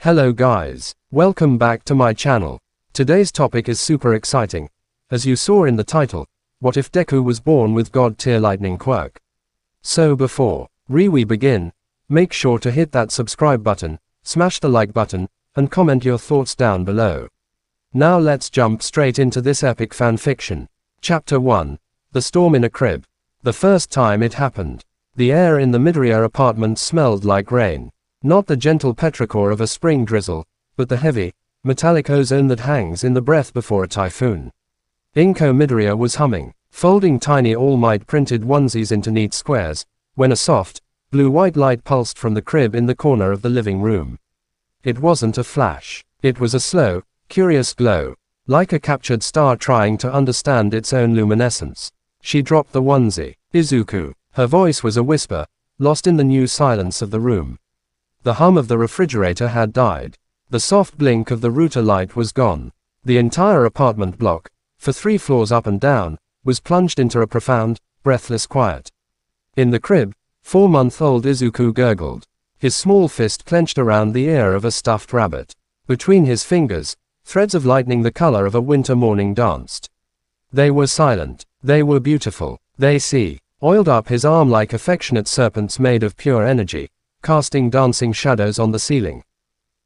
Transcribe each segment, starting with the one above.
Hello guys, welcome back to my channel. Today's topic is super exciting. As you saw in the title, what if Deku was born with God-Tier Lightning Quirk? So before we begin, make sure to hit that subscribe button, smash the like button, and comment your thoughts down below. Now let's jump straight into this epic fanfiction. Chapter 1. The Storm in a Crib. The first time it happened, the air in the Midoriya apartment smelled like rain. Not the gentle petrichor of a spring drizzle, but the heavy, metallic ozone that hangs in the breath before a typhoon. Izuku Midoriya was humming, folding tiny All Might printed onesies into neat squares, when a soft, blue-white light pulsed from the crib in the corner of the living room. It wasn't a flash. It was a slow, curious glow, like a captured star trying to understand its own luminescence. She dropped the onesie. Izuku. Her voice was a whisper, lost in the new silence of the room. The hum of the refrigerator had died. The soft blink of the router light was gone. The entire apartment block, for 3 floors up and down, was plunged into a profound, breathless quiet. In the crib, 4-month-old Izuku gurgled, his small fist clenched around the ear of a stuffed rabbit. Between his fingers, threads of lightning the color of a winter morning danced. They were silent. They were beautiful. They oiled up his arm like affectionate serpents made of pure energy, casting dancing shadows on the ceiling.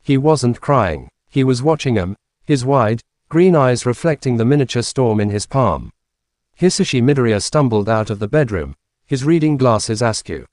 He wasn't crying. He was watching them, his wide, green eyes reflecting the miniature storm in his palm. Izuku Midoriya stumbled out of the bedroom, his reading glasses askew.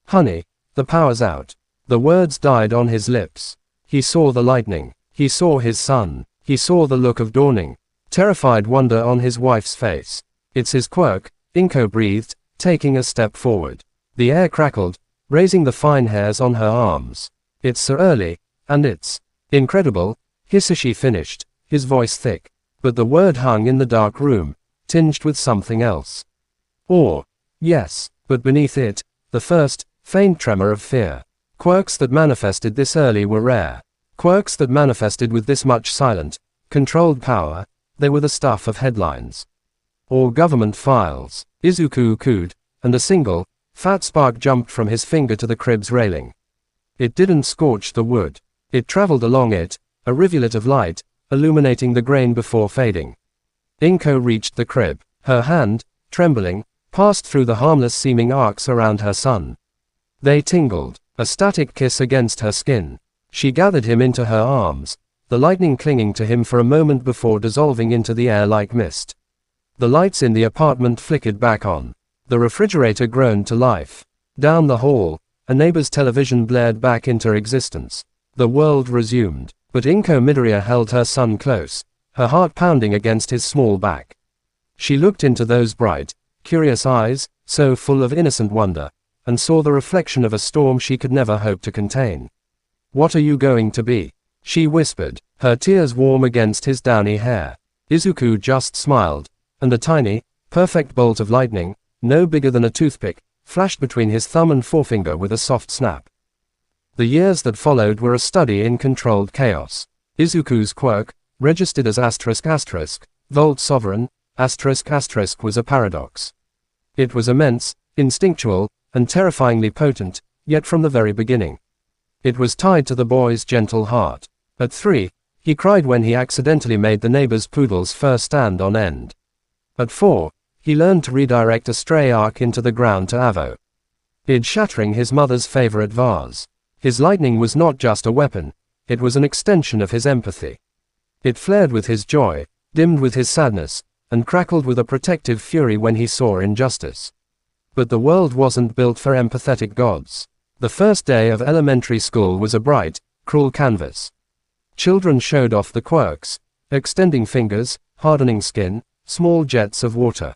"Honey, the power's out." The words died on his lips. He saw the lightning. He saw his son. He saw the look of dawning, terrified wonder on his wife's face. "It's his quirk," Izuku breathed, taking a step forward. The air crackled, raising the fine hairs on her arms. "It's so early, and it's incredible," Izuku finished, his voice thick. But the word hung in the dark room, tinged with something else. Awe. Yes, but beneath it, the first, faint tremor of fear. Quirks that manifested this early were rare. Quirks that manifested with this much silent, controlled power, they were the stuff of headlines or government files. Izuku cooed, and a single, fat spark jumped from his finger to the crib's railing. It didn't scorch the wood. It traveled along it, a rivulet of light, illuminating the grain before fading. Izuku reached the crib. Her hand, trembling, passed through the harmless-seeming arcs around her son. They tingled, a static kiss against her skin. She gathered him into her arms, the lightning clinging to him for a moment before dissolving into the air like mist. The lights in the apartment flickered back on. The refrigerator groaned to life. Down the hall, a neighbor's television blared back into existence. The world resumed, but Izuku Midoriya held her son close, her heart pounding against his small back. She looked into those bright, curious eyes, so full of innocent wonder, and saw the reflection of a storm she could never hope to contain. "What are you going to be?" she whispered, her tears warm against his downy hair. Izuku just smiled, and a tiny, perfect bolt of lightning, no bigger than a toothpick, flashed between his thumb and forefinger with a soft snap. The years that followed were a study in controlled chaos. Izuku's quirk, registered as ***, Volt Sovereign, ***, was a paradox. It was immense, instinctual, and terrifyingly potent, yet from the very beginning. It was tied to the boy's gentle heart. At 3, he cried when he accidentally made the neighbor's poodle's fur stand on end. At 4, he learned to redirect a stray arc into the ground to avo. Shattering his mother's favorite vase. His lightning was not just a weapon, it was an extension of his empathy. It flared with his joy, dimmed with his sadness, and crackled with a protective fury when he saw injustice. But the world wasn't built for empathetic gods. The first day of elementary school was a bright, cruel canvas. Children showed off the quirks, extending fingers, hardening skin, small jets of water.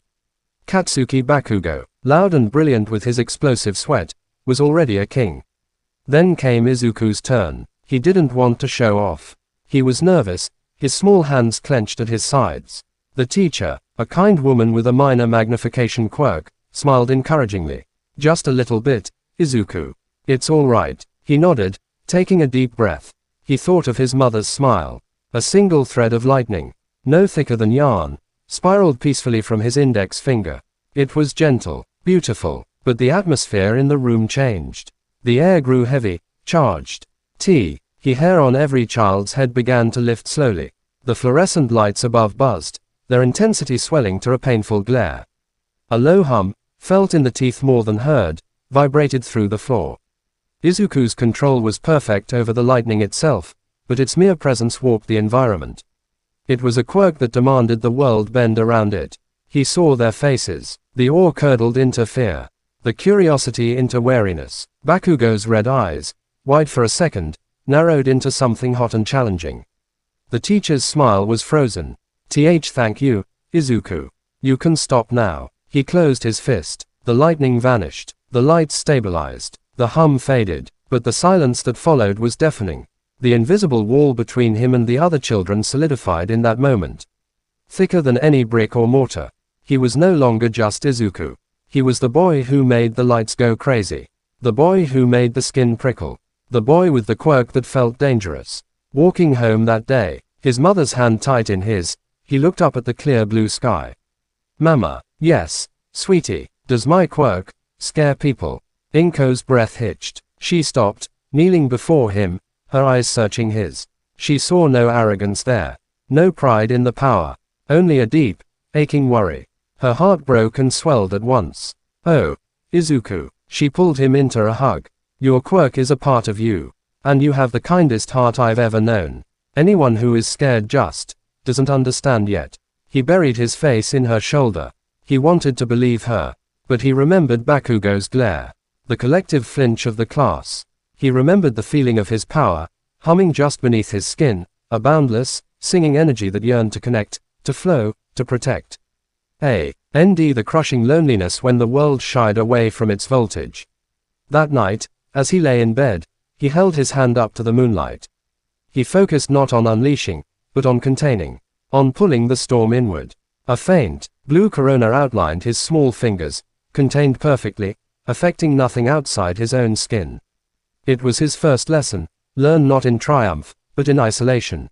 Katsuki Bakugo, loud and brilliant with his explosive sweat, was already a king. Then came Izuku's turn. He didn't want to show off. He was nervous, his small hands clenched at his sides. The teacher, a kind woman with a minor magnification quirk, smiled encouragingly. "Just a little bit, Izuku. It's all right." He nodded, taking a deep breath. He thought of his mother's smile. A single thread of lightning, no thicker than yarn, spiraled peacefully from his index finger. It was gentle, beautiful, but the atmosphere in the room changed. The air grew heavy, charged. The hair on every child's head began to lift slowly. The fluorescent lights above buzzed, their intensity swelling to a painful glare. A low hum, felt in the teeth more than heard, vibrated through the floor. Izuku's control was perfect over the lightning itself, but its mere presence warped the environment. It was a quirk that demanded the world bend around it. He saw their faces. The awe curdled into fear. The curiosity into wariness. Bakugo's red eyes, wide for a second, narrowed into something hot and challenging. The teacher's smile was frozen. Thank you, Izuku. You can stop now. He closed his fist. The lightning vanished. The lights stabilized. The hum faded, but the silence that followed was deafening. The invisible wall between him and the other children solidified in that moment. Thicker than any brick or mortar. He was no longer just Izuku. He was the boy who made the lights go crazy. The boy who made the skin prickle. The boy with the quirk that felt dangerous. Walking home that day, his mother's hand tight in his, he looked up at the clear blue sky. Mama, yes, sweetie, does my quirk scare people? Inko's breath hitched. She stopped, kneeling before him, her eyes searching his. She saw no arrogance there. No pride in the power. Only a deep, aching worry. Her heart broke and swelled at once. Oh, Izuku. She pulled him into a hug. Your quirk is a part of you. And you have the kindest heart I've ever known. Anyone who is scared just doesn't understand yet. He buried his face in her shoulder. He wanted to believe her. But he remembered Bakugo's glare. The collective flinch of the class. He remembered the feeling of his power, humming just beneath his skin, a boundless, singing energy that yearned to connect, to flow, to protect. The crushing loneliness when the world shied away from its voltage. That night, as he lay in bed, he held his hand up to the moonlight. He focused not on unleashing, but on containing, on pulling the storm inward. A faint, blue corona outlined his small fingers, contained perfectly, affecting nothing outside his own skin. It was his first lesson, learned not in triumph, but in isolation.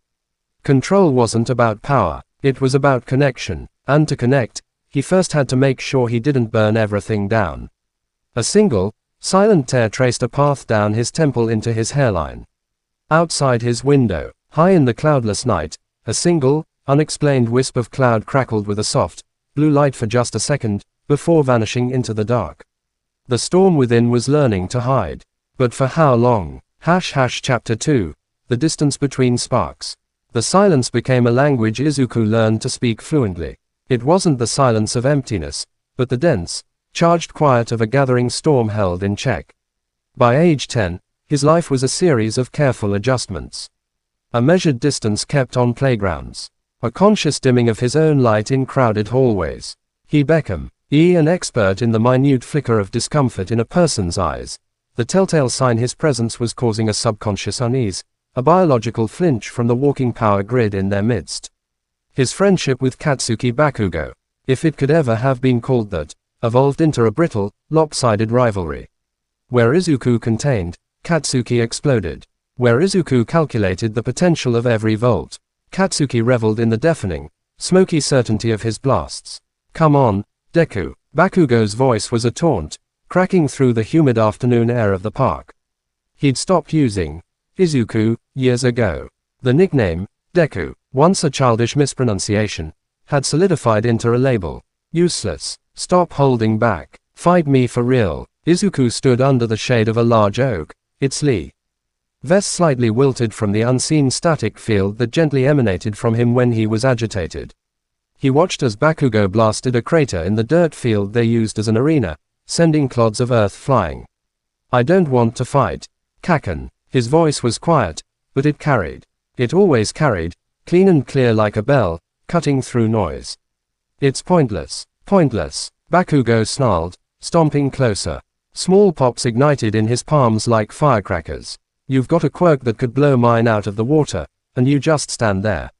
Control wasn't about power, it was about connection, and to connect, he first had to make sure he didn't burn everything down. A single, silent tear traced a path down his temple into his hairline. Outside his window, high in the cloudless night, a single, unexplained wisp of cloud crackled with a soft, blue light for just a second, before vanishing into the dark. The storm within was learning to hide. But for how long? Chapter 2. The distance between sparks. The silence became a language Izuku learned to speak fluently. It wasn't the silence of emptiness, but the dense, charged quiet of a gathering storm held in check. By age 10, his life was a series of careful adjustments. A measured distance kept on playgrounds. A conscious dimming of his own light in crowded hallways. He became an expert in the minute flicker of discomfort in a person's eyes, the telltale sign his presence was causing a subconscious unease, a biological flinch from the walking power grid in their midst. His friendship with Katsuki Bakugo, if it could ever have been called that, evolved into a brittle, lopsided rivalry. Where Izuku contained, Katsuki exploded. Where Izuku calculated the potential of every volt, Katsuki reveled in the deafening, smoky certainty of his blasts. Come on, Deku. Bakugo's voice was a taunt, cracking through the humid afternoon air of the park. He'd stopped using Izuku years ago. The nickname, Deku, once a childish mispronunciation, had solidified into a label. Useless. Stop holding back. Fight me for real. Izuku stood under the shade of a large oak, its lee. Vest slightly wilted from the unseen static field that gently emanated from him when he was agitated. He watched as Bakugo blasted a crater in the dirt field they used as an arena, sending clods of earth flying. I don't want to fight. Kaken. His voice was quiet, but it carried. It always carried, clean and clear like a bell, cutting through noise. It's pointless. Pointless. Bakugo snarled, stomping closer. Small pops ignited in his palms like firecrackers. You've got a quirk that could blow mine out of the water, and you just stand there.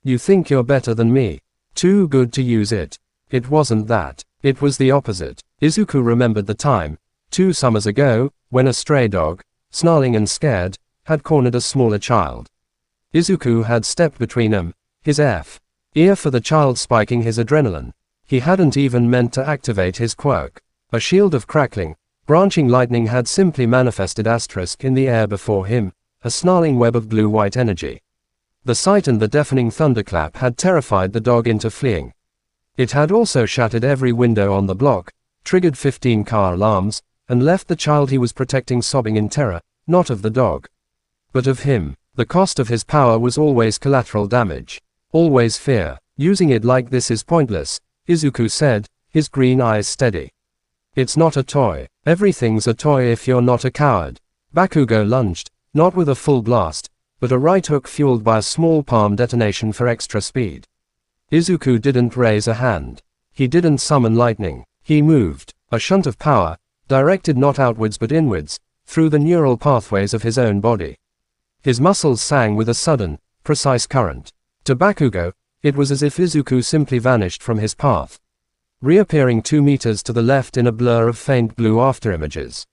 You think you're better than me. Too good to use it. It wasn't that. It was the opposite. Izuku remembered the time, 2 summers ago, when a stray dog, snarling and scared, had cornered a smaller child. Izuku had stepped between them, his ear for the child spiking his adrenaline. He hadn't even meant to activate his quirk. A shield of crackling, branching lightning had simply manifested in the air before him, a snarling web of blue-white energy. The sight and the deafening thunderclap had terrified the dog into fleeing. It had also shattered every window on the block, triggered 15 car alarms, and left the child he was protecting sobbing in terror, not of the dog, but of him. The cost of his power was always collateral damage. Always fear. Using it like this is pointless, Izuku said, his green eyes steady. It's not a toy. Everything's a toy if you're not a coward. Bakugo lunged, not with a full blast, but a right hook fueled by a small palm detonation for extra speed. Izuku didn't raise a hand. He didn't summon lightning. He moved, a shunt of power, directed not outwards but inwards, through the neural pathways of his own body. His muscles sang with a sudden, precise current. To Bakugo, it was as if Izuku simply vanished from his path, reappearing 2 meters to the left in a blur of faint blue afterimages.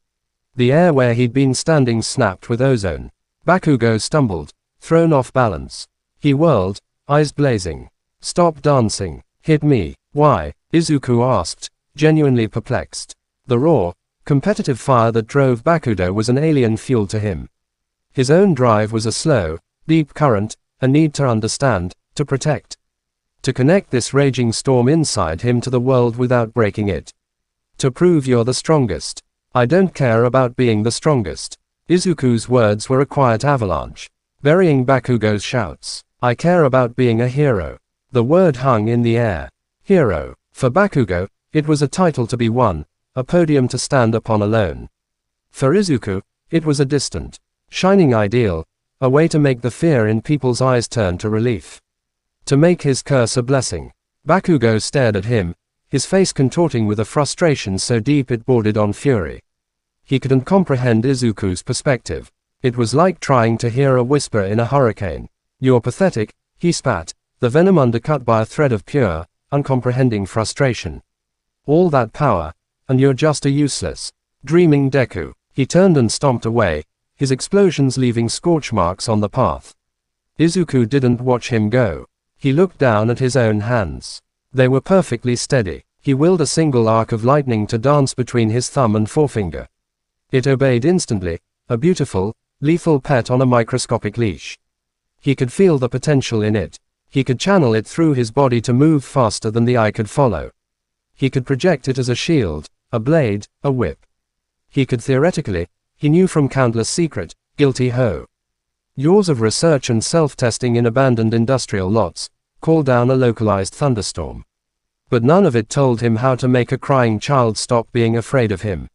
The air where he'd been standing snapped with ozone. Bakugo stumbled, thrown off balance. He whirled, eyes blazing. Stop dancing. Hit me. Why? Izuku asked, genuinely perplexed. The raw, competitive fire that drove Bakugo was an alien fuel to him. His own drive was a slow, deep current, a need to understand, to protect. To connect this raging storm inside him to the world without breaking it. To prove you're the strongest. I don't care about being the strongest. Izuku's words were a quiet avalanche, burying Bakugo's shouts. I care about being a hero. The word hung in the air. Hero. For Bakugo, it was a title to be won, a podium to stand upon alone. For Izuku, it was a distant, shining ideal, a way to make the fear in people's eyes turn to relief. To make his curse a blessing. Bakugo stared at him, his face contorting with a frustration so deep it bordered on fury. He couldn't comprehend Izuku's perspective. It was like trying to hear a whisper in a hurricane. You're pathetic, he spat, the venom undercut by a thread of pure, uncomprehending frustration. All that power, and you're just a useless, dreaming Deku. He turned and stomped away, his explosions leaving scorch marks on the path. Izuku didn't watch him go. He looked down at his own hands. They were perfectly steady. He willed a single arc of lightning to dance between his thumb and forefinger. It obeyed instantly, a beautiful, lethal pet on a microscopic leash. He could feel the potential in it. He could channel it through his body to move faster than the eye could follow. He could project it as a shield, a blade, a whip. He could theoretically, he knew from countless secret, guilty years of research and self-testing in abandoned industrial lots, call down a localized thunderstorm. But none of it told him how to make a crying child stop being afraid of him.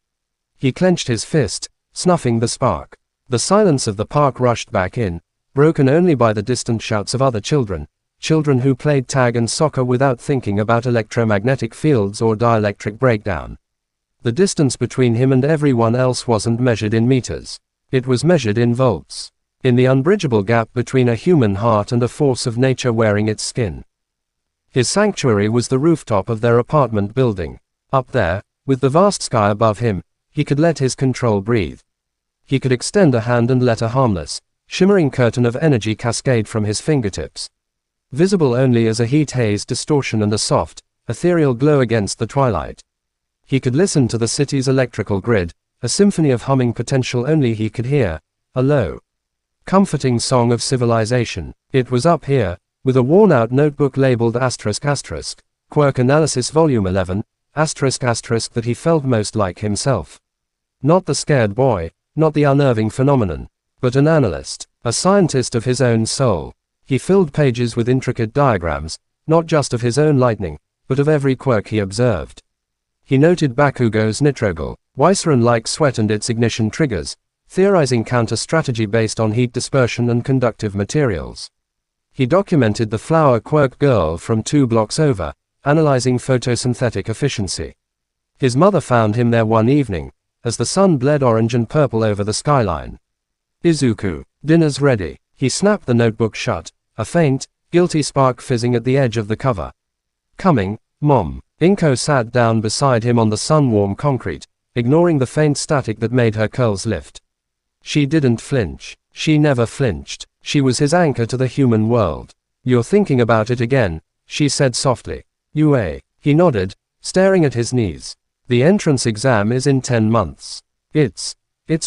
He clenched his fist, snuffing the spark. The silence of the park rushed back in, broken only by the distant shouts of other children who played tag and soccer without thinking about electromagnetic fields or dielectric breakdown. The distance between him and everyone else wasn't measured in meters. It was measured in volts. In the unbridgeable gap between a human heart and a force of nature wearing its skin. His sanctuary was the rooftop of their apartment building. Up there, with the vast sky above him, he could let his control breathe. He could extend a hand and let a harmless, shimmering curtain of energy cascade from his fingertips. Visible only as a heat haze distortion and a soft, ethereal glow against the twilight. He could listen to the city's electrical grid, a symphony of humming potential only he could hear, a low, comforting song of civilization. It was up here, with a worn-out notebook labeled ***, Quirk Analysis Volume 11, ***, that he felt most like himself. Not the scared boy, not the unnerving phenomenon, but an analyst, a scientist of his own soul. He filled pages with intricate diagrams, not just of his own lightning, but of every quirk he observed. He noted Bakugo's nitrogel, Wyceran-like sweat and its ignition triggers, theorizing counter-strategy based on heat dispersion and conductive materials. He documented the flower quirk girl from 2 blocks over, analyzing photosynthetic efficiency. His mother found him there one evening, as the sun bled orange and purple over the skyline. Izuku, dinner's ready. He snapped the notebook shut, a faint, guilty spark fizzing at the edge of the cover. Coming, Mom. Inko sat down beside him on the sun-warm concrete, ignoring the faint static that made her curls lift. She didn't flinch. She never flinched. She was his anchor to the human world. You're thinking about it again, she said softly. He nodded, staring at his knees. The entrance exam is in 10 months. It's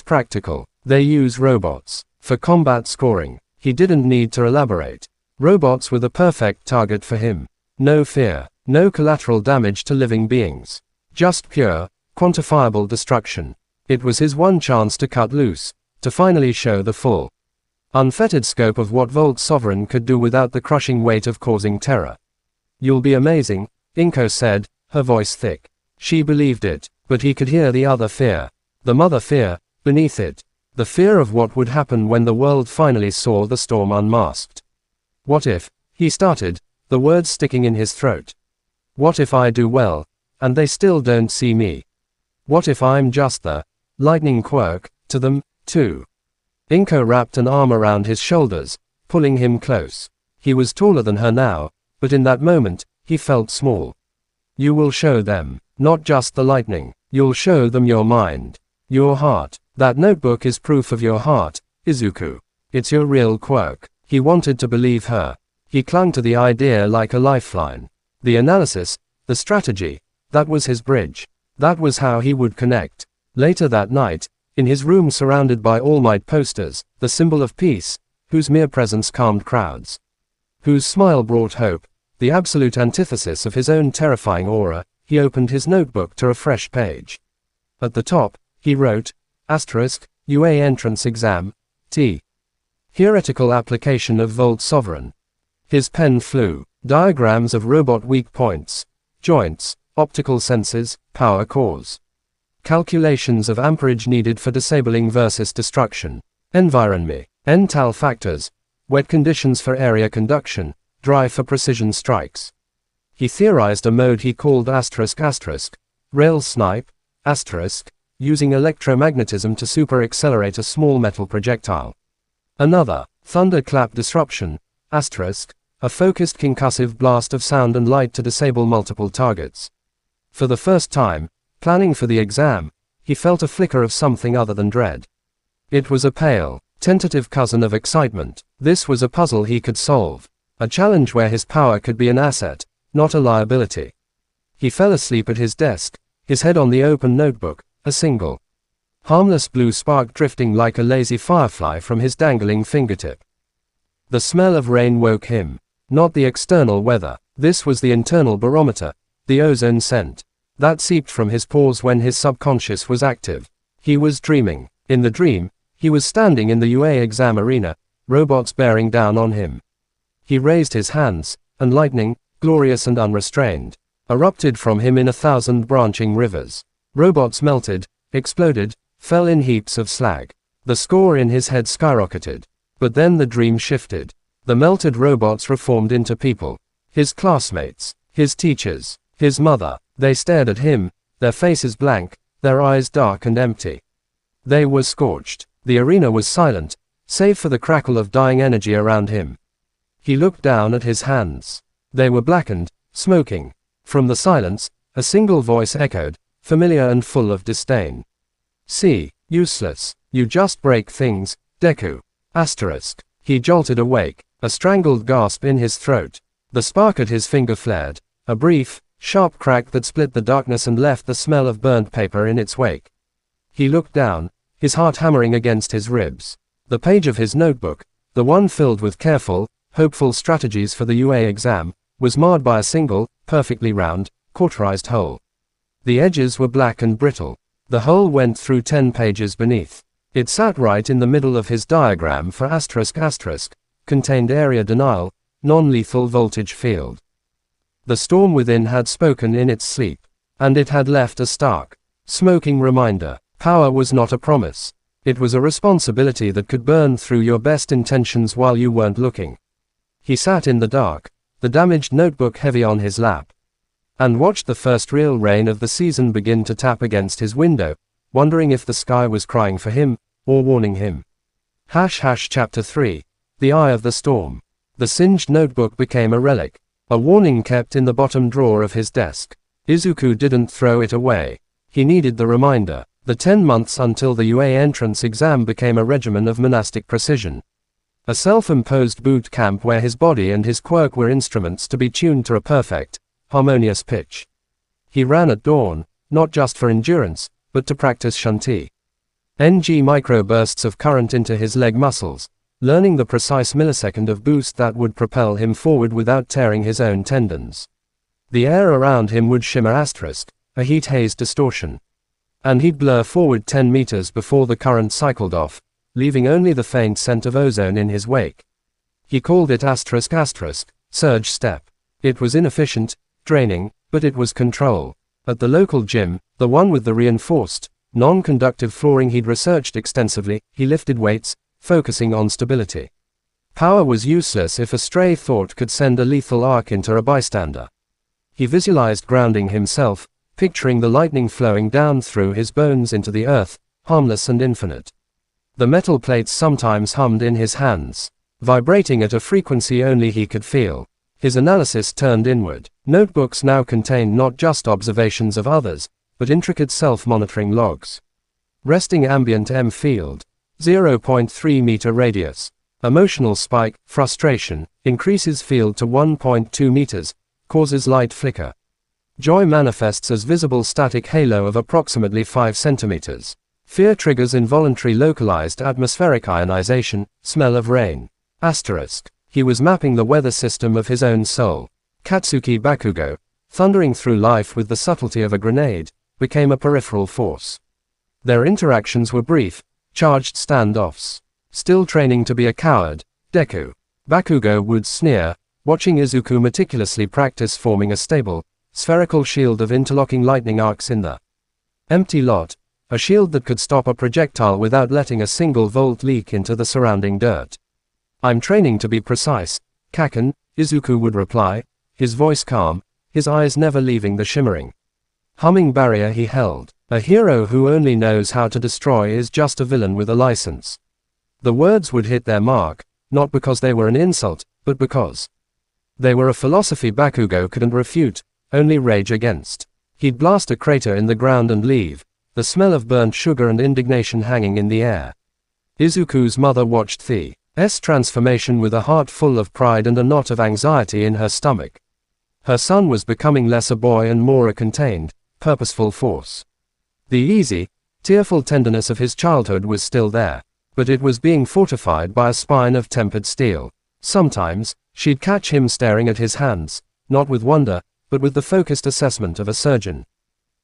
practical. They use robots. For combat scoring, he didn't need to elaborate. Robots were the perfect target for him. No fear, no collateral damage to living beings. Just pure, quantifiable destruction. It was his one chance to cut loose, to finally show the full, unfettered scope of what Volt Sovereign could do without the crushing weight of causing terror. "You'll be amazing," Inko said, her voice thick. She believed it, but he could hear the other fear. The mother fear, beneath it. The fear of what would happen when the world finally saw the storm unmasked. "What if," he started, the words sticking in his throat. "What if I do well, and they still don't see me? What if I'm just the lightning quirk to them, too?" Inko wrapped an arm around his shoulders, pulling him close. He was taller than her now, but in that moment, he felt small. "You will show them, not just the lightning, you'll show them your mind. Your heart. That notebook is proof of your heart, Izuku. It's your real quirk." He wanted to believe her. He clung to the idea like a lifeline. The analysis, the strategy, that was his bridge. That was how he would connect. Later that night, in his room surrounded by All Might posters, the symbol of peace, whose mere presence calmed crowds, whose smile brought hope, the absolute antithesis of his own terrifying aura, he opened his notebook to a fresh page. At the top, he wrote, UA entrance exam, T. Theoretical application of Volt Sovereign. His pen flew. Diagrams of robot weak points, joints, optical senses, power cores. Calculations of amperage needed for disabling versus destruction. Environment. Ental factors. Wet conditions for area conduction. Dry for precision strikes. He theorized a mode he called rail snipe, using electromagnetism to super-accelerate a small metal projectile. Another, thunderclap disruption, a focused concussive blast of sound and light to disable multiple targets. For the first time, planning for the exam, he felt a flicker of something other than dread. It was a pale, tentative cousin of excitement. This was a puzzle he could solve. A challenge where his power could be an asset, not a liability. He fell asleep at his desk, his head on the open notebook, a single, harmless blue spark drifting like a lazy firefly from his dangling fingertip. The smell of rain woke him. Not the external weather. This was the internal barometer, the ozone scent, that seeped from his pores when his subconscious was active. He was dreaming. In the dream, he was standing in the UA exam arena, robots bearing down on him. He raised his hands, and lightning, glorious and unrestrained, erupted from him in 1,000 branching rivers. Robots melted, exploded, fell in heaps of slag. The score in his head skyrocketed. But then the dream shifted. The melted robots reformed into people. His classmates, his teachers, his mother. They stared at him, their faces blank, their eyes dark and empty. They were scorched. The arena was silent, save for the crackle of dying energy around him. He looked down at his hands. They were blackened, smoking. From the silence, a single voice echoed, familiar and full of disdain. "See, useless. You just break things, Deku." He jolted awake, a strangled gasp in his throat. The spark at his finger flared, a brief, sharp crack that split the darkness and left the smell of burnt paper in its wake. He looked down, his heart hammering against his ribs. The page of his notebook, the one filled with careful, hopeful strategies for the UA exam, was marred by a single, perfectly round, cauterized hole. The edges were black and brittle. The hole went through 10 pages beneath. It sat right in the middle of his diagram for contained area denial, non-lethal voltage field. The storm within had spoken in its sleep. And it had left a stark, smoking reminder. Power was not a promise. It was a responsibility that could burn through your best intentions while you weren't looking. He sat in the dark, the damaged notebook heavy on his lap, and watched the first real rain of the season begin to tap against his window, wondering if the sky was crying for him, or warning him. Chapter 3. The Eye of the Storm. The singed notebook became a relic, a warning kept in the bottom drawer of his desk. Izuku didn't throw it away. He needed the reminder. The 10 months until the UA entrance exam became a regimen of monastic precision. A self-imposed boot camp where his body and his quirk were instruments to be tuned to a perfect, harmonious pitch. He ran at dawn, not just for endurance, but to practice shanti. ng microbursts of current into his leg muscles, learning the precise millisecond of boost that would propel him forward without tearing his own tendons. The air around him would shimmer *, a heat haze distortion. And he'd blur forward 10 meters before the current cycled off, leaving only the faint scent of ozone in his wake. He called it *, surge step. It was inefficient, draining, but it was control. At the local gym, the one with the reinforced, non-conductive flooring he'd researched extensively, he lifted weights, focusing on stability. Power was useless if a stray thought could send a lethal arc into a bystander. He visualized grounding himself, picturing the lightning flowing down through his bones into the earth, harmless and infinite. The metal plates sometimes hummed in his hands, vibrating at a frequency only he could feel. His analysis turned inward. Notebooks now contained not just observations of others, but intricate self-monitoring logs. Resting ambient M field. 0.3 meter radius. Emotional spike, frustration, increases field to 1.2 meters, causes light flicker. Joy manifests as visible static halo of approximately 5 centimeters. Fear triggers involuntary localized atmospheric ionization, smell of rain. Asterisk. He was mapping the weather system of his own soul. Katsuki Bakugo, thundering through life with the subtlety of a grenade, became a peripheral force. Their interactions were brief, charged standoffs. Still training to be a coward, Deku. Bakugo would sneer, watching Izuku meticulously practice forming a stable, spherical shield of interlocking lightning arcs in the empty lot, a shield that could stop a projectile without letting a single volt leak into the surrounding dirt. I'm training to be precise, Kaken, Izuku would reply, his voice calm, his eyes never leaving the shimmering, humming barrier he held. A hero who only knows how to destroy is just a villain with a license. The words would hit their mark, not because they were an insult, but because they were a philosophy Bakugo couldn't refute, only rage against. He'd blast a crater in the ground and leave, the smell of burnt sugar and indignation hanging in the air. Izuku's mother watched The's transformation with a heart full of pride and a knot of anxiety in her stomach. Her son was becoming less a boy and more a contained, purposeful force. The easy, tearful tenderness of his childhood was still there, but it was being fortified by a spine of tempered steel. Sometimes, she'd catch him staring at his hands, not with wonder, but with the focused assessment of a surgeon.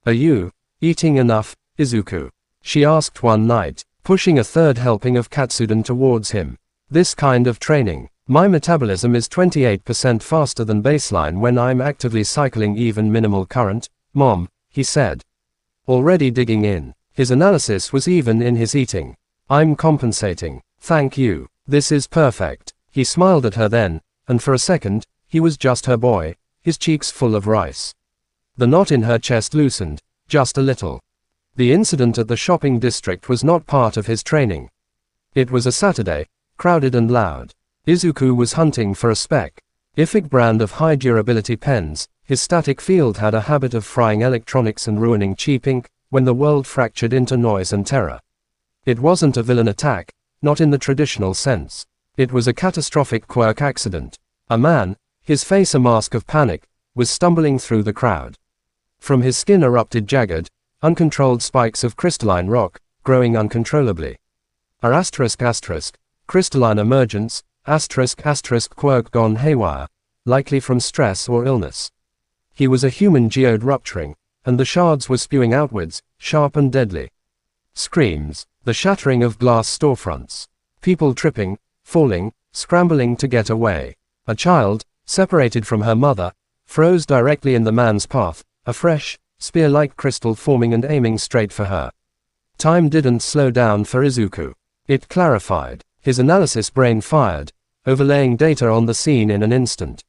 "Are you eating enough, Izuku?" she asked one night, pushing a third helping of katsudon towards him. "This kind of training. My metabolism is 28% faster than baseline when I'm actively cycling even minimal current, Mom," he said. Already digging in. His analysis was even in his eating. "I'm compensating. Thank you. This is perfect." He smiled at her then, and for a second, he was just her boy, his cheeks full of rice. The knot in her chest loosened, just a little. The incident at the shopping district was not part of his training. It was a Saturday, crowded and loud. Izuku was hunting for a specific brand of high durability pens. His static field had a habit of frying electronics and ruining cheap ink, when the world fractured into noise and terror. It wasn't a villain attack, not in the traditional sense. It was a catastrophic quirk accident. A man, his face a mask of panic, was stumbling through the crowd. From his skin erupted jagged, uncontrolled spikes of crystalline rock, growing uncontrollably. Crystalline emergence, quirk gone haywire, likely from stress or illness. He was a human geode rupturing, and the shards were spewing outwards, sharp and deadly. Screams, the shattering of glass storefronts. People tripping, falling, scrambling to get away. A child, separated from her mother, froze directly in the man's path, a fresh, spear-like crystal forming and aiming straight for her. Time didn't slow down for Izuku. It clarified. His analysis brain fired, overlaying data on the scene in an instant.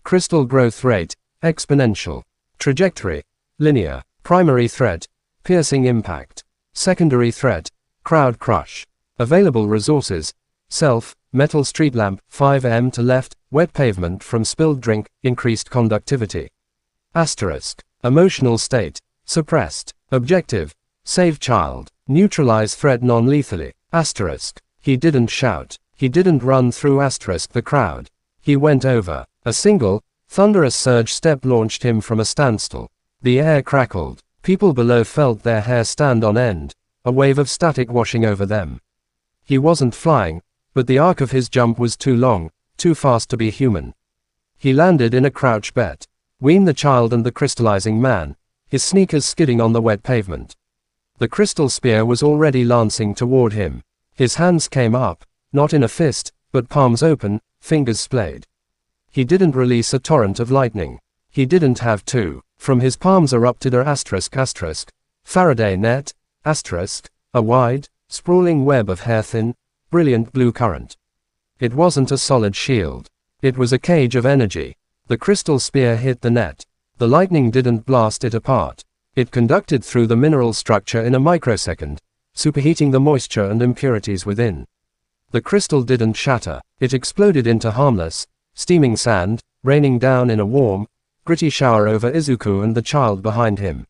Crystal growth rate, exponential. Trajectory, linear. Primary threat, piercing impact. Secondary threat, crowd crush. Available resources, self, metal street lamp, 5 to left, wet pavement from spilled drink, increased conductivity. Asterisk. Emotional state, suppressed. Objective, save child. Neutralize threat non-lethally. Asterisk. He didn't shout. He didn't run through the crowd. He went over. A single, thunderous surge step launched him from a standstill. The air crackled. People below felt their hair stand on end. a wave of static washing over them. He wasn't flying, but the arc of his jump was too long, too fast to be human. He landed in a crouch between the child and the crystallizing man, his sneakers skidding on the wet pavement. The crystal spear was already lancing toward him. His hands came up, not in a fist, but palms open, fingers splayed. He didn't release a torrent of lightning. He didn't have to. From his palms erupted a Faraday net, a wide, sprawling web of hair-thin, brilliant blue current. It wasn't a solid shield. It was a cage of energy. The crystal spear hit the net. The lightning didn't blast it apart. It conducted through the mineral structure in a microsecond, superheating the moisture and impurities within. The crystal didn't shatter. It exploded into harmless, steaming sand, raining down in a warm, gritty shower over Izuku and the child behind him.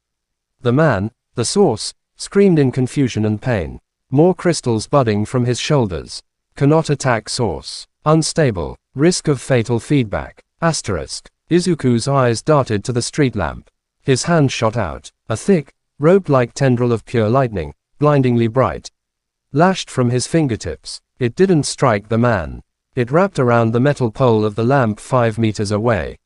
The man, the source, screamed in confusion and pain. More crystals budding from his shoulders. Cannot attack source. Unstable. Risk of fatal feedback. Izuku's eyes darted to the street lamp. His hand shot out. A thick, rope-like tendril of pure lightning, blindingly bright, lashed from his fingertips. It didn't strike the man. It wrapped around the metal pole of the lamp 5 meters away.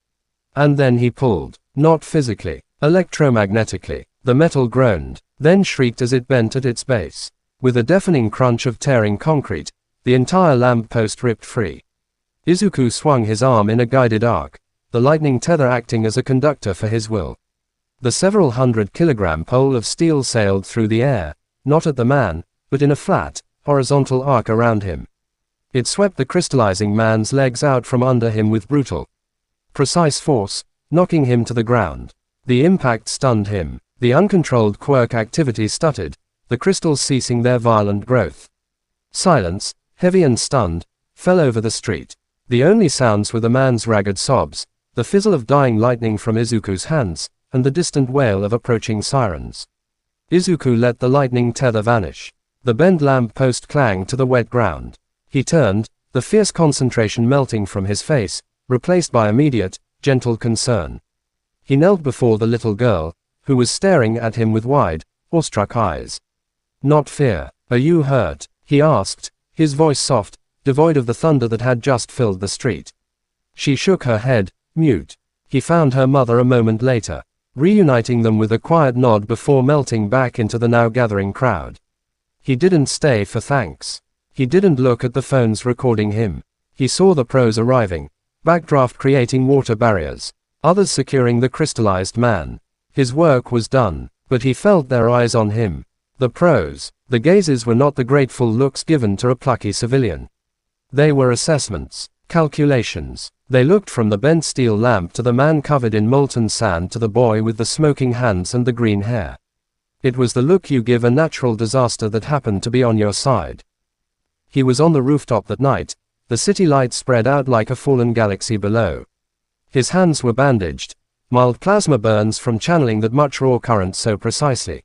And then he pulled. Not physically. Electromagnetically. The metal groaned, then shrieked as it bent at its base. With a deafening crunch of tearing concrete, the entire lamp post ripped free. Izuku swung his arm in a guided arc, the lightning tether acting as a conductor for his will. The several 100-kilogram pole of steel sailed through the air, not at the man, but in a flat, horizontal arc around him. It swept the crystallizing man's legs out from under him with brutal, precise force, knocking him to the ground. The impact stunned him. The uncontrolled quirk activity stuttered, the crystals ceasing their violent growth. Silence, heavy and stunned, fell over the street. The only sounds were the man's ragged sobs, the fizzle of dying lightning from Izuku's hands, and the distant wail of approaching sirens. Izuku let the lightning tether vanish. The bent lamp post clanged to the wet ground. He turned, the fierce concentration melting from his face, replaced by immediate, gentle concern. He knelt before the little girl, who was staring at him with wide, awestruck eyes. Not fear. Are you hurt? He asked, his voice soft, devoid of the thunder that had just filled the street. She shook her head, mute. He found her mother a moment later, reuniting them with a quiet nod before melting back into the now gathering crowd. He didn't stay for thanks. He didn't look at the phones recording him. He saw the pros arriving, backdraft creating water barriers, others securing the crystallized man. His work was done, but he felt their eyes on him. The pros. The gazes were not the grateful looks given to a plucky civilian. They were assessments, calculations. They looked from the bent steel lamp to the man covered in molten sand to the boy with the smoking hands and the green hair. It was the look you give a natural disaster that happened to be on your side. He was on the rooftop that night, the city lights spread out like a fallen galaxy below. His hands were bandaged, mild plasma burns from channeling that much raw current so precisely.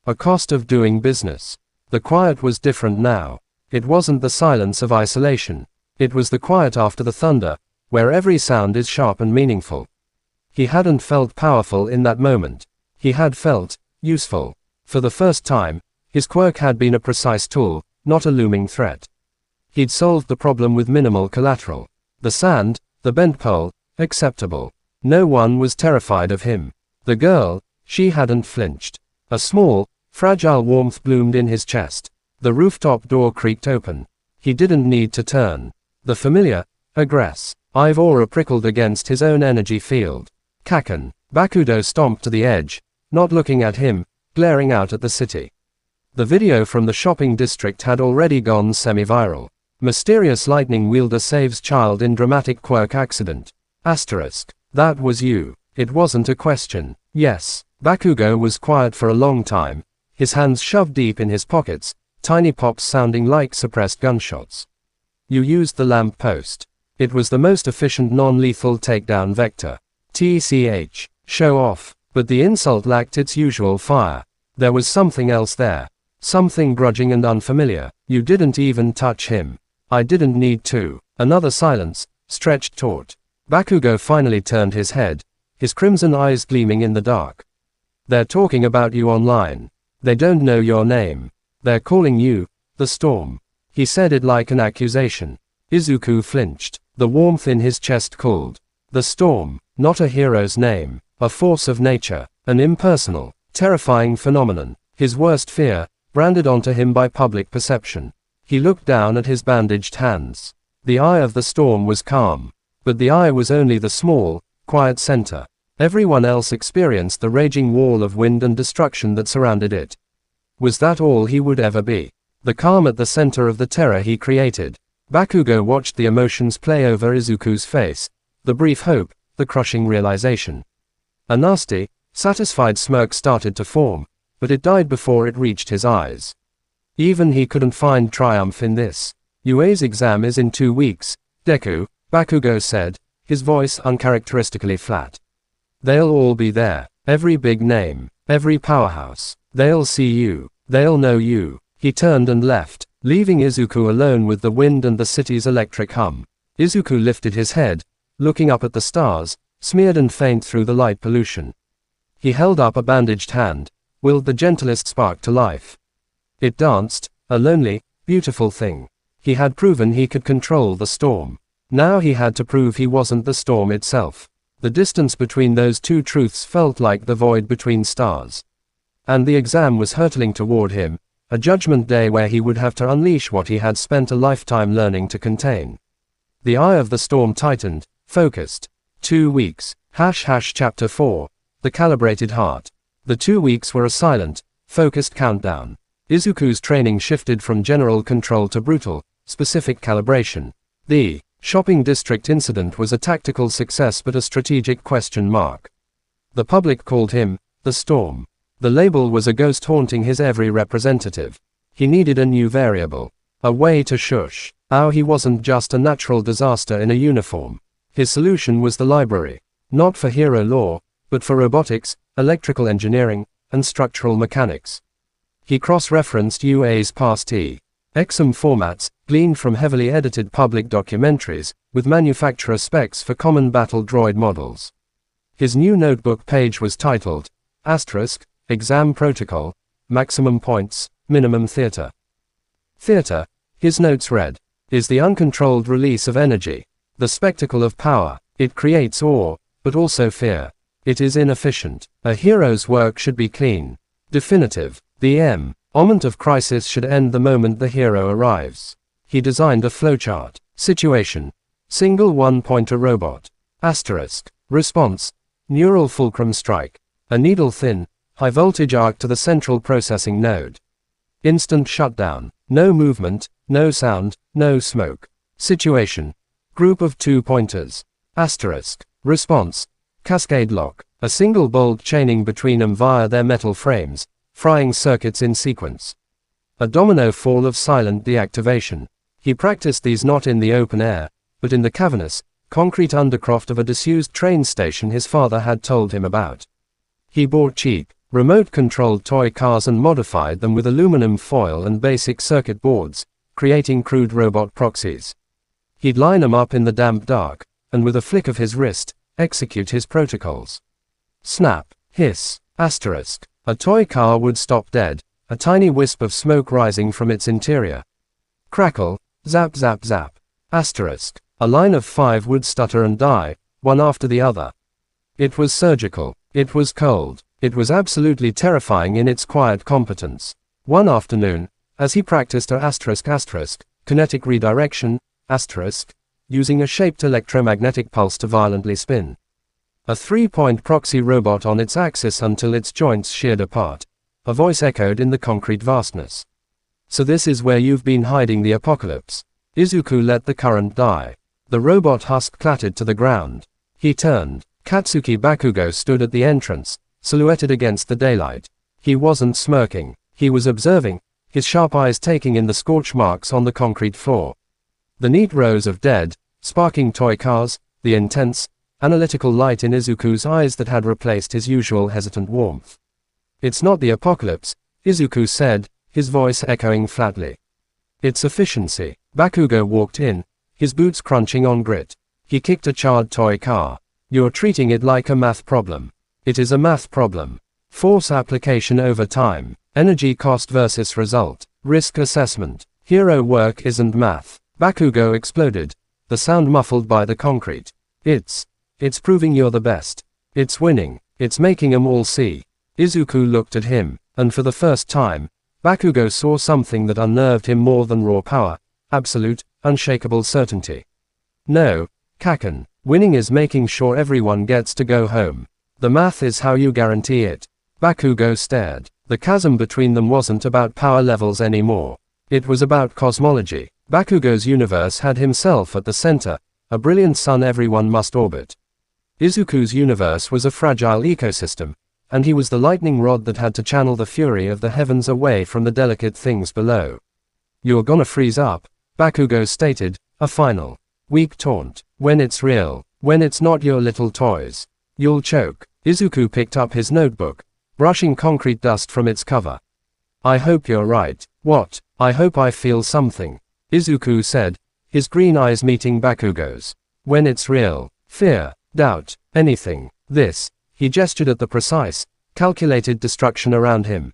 A cost of doing business. The quiet was different now. It wasn't the silence of isolation. It was the quiet after the thunder, where every sound is sharp and meaningful. He hadn't felt powerful in that moment. He had felt useful. For the first time, his quirk had been a precise tool, not a looming threat. He'd solved the problem with minimal collateral. The sand, the bent pole, acceptable. No one was terrified of him. The girl, she hadn't flinched. A small, fragile warmth bloomed in his chest. The rooftop door creaked open. He didn't need to turn. The familiar, aggressive aura prickled against his own energy field. Kaken. Bakudo stomped to the edge, not looking at him, glaring out at the city. The video from the shopping district had already gone semi-viral. Mysterious lightning wielder saves child in dramatic quirk accident. That was you. It wasn't a question. Yes. Bakugo was quiet for a long time, his hands shoved deep in his pockets, tiny pops sounding like suppressed gunshots. You used the lamp post. It was the most efficient non-lethal takedown vector. TCH. Show off. But the insult lacked its usual fire. There was something else there. Something grudging and unfamiliar. You didn't even touch him. I didn't need to. Another silence, stretched taut. Bakugo finally turned his head, his crimson eyes gleaming in the dark. They're talking about you online. They don't know your name. They're calling you, the storm. He said it like an accusation. Izuku flinched. The warmth in his chest cooled. The storm, not a hero's name, a force of nature, an impersonal, terrifying phenomenon, his worst fear, branded onto him by public perception. He looked down at his bandaged hands. The eye of the storm was calm. But the eye was only the small, quiet center. Everyone else experienced the raging wall of wind and destruction that surrounded it. Was that all he would ever be? The calm at the center of the terror he created. Bakugo watched the emotions play over Izuku's face. The brief hope, the crushing realization. A nasty, satisfied smirk started to form, but it died before it reached his eyes. Even he couldn't find triumph in this. UA's exam is in 2 weeks, Deku, Bakugo said, his voice uncharacteristically flat. They'll all be there, every big name, every powerhouse. They'll see you, they'll know you. He turned and left, leaving Izuku alone with the wind and the city's electric hum. Izuku lifted his head, looking up at the stars, smeared and faint through the light pollution. He held up a bandaged hand, willed the gentlest spark to life. It danced, a lonely, beautiful thing. He had proven he could control the storm. Now he had to prove he wasn't the storm itself. The distance between those two truths felt like the void between stars. And the exam was hurtling toward him, a judgment day where he would have to unleash what he had spent a lifetime learning to contain. The eye of the storm tightened, focused. 2 weeks. Chapter 4. The Calibrated Heart. The 2 weeks were a silent, focused countdown. Izuku's training shifted from general control to brutal, specific calibration. The shopping district incident was a tactical success but a strategic question mark. The public called him, the storm. The label was a ghost haunting his every representative. He needed a new variable. A way to shush. How he wasn't just a natural disaster in a uniform. His solution was the library. Not for hero lore, but for robotics, electrical engineering, and structural mechanics. He cross-referenced UA's past exam formats, gleaned from heavily edited public documentaries, with manufacturer specs for common battle droid models. His new notebook page was titled, Exam Protocol, Maximum Points, Minimum Theater. Theater, his notes read, is the uncontrolled release of energy. The spectacle of power. It creates awe, but also fear. It is inefficient. A hero's work should be clean. Definitive. The moment of crisis should end the moment the hero arrives. He designed a flowchart. Situation. Single one-pointer robot. Response. Neural fulcrum strike. A needle-thin, high-voltage arc to the central processing node. Instant shutdown. No movement, no sound, no smoke. Situation. Group of 2 pointers. Response. Cascade lock. A single bolt chaining between them via their metal frames, frying circuits in sequence. A domino fall of silent deactivation. He practiced these not in the open air, but in the cavernous, concrete undercroft of a disused train station his father had told him about. He bought cheap, remote-controlled toy cars and modified them with aluminum foil and basic circuit boards, creating crude robot proxies. He'd line them up in the damp dark, and with a flick of his wrist, execute his protocols. Snap, hiss, a toy car would stop dead, a tiny wisp of smoke rising from its interior. Crackle, zap zap zap, a line of 5 would stutter and die, one after the other. It was surgical, it was cold, it was absolutely terrifying in its quiet competence. One afternoon, as he practiced kinetic redirection, using a shaped electromagnetic pulse to violently spin a 3-point proxy robot on its axis until its joints sheared apart, a voice echoed in the concrete vastness. So this is where you've been hiding the apocalypse. Izuku let the current die. The robot husk clattered to the ground. He turned. Katsuki Bakugo stood at the entrance, silhouetted against the daylight. He wasn't smirking. He was observing, his sharp eyes taking in the scorch marks on the concrete floor. The neat rows of dead, sparking toy cars, the intense, analytical light in Izuku's eyes that had replaced his usual hesitant warmth. It's not the apocalypse, Izuku said, his voice echoing flatly. It's efficiency. Bakugo walked in, his boots crunching on grit. He kicked a charred toy car. You're treating it like a math problem. It is a math problem. Force application over time. Energy cost versus result. Risk assessment. Hero work isn't math. Bakugo exploded, the sound muffled by the concrete. It's proving you're the best. It's winning. It's making 'em all see. Izuku looked at him, and for the first time, Bakugo saw something that unnerved him more than raw power, absolute, unshakable certainty. No, Kaken, winning is making sure everyone gets to go home. The math is how you guarantee it. Bakugo stared. The chasm between them wasn't about power levels anymore. It was about cosmology. Bakugo's universe had himself at the center, a brilliant sun everyone must orbit. Izuku's universe was a fragile ecosystem, and he was the lightning rod that had to channel the fury of the heavens away from the delicate things below. You're gonna freeze up, Bakugo stated, a final, weak taunt. When it's real, when it's not your little toys, you'll choke. Izuku picked up his notebook, brushing concrete dust from its cover. I hope you're right. What? I hope I feel something, Izuku said, his green eyes meeting Bakugo's. When it's real, fear, doubt, anything, this, he gestured at the precise, calculated destruction around him.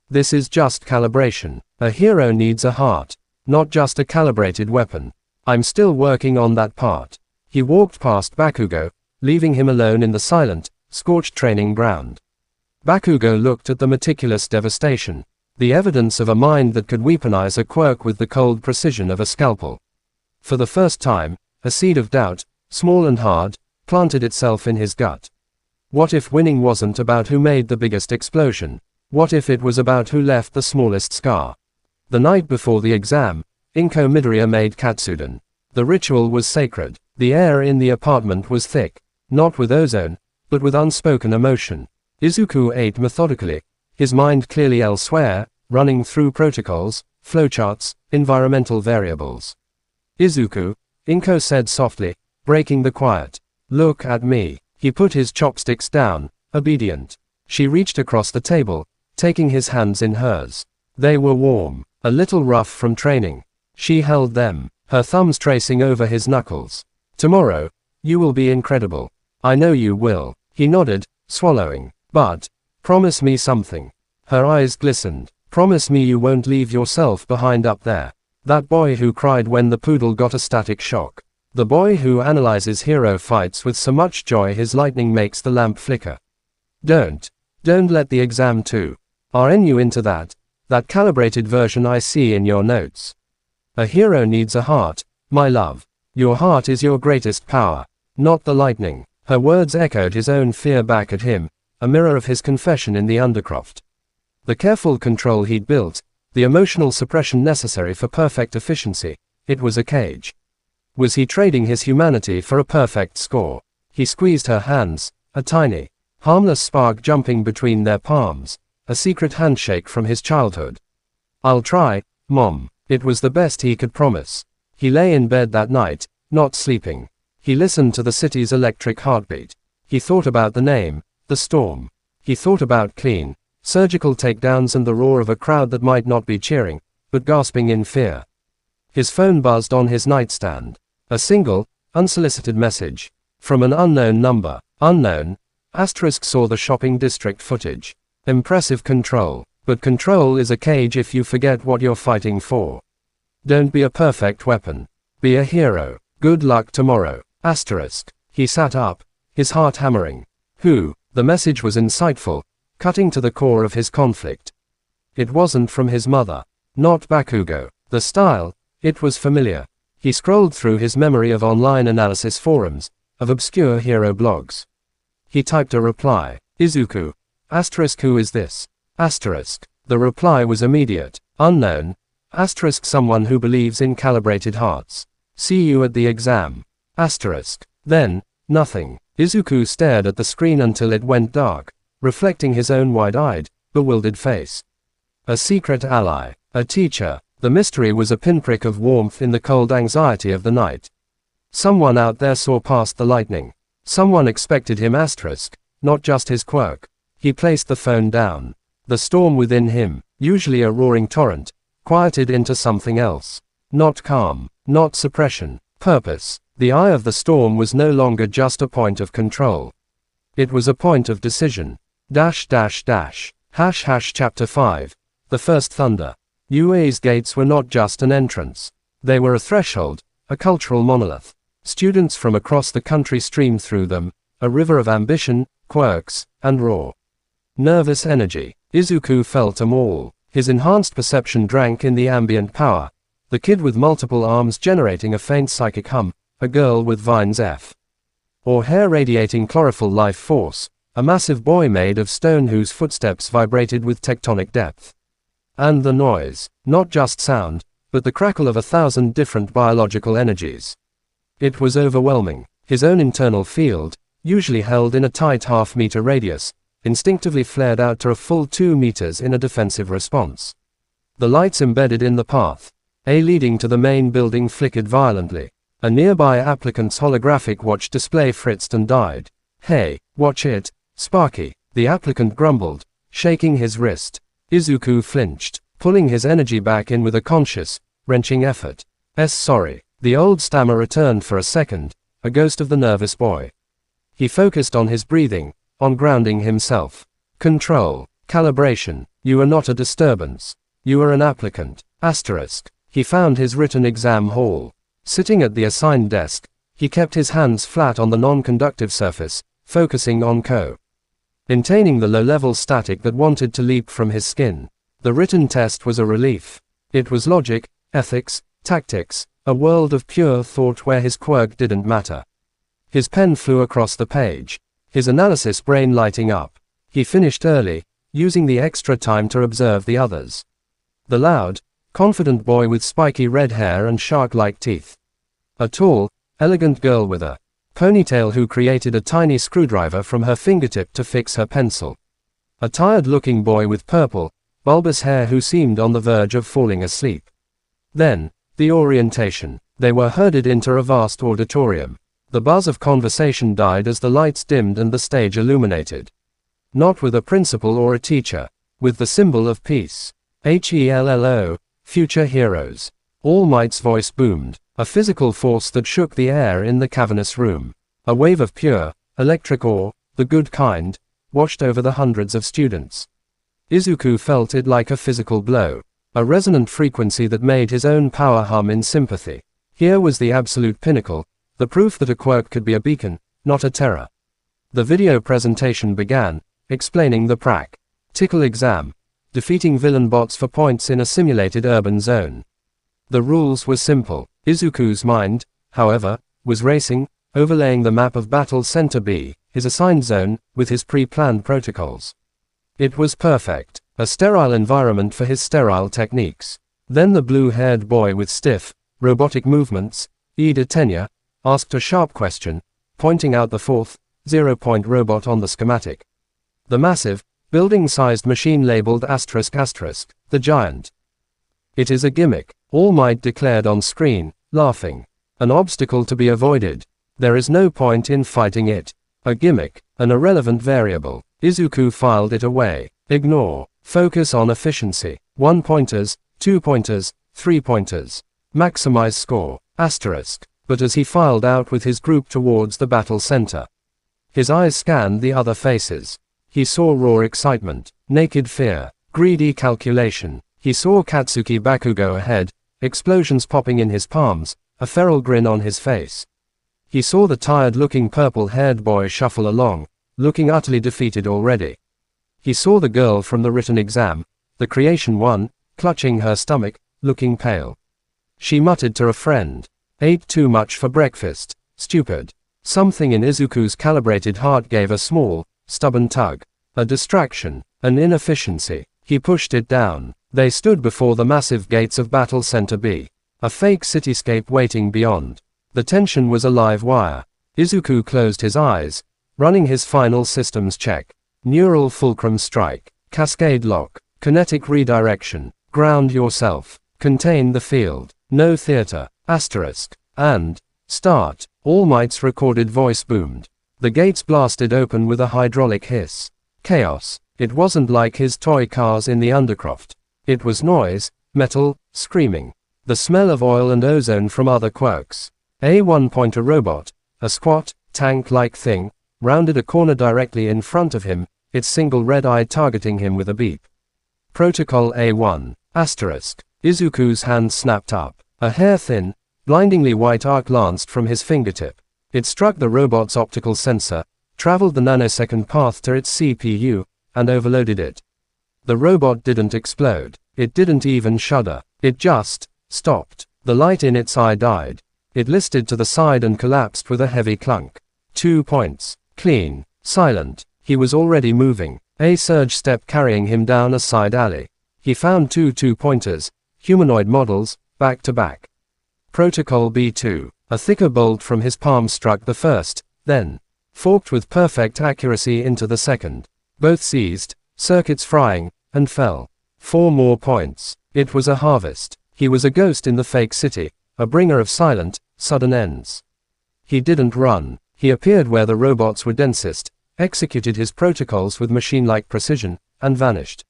This is just calibration. A hero needs a heart, not just a calibrated weapon. I'm still working on that part. He walked past Bakugo, leaving him alone in the silent, scorched training ground. Bakugo looked at the meticulous devastation, the evidence of a mind that could weaponize a quirk with the cold precision of a scalpel. For the first time, a seed of doubt, small and hard, planted itself in his gut. What if winning wasn't about who made the biggest explosion? What if it was about who left the smallest scar? The night before the exam, Izuku Midoriya made katsudon. The ritual was sacred. The air in the apartment was thick, not with ozone, but with unspoken emotion. Izuku ate methodically, his mind clearly elsewhere, running through protocols, flowcharts, environmental variables. Izuku, Inko said softly, breaking the quiet. Look at me. He put his chopsticks down, obedient. She reached across the table, taking his hands in hers. They were warm, a little rough from training. She held them, her thumbs tracing over his knuckles. Tomorrow, you will be incredible. I know you will. He nodded, swallowing. But, promise me something. Her eyes glistened. Promise me you won't leave yourself behind up there. That boy who cried when the poodle got a static shock. The boy who analyzes hero fights with so much joy his lightning makes the lamp flicker. Don't let the exam too. Aren't you into that calibrated version I see in your notes? A hero needs a heart, my love. Your heart is your greatest power, not the lightning. Her words echoed his own fear back at him, a mirror of his confession in the undercroft. The careful control he'd built, the emotional suppression necessary for perfect efficiency, it was a cage. Was he trading his humanity for a perfect score? He squeezed her hands, a tiny, harmless spark jumping between their palms, a secret handshake from his childhood. I'll try, Mom. It was the best he could promise. He lay in bed that night, not sleeping. He listened to the city's electric heartbeat. He thought about the name, the storm. He thought about clean, surgical takedowns and the roar of a crowd that might not be cheering, but gasping in fear. His phone buzzed on his nightstand. A single, unsolicited message. From an unknown number. Unknown. Asterisk saw the shopping district footage. Impressive control. But control is a cage if you forget what you're fighting for. Don't be a perfect weapon. Be a hero. Good luck tomorrow. Asterisk. He sat up, his heart hammering. Who? The message was insightful, cutting to the core of his conflict. It wasn't from his mother. Not Bakugo. The style, it was familiar. He scrolled through his memory of online analysis forums, of obscure hero blogs. He typed a reply. Izuku. Asterisk who is this? Asterisk. The reply was immediate. Unknown. Asterisk someone who believes in calibrated hearts. See you at the exam. Asterisk. Then, nothing. Izuku stared at the screen until it went dark, reflecting his own wide-eyed, bewildered face. A secret ally. A teacher. The mystery was a pinprick of warmth in the cold anxiety of the night. Someone out there saw past the lightning. Someone expected him asterisk, not just his quirk. He placed the phone down. The storm within him, usually a roaring torrent, quieted into something else. Not calm, not suppression, purpose. The eye of the storm was no longer just a point of control. It was a point of decision. .. Chapter 5. The First Thunder. UA's gates were not just an entrance. They were a threshold, a cultural monolith. Students from across the country streamed through them, a river of ambition, quirks, and raw, nervous energy. Izuku felt them all. His enhanced perception drank in the ambient power. The kid with multiple arms generating a faint psychic hum, a girl with vines F. or hair radiating chlorophyll life force, a massive boy made of stone whose footsteps vibrated with tectonic depth. And the noise, not just sound, but the crackle of 1,000 different biological energies. It was overwhelming. His own internal field, usually held in a tight half-meter radius, instinctively flared out to a full 2 meters in a defensive response. The lights embedded in the path, leading to the main building, flickered violently. A nearby applicant's holographic watch display fritzed and died. "Hey, watch it, Sparky," the applicant grumbled, shaking his wrist. Izuku flinched, pulling his energy back in with a conscious, wrenching effort. Sorry." The old stammer returned for a second, a ghost of the nervous boy. He focused on his breathing, on grounding himself. Control, calibration. "You are not a disturbance. You are an applicant." Asterisk. He found his written exam hall. Sitting at the assigned desk, he kept his hands flat on the non-conductive surface, focusing on containing the low-level static that wanted to leap from his skin. The written test was a relief. It was logic, ethics, tactics, a world of pure thought where his quirk didn't matter. His pen flew across the page, his analysis brain lighting up. He finished early, using the extra time to observe the others. The loud, confident boy with spiky red hair and shark-like teeth. A tall, elegant girl with a ponytail who created a tiny screwdriver from her fingertip to fix her pencil. A tired-looking boy with purple, bulbous hair who seemed on the verge of falling asleep. Then, the orientation. They were herded into a vast auditorium. The buzz of conversation died as the lights dimmed and the stage illuminated. Not with a principal or a teacher, with the symbol of peace. HELLO, future heroes. All Might's voice boomed, a physical force that shook the air in the cavernous room. A wave of pure, electric awe, the good kind, washed over the hundreds of students. Izuku felt it like a physical blow, a resonant frequency that made his own power hum in sympathy. Here was the absolute pinnacle, the proof that a quirk could be a beacon, not a terror. The video presentation began, explaining the practical exam, defeating villain bots for points in a simulated urban zone. The rules were simple. Izuku's mind, however, was racing, overlaying the map of Battle Center B, his assigned zone, with his pre-planned protocols. It was perfect, a sterile environment for his sterile techniques. Then the blue-haired boy with stiff, robotic movements, Ida Tenya, asked a sharp question, pointing out the fourth, 0-point robot on the schematic. The massive, building-sized machine labeled ***, the giant. "It is a gimmick," All Might declared on screen, laughing. "An obstacle to be avoided. There is no point in fighting it. A gimmick, an irrelevant variable." Izuku filed it away. Ignore. Focus on efficiency. 1-pointers, 2-pointers, 3-pointers. Maximize score. Asterisk. But as he filed out with his group towards the battle center, his eyes scanned the other faces. He saw raw excitement, naked fear, greedy calculation. He saw Katsuki Bakugo ahead, explosions popping in his palms, a feral grin on his face. He saw the tired-looking purple-haired boy shuffle along, looking utterly defeated already. He saw the girl from the written exam, the creation one, clutching her stomach, looking pale. She muttered to a friend, "Ate too much for breakfast, stupid." Something in Izuku's calibrated heart gave a small, stubborn tug. A distraction, an inefficiency. He pushed it down. They stood before the massive gates of Battle Center B, a fake cityscape waiting beyond. The tension was a live wire. Izuku closed his eyes, running his final systems check. Neural fulcrum strike, cascade lock, kinetic redirection, ground yourself, contain the field, no theater, asterisk, and start. All Might's recorded voice boomed. The gates blasted open with a hydraulic hiss. Chaos. It wasn't like his toy cars in the Undercroft. It was noise, metal, screaming. The smell of oil and ozone from other quirks. A 1-pointer robot, a squat, tank-like thing, rounded a corner directly in front of him, its single red eye targeting him with a beep. Protocol A1. Asterisk. Izuku's hand snapped up. A hair-thin, blindingly white arc lanced from his fingertip. It struck the robot's optical sensor, traveled the nanosecond path to its CPU, and overloaded it. The robot didn't explode. It didn't even shudder. It just stopped. The light in its eye died. It listed to the side and collapsed with a heavy clunk. 2 points. Clean. Silent. He was already moving. A surge step carrying him down a side alley. He found two 2-pointers, humanoid models, back to back. Protocol B2. A thicker bolt from his palm struck the first, then forked with perfect accuracy into the second. Both seized, circuits frying, and fell. 4 more points. It was a harvest. He was a ghost in the fake city, a bringer of silent, sudden ends. He didn't run. He appeared where the robots were densest, executed his protocols with machine-like precision, and vanished.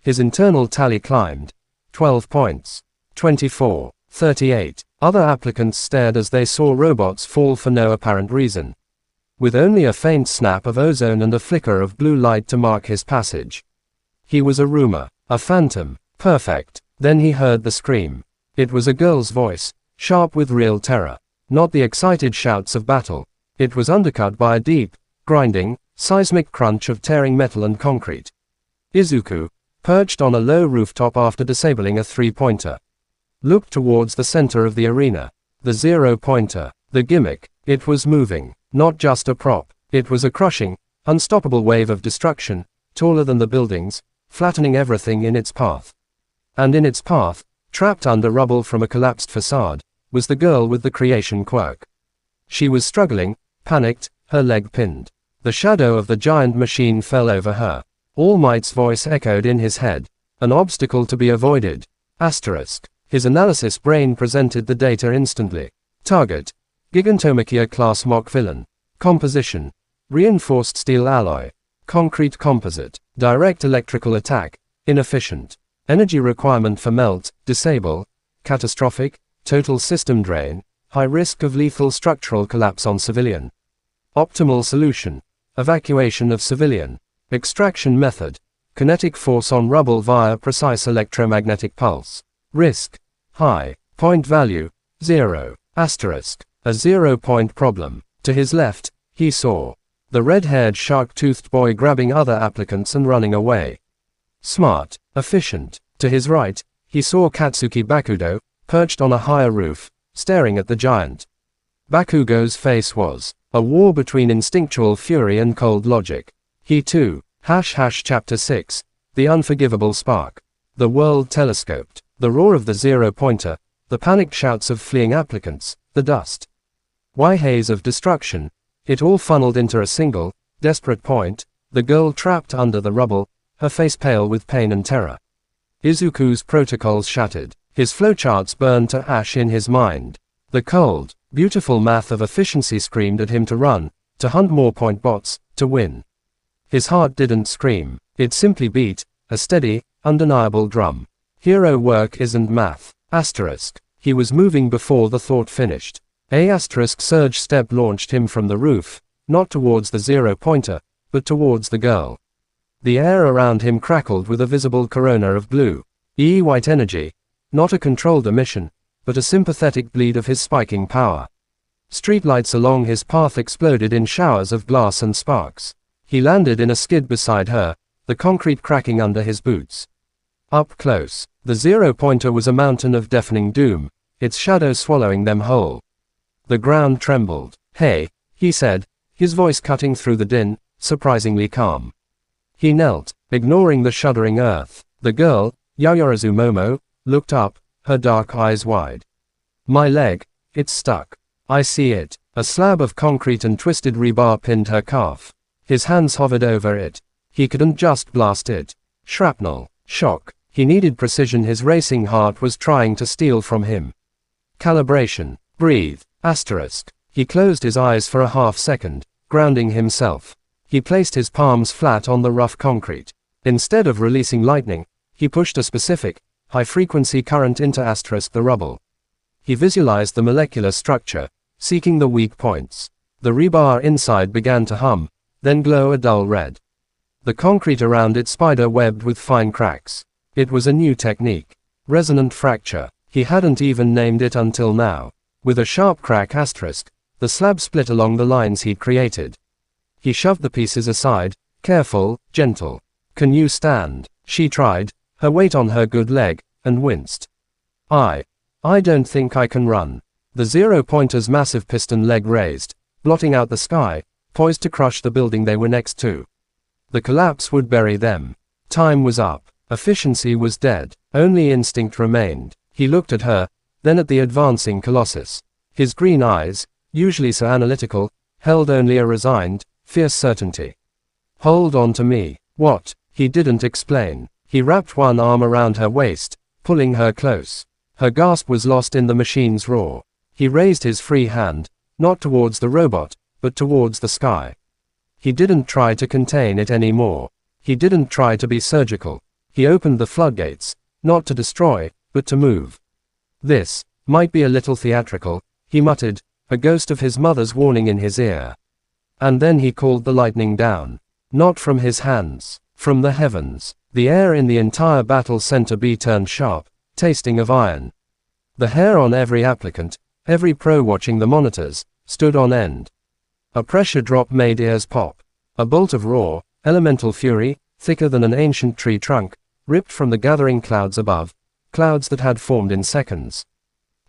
His internal tally climbed. 12 points. 24. 38. Other applicants stared as they saw robots fall for no apparent reason. With only a faint snap of ozone and a flicker of blue light to mark his passage. He was a rumor, a phantom. Perfect. Then he heard the scream. It was a girl's voice, sharp with real terror. Not the excited shouts of battle. It was undercut by a deep, grinding, seismic crunch of tearing metal and concrete. Izuku, perched on a low rooftop after disabling a 3-pointer, looked towards the center of the arena. The 0-pointer. The gimmick. It was moving. Not just a prop. It was a crushing, unstoppable wave of destruction, taller than the buildings, flattening everything in its path. And in its path, trapped under rubble from a collapsed facade, was the girl with the creation quirk. She was struggling, panicked, her leg pinned. The shadow of the giant machine fell over her. All Might's voice echoed in his head. An obstacle to be avoided. Asterisk. His analysis brain presented the data instantly. Target. Gigantomachia class mock villain. Composition. Reinforced steel alloy. Concrete composite. Direct electrical attack. Inefficient. Energy requirement for melt, disable. Catastrophic. Total system drain. High risk of lethal structural collapse on civilian. Optimal solution. Evacuation of civilian. Extraction method. Kinetic force on rubble via precise electromagnetic pulse. Risk. High. Point value. 0. Asterisk. A 0-point problem. To his left, he saw the red-haired shark-toothed boy grabbing other applicants and running away. Smart. Efficient. To his right, he saw Katsuki Bakudo, perched on a higher roof, staring at the giant. Bakugo's face was a war between instinctual fury and cold logic. He too. Chapter 6. The unforgivable spark. The world telescoped. The roar of the 0-pointer, the panicked shouts of fleeing applicants, the dust. Haze of destruction. It all funneled into a single, desperate point, the girl trapped under the rubble, her face pale with pain and terror. Izuku's protocols shattered. His flowcharts burned to ash in his mind. The cold, beautiful math of efficiency screamed at him to run, to hunt more point bots, to win. His heart didn't scream. It simply beat, a steady, undeniable drum. Hero work isn't math. Asterisk. He was moving before the thought finished. A asterisk surge step launched him from the roof, not towards the 0-pointer, but towards the girl. The air around him crackled with a visible corona of blue. White energy. Not a controlled emission, but a sympathetic bleed of his spiking power. Streetlights along his path exploded in showers of glass and sparks. He landed in a skid beside her, the concrete cracking under his boots. Up close, the 0-pointer was a mountain of deafening doom, its shadow swallowing them whole. The ground trembled. Hey, he said, his voice cutting through the din, surprisingly calm. He knelt, ignoring the shuddering earth. The girl, Yayorozu Momo, looked up, her dark eyes wide. My leg, it's stuck. I see it. A slab of concrete and twisted rebar pinned her calf. His hands hovered over it. He couldn't just blast it. Shrapnel. Shock. He needed precision his racing heart was trying to steal from him. Calibration. Breathe. Asterisk. He closed his eyes for a half-second, grounding himself. He placed his palms flat on the rough concrete. Instead of releasing lightning, he pushed a specific, high-frequency current into the rubble. He visualized the molecular structure, seeking the weak points. The rebar inside began to hum, then glow a dull red. The concrete around it spider-webbed with fine cracks. It was a new technique. Resonant fracture. He hadn't even named it until now. With a sharp crack asterisk, the slab split along the lines he'd created. He shoved the pieces aside, careful, gentle. Can you stand? She tried, her weight on her good leg, and winced. I don't think I can run. The zero-pointer's massive piston leg raised, blotting out the sky, poised to crush the building they were next to. The collapse would bury them. Time was up. Efficiency was dead. Only instinct remained. He looked at her, then at the advancing colossus. His green eyes, usually so analytical, held only a resigned, fierce certainty. Hold on to me. What? He didn't explain. He wrapped one arm around her waist, pulling her close. Her gasp was lost in the machine's roar. He raised his free hand, not towards the robot, but towards the sky. He didn't try to contain it anymore. He didn't try to be surgical. He opened the floodgates, not to destroy, but to move. This might be a little theatrical, he muttered, a ghost of his mother's warning in his ear. And then he called the lightning down. Not from his hands, from the heavens. The air in the entire battle center turned sharp, tasting of iron. The hair on every applicant, every pro watching the monitors, stood on end. A pressure drop made ears pop. A bolt of raw, elemental fury, thicker than an ancient tree trunk, ripped from the gathering clouds above, clouds that had formed in seconds.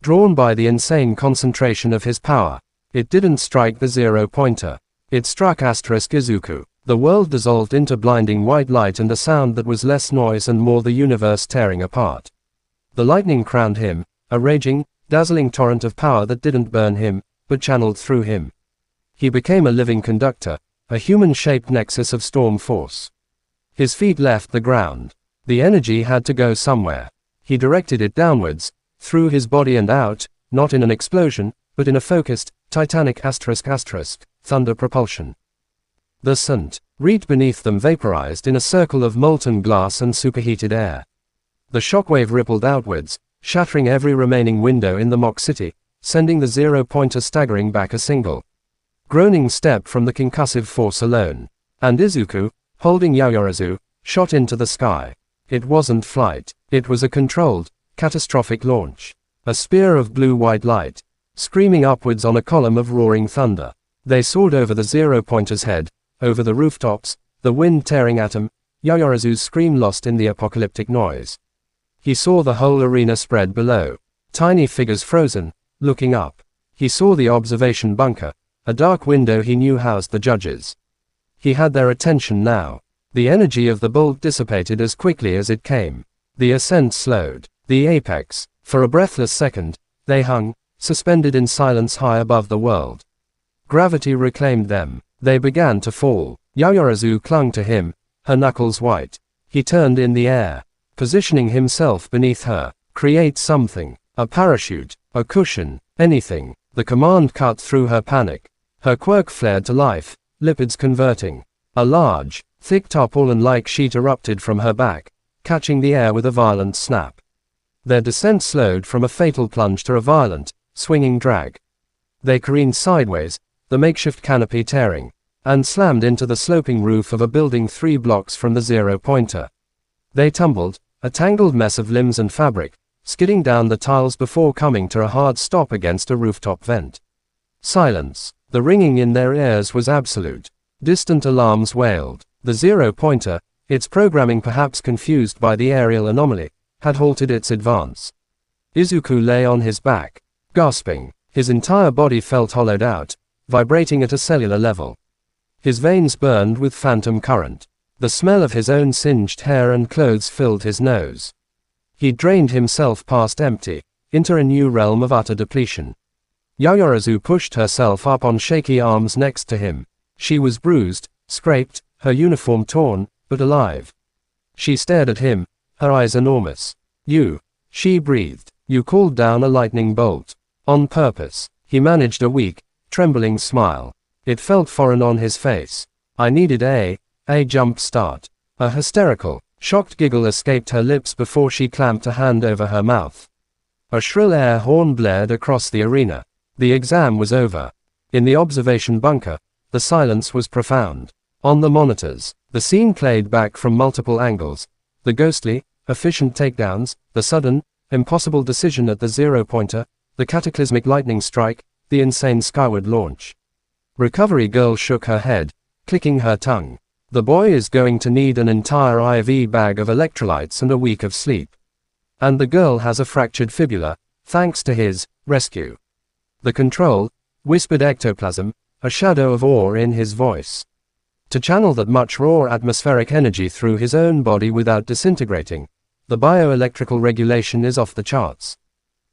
Drawn by the insane concentration of his power, it didn't strike the zero-pointer. It struck Izuku. The world dissolved into blinding white light and a sound that was less noise and more the universe tearing apart. The lightning crowned him, a raging, dazzling torrent of power that didn't burn him, but channeled through him. He became a living conductor, a human-shaped nexus of storm force. His feet left the ground. The energy had to go somewhere. He directed it downwards, through his body and out, not in an explosion, but in a focused, titanic thunder propulsion. The scent, reeked beneath them vaporized in a circle of molten glass and superheated air. The shockwave rippled outwards, shattering every remaining window in the mock city, sending the zero-pointer staggering back a single groaning step from the concussive force alone. And Izuku, holding Yaoyorozu, shot into the sky. It wasn't flight. It was a controlled, catastrophic launch. A spear of blue-white light, screaming upwards on a column of roaring thunder. They soared over the zero-pointer's head, over the rooftops, the wind tearing at him, Yaoyorozu's scream lost in the apocalyptic noise. He saw the whole arena spread below. Tiny figures frozen, looking up. He saw the observation bunker, a dark window he knew housed the judges. He had their attention now. The energy of the bolt dissipated as quickly as it came. The ascent slowed. The apex. For a breathless second, they hung, suspended in silence high above the world. Gravity reclaimed them. They began to fall. Yaoyorozu clung to him, her knuckles white. He turned in the air, positioning himself beneath her. Create something. A parachute, a cushion, anything. The command cut through her panic. Her quirk flared to life, lipids converting. A large, thick tarpaulin-like sheet erupted from her back, catching the air with a violent snap. Their descent slowed from a fatal plunge to a violent, swinging drag. They careened sideways, the makeshift canopy tearing, and slammed into the sloping roof of a building 3 blocks from the zero-pointer. They tumbled, a tangled mess of limbs and fabric, skidding down the tiles before coming to a hard stop against a rooftop vent. Silence. The ringing in their ears was absolute. Distant alarms wailed. The zero-pointer, its programming perhaps confused by the aerial anomaly, had halted its advance. Izuku lay on his back, gasping. His entire body felt hollowed out, vibrating at a cellular level. His veins burned with phantom current. The smell of his own singed hair and clothes filled his nose. He drained himself past empty, into a new realm of utter depletion. Yaoyorozu pushed herself up on shaky arms next to him. She was bruised, scraped, her uniform torn, but alive. She stared at him, her eyes enormous. You, she breathed, you called down a lightning bolt. On purpose. He managed a weak, trembling smile. It felt foreign on his face. I needed a jump start. A hysterical, shocked giggle escaped her lips before she clamped a hand over her mouth. A shrill air horn blared across the arena. The exam was over. In the observation bunker, the silence was profound. On the monitors, the scene played back from multiple angles. The ghostly, efficient takedowns, the sudden, impossible decision at the zero-pointer, the cataclysmic lightning strike, the insane skyward launch. Recovery girl shook her head, clicking her tongue. The boy is going to need an entire IV bag of electrolytes and a week of sleep. And the girl has a fractured fibula, thanks to his rescue. The control, whispered ectoplasm, a shadow of awe in his voice. To channel that much raw atmospheric energy through his own body without disintegrating, the bioelectrical regulation is off the charts.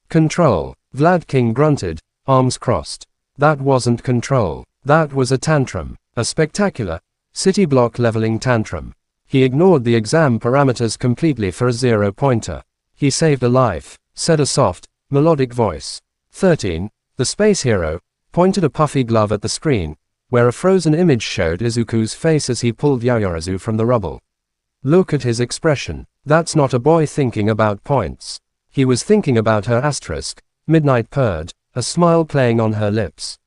Control, Vlad King grunted, arms crossed. That wasn't control. That was a tantrum, a spectacular, city block leveling tantrum. He ignored the exam parameters completely for a zero-pointer. He saved a life, said a soft, melodic voice. 13, the space hero, pointed a puffy glove at the screen, where a frozen image showed Izuku's face as he pulled Yaoyorozu from the rubble. Look at his expression. That's not a boy thinking about points. He was thinking about her asterisk, Midnight purred, a smile playing on her lips.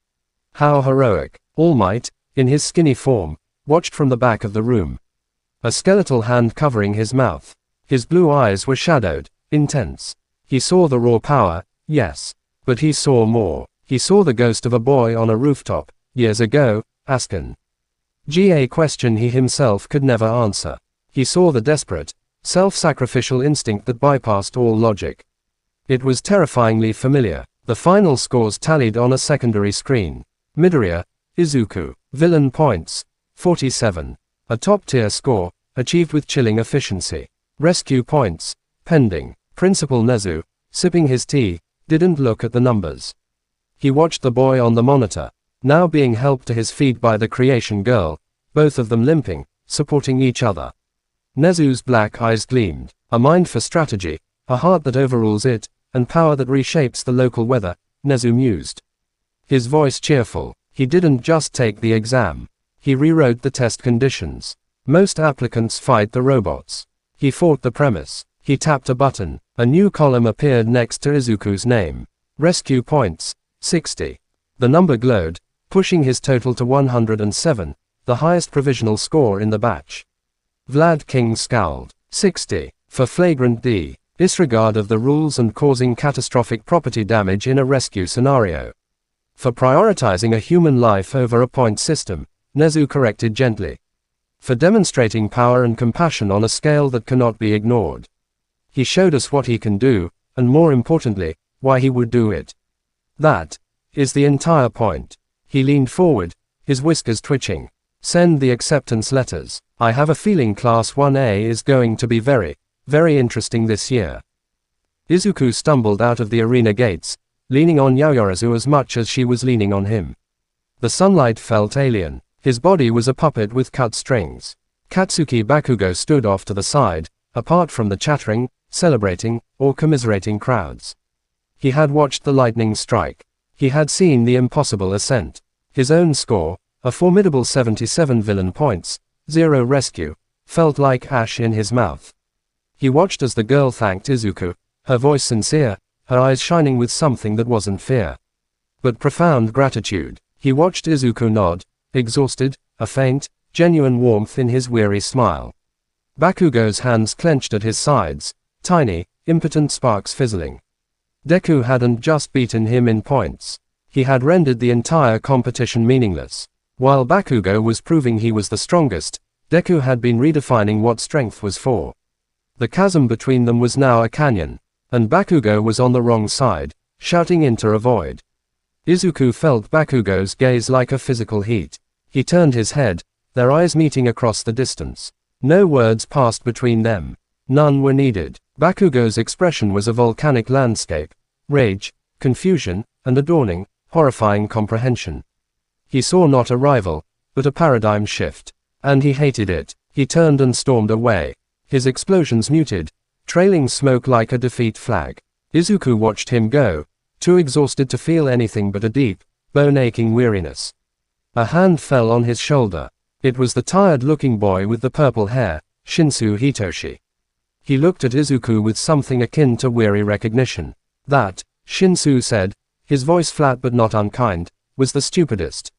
How heroic. All Might, in his skinny form, watched from the back of the room. A skeletal hand covering his mouth. His blue eyes were shadowed, intense. He saw the raw power, yes. But he saw more. He saw the ghost of a boy on a rooftop, years ago, Asken. A question he himself could never answer. He saw the desperate, self-sacrificial instinct that bypassed all logic. It was terrifyingly familiar. The final scores tallied on a secondary screen. Midoriya, Izuku, villain points, 47. A top-tier score, achieved with chilling efficiency. Rescue points, pending. Principal Nezu, sipping his tea, didn't look at the numbers. He watched the boy on the monitor, now being helped to his feet by the creation girl, both of them limping, supporting each other. Nezu's black eyes gleamed. A mind for strategy, a heart that overrules it, and power that reshapes the local weather, Nezu mused. His voice cheerful. He didn't just take the exam. He rewrote the test conditions. Most applicants fight the robots. He fought the premise. He tapped a button. A new column appeared next to Izuku's name. Rescue points, 60. The number glowed, pushing his total to 107, the highest provisional score in the batch. Vlad King scowled. 60. For flagrant disregard of the rules and causing catastrophic property damage in a rescue scenario. For prioritizing a human life over a point system, Nezu corrected gently. For demonstrating power and compassion on a scale that cannot be ignored. He showed us what he can do, and more importantly, why he would do it. That is the entire point. He leaned forward, his whiskers twitching. Send the acceptance letters. I have a feeling Class 1A is going to be very, very interesting this year. Izuku stumbled out of the arena gates, leaning on Yaoyorozu as much as she was leaning on him. The sunlight felt alien. His body was a puppet with cut strings. Katsuki Bakugo stood off to the side, apart from the chattering, celebrating, or commiserating crowds. He had watched the lightning strike. He had seen the impossible ascent. His own score, a formidable 77 villain points, 0 rescue, felt like ash in his mouth. He watched as the girl thanked Izuku, her voice sincere, her eyes shining with something that wasn't fear, but profound gratitude. He watched Izuku nod, exhausted, a faint, genuine warmth in his weary smile. Bakugo's hands clenched at his sides, tiny, impotent sparks fizzling. Deku hadn't just beaten him in points. He had rendered the entire competition meaningless. While Bakugo was proving he was the strongest, Deku had been redefining what strength was for. The chasm between them was now a canyon, and Bakugo was on the wrong side, shouting into a void. Izuku felt Bakugo's gaze like a physical heat. He turned his head, their eyes meeting across the distance. No words passed between them. None were needed. Bakugo's expression was a volcanic landscape. Rage, confusion, and a dawning, horrifying comprehension. He saw not a rival, but a paradigm shift. And he hated it. He turned and stormed away. His explosions muted, trailing smoke like a defeat flag. Izuku watched him go, too exhausted to feel anything but a deep, bone-aching weariness. A hand fell on his shoulder. It was the tired-looking boy with the purple hair, Shinsu Hitoshi. He looked at Izuku with something akin to weary recognition. That, Shinsu said, his voice flat but not unkind, was the stupidest,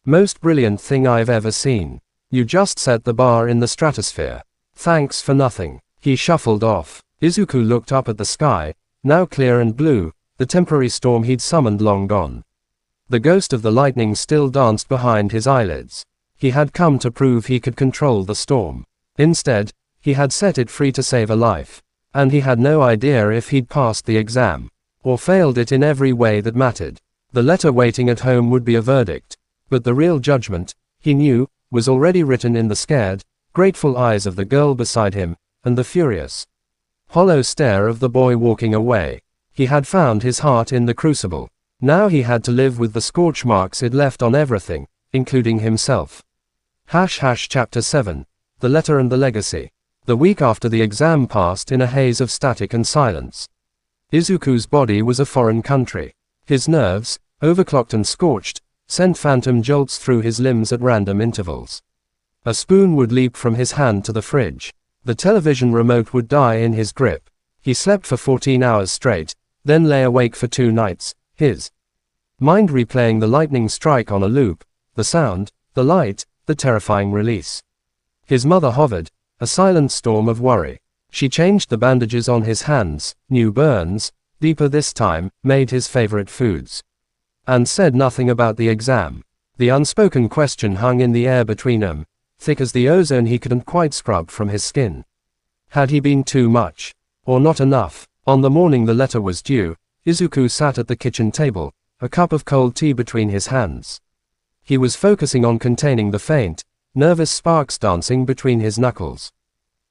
most brilliant thing I've ever seen. You just set the bar in the stratosphere. Thanks for nothing. He shuffled off. Izuku looked up at the sky, now clear and blue, the temporary storm he'd summoned long gone. The ghost of the lightning still danced behind his eyelids. He had come to prove he could control the storm. Instead, he had set it free to save a life. And he had no idea if he'd passed the exam, or failed it in every way that mattered. The letter waiting at home would be a verdict. But the real judgment, he knew, was already written in the scared, grateful eyes of the girl beside him, and the furious, hollow stare of the boy walking away. He had found his heart in the crucible. Now he had to live with the scorch marks it left on everything, including himself. Chapter 7. The Letter and the Legacy. The week after the exam passed in a haze of static and silence. Izuku's body was a foreign country. His nerves, overclocked and scorched, sent phantom jolts through his limbs at random intervals. A spoon would leap from his hand to the fridge. The television remote would die in his grip. He slept for 14 hours straight, then lay awake for 2 nights, his mind replaying the lightning strike on a loop, the sound, the light, the terrifying release. His mother hovered, a silent storm of worry. She changed the bandages on his hands, new burns, deeper this time, made his favorite foods. And said nothing about the exam. The unspoken question hung in the air between them, thick as the ozone he couldn't quite scrub from his skin. Had he been too much? Or not enough? On the morning the letter was due, Izuku sat at the kitchen table, a cup of cold tea between his hands. He was focusing on containing the faint, nervous sparks dancing between his knuckles.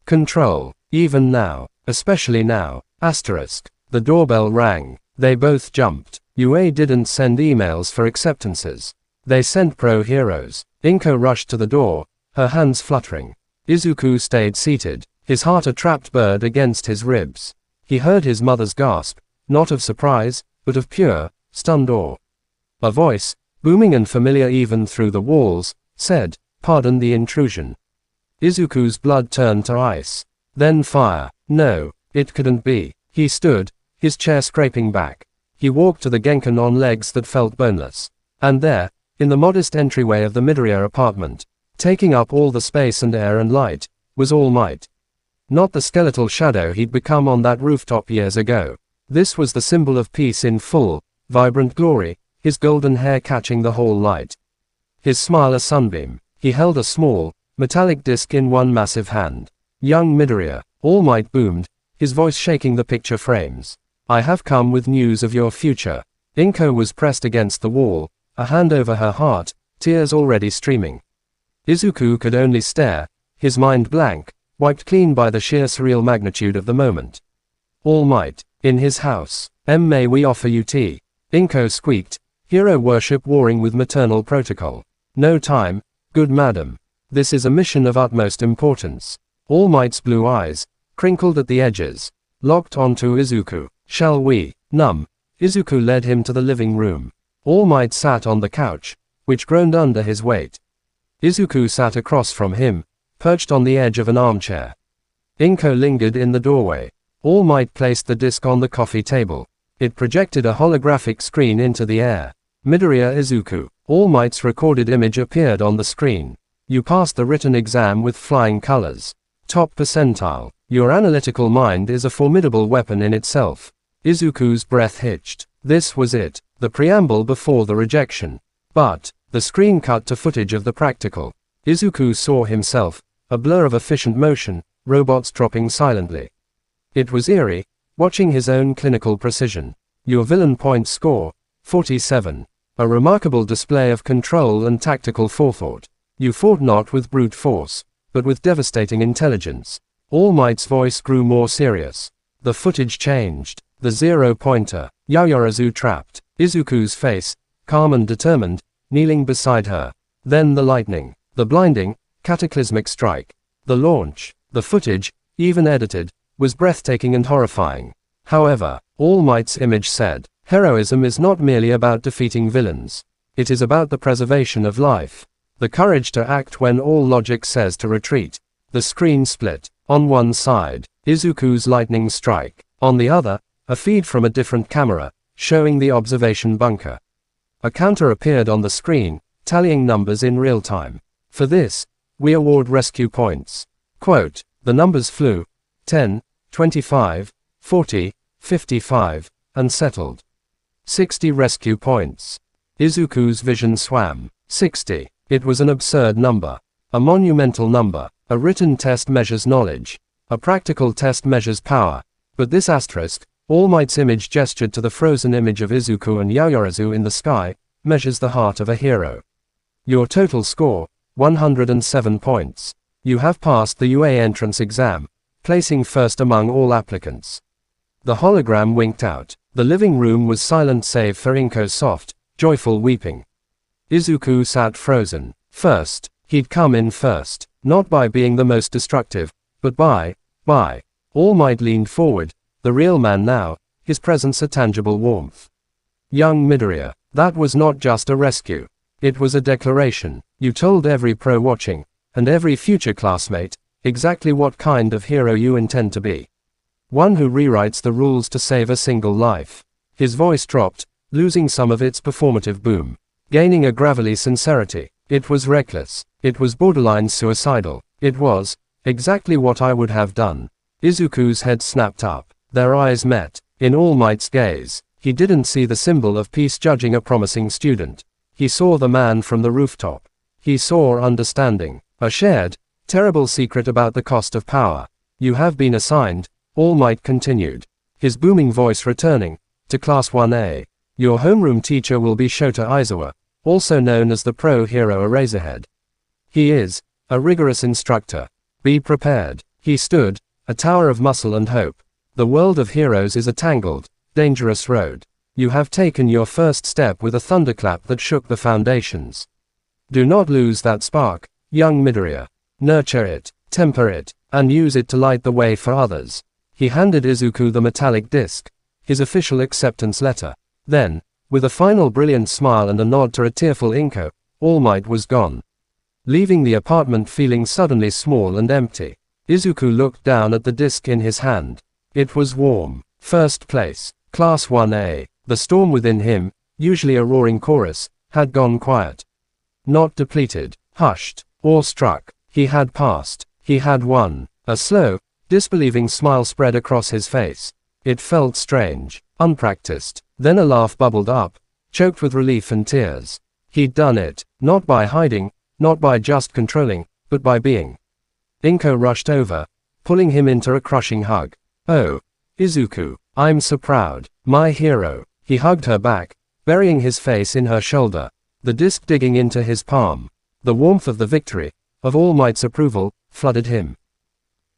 Control. Even now. Especially now. The doorbell rang. They both jumped. UA didn't send emails for acceptances. They sent pro heroes. Inko rushed to the door, her hands fluttering. Izuku stayed seated, his heart a trapped bird against his ribs. He heard his mother's gasp, not of surprise, but of pure, stunned awe. A voice, booming and familiar even through the walls, said, "Pardon the intrusion." Izuku's blood turned to ice. Then fire. No, it couldn't be. He stood, his chair scraping back. He walked to the Genkan on legs that felt boneless. And there, in the modest entryway of the Midoriya apartment, taking up all the space and air and light, was All Might. Not the skeletal shadow he'd become on that rooftop years ago. This was the symbol of peace in full, vibrant glory, his golden hair catching the whole light. His smile a sunbeam. He held a small, metallic disc in one massive hand. Young Midoriya, All Might boomed, his voice shaking the picture frames. "I have come with news of your future." Inko was pressed against the wall, a hand over her heart, tears already streaming. Izuku could only stare, his mind blank, wiped clean by the sheer surreal magnitude of the moment. All Might, in his house. May we offer you tea?" Inko squeaked, hero worship warring with maternal protocol. "No time, good madam. This is a mission of utmost importance." All Might's blue eyes, crinkled at the edges, locked onto Izuku. "Shall we?" Numb, Izuku led him to the living room. All Might sat on the couch, which groaned under his weight. Izuku sat across from him, perched on the edge of an armchair. Inko lingered in the doorway. All Might placed the disc on the coffee table. It projected a holographic screen into the air. Midoriya Izuku. All Might's recorded image appeared on the screen. "You passed the written exam with flying colors. Top percentile. Your analytical mind is a formidable weapon in itself." Izuku's breath hitched. This was it, the preamble before the rejection. But, the screen cut to footage of the practical. Izuku saw himself, a blur of efficient motion, robots dropping silently. It was eerie, watching his own clinical precision. "Your villain point score, 47. A remarkable display of control and tactical forethought. You fought not with brute force, but with devastating intelligence." All Might's voice grew more serious. The footage changed. The 0-pointer. Yaoyorozu trapped. Izuku's face, calm and determined, kneeling beside her. Then the lightning. The blinding, cataclysmic strike. The launch. The footage, even edited, was breathtaking and horrifying. However, All Might's image said, "Heroism is not merely about defeating villains. It is about the preservation of life. The courage to act when all logic says to retreat." The screen split. On one side, Izuku's lightning strike. On the other, a feed from a different camera, showing the observation bunker. A counter appeared on the screen, tallying numbers in real time. "For this, we award rescue points." Quote, the numbers flew. 10, 25, 40, 55. Unsettled. 60 rescue points. Izuku's vision swam. 60. It was an absurd number. A monumental number. A written test measures knowledge. A practical test measures power. But this asterisk, All Might's image gestured to the frozen image of Izuku and Yaoyorozu in the sky, measures the heart of a hero. Your total score, 107 points. You have passed the UA entrance exam, placing first among all applicants. The hologram winked out. The living room was silent save for Inko's soft, joyful weeping. Izuku sat frozen. First, he'd come in first, not by being the most destructive, but by. All Might leaned forward, the real man now, his presence a tangible warmth. Young Midoriya, that was not just a rescue. It was a declaration. You told every pro watching, and every future classmate, exactly what kind of hero you intend to be. One who rewrites the rules to save a single life. His voice dropped, losing some of its performative boom, gaining a gravelly sincerity. It was reckless. It was borderline suicidal. It was exactly what I would have done. Izuku's head snapped up. Their eyes met. In All Might's gaze, he didn't see the symbol of peace judging a promising student. He saw the man from the rooftop. He saw understanding. A shared, terrible secret about the cost of power. You have been assigned, All Might continued, his booming voice returning, to Class 1A. Your homeroom teacher will be Shota Aizawa, also known as the pro hero Eraserhead. He is a rigorous instructor. Be prepared. He stood, a tower of muscle and hope. The world of heroes is a tangled, dangerous road. You have taken your first step with a thunderclap that shook the foundations. Do not lose that spark, young Midoriya. Nurture it, temper it, and use it to light the way for others. He handed Izuku the metallic disc, his official acceptance letter. Then, with a final brilliant smile and a nod to a tearful Inko, All Might was gone, leaving the apartment feeling suddenly small and empty. Izuku looked down at the disc in his hand. It was warm. First place, Class 1A. The storm within him, usually a roaring chorus, had gone quiet. Not depleted, hushed, awestruck. He had passed. He had won. A slow, disbelieving smile spread across his face. It felt strange, unpracticed. Then a laugh bubbled up, choked with relief and tears. He'd done it, not by hiding, not by just controlling, but by being. Inko rushed over, pulling him into a crushing hug. Oh, Izuku, I'm so proud. My hero. He hugged her back, burying his face in her shoulder, the disc digging into his palm. The warmth of the victory, of All Might's approval, flooded him.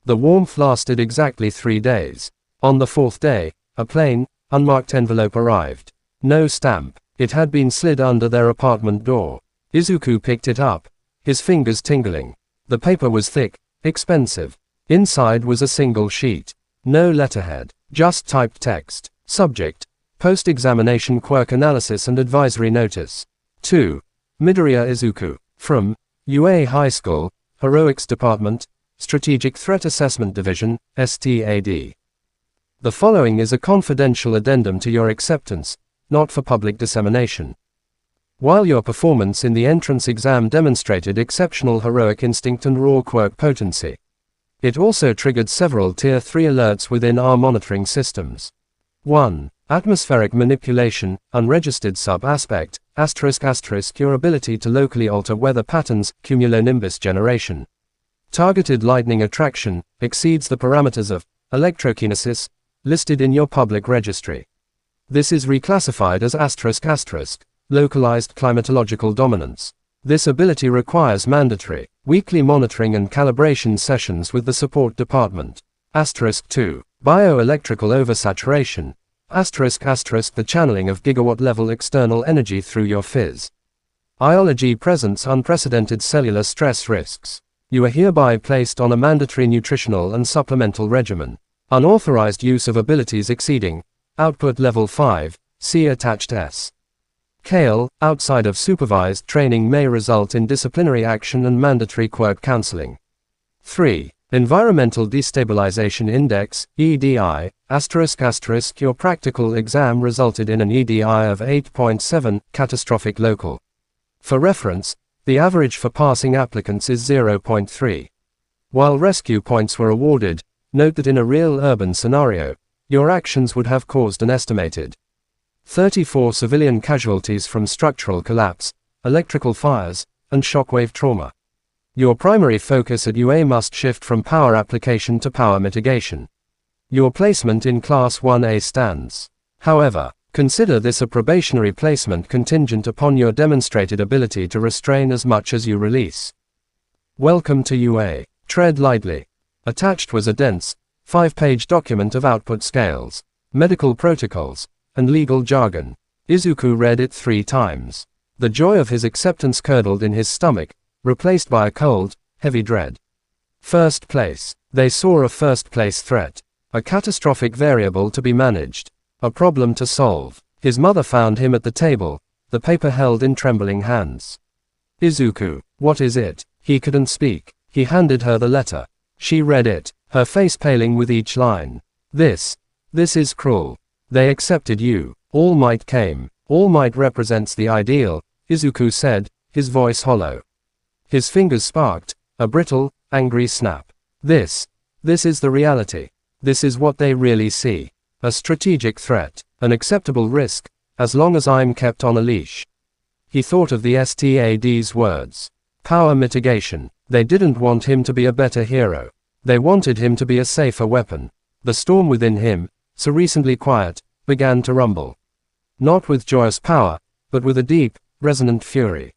The warmth lasted exactly 3 days. On the 4th day, a plain, unmarked envelope arrived. No stamp. It had been slid under their apartment door. Izuku picked it up, his fingers tingling. The paper was thick, expensive. Inside was a single sheet. No letterhead, just typed text. Subject: Post-examination quirk analysis and advisory notice. 2. Midoriya Izuku. From UA High School, Heroics Department, Strategic Threat Assessment Division, STAD. The following is a confidential addendum to your acceptance, not for public dissemination. While your performance in the entrance exam demonstrated exceptional heroic instinct and raw quirk potency, it also triggered several Tier 3 alerts within our monitoring systems. 1. Atmospheric manipulation, unregistered sub-aspect, ***, your ability to locally alter weather patterns, cumulonimbus generation. Targeted lightning attraction, exceeds the parameters of electrokinesis, listed in your public registry. This is reclassified as ***, localized climatological dominance. This ability requires mandatory, weekly monitoring and calibration sessions with the support department. *2. Bioelectrical oversaturation, ***, the channeling of gigawatt-level external energy through your fizz. Iology presents unprecedented cellular stress risks. You are hereby placed on a mandatory nutritional and supplemental regimen. Unauthorized use of abilities exceeding output level 5, see attached S. Kale, outside of supervised training may result in disciplinary action and mandatory quirk counseling. 3. Environmental Destabilization Index, EDI, ***, your practical exam resulted in an EDI of 8.7, catastrophic local. For reference, the average for passing applicants is 0.3. While rescue points were awarded, note that in a real urban scenario, your actions would have caused an estimated 34 civilian casualties from structural collapse, electrical fires, and shockwave trauma. Your primary focus at UA must shift from power application to power mitigation. Your placement in Class 1A stands. However, consider this a probationary placement contingent upon your demonstrated ability to restrain as much as you release. Welcome to UA. Tread lightly. Attached was a dense, 5-page document of output scales, medical protocols, and legal jargon. Izuku read it 3 times. The joy of his acceptance curdled in his stomach, replaced by a cold, heavy dread. First place. They saw a first-place threat. A catastrophic variable to be managed. A problem to solve. His mother found him at the table, the paper held in trembling hands. Izuku, what is it? He couldn't speak. He handed her the letter. She read it, her face paling with each line. This is cruel. They accepted you. All Might came. All Might represents the ideal, Izuku said, his voice hollow. His fingers sparked, a brittle, angry snap. This is the reality. This is what they really see. A strategic threat, an acceptable risk, as long as I'm kept on a leash. He thought of the STAD's words. Power mitigation. They didn't want him to be a better hero. They wanted him to be a safer weapon. The storm within him, so recently quiet, began to rumble. Not with joyous power, but with a deep, resonant fury.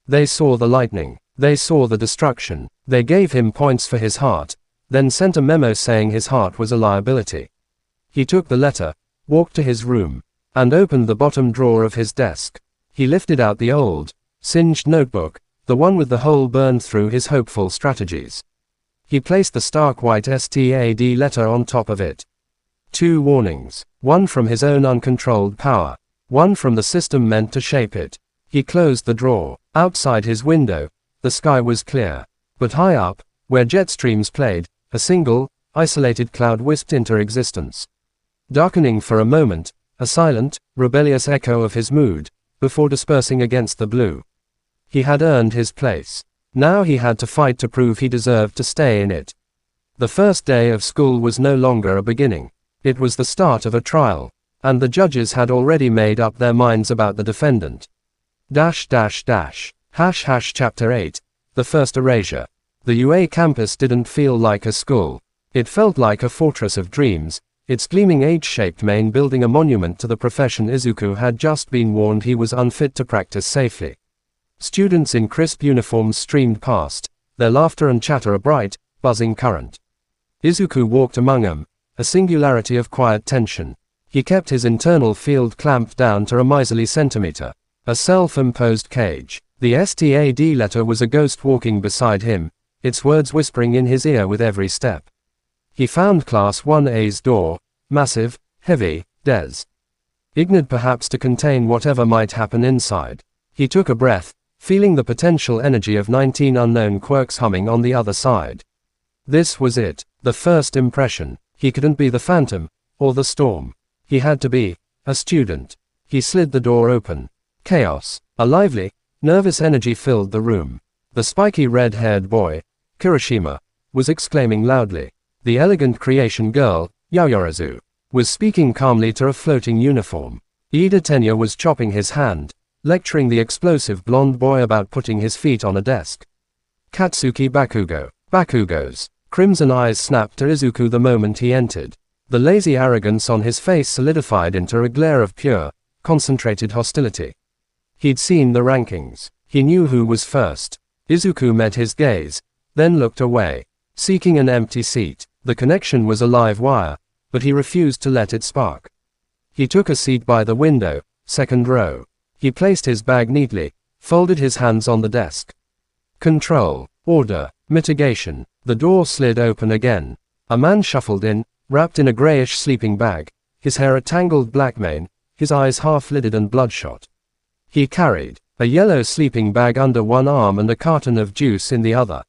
They saw the lightning. They saw the destruction. They gave him points for his heart, then sent a memo saying his heart was a liability. He took the letter, walked to his room, and opened the bottom drawer of his desk. He lifted out the old, singed notebook, the one with the hole burned through his hopeful strategies. He placed the stark white STAD letter on top of it. 2 warnings, one from his own uncontrolled power, one from the system meant to shape it. He closed the drawer. Outside his window, the sky was clear, but high up, where jet streams played, a single, isolated cloud wisped into existence. Darkening for a moment, a silent, rebellious echo of his mood, before dispersing against the blue. He had earned his place. Now he had to fight to prove he deserved to stay in it. The first day of school was no longer a beginning. It was the start of a trial, and the judges had already made up their minds about the defendant. Chapter 8. The First Erasure. The UA campus didn't feel like a school. It felt like a fortress of dreams, its gleaming H-shaped main building a monument to the profession Izuku had just been warned he was unfit to practice safely. Students in crisp uniforms streamed past, their laughter and chatter a bright, buzzing current. Izuku walked among them, a singularity of quiet tension. He kept his internal field clamped down to a miserly centimeter, a self-imposed cage. The STAD letter was a ghost walking beside him, its words whispering in his ear with every step. He found Class 1A's door, massive, heavy, designed perhaps to contain whatever might happen inside. He took a breath, feeling the potential energy of 19 unknown quirks humming on the other side. This was it, the first impression. He couldn't be the phantom, or the storm. He had to be a student. He slid the door open. Chaos, a lively, nervous energy filled the room. The spiky red-haired boy, Kirishima, was exclaiming loudly. The elegant creation girl, Yaoyorozu, was speaking calmly to a floating uniform. Ida Tenya was chopping his hand, lecturing the explosive blonde boy about putting his feet on a desk. Katsuki Bakugo's crimson eyes snapped to Izuku the moment he entered. The lazy arrogance on his face solidified into a glare of pure, concentrated hostility. He'd seen the rankings. He knew who was first. Izuku met his gaze, then looked away, seeking an empty seat. The connection was a live wire, but he refused to let it spark. He took a seat by the window, second row. He placed his bag neatly, folded his hands on the desk. Control, order, mitigation. The door slid open again. A man shuffled in, wrapped in a grayish sleeping bag, his hair a tangled black mane, his eyes half-lidded and bloodshot. He carried a yellow sleeping bag under one arm and a carton of juice in the other.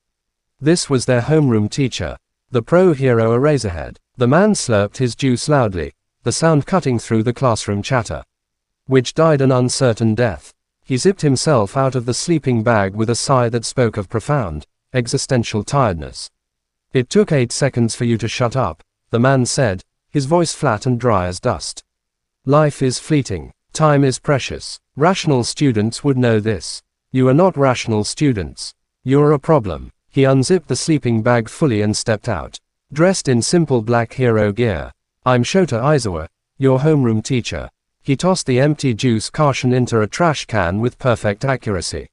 This was their homeroom teacher, the pro-hero Eraserhead. The man slurped his juice loudly, the sound cutting through the classroom chatter, which died an uncertain death. He zipped himself out of the sleeping bag with a sigh that spoke of profound, existential tiredness. "It took 8 seconds for you to shut up," the man said, his voice flat and dry as dust. Life is fleeting. Time is precious. Rational students would know this. You are not rational students. You're a problem. He unzipped the sleeping bag fully and stepped out. Dressed in simple black hero gear. I'm Shota Izawa, your homeroom teacher. He tossed the empty juice carton into a trash can with perfect accuracy.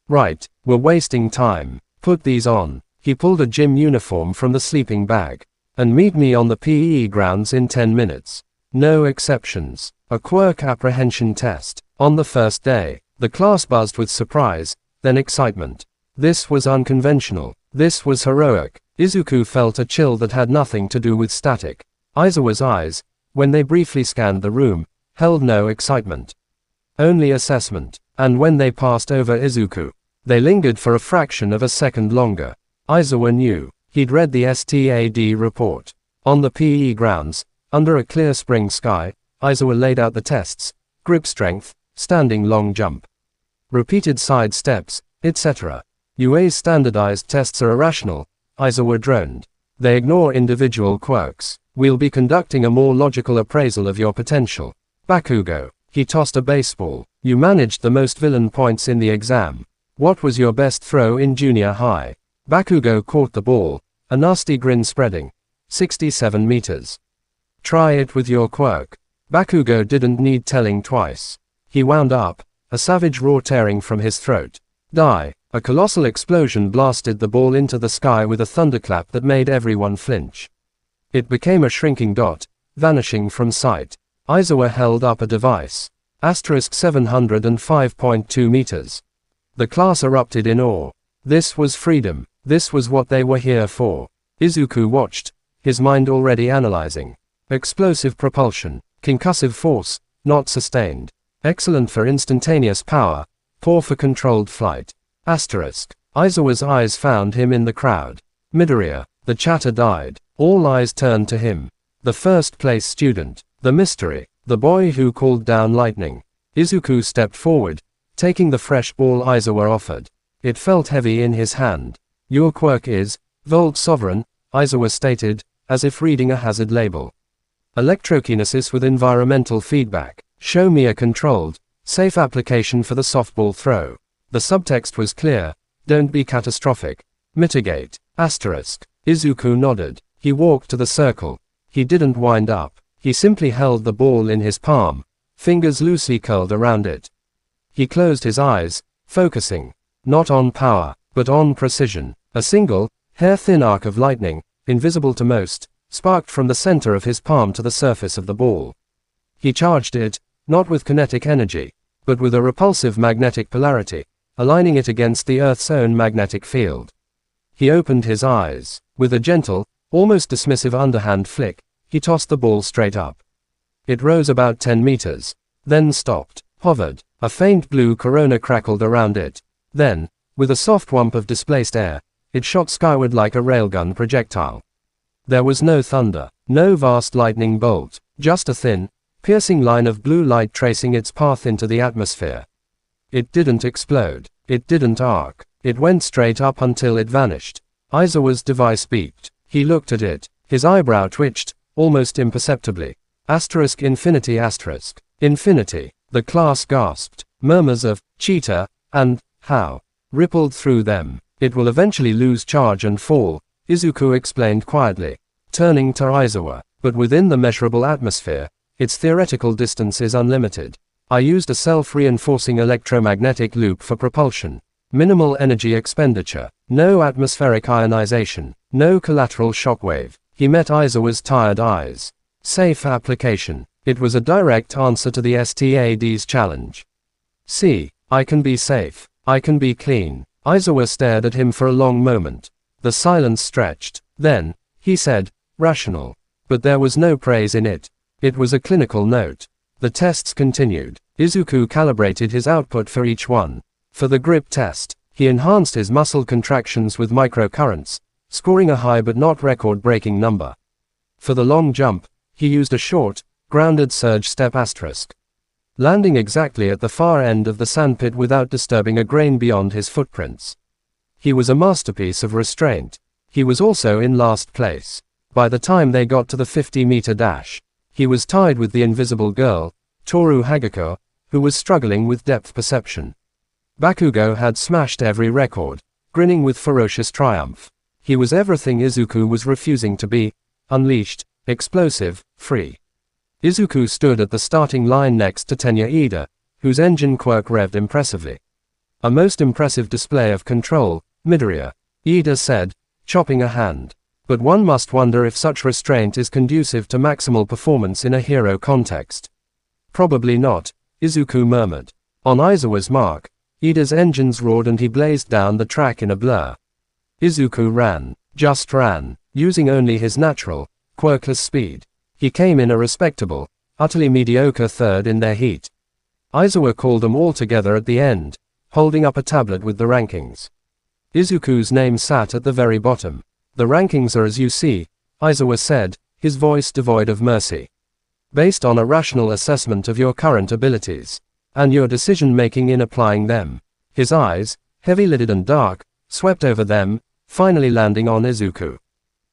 Right, we're wasting time. Put these on. He pulled a gym uniform from the sleeping bag. And meet me on the PE grounds in 10 minutes. No exceptions. A quirk apprehension test. On the first day, the class buzzed with surprise, then excitement. This was unconventional. This was heroic. Izuku felt a chill that had nothing to do with static. Izawa's eyes, when they briefly scanned the room, held no excitement. Only assessment. And when they passed over Izuku, they lingered for a fraction of a second longer. Izawa knew. He'd read the STAD report. On the PE grounds, under a clear spring sky, Izawa laid out the tests: grip strength, standing long jump, repeated side steps, etc. UA's standardized tests are irrational, Izawa droned. They ignore individual quirks. We'll be conducting a more logical appraisal of your potential. Bakugo. He tossed a baseball. You managed the most villain points in the exam. What was your best throw in junior high? Bakugo caught the ball, a nasty grin spreading. 67 meters. Try it with your quirk. Bakugo didn't need telling twice. He wound up, a savage roar tearing from his throat. Die. A colossal explosion blasted the ball into the sky with a thunderclap that made everyone flinch. It became a shrinking dot, vanishing from sight. Izawa held up a device. Asterisk 705.2 meters. The class erupted in awe. This was freedom. This was what they were here for. Izuku watched, his mind already analyzing. Explosive propulsion. Concussive force, not sustained. Excellent for instantaneous power, poor for controlled flight. Asterisk. Izawa's eyes found him in the crowd. Midoriya. The chatter died. All eyes turned to him. The first place student. The mystery. The boy who called down lightning. Izuku stepped forward, taking the fresh ball Izawa offered. It felt heavy in his hand. Your quirk is Volt Sovereign, Izawa stated, as if reading a hazard label. Electrokinesis with environmental feedback. Show me a controlled, safe application for the softball throw. The subtext was clear. Don't be catastrophic. Mitigate. Asterisk. Izuku nodded. He walked to the circle. He didn't wind up. He simply held the ball in his palm, fingers loosely curled around it. He closed his eyes, focusing, not on power, but on precision. A single, hair-thin arc of lightning, invisible to most, sparked from the center of his palm to the surface of the ball. He charged it, not with kinetic energy, but with a repulsive magnetic polarity, aligning it against the Earth's own magnetic field. He opened his eyes. With a gentle, almost dismissive underhand flick, he tossed the ball straight up. It rose about 10 meters, then stopped, hovered. A faint blue corona crackled around it. Then, with a soft whump of displaced air, it shot skyward like a railgun projectile. There was no thunder, no vast lightning bolt, just a thin, piercing line of blue light tracing its path into the atmosphere. It didn't explode. It didn't arc. It went straight up until it vanished. Izawa's device beeped. He looked at it. His eyebrow twitched, almost imperceptibly. Asterisk infinity asterisk. Infinity. The class gasped. Murmurs of cheetah and how rippled through them. It will eventually lose charge and fall, Izuku explained quietly, turning to Izawa. But within the measurable atmosphere, its theoretical distance is unlimited. I used a self-reinforcing electromagnetic loop for propulsion. Minimal energy expenditure. No atmospheric ionization. No collateral shockwave. He met Izawa's tired eyes. Safe application. It was a direct answer to the STAD's challenge. See, I can be safe. I can be clean. Izawa stared at him for a long moment. The silence stretched. Then, he said, rational. But there was no praise in it. It was a clinical note. The tests continued. Izuku calibrated his output for each one. For the grip test, he enhanced his muscle contractions with microcurrents, scoring a high but not record-breaking number. For the long jump, he used a short, grounded surge step asterisk, landing exactly at the far end of the sandpit without disturbing a grain beyond his footprints. He was a masterpiece of restraint. He was also in last place. By the time they got to the 50-meter dash, he was tied with the invisible girl, Toru Hagako, who was struggling with depth perception. Bakugo had smashed every record, grinning with ferocious triumph. He was everything Izuku was refusing to be: unleashed, explosive, free. Izuku stood at the starting line next to Tenya Ida, whose engine quirk revved impressively. A most impressive display of control, Midoriya, Ida said, chopping a hand. But one must wonder if such restraint is conducive to maximal performance in a hero context. Probably not, Izuku murmured. On Aizawa's mark, Ida's engines roared and he blazed down the track in a blur. Izuku ran, just ran, using only his natural, quirkless speed. He came in a respectable, utterly mediocre third in their heat. Aizawa called them all together at the end, holding up a tablet with the rankings. Izuku's name sat at the very bottom. The rankings are as you see, Aizawa said, his voice devoid of mercy. Based on a rational assessment of your current abilities, and your decision-making in applying them. His eyes, heavy-lidded and dark, swept over them, finally landing on Izuku.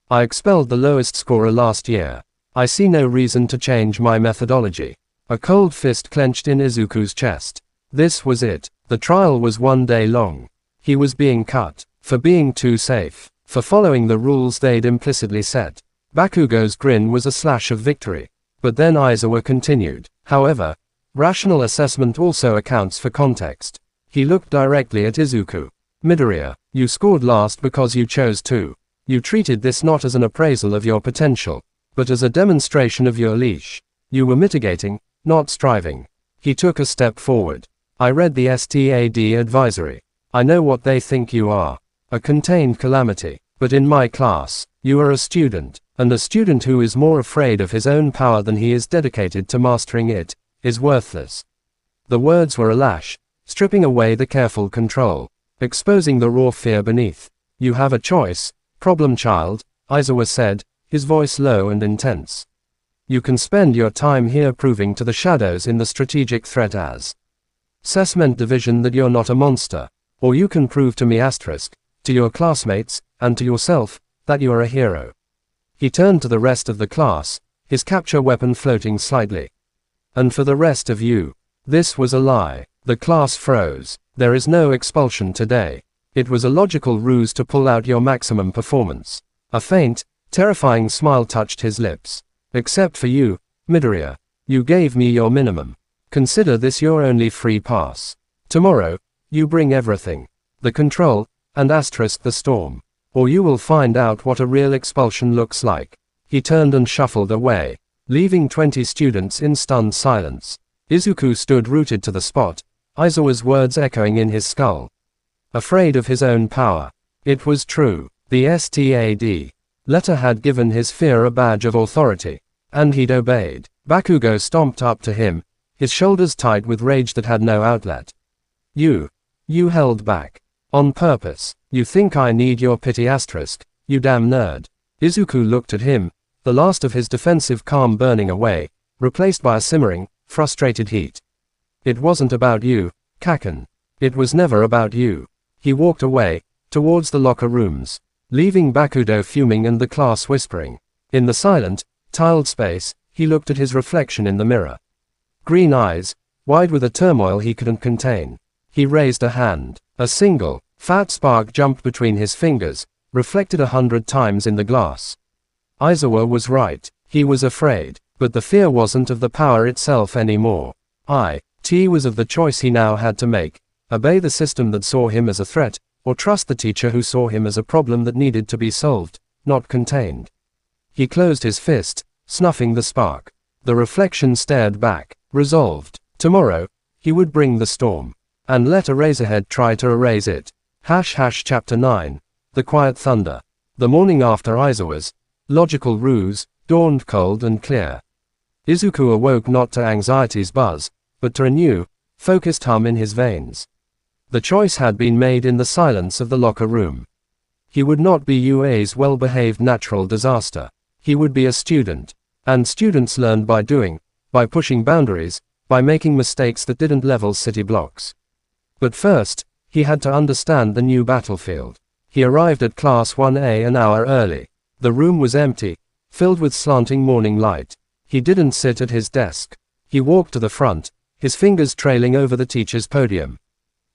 I expelled the lowest scorer last year. I see no reason to change my methodology. A cold fist clenched in Izuku's chest. This was it. The trial was 1 day long. He was being cut, for being too safe, for following the rules they'd implicitly set. Bakugo's grin was a slash of victory. But then Aizawa continued. However, rational assessment also accounts for context. He looked directly at Izuku. Midoriya, you scored last because you chose to. You treated this not as an appraisal of your potential, but as a demonstration of your leash. You were mitigating, not striving. He took a step forward. I read the STAD advisory. I know what they think you are. A contained calamity. But in my class, you are a student, and a student who is more afraid of his own power than he is dedicated to mastering it, is worthless. The words were a lash, stripping away the careful control, exposing the raw fear beneath. You have a choice, problem child, Aizawa said, his voice low and intense. You can spend your time here proving to the shadows in the strategic threat as assessment division that you're not a monster, or you can prove to me to your classmates, and to yourself, that you are a hero. He turned to the rest of the class, his capture weapon floating slightly. And for the rest of you, this was a lie. The class froze. There is no expulsion today. It was a logical ruse to pull out your maximum performance. A faint, terrifying smile touched his lips. Except for you, Midoriya. You gave me your minimum. Consider this your only free pass. Tomorrow, you bring everything. The control, and the storm. Or you will find out what a real expulsion looks like. He turned and shuffled away, leaving 20 students in stunned silence. Izuku stood rooted to the spot, Aizawa's words echoing in his skull. Afraid of his own power. It was true. The STAD letter had given his fear a badge of authority, and he'd obeyed. Bakugo stomped up to him, his shoulders tight with rage that had no outlet. You held back. On purpose. You think I need your pity you damn nerd. Izuku looked at him, the last of his defensive calm burning away, replaced by a simmering, frustrated heat. It wasn't about you, Kaken. It was never about you. He walked away, towards the locker rooms, leaving Bakugo fuming and the class whispering. In the silent, tiled space, he looked at his reflection in the mirror. Green eyes, wide with a turmoil he couldn't contain. He raised a hand. A single, fat spark jumped between his fingers, reflected 100 times in the glass. Aizawa was right. He was afraid. But the fear wasn't of the power itself anymore. It was of the choice he now had to make. Obey the system that saw him as a threat, or trust the teacher who saw him as a problem that needed to be solved, not contained. He closed his fist, snuffing the spark. The reflection stared back, resolved. Tomorrow, he would bring the storm. And let Eraserhead try to erase it. Chapter 9. The Quiet Thunder. The morning after Aizawa's logical ruse dawned cold and clear. Izuku awoke not to anxiety's buzz, but to a new, focused hum in his veins. The choice had been made in the silence of the locker room. He would not be UA's well-behaved natural disaster. He would be a student. And students learned by doing, by pushing boundaries, by making mistakes that didn't level city blocks. But first, he had to understand the new battlefield. He arrived at Class 1A an hour early. The room was empty, filled with slanting morning light. He didn't sit at his desk. He walked to the front, his fingers trailing over the teacher's podium.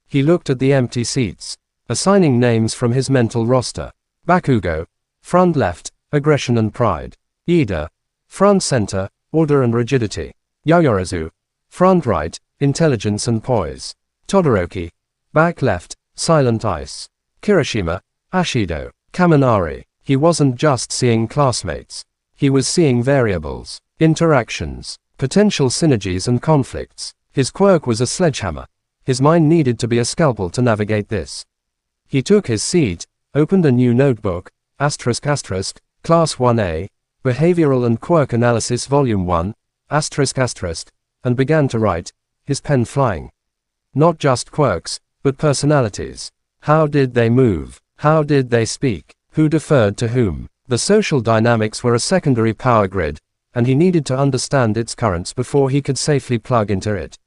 He looked at the empty seats, assigning names from his mental roster. Bakugo, front left, aggression and pride. Ida, front center, order and rigidity. Yaoyorozu, front right, intelligence and poise. Todoroki, back left, silent ice. Kirishima, Ashido. Kaminari. He wasn't just seeing classmates. He was seeing variables, interactions, potential synergies and conflicts. His quirk was a sledgehammer. His mind needed to be a scalpel to navigate this. He took his seat, opened a new notebook, ***, Class 1A, Behavioral and Quirk Analysis Volume 1, ***, and began to write, his pen flying. Not just quirks, but personalities. How did they move? How did they speak? Who deferred to whom? The social dynamics were a secondary power grid, and he needed to understand its currents before he could safely plug into it.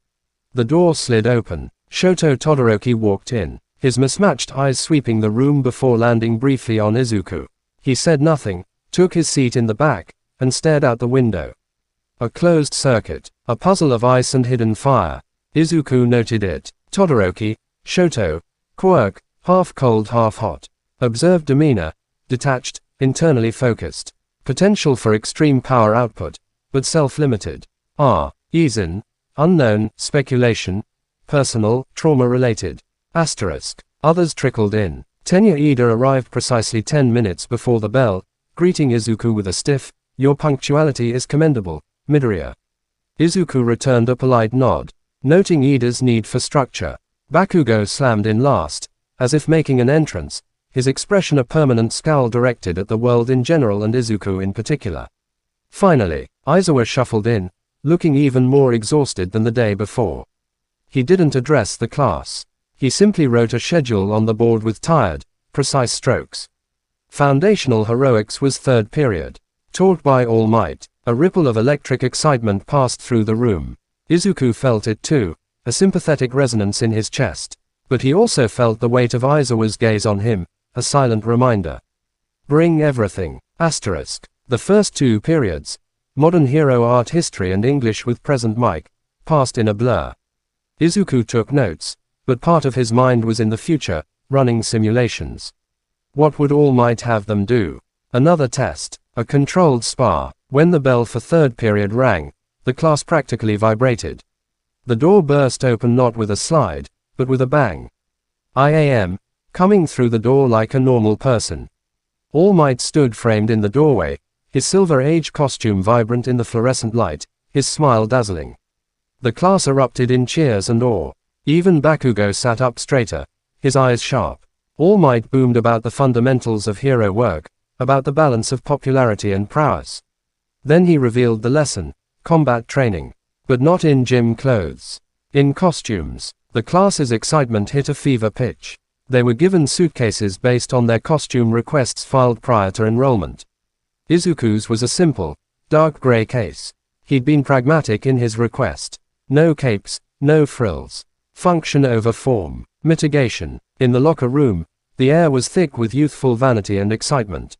The door slid open. Shoto Todoroki walked in, his mismatched eyes sweeping the room before landing briefly on Izuku. He said nothing, took his seat in the back, and stared out the window. A closed circuit, a puzzle of ice and hidden fire. Izuku noted it. Todoroki, Shoto, quirk, half cold half hot. Observed demeanor, detached, internally focused. Potential for extreme power output, but self-limited. Izin, unknown, speculation, personal, trauma-related. Others trickled in. Tenya Ida arrived precisely 10 minutes before the bell, greeting Izuku with a stiff, "Your punctuality is commendable, Midoriya." Izuku returned a polite nod, noting Ida's need for structure. Bakugo slammed in last, as if making an entrance, his expression a permanent scowl directed at the world in general and Izuku in particular. Finally, Aizawa shuffled in, looking even more exhausted than the day before. He didn't address the class. He simply wrote a schedule on the board with tired, precise strokes. Foundational Heroics was third period. Taught by All Might. A ripple of electric excitement passed through the room. Izuku felt it too, a sympathetic resonance in his chest. But he also felt the weight of Aizawa's gaze on him, a silent reminder. Bring everything. The first two periods, Modern Hero Art History and English with Present Mic, passed in a blur. Izuku took notes, but part of his mind was in the future, running simulations. What would All Might have them do? Another test, a controlled spar. When the bell for third period rang, the class practically vibrated. The door burst open not with a slide, but with a bang. IAM, coming through the door like a normal person. All Might stood framed in the doorway, his Silver Age costume vibrant in the fluorescent light, his smile dazzling. The class erupted in cheers and awe. Even Bakugo sat up straighter, his eyes sharp. All Might boomed about the fundamentals of hero work, about the balance of popularity and prowess. Then he revealed the lesson, combat training. But not in gym clothes. In costumes. The class's excitement hit a fever pitch. They were given suitcases based on their costume requests filed prior to enrollment. Izuku's was a simple, dark gray case. He'd been pragmatic in his request. No capes, no frills. Function over form. Mitigation. In the locker room, the air was thick with youthful vanity and excitement.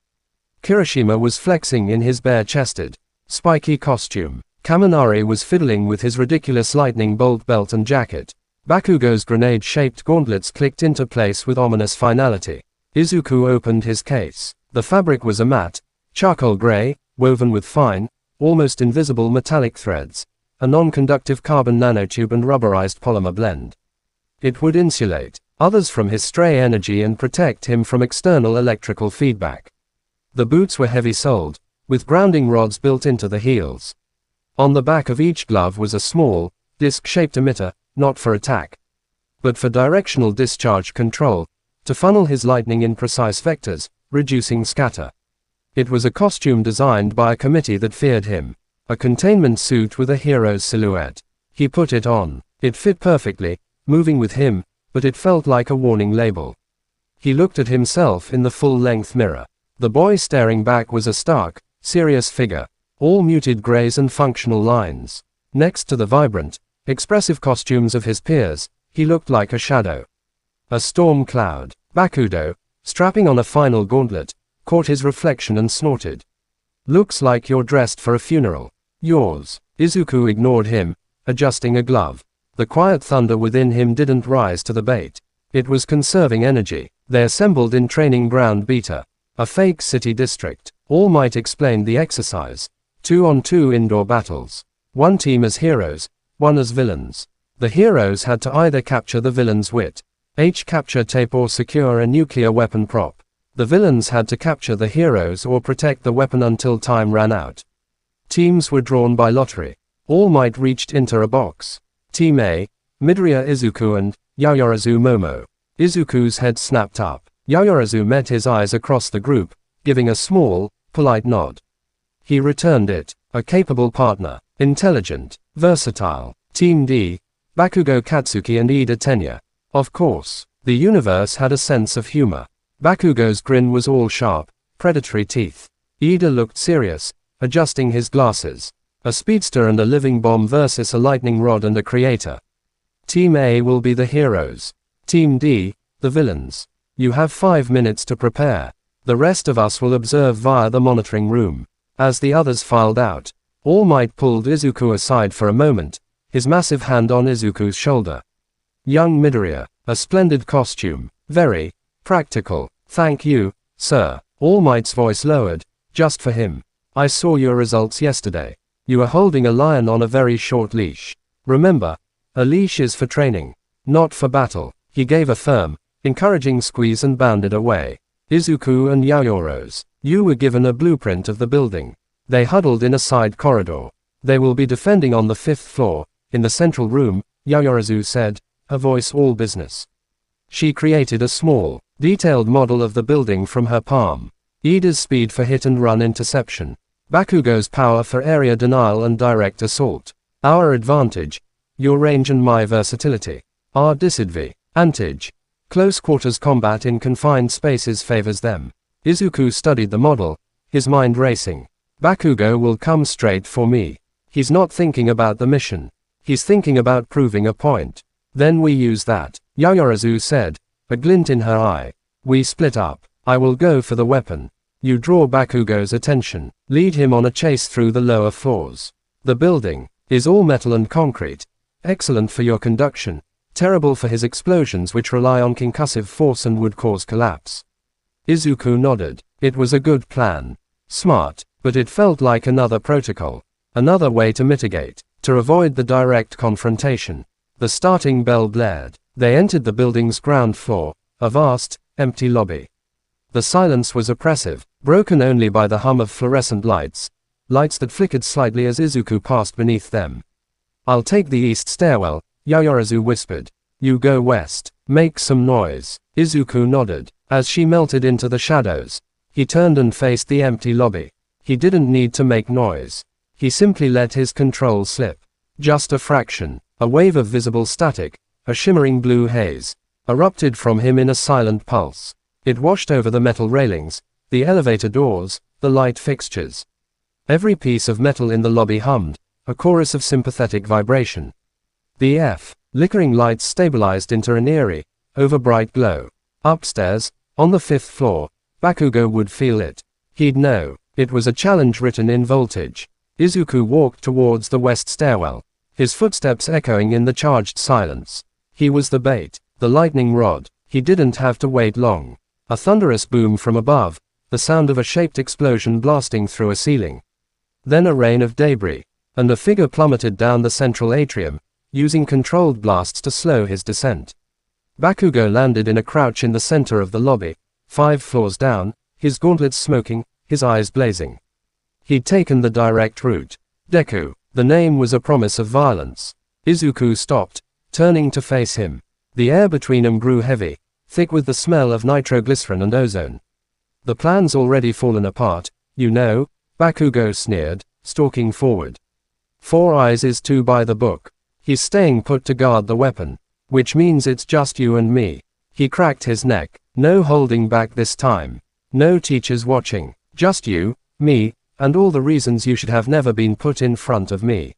Kirishima was flexing in his bare-chested, spiky costume. Kaminari was fiddling with his ridiculous lightning bolt belt and jacket. Bakugo's grenade-shaped gauntlets clicked into place with ominous finality. Izuku opened his case. The fabric was a matte, charcoal gray, woven with fine, almost invisible metallic threads, a non-conductive carbon nanotube and rubberized polymer blend. It would insulate others from his stray energy and protect him from external electrical feedback. The boots were heavy-soled, with grounding rods built into the heels. On the back of each glove was a small, disc-shaped emitter, not for attack, but for directional discharge control, to funnel his lightning in precise vectors, reducing scatter. It was a costume designed by a committee that feared him. A containment suit with a hero's silhouette. He put it on. It fit perfectly, moving with him, but it felt like a warning label. He looked at himself in the full-length mirror. The boy staring back was a stark, serious figure. All muted grays and functional lines. Next to the vibrant, expressive costumes of his peers, he looked like a shadow. A storm cloud. Bakudo, strapping on a final gauntlet, caught his reflection and snorted. Looks like you're dressed for a funeral. Yours. Izuku ignored him, adjusting a glove. The quiet thunder within him didn't rise to the bait. It was conserving energy. They assembled in training ground Beta, a fake city district. All Might explained the exercise. 2-on-2 indoor battles. One team as heroes, one as villains. The heroes had to either capture the villain's wit, capture tape or secure a nuclear weapon prop. The villains had to capture the heroes or protect the weapon until time ran out. Teams were drawn by lottery. All Might reached into a box. Team A, Midoriya Izuku and Yaoyorozu Momo. Izuku's head snapped up. Yaoyorozu met his eyes across the group, giving a small, polite nod. He returned it. A capable partner. Intelligent. Versatile. Team D, Bakugo Katsuki and Ida Tenya. Of course. The universe had a sense of humor. Bakugo's grin was all sharp, predatory teeth. Ida looked serious, adjusting his glasses. A speedster and a living bomb versus a lightning rod and a creator. Team A will be the heroes. Team D, the villains. You have 5 minutes to prepare. The rest of us will observe via the monitoring room. As the others filed out, All Might pulled Izuku aside for a moment, his massive hand on Izuku's shoulder. Young Midoriya, a splendid costume, very practical. Thank you, sir. All Might's voice lowered, just for him. I saw your results yesterday. You are holding a lion on a very short leash. Remember, a leash is for training, not for battle. He gave a firm, encouraging squeeze and bounded away. Izuku and Yaoyorozu, you were given a blueprint of the building. They huddled in a side corridor. They will be defending on the 5th floor, in the central room, Yaoyorozu said, her voice all business. She created a small, detailed model of the building from her palm. Ida's speed for hit and run interception. Bakugo's power for area denial and direct assault. Our advantage. Your range and my versatility. Our disadvantage. Close quarters combat in confined spaces favors them. Izuku studied the model, his mind racing. Bakugo will come straight for me. He's not thinking about the mission. He's thinking about proving a point. Then we use that, Yaoyorozu said, a glint in her eye. We split up. I will go for the weapon. You draw Bakugo's attention. Lead him on a chase through the lower floors. The building is all metal and concrete. Excellent for your conduction. Terrible for his explosions which rely on concussive force and would cause collapse. Izuku nodded. It was a good plan. Smart, but it felt like another protocol. Another way to mitigate, to avoid the direct confrontation. The starting bell blared. They entered the building's ground floor, a vast, empty lobby. The silence was oppressive, broken only by the hum of fluorescent lights that flickered slightly as Izuku passed beneath them. I'll take the east stairwell, Yaoyorozu whispered. You go west. Make some noise. Izuku nodded. As she melted into the shadows, he turned and faced the empty lobby. He didn't need to make noise. He simply let his control slip. Just a fraction. A wave of visible static, a shimmering blue haze, erupted from him in a silent pulse. It washed over the metal railings, the elevator doors, the light fixtures. Every piece of metal in the lobby hummed, a chorus of sympathetic vibration. The flickering lights stabilized into an eerie, overbright glow. Upstairs, on the 5th floor, Bakugo would feel it. He'd know. It was a challenge written in voltage. Izuku walked towards the west stairwell, his footsteps echoing in the charged silence. He was the bait, the lightning rod. He didn't have to wait long. A thunderous boom from above, the sound of a shaped explosion blasting through a ceiling. Then a rain of debris, and a figure plummeted down the central atrium, using controlled blasts to slow his descent. Bakugo landed in a crouch in the center of the lobby, 5 floors down, his gauntlets smoking, his eyes blazing. He'd taken the direct route. Deku. The name was a promise of violence. Izuku stopped, turning to face him. The air between them grew heavy, thick with the smell of nitroglycerin and ozone. The plan's already fallen apart, you know, Bakugo sneered, stalking forward. 4 eyes is 2 by the book. He's staying put to guard the weapon. Which means it's just you and me. He cracked his neck. No holding back this time. No teachers watching. Just you, me, and all the reasons you should have never been put in front of me.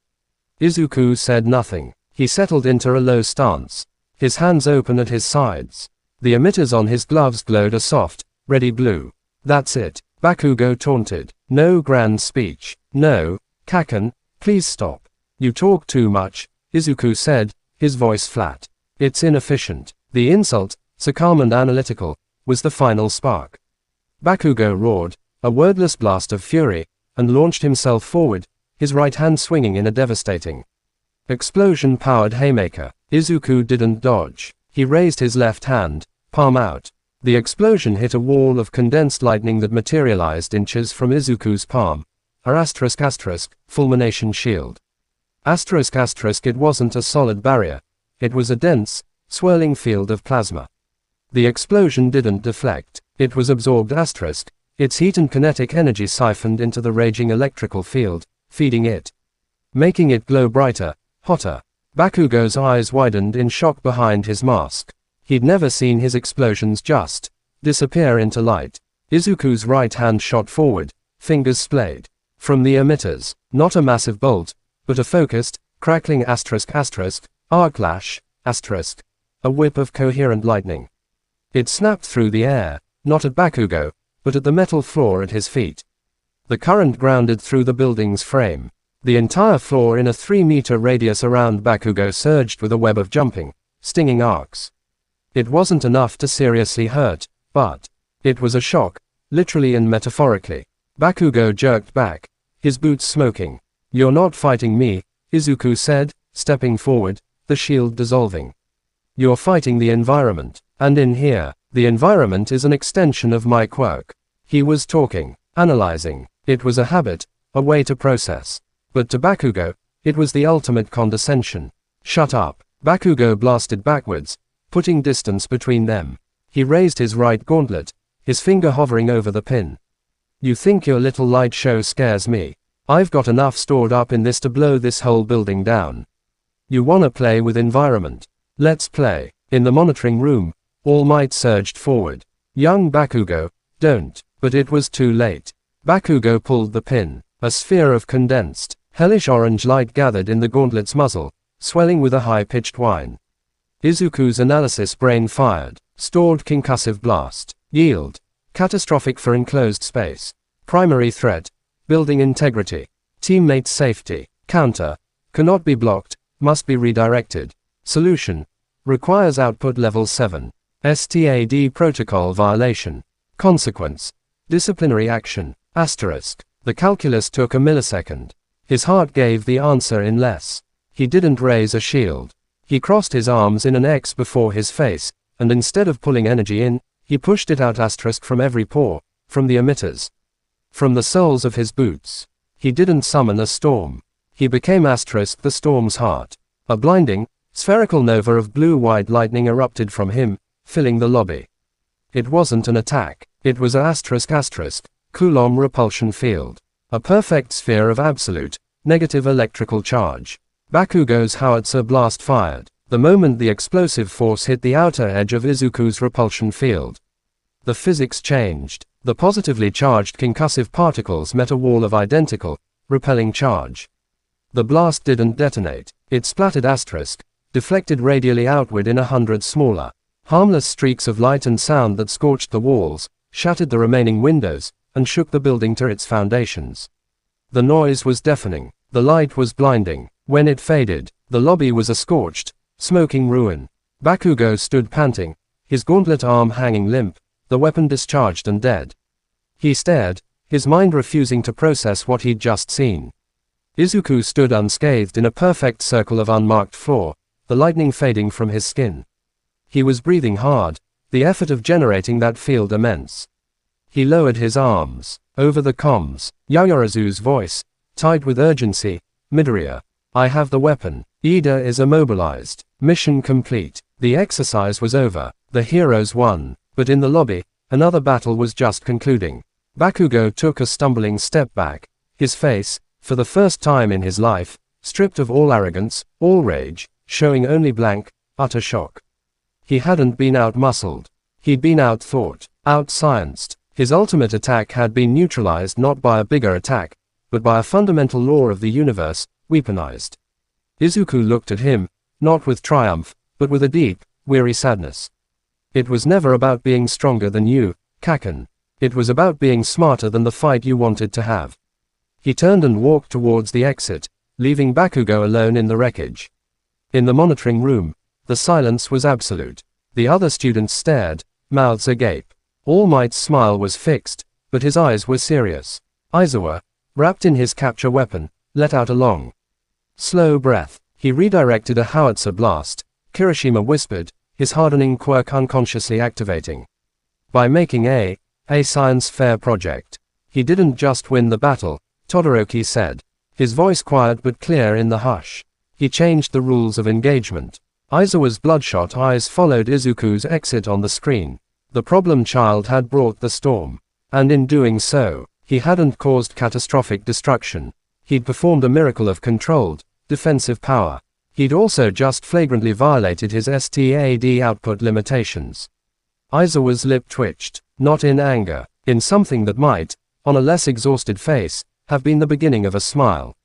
Izuku said nothing. He settled into a low stance. His hands open at his sides. The emitters on his gloves glowed a soft, ready blue. That's it, Bakugo taunted. No grand speech. No, Kaken, please stop. You talk too much, Izuku said, his voice flat. It's inefficient. The insult, so calm and analytical, was the final spark. Bakugo roared, a wordless blast of fury, and launched himself forward, his right hand swinging in a devastating explosion-powered haymaker. Izuku didn't dodge. He raised his left hand, palm out. The explosion hit a wall of condensed lightning that materialized inches from Izuku's palm. A****, fulmination shield. It wasn't a solid barrier. It was a dense, swirling field of plasma. The explosion didn't deflect. It was absorbed ***, its heat and kinetic energy siphoned into the raging electrical field, feeding it. Making it glow brighter, hotter. Bakugo's eyes widened in shock behind his mask. He'd never seen his explosions just disappear into light. Izuku's right hand shot forward, fingers splayed. From the emitters, not a massive bolt, but a focused, crackling arc lash, a whip of coherent lightning. It snapped through the air, not at Bakugo, but at the metal floor at his feet. The current grounded through the building's frame. The entire floor in a 3-meter radius around Bakugo surged with a web of jumping, stinging arcs. It wasn't enough to seriously hurt, but it was a shock, literally and metaphorically. Bakugo jerked back, his boots smoking. You're not fighting me, Izuku said, stepping forward, the shield dissolving. You're fighting the environment, and in here, the environment is an extension of my quirk. He was talking, analyzing. It was a habit, a way to process. But to Bakugo, it was the ultimate condescension. Shut up. Bakugo blasted backwards, putting distance between them. He raised his right gauntlet, his finger hovering over the pin. You think your little light show scares me? I've got enough stored up in this to blow this whole building down. You wanna play with environment? Let's play. In the monitoring room, All Might surged forward. Young Bakugo, don't. But it was too late. Bakugo pulled the pin. A sphere of condensed, hellish orange light gathered in the gauntlet's muzzle, swelling with a high-pitched whine. Izuku's analysis brain fired. Stored concussive blast. Yield. Catastrophic for enclosed space. Primary threat. Building integrity. Teammate safety. Counter. Cannot be blocked, must be redirected. Solution. Requires output level 7. STAD protocol violation. Consequence. Disciplinary action. Asterisk. The calculus took a millisecond. His heart gave the answer in less. He didn't raise a shield. He crossed his arms in an X before his face, and instead of pulling energy in, he pushed it out * from every pore, from the emitters. From the soles of his boots. He didn't summon a storm. He became * the storm's heart. A blinding, spherical nova of blue-white lightning erupted from him, filling the lobby. It wasn't an attack. It was a **, Coulomb repulsion field. A perfect sphere of absolute, negative electrical charge. Bakugo's howitzer blast fired, the moment the explosive force hit the outer edge of Izuku's repulsion field. The physics changed. The positively charged concussive particles met a wall of identical, repelling charge. The blast didn't detonate. It splattered *, deflected radially outward in 100 smaller, harmless streaks of light and sound that scorched the walls, shattered the remaining windows, and shook the building to its foundations. The noise was deafening. The light was blinding. When it faded, the lobby was a scorched, smoking ruin. Bakugo stood panting, his gauntlet arm hanging limp, the weapon discharged and dead. He stared, his mind refusing to process what he'd just seen. Izuku stood unscathed in a perfect circle of unmarked floor, the lightning fading from his skin. He was breathing hard, the effort of generating that field immense. He lowered his arms. Over the comms, Yayorozu's voice, tied with urgency, Midoriya. I have the weapon. Ida is immobilized. Mission complete. The exercise was over. The heroes won. But in the lobby, another battle was just concluding. Bakugo took a stumbling step back, his face, for the first time in his life, stripped of all arrogance, all rage, showing only blank, utter shock. He hadn't been out-muscled. He'd been out-thought, out-scienced. His ultimate attack had been neutralized not by a bigger attack, but by a fundamental law of the universe, weaponized. Izuku looked at him, not with triumph, but with a deep, weary sadness. It was never about being stronger than you, Kaken. It was about being smarter than the fight you wanted to have. He turned and walked towards the exit, leaving Bakugo alone in the wreckage. In the monitoring room, the silence was absolute. The other students stared, mouths agape. All Might's smile was fixed, but his eyes were serious. Izuku, wrapped in his capture weapon, let out a long, slow breath. He redirected a howitzer blast, Kirishima whispered, his hardening quirk unconsciously activating. By making a science fair project, he didn't just win the battle, Todoroki said, his voice quiet but clear in the hush. He changed the rules of engagement. Izuku's bloodshot eyes followed Izuku's exit on the screen. The problem child had brought the storm. And in doing so, he hadn't caused catastrophic destruction. He'd performed a miracle of controlled, defensive power. He'd also just flagrantly violated his STAD output limitations. Izuku's lip twitched, not in anger, in something that might, on a less exhausted face, have been the beginning of a smile.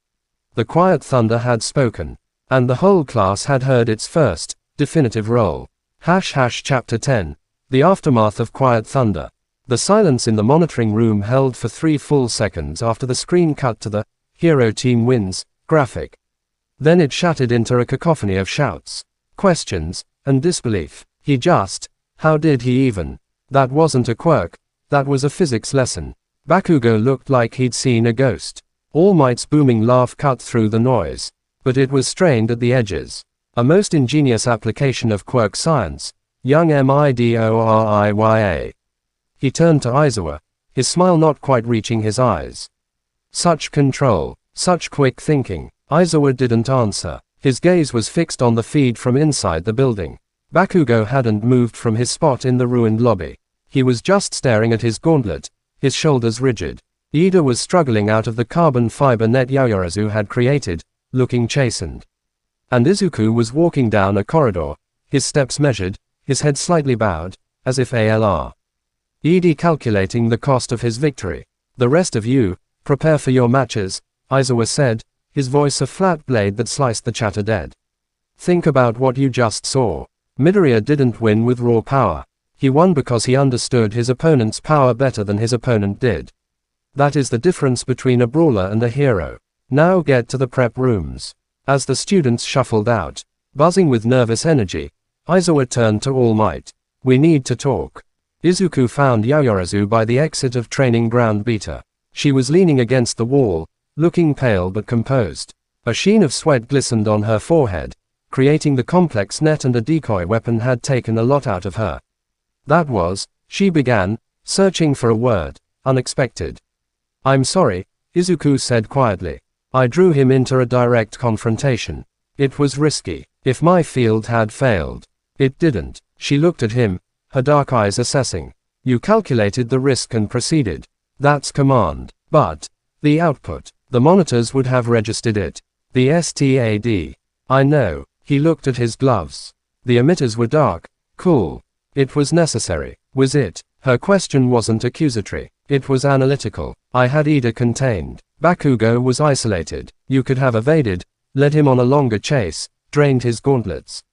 The quiet thunder had spoken, and the whole class had heard its first, definitive roll. Chapter 10. The Aftermath of Quiet Thunder. The silence in the monitoring room held for 3 full seconds after the screen cut to the "Hero Team Wins" graphic. Then it shattered into a cacophony of shouts, questions, and disbelief. How did he even? That wasn't a quirk, that was a physics lesson. Bakugo looked like he'd seen a ghost. All Might's booming laugh cut through the noise, but it was strained at the edges. A most ingenious application of quirk science, young Midoriya. He turned to Izuku, his smile not quite reaching his eyes. Such control, such quick thinking. Izuku didn't answer. His gaze was fixed on the feed from inside the building. Bakugo hadn't moved from his spot in the ruined lobby. He was just staring at his gauntlet, his shoulders rigid. Ida was struggling out of the carbon fiber net Yaoyorozu had created, looking chastened. And Izuku was walking down a corridor, his steps measured, his head slightly bowed, as if Ida calculating the cost of his victory. The rest of you, prepare for your matches, Izuku said, his voice a flat blade that sliced the chatter dead. Think about what you just saw. Midoriya didn't win with raw power. He won because he understood his opponent's power better than his opponent did. That is the difference between a brawler and a hero. Now get to the prep rooms. As the students shuffled out, buzzing with nervous energy, Izuku turned to All Might. We need to talk. Izuku found Yaoyorozu by the exit of training ground beta. She was leaning against the wall, looking pale but composed. A sheen of sweat glistened on her forehead. Creating the complex net and a decoy weapon had taken a lot out of her. That was, she began, searching for a word, unexpected. I'm sorry, Izuku said quietly. I drew him into a direct confrontation. It was risky. If my field had failed. It didn't. She looked at him, her dark eyes assessing. You calculated the risk and proceeded. That's command. But the output. The monitors would have registered it. The STAD. I know. He looked at his gloves. The emitters were dark, cool. It was necessary. Was it? Her question wasn't accusatory. It was analytical. I had Ida contained. Bakugo was isolated. You could have evaded, led him on a longer chase, drained his gauntlets.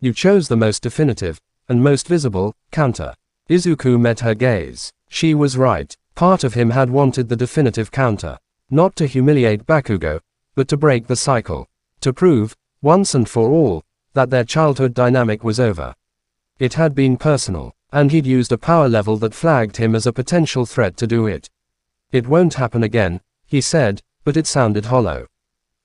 You chose the most definitive, and most visible, counter. Izuku met her gaze. She was right. Part of him had wanted the definitive counter. Not to humiliate Bakugo, but to break the cycle. To prove, once and for all, that their childhood dynamic was over. It had been personal, and he'd used a power level that flagged him as a potential threat to do it. It won't happen again, he said, but it sounded hollow.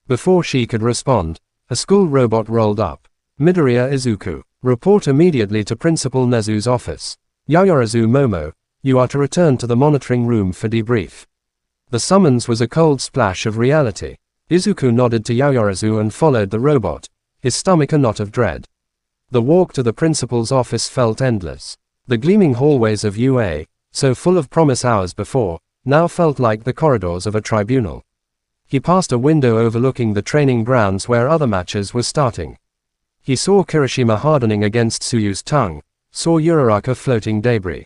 Before she could respond, a school robot rolled up. Midoriya Izuku, report immediately to Principal Nezu's office. Yaoyorozu Momo, you are to return to the monitoring room for debrief. The summons was a cold splash of reality. Izuku nodded to Yaoyorozu and followed the robot, his stomach a knot of dread. The walk to the principal's office felt endless. The gleaming hallways of UA, so full of promise hours before, now felt like the corridors of a tribunal. He passed a window overlooking the training grounds where other matches were starting. He saw Kirishima hardening against Tsuyu's tongue, saw Uraraka floating debris.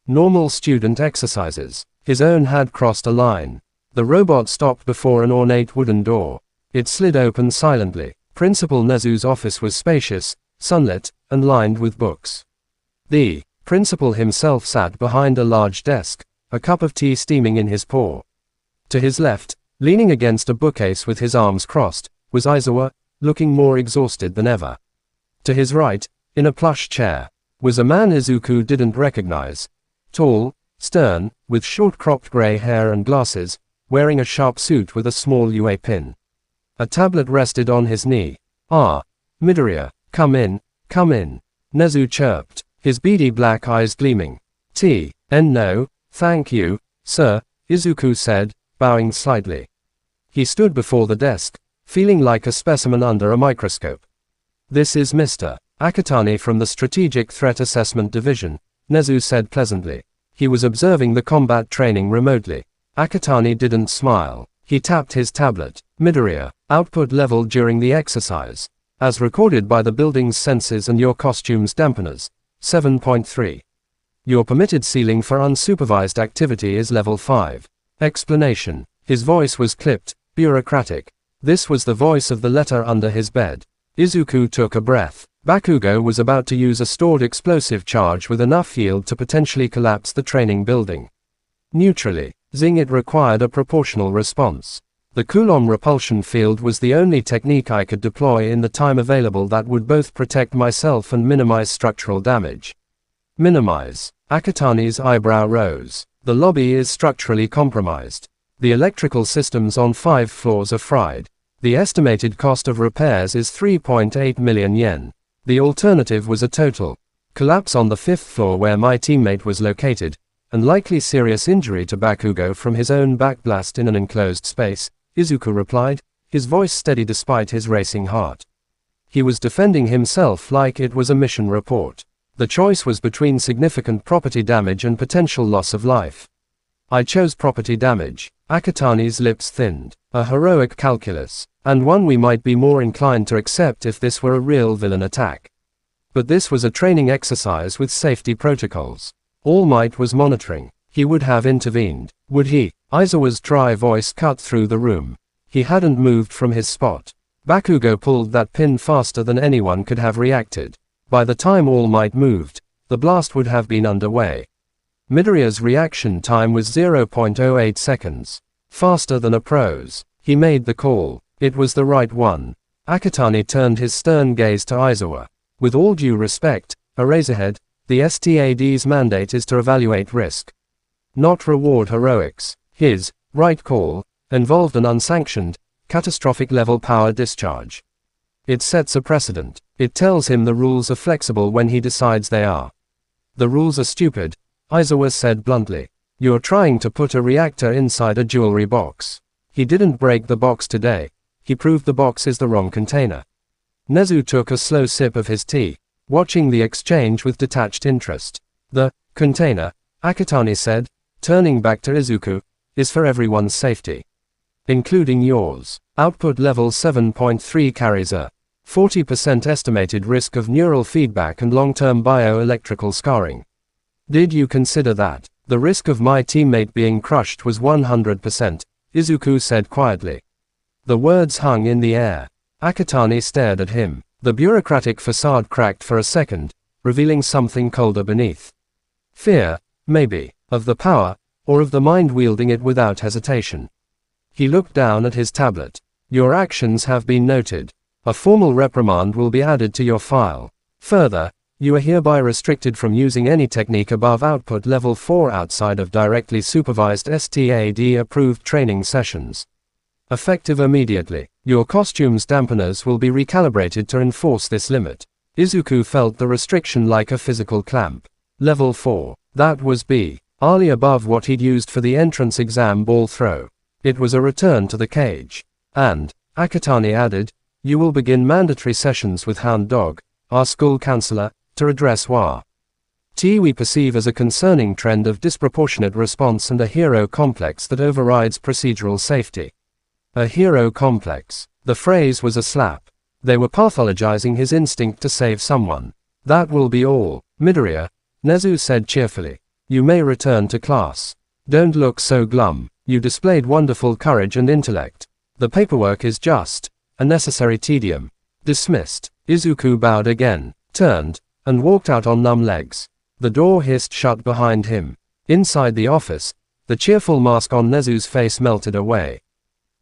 Normal student exercises. His own had crossed a line. The robot stopped before an ornate wooden door. It slid open silently. Principal Nezu's office was spacious, sunlit, and lined with books. The principal himself sat behind a large desk, a cup of tea steaming in his paw. To his left, leaning against a bookcase with his arms crossed, was Izuku, looking more exhausted than ever. To his right, in a plush chair, was a man Izuku didn't recognize. Tall, stern, with short cropped gray hair and glasses, wearing a sharp suit with a small UA pin. A tablet rested on his knee. "Ah, Midoriya, come in, Nezu chirped, his beady black eyes gleaming. No, thank you, sir," Izuku said, bowing slightly. He stood before the desk, feeling like a specimen under a microscope. "This is Mr. Akatani from the Strategic Threat Assessment Division," Nezu said pleasantly. He was observing the combat training remotely. Akatani didn't smile. He tapped his tablet. "Midoriya, output level during the exercise, as recorded by the building's sensors and your costume's dampeners, 7.3. Your permitted ceiling for unsupervised activity is level 5. Explanation." His voice was clipped, bureaucratic. This was the voice of the letter under his bed. Izuku took a breath. Bakugo was about to use a stored explosive charge with enough yield to potentially collapse the training building. Neutrally, zing, it required a proportional response. The Coulomb repulsion field was the only technique I could deploy in the time available that would both protect myself and minimize structural damage. Minimize. Akatani's eyebrow rose. The lobby is structurally compromised. The electrical systems on 5 floors are fried. The estimated cost of repairs is 3.8 million yen. The alternative was a total collapse on the 5th floor where my teammate was located, and likely serious injury to Bakugo from his own backblast in an enclosed space, Izuku replied, his voice steady despite his racing heart. He was defending himself like it was a mission report. The choice was between significant property damage and potential loss of life. I chose property damage. Akatani's lips thinned. A heroic calculus, and one we might be more inclined to accept if this were a real villain attack. But this was a training exercise with safety protocols. All Might was monitoring. He would have intervened, would he? Izuku's dry voice cut through the room. He hadn't moved from his spot. Bakugo pulled that pin faster than anyone could have reacted. By the time All Might moved, the blast would have been underway. Midoriya's reaction time was 0.08 seconds. Faster than a pro's. He made the call. It was the right one. Akatani turned his stern gaze to Izuku. With all due respect, Eraserhead, the STAD's mandate is to evaluate risk, not reward heroics. His right call involved an unsanctioned, catastrophic level power discharge. It sets a precedent. It tells him the rules are flexible when he decides they are. The rules are stupid, Izuku said bluntly. You're trying to put a reactor inside a jewelry box. He didn't break the box today. He proved the box is the wrong container. Nezu took a slow sip of his tea, watching the exchange with detached interest. The container, Akatani said, turning back to Izuku, is for everyone's safety, including yours. Output level 7.3 carries a 40% estimated risk of neural feedback and long-term bioelectrical scarring. Did you consider that? The risk of my teammate being crushed was 100%, Izuku said quietly. The words hung in the air. Akatani stared at him. The bureaucratic facade cracked for a second, revealing something colder beneath. Fear, maybe, of the power, or of the mind wielding it without hesitation. He looked down at his tablet. Your actions have been noted. A formal reprimand will be added to your file. Further, you are hereby restricted from using any technique above output level 4 outside of directly supervised STAD-approved training sessions. Effective immediately. Your costume's dampeners will be recalibrated to enforce this limit. Izuku felt the restriction like a physical clamp. Level 4. That was barely above what he'd used for the entrance exam ball throw. It was a return to the cage. And, Akatani added, you will begin mandatory sessions with Hound Dog, our school counselor, to address we perceive as a concerning trend of disproportionate response and a hero complex that overrides procedural safety. A hero complex. The phrase was a slap. They were pathologizing his instinct to save someone. That will be all, Midoriya, Nezu said cheerfully. You may return to class. Don't look so glum. You displayed wonderful courage and intellect. The paperwork is just a necessary tedium. Dismissed. Izuku bowed again, turned, and walked out on numb legs. The door hissed shut behind him. Inside the office, The cheerful mask on Nezu's face melted away.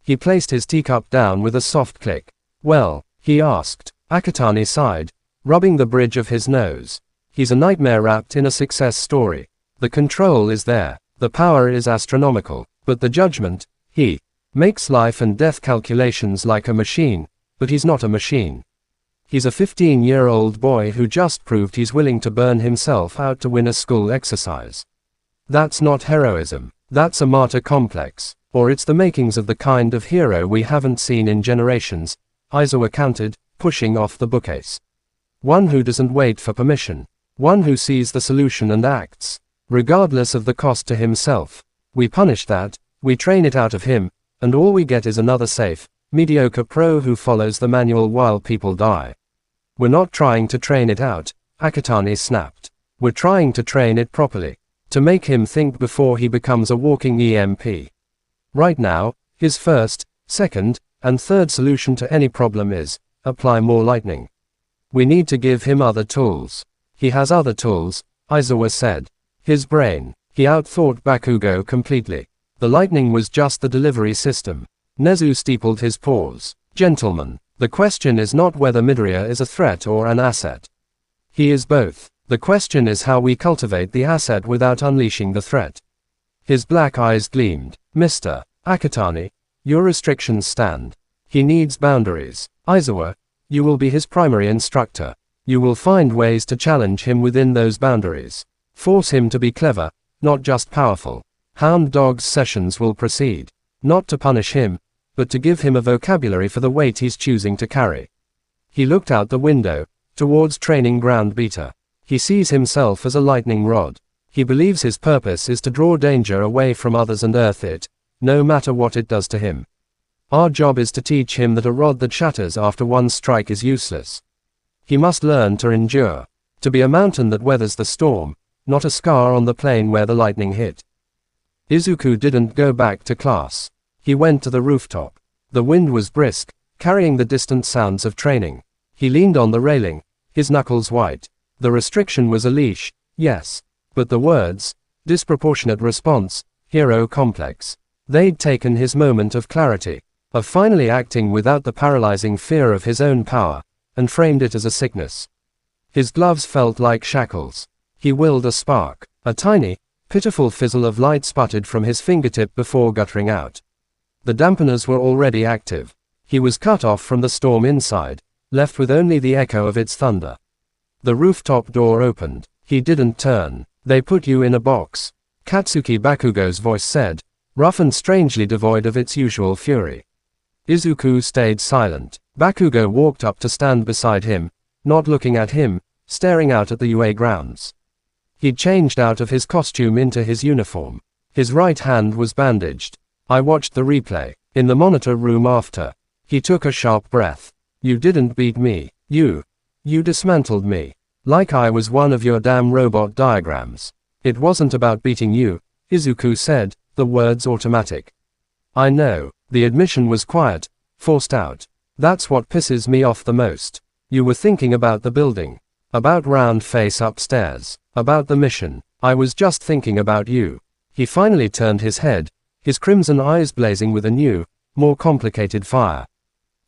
He placed his teacup down with a soft click. Well, he asked. Akatani sighed, rubbing the bridge of his nose. He's a nightmare wrapped in a success story. The control is there. The power is astronomical. But the judgment, he makes life and death calculations like a machine, but he's not a machine. He's a 15-year-old boy who just proved he's willing to burn himself out to win a school exercise. That's not heroism. That's a martyr complex. Or it's the makings of the kind of hero we haven't seen in generations, Izuku countered, pushing off the bookcase. One who doesn't wait for permission. One who sees the solution and acts, regardless of the cost to himself. We punish that, we train it out of him, and all we get is another safe, mediocre pro who follows the manual while people die. We're not trying to train it out, Akatani snapped. We're trying to train it properly. To make him think before he becomes a walking EMP. Right now, his first, second, and third solution to any problem is, apply more lightning. We need to give him other tools. He has other tools, Izuku said. His brain. He outthought Bakugo completely. The lightning was just the delivery system. Nezu steepled his paws. Gentlemen, the question is not whether Midoriya is a threat or an asset. He is both. The question is how we cultivate the asset without unleashing the threat. His black eyes gleamed. Mr. Akatani, your restrictions stand. He needs boundaries. Izuku, you will be his primary instructor. You will find ways to challenge him within those boundaries. Force him to be clever, not just powerful. Hound Dog's sessions will proceed. Not to punish him, but to give him a vocabulary for the weight he's choosing to carry. He looked out the window, towards training ground Beta. He sees himself as a lightning rod. He believes his purpose is to draw danger away from others and earth it, no matter what it does to him. Our job is to teach him that a rod that shatters after one strike is useless. He must learn to endure. To be a mountain that weathers the storm, not a scar on the plane where the lightning hit. Izuku didn't go back to class. He went to the rooftop. The wind was brisk, carrying the distant sounds of training. He leaned on the railing, his knuckles white. The restriction was a leash, yes. But the words, disproportionate response, hero complex. They'd taken his moment of clarity, of finally acting without the paralyzing fear of his own power, and framed it as a sickness. His gloves felt like shackles. He willed a spark. A tiny, pitiful fizzle of light sputtered from his fingertip before guttering out. The dampeners were already active. He was cut off from the storm inside, left with only the echo of its thunder. The rooftop door opened. He didn't turn. They put you in a box. Katsuki Bakugo's voice said, rough and strangely devoid of its usual fury. Izuku stayed silent. Bakugo walked up to stand beside him, not looking at him, staring out at the UA grounds. He'd changed out of his costume into his uniform. His right hand was bandaged. I watched the replay. In the monitor room after. He took a sharp breath. You didn't beat me. You dismantled me. Like I was one of your damn robot diagrams. It wasn't about beating you, Izuku said, the words automatic. I know. The admission was quiet, forced out. That's what pisses me off the most. You were thinking about the building. About round face upstairs. About the mission. I was just thinking about you. He finally turned his head, his crimson eyes blazing with a new, more complicated fire.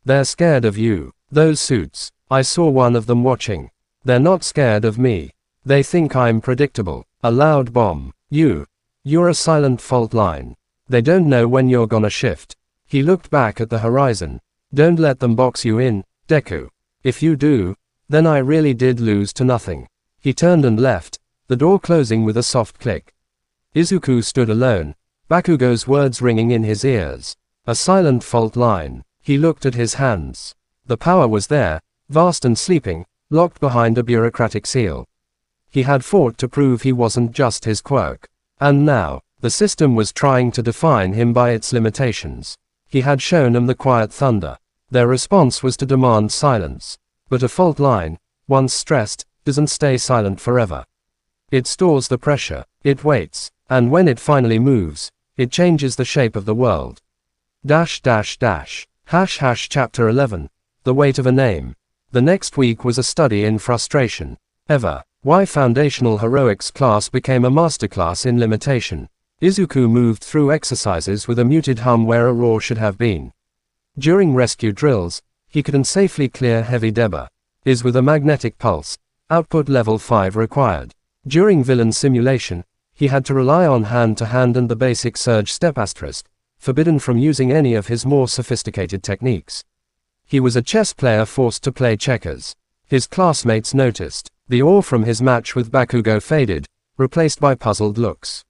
They're scared of you. Those suits. I saw one of them watching. They're not scared of me. They think I'm predictable. A loud bomb. You're a silent fault line. They don't know when you're gonna shift. He looked back at the horizon. Don't let them box you in, Deku. If you do, then I really did lose to nothing. He turned and left, the door closing with a soft click. Izuku stood alone, Bakugo's words ringing in his ears. A silent fault line. He looked at his hands. The power was there, vast and sleeping, locked behind a bureaucratic seal. He had fought to prove he wasn't just his quirk. And now, the system was trying to define him by its limitations. He had shown them the quiet thunder. Their response was to demand silence. But a fault line, once stressed, doesn't stay silent forever. It stores the pressure, it waits, and when it finally moves, it changes the shape of the world. Chapter 11. The Weight of a Name. The next week was a study in frustration. Why Foundational Heroics class became a masterclass in limitation. Izuku moved through exercises with a muted hum where a roar should have been. During rescue drills, he couldn't safely clear heavy debris. Is with a magnetic pulse, output level 5 required. During villain simulation, he had to rely on hand-to-hand and the basic surge step asterisk, forbidden from using any of his more sophisticated techniques. He was a chess player forced to play checkers. His classmates noticed. The awe from his match with Bakugo faded, replaced by puzzled looks.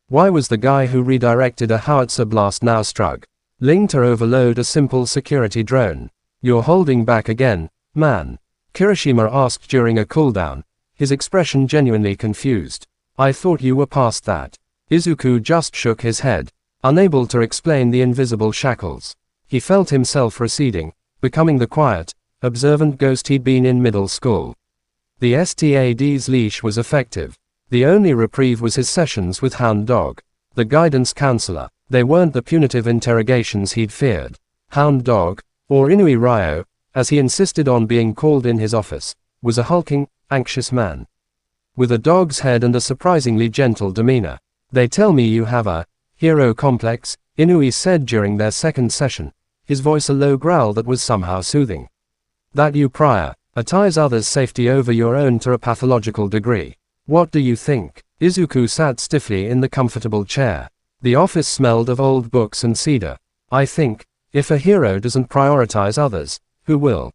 Why was the guy who redirected a howitzer blast now struck? Ling to overload a simple security drone. You're holding back again, man. Kirishima asked during a cooldown, his expression genuinely confused. I thought you were past that. Izuku just shook his head, unable to explain the invisible shackles. He felt himself receding, becoming the quiet, observant ghost he'd been in middle school. The STAD's leash was effective. The only reprieve was his sessions with Hound Dog, the guidance counselor. They weren't the punitive interrogations he'd feared. Hound Dog, or Inui Ryo, as he insisted on being called in his office, was a hulking, anxious man. With a dog's head and a surprisingly gentle demeanor. They tell me you have a hero complex, Inui said during their second session, his voice a low growl that was somehow soothing. That you prioritize others' safety over your own to a pathological degree. What do you think? Izuku sat stiffly in the comfortable chair. The office smelled of old books and cedar. I think, if a hero doesn't prioritize others, who will?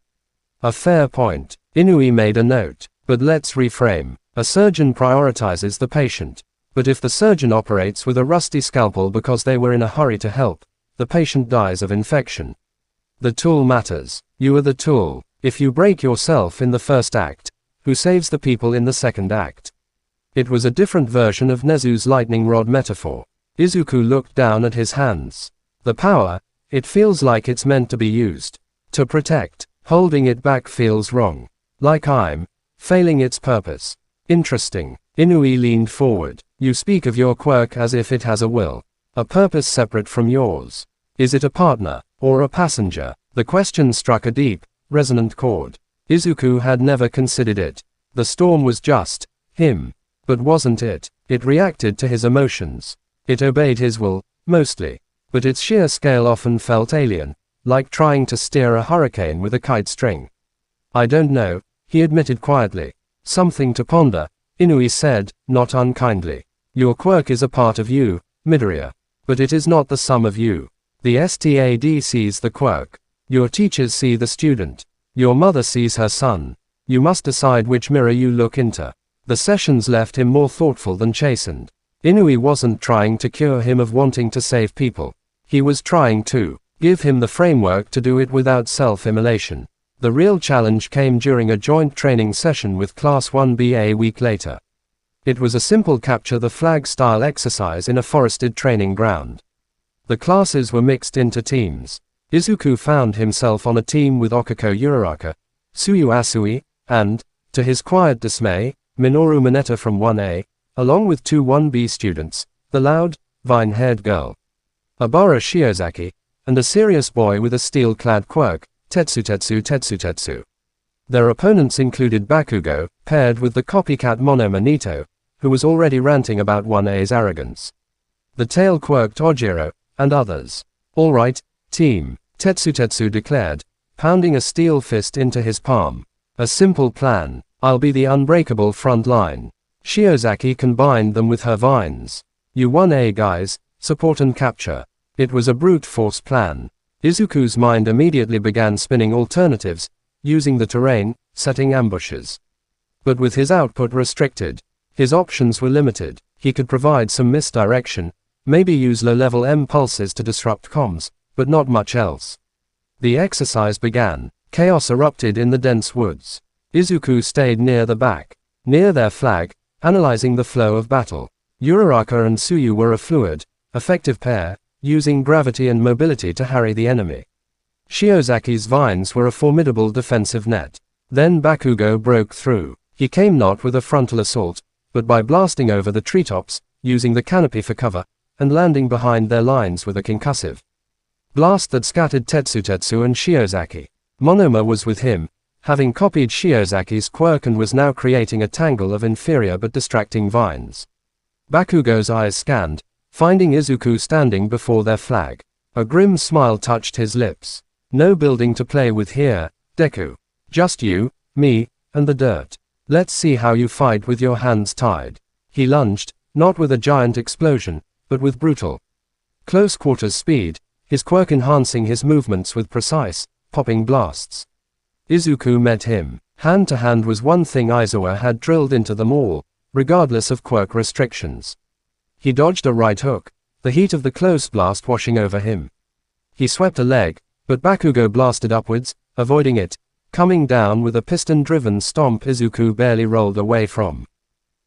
A fair point. Inui made a note. But let's reframe. A surgeon prioritizes the patient. But if the surgeon operates with a rusty scalpel because they were in a hurry to help, the patient dies of infection. The tool matters. You are the tool. If you break yourself in the first act, who saves the people in the second act? It was a different version of Nezu's lightning rod metaphor. Izuku looked down at his hands. The power, it feels like it's meant to be used. To protect. Holding it back feels wrong. Like I'm failing its purpose. Interesting. Inui leaned forward. You speak of your quirk as if it has a will. A purpose separate from yours. Is it a partner, or a passenger? The question struck a deep, resonant chord. Izuku had never considered it. The storm was just him. But wasn't it? It reacted to his emotions. It obeyed his will, mostly. But its sheer scale often felt alien, like trying to steer a hurricane with a kite string. I don't know, he admitted quietly. Something to ponder, Inui said, not unkindly. Your quirk is a part of you, Midoriya. But it is not the sum of you. The STAD sees the quirk. Your teachers see the student. Your mother sees her son. You must decide which mirror you look into. The sessions left him more thoughtful than chastened. Inui wasn't trying to cure him of wanting to save people. He was trying to give him the framework to do it without self-immolation. The real challenge came during a joint training session with Class 1B a week later. It was a simple capture the flag style exercise in a forested training ground. The classes were mixed into teams. Izuku found himself on a team with Okako Uraraka, Tsuyu Asui, and, to his quiet dismay, Minoru Mineta from 1A, along with two 1B students, the loud, vine-haired girl, Abara Shiozaki, and a serious boy with a steel-clad quirk, Tetsu. Their opponents included Bakugo, paired with the copycat Monoma Nito, who was already ranting about 1A's arrogance. The tail-quirked Ojiro, and others. All right, team, Tetsu declared, pounding a steel fist into his palm. A simple plan. I'll be the unbreakable front line. Shiozaki combined them with her vines. You 1A guys, support and capture. It was a brute force plan. Izuku's mind immediately began spinning alternatives, using the terrain, setting ambushes. But with his output restricted, his options were limited. He could provide some misdirection, maybe use low-level M pulses to disrupt comms, but not much else. The exercise began. Chaos erupted in the dense woods. Izuku stayed near the back, near their flag, analyzing the flow of battle. Uraraka and Tsuyu were a fluid, effective pair, using gravity and mobility to harry the enemy. Shiozaki's vines were a formidable defensive net. Then Bakugo broke through. He came not with a frontal assault, but by blasting over the treetops, using the canopy for cover, and landing behind their lines with a concussive blast that scattered Tetsu and Shiozaki. Monoma was with him, having copied Shiozaki's quirk and was now creating a tangle of inferior but distracting vines. Bakugo's eyes scanned, finding Izuku standing before their flag. A grim smile touched his lips. No building to play with here, Deku. Just you, me, and the dirt. Let's see how you fight with your hands tied. He lunged, not with a giant explosion, but with brutal, close quarters speed, his quirk enhancing his movements with precise, popping blasts. Izuku met him. Hand to hand was one thing Aizawa had drilled into them all, regardless of quirk restrictions. He dodged a right hook, the heat of the close blast washing over him. He swept a leg, but Bakugo blasted upwards, avoiding it, coming down with a piston-driven stomp Izuku barely rolled away from.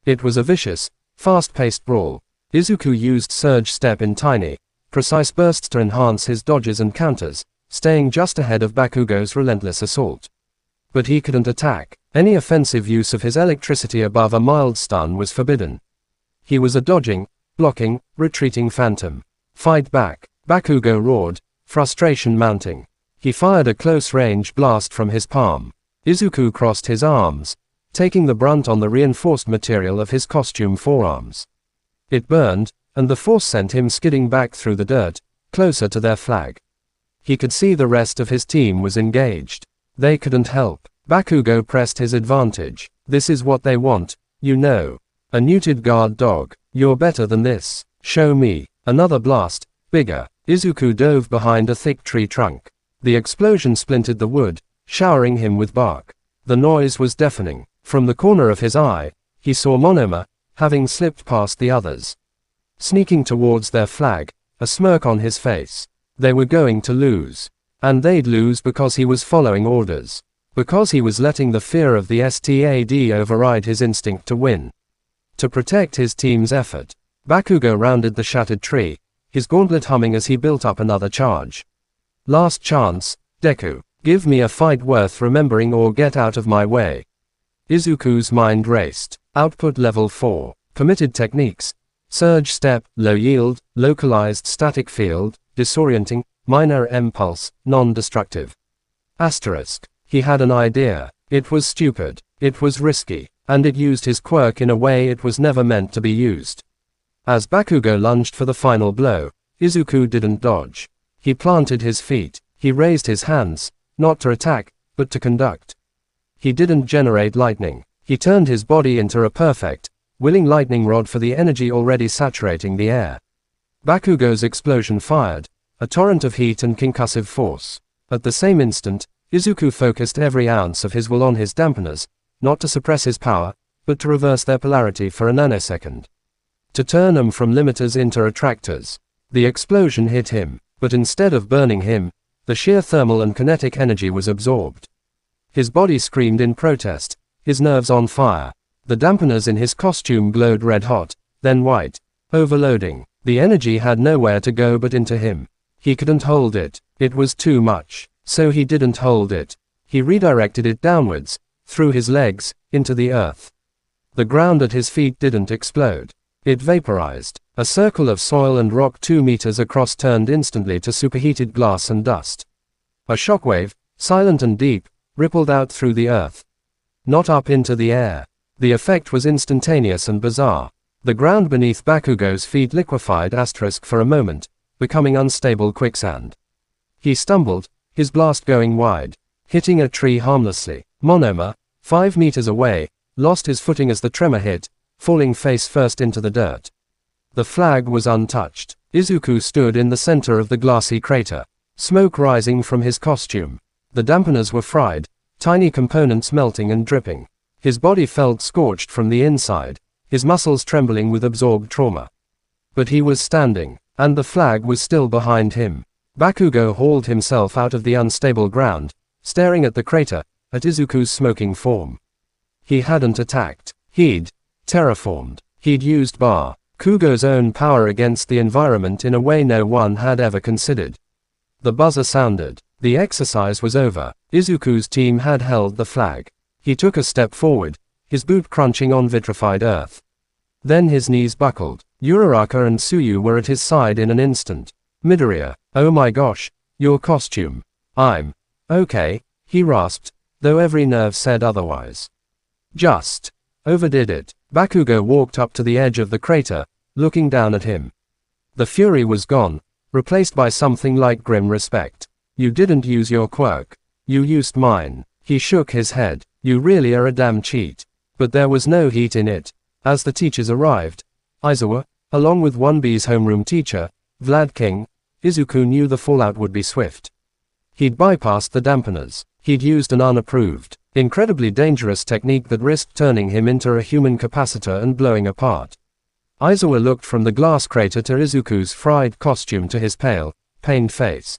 It was a vicious, fast-paced brawl. Izuku used surge step in tiny, precise bursts to enhance his dodges and counters, staying just ahead of Bakugo's relentless assault. But he couldn't attack. Any offensive use of his electricity above a mild stun was forbidden. He was a dodging, blocking, retreating phantom. Fight back, Bakugo roared, frustration mounting. He fired a close-range blast from his palm. Izuku crossed his arms, taking the brunt on the reinforced material of his costume forearms. It burned, and the force sent him skidding back through the dirt, closer to their flag. He could see the rest of his team was engaged. They couldn't help. Bakugo pressed his advantage. This is what they want, you know. A neutered guard dog. You're better than this. Show me. Another blast, bigger. Izuku dove behind a thick tree trunk. The explosion splintered the wood, showering him with bark. The noise was deafening. From the corner of his eye, he saw Monoma, having slipped past the others, sneaking towards their flag, a smirk on his face. They were going to lose. And they'd lose because he was following orders. Because he was letting the fear of the STAD override his instinct to win. To protect his team's effort, Bakugo rounded the shattered tree, his gauntlet humming as he built up another charge. Last chance, Deku. Give me a fight worth remembering or get out of my way. Izuku's mind raced. Output level 4. Permitted techniques. Surge step, low yield, localized static field, disorienting, minor impulse, non-destructive. Asterisk. He had an idea. It was stupid. It was risky. And it used his quirk in a way it was never meant to be used. As Bakugo lunged for the final blow, Izuku didn't dodge. He planted his feet. He raised his hands, not to attack, but to conduct. He didn't generate lightning. He turned his body into a perfect, willing lightning rod for the energy already saturating the air. Bakugo's explosion fired, a torrent of heat and concussive force. At the same instant, Izuku focused every ounce of his will on his dampeners, not to suppress his power, but to reverse their polarity for a nanosecond. To turn them from limiters into attractors. The explosion hit him, but instead of burning him, the sheer thermal and kinetic energy was absorbed. His body screamed in protest, his nerves on fire. The dampeners in his costume glowed red hot, then white, overloading. The energy had nowhere to go but into him. He couldn't hold it. It was too much. So he didn't hold it. He redirected it downwards, through his legs, into the earth. The ground at his feet didn't explode. It vaporized. A circle of soil and rock 2 meters across turned instantly to superheated glass and dust. A shockwave, silent and deep, rippled out through the earth. Not up into the air. The effect was instantaneous and bizarre. The ground beneath Bakugo's feet liquefied for a moment, becoming unstable quicksand. He stumbled, his blast going wide, hitting a tree harmlessly. Monoma, 5 meters away, lost his footing as the tremor hit, falling face first into the dirt. The flag was untouched. Izuku stood in the center of the glassy crater, smoke rising from his costume. The dampeners were fried, tiny components melting and dripping. His body felt scorched from the inside, his muscles trembling with absorbed trauma. But he was standing, and the flag was still behind him. Bakugo hauled himself out of the unstable ground, staring at the crater, at Izuku's smoking form. He hadn't attacked. He'd terraformed. He'd used Bakugo's own power against the environment in a way no one had ever considered. The buzzer sounded. The exercise was over. Izuku's team had held the flag. He took a step forward, his boot crunching on vitrified earth. Then his knees buckled. Uraraka and Tsuyu were at his side in an instant. Midoriya, oh my gosh, your costume. I'm okay, he rasped, though every nerve said otherwise. Just overdid it. Bakugo walked up to the edge of the crater, looking down at him. The fury was gone, replaced by something like grim respect. You didn't use your quirk. You used mine. He shook his head. You really are a damn cheat. But there was no heat in it. As the teachers arrived, Izuku, along with 1B's homeroom teacher, Vlad King, Izuku knew the fallout would be swift. He'd bypassed the dampeners. He'd used an unapproved, incredibly dangerous technique that risked turning him into a human capacitor and blowing apart. Izuku looked from the glass crater to Izuku's fried costume to his pale, pained face.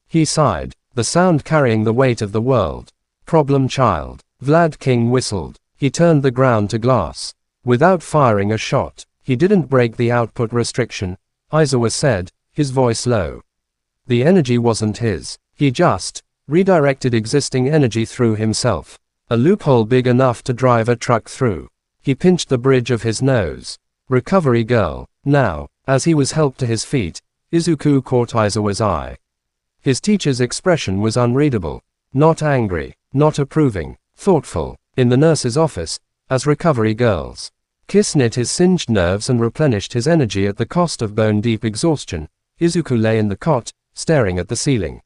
He sighed, the sound carrying the weight of the world. Problem child. Vlad King whistled. He turned the ground to glass. Without firing a shot. He didn't break the output restriction, Izuku said, his voice low. The energy wasn't his. He just redirected existing energy through himself. A loophole big enough to drive a truck through. He pinched the bridge of his nose. Recovery girl. Now, as he was helped to his feet, Izuku caught Izuku's eye. His teacher's expression was unreadable. Not angry, not approving, thoughtful. In the nurse's office, as recovery girls. Kiss knit his singed nerves and replenished his energy at the cost of bone-deep exhaustion. Izuku lay in the cot, staring at the ceiling.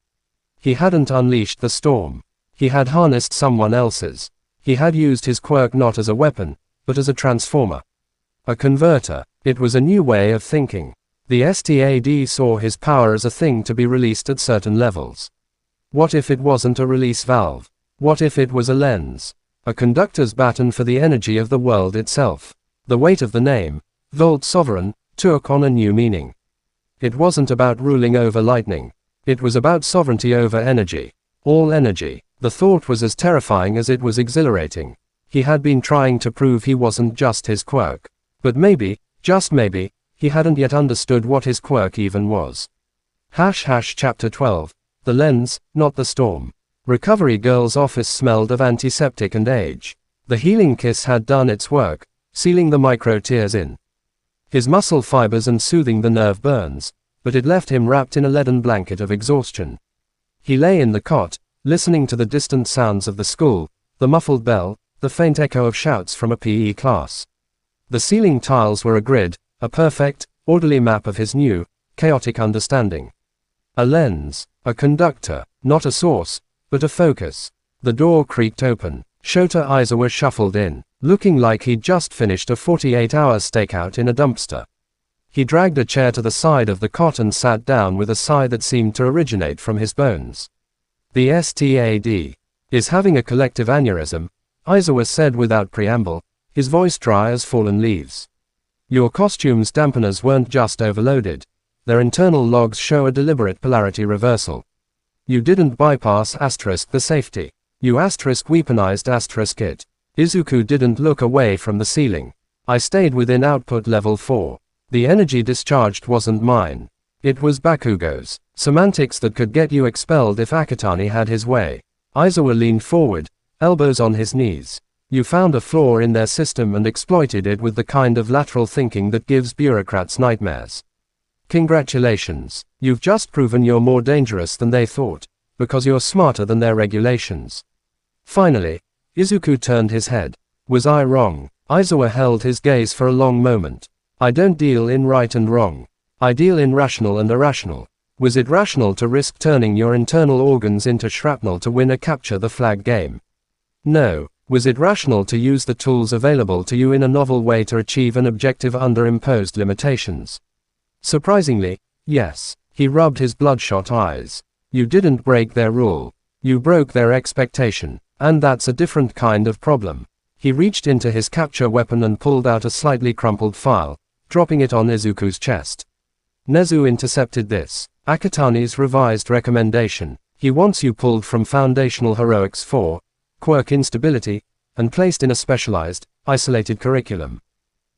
He hadn't unleashed the storm. He had harnessed someone else's. He had used his quirk not as a weapon, but as a transformer. A converter. It was a new way of thinking. The STAD saw his power as a thing to be released at certain levels. What if it wasn't a release valve? What if it was a lens? A conductor's baton for the energy of the world itself. The weight of the name, Volt Sovereign, took on a new meaning. It wasn't about ruling over lightning. It was about sovereignty over energy. All energy. The thought was as terrifying as it was exhilarating. He had been trying to prove he wasn't just his quirk. But maybe, just maybe, he hadn't yet understood what his quirk even was. Chapter 12. The lens, not the storm. Recovery girl's office smelled of antiseptic and age. The healing kiss had done its work, sealing the micro tears in his muscle fibers and soothing the nerve burns, but it left him wrapped in a leaden blanket of exhaustion. He lay in the cot, listening to the distant sounds of the school, the muffled bell, the faint echo of shouts from a PE class. The ceiling tiles were a grid, a perfect, orderly map of his new, chaotic understanding. A lens, a conductor, not a source, but a focus. The door creaked open. Shota Izuku shuffled in, looking like he'd just finished a 48-hour stakeout in a dumpster. He dragged a chair to the side of the cot and sat down with a sigh that seemed to originate from his bones. The STAD is having a collective aneurysm, Izuku said without preamble, his voice dry as fallen leaves. Your costume's dampeners weren't just overloaded. Their internal logs show a deliberate polarity reversal. You didn't bypass the safety. You weaponized it. Izuku didn't look away from the ceiling. I stayed within output level 4. The energy discharged wasn't mine. It was Bakugo's. Semantics that could get you expelled if Akatani had his way. Izuku leaned forward, elbows on his knees. You found a flaw in their system and exploited it with the kind of lateral thinking that gives bureaucrats nightmares. Congratulations. You've just proven you're more dangerous than they thought, because you're smarter than their regulations. Finally, Izuku turned his head. Was I wrong? Izuku held his gaze for a long moment. I don't deal in right and wrong. I deal in rational and irrational. Was it rational to risk turning your internal organs into shrapnel to win a capture the flag game? No. Was it rational to use the tools available to you in a novel way to achieve an objective under imposed limitations? Surprisingly, yes. He rubbed his bloodshot eyes. You didn't break their rule. You broke their expectation. And that's a different kind of problem. He reached into his capture weapon and pulled out a slightly crumpled file, dropping it on Izuku's chest. Nezu intercepted this. Akatani's revised recommendation. He wants you pulled from Foundational Heroics 4, Quirk Instability, and placed in a specialized, isolated curriculum.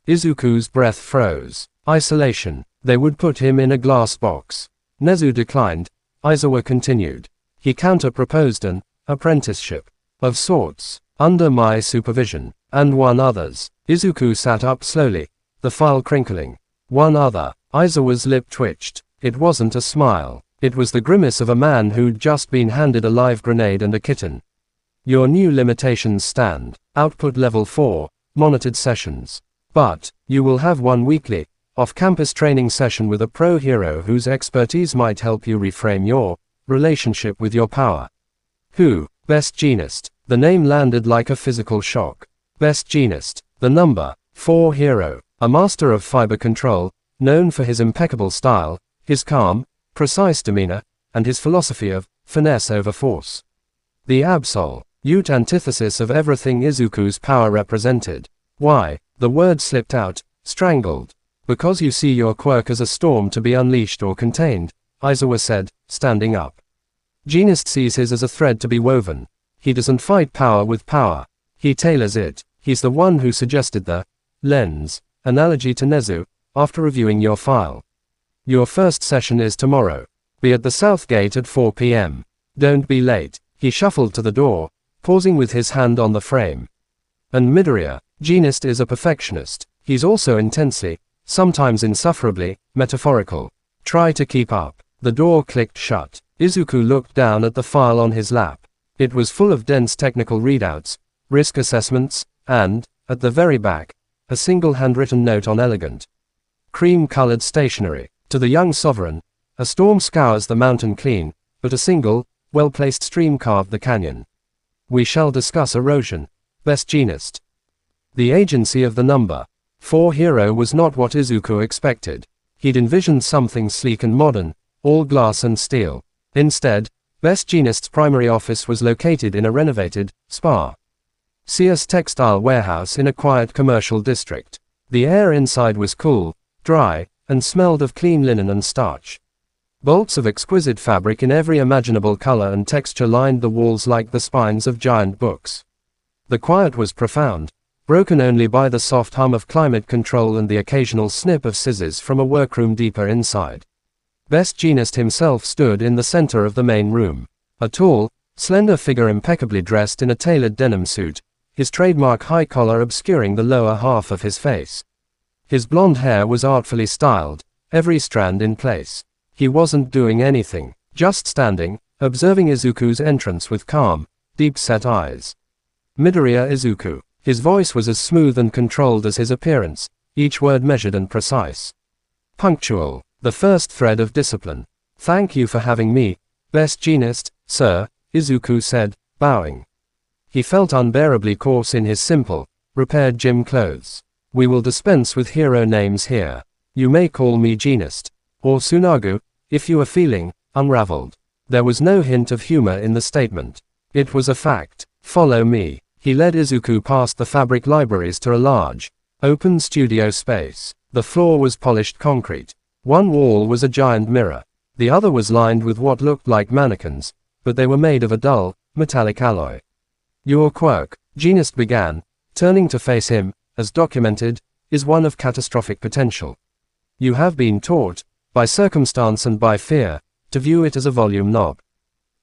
Izuku's breath froze. Isolation. They would put him in a glass box. Nezu declined. Izuku continued. He counter-proposed an apprenticeship. Of sorts. Under my supervision. And one others. Izuku sat up slowly, the file crinkling. One other. Izuku's lip twitched. It wasn't a smile. It was the grimace of a man who'd just been handed a live grenade and a kitten. Your new limitations stand. Output level 4, monitored sessions. But, you will have one weekly, off-campus training session with a pro hero whose expertise might help you reframe your relationship with your power. Who? Best Jeanist. The name landed like a physical shock. Best Jeanist. The number 4 hero. A master of fiber control, known for his impeccable style, his calm, precise demeanor, and his philosophy of finesse over force. The absolute antithesis of everything Izuku's power represented. Why? The word slipped out, strangled. Because you see your quirk as a storm to be unleashed or contained, Izuku said, standing up. Jeanist sees his as a thread to be woven. He doesn't fight power with power. He tailors it. He's the one who suggested the lens analogy to Nezu, after reviewing your file. Your first session is tomorrow. Be at the south gate at 4 p.m. Don't be late. He shuffled to the door, pausing with his hand on the frame. And Midoriya, Jeanist is a perfectionist. He's also intensely, sometimes insufferably, metaphorical. Try to keep up. The door clicked shut. Izuku looked down at the file on his lap. It was full of dense technical readouts, risk assessments, and, at the very back, a single handwritten note on elegant, cream-colored stationery. To the young sovereign, a storm scours the mountain clean, but a single, well-placed stream carved the canyon. We shall discuss erosion. Best Jeanist. The agency of the number 4 hero was not what Izuku expected. He'd envisioned something sleek and modern, all glass and steel. Instead, Best Jeanist's primary office was located in a renovated, Sears textile warehouse in a quiet commercial district. The air inside was cool, dry, and smelled of clean linen and starch. Bolts of exquisite fabric in every imaginable color and texture lined the walls like the spines of giant books. The quiet was profound, broken only by the soft hum of climate control and the occasional snip of scissors from a workroom deeper inside. Best Jeanist himself stood in the center of the main room. A tall, slender figure impeccably dressed in a tailored denim suit, his trademark high collar obscuring the lower half of his face. His blonde hair was artfully styled, every strand in place. He wasn't doing anything, just standing, observing Izuku's entrance with calm, deep-set eyes. Midoriya Izuku. His voice was as smooth and controlled as his appearance, each word measured and precise. Punctual. The first thread of discipline. Thank you for having me, Best Jeanist, sir, Izuku said, bowing. He felt unbearably coarse in his simple, repaired gym clothes. We will dispense with hero names here. You may call me Jeanist, or Tsunagu, if you are feeling unraveled. There was no hint of humor in the statement. It was a fact. Follow me. He led Izuku past the fabric libraries to a large, open studio space. The floor was polished concrete. One wall was a giant mirror. The other was lined with what looked like mannequins, but they were made of a dull, metallic alloy. Your quirk, Jeanist began, turning to face him, as documented, is one of catastrophic potential. You have been taught, by circumstance and by fear, to view it as a volume knob.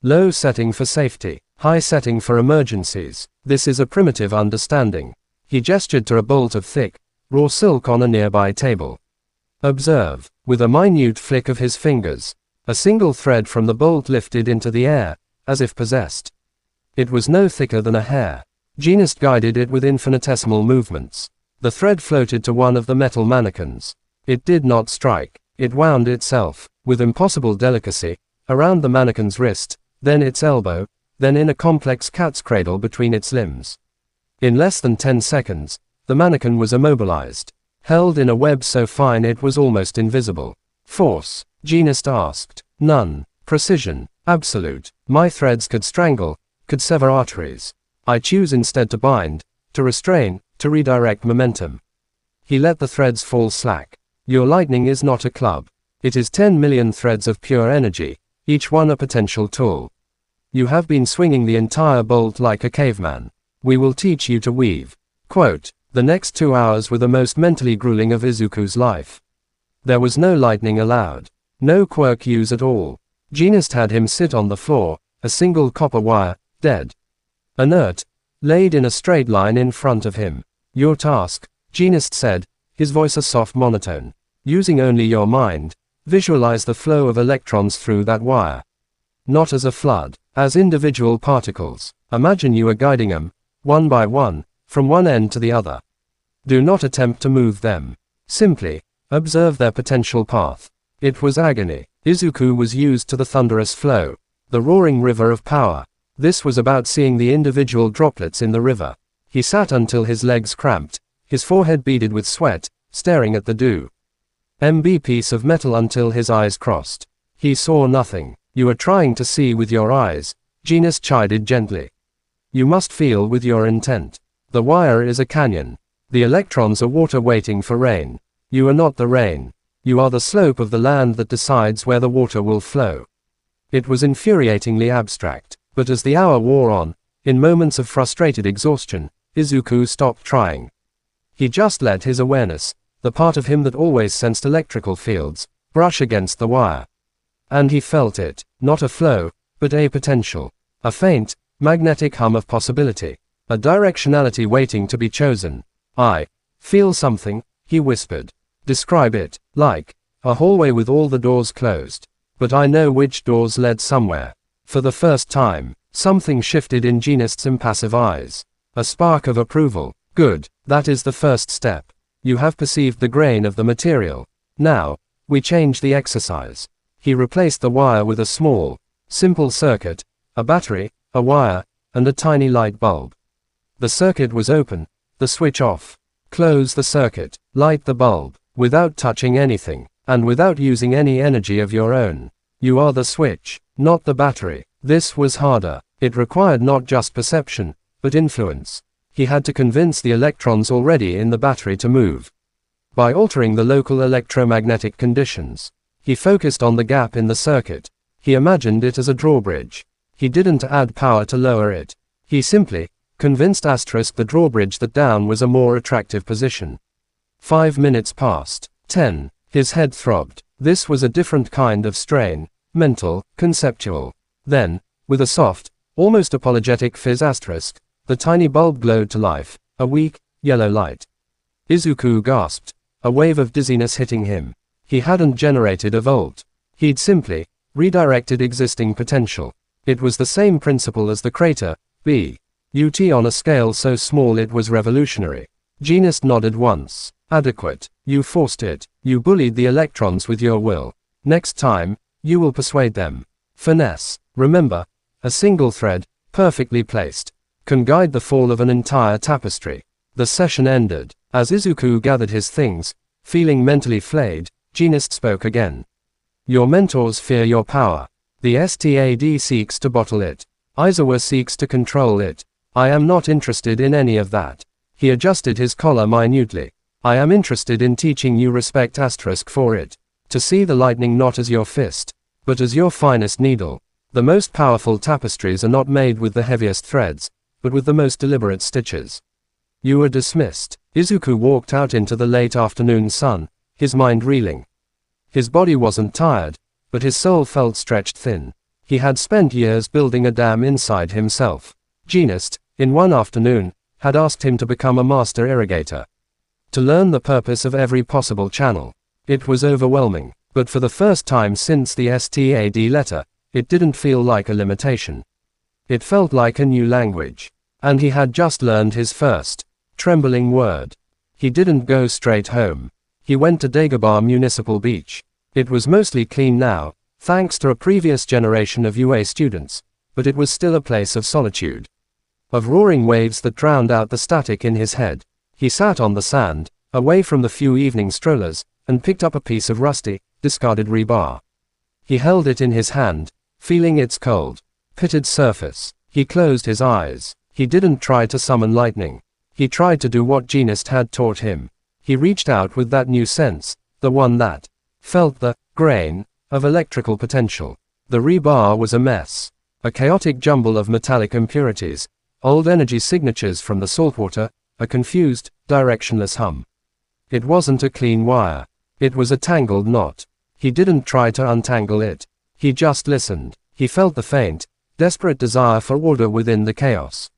Low setting for safety, high setting for emergencies. This is a primitive understanding. He gestured to a bolt of thick, raw silk on a nearby table. Observe, with a minute flick of his fingers, a single thread from the bolt lifted into the air, as if possessed. It was no thicker than a hair. Jeanist guided it with infinitesimal movements. The thread floated to one of the metal mannequins. It did not strike. It wound itself, with impossible delicacy, around the mannequin's wrist, then its elbow, then in a complex cat's cradle between its limbs. In less than 10 seconds, the mannequin was immobilized, held in a web so fine it was almost invisible. Force? Jeanist asked. None. Precision? Absolute. My threads could strangle, could sever arteries. I choose instead to bind, to restrain, to redirect momentum. He let the threads fall slack. Your lightning is not a club. It is 10 million threads of pure energy, each one a potential tool. You have been swinging the entire bolt like a caveman. We will teach you to weave. Quote, the next 2 hours were the most mentally grueling of Izuku's life. There was no lightning allowed. No quirk use at all. Jeanist had him sit on the floor, a single copper wire, dead. Inert, laid in a straight line in front of him. Your task, Jeanist said, his voice a soft monotone. Using only your mind, visualize the flow of electrons through that wire. Not as a flood, as individual particles. Imagine you are guiding them, one by one, from one end to the other. Do not attempt to move them. Simply, Observe their potential path. It was agony. Izuku was used to the thunderous flow, the roaring river of power. This was about seeing the individual droplets in the river. He sat until his legs cramped, his forehead beaded with sweat, staring at the piece of metal until his eyes crossed. He saw nothing. You are trying to see with your eyes, Genis chided gently. You must feel with your intent. The wire is a canyon. The electrons are water waiting for rain. You are not the rain. You are the slope of the land that decides where the water will flow. It was infuriatingly abstract, but as the hour wore on, in moments of frustrated exhaustion, Izuku stopped trying. He just let his awareness, the part of him that always sensed electrical fields, brush against the wire. And he felt it, not a flow, but a potential. A faint, magnetic hum of possibility. A directionality waiting to be chosen. I feel something, he whispered. Describe it. Like a hallway with all the doors closed. But I know which doors led somewhere. For the first time, something shifted in Genis's impassive eyes. A spark of approval. Good, that is the first step. You have perceived the grain of the material. Now, we change the exercise. He replaced the wire with a small, simple circuit, a battery, a wire, and a tiny light bulb. The circuit was open, the switch off. Close the circuit, light the bulb, without touching anything, and without using any energy of your own. You are the switch, not the battery. This was harder. It required not just perception, but influence. He had to convince the electrons already in the battery to move. By altering the local electromagnetic conditions, he focused on the gap in the circuit. He imagined it as a drawbridge. He didn't add power to lower it. He simply convinced the drawbridge that down was a more attractive position. 5 minutes passed. 10. His head throbbed. This was a different kind of strain, mental, conceptual. Then, with a soft, almost apologetic fizz *, the tiny bulb glowed to life, a weak, yellow light. Izuku gasped, a wave of dizziness hitting him. He hadn't generated a volt. He'd simply redirected existing potential. It was the same principle as the crater, but on a scale so small it was revolutionary. Genis nodded once. Adequate. You forced it. You bullied the electrons with your will. Next time, you will persuade them. Finesse. Remember, a single thread, perfectly placed, can guide the fall of an entire tapestry. The session ended. As Izuku gathered his things, feeling mentally flayed, Genis spoke again. Your mentors fear your power. The STAD seeks to bottle it. Izuku seeks to control it. I am not interested in any of that. He adjusted his collar minutely. I am interested in teaching you respect * for it. To see the lightning not as your fist, but as your finest needle. The most powerful tapestries are not made with the heaviest threads, but with the most deliberate stitches. You are dismissed. Izuku walked out into the late afternoon sun, his mind reeling. His body wasn't tired, but his soul felt stretched thin. He had spent years building a dam inside himself. Genis, in one afternoon, had asked him to become a master irrigator. To learn the purpose of every possible channel. It was overwhelming, but for the first time since the STAD letter, it didn't feel like a limitation. It felt like a new language. And he had just learned his first trembling word. He didn't go straight home. He went to Dagobah Municipal Beach. It was mostly clean now, thanks to a previous generation of UA students, but it was still a place of solitude. Of roaring waves that drowned out the static in his head. He sat on the sand, away from the few evening strollers, and picked up a piece of rusty, discarded rebar. He held it in his hand, feeling its cold, pitted surface. He closed his eyes. He didn't try to summon lightning. He tried to do what Genis had taught him. He reached out with that new sense, the one that felt the grain of electrical potential. The rebar was a mess. A chaotic jumble of metallic impurities, old energy signatures from the saltwater, a confused, directionless hum. It wasn't a clean wire. It was a tangled knot. He didn't try to untangle it. He just listened. He felt the faint, desperate desire for order within the chaos.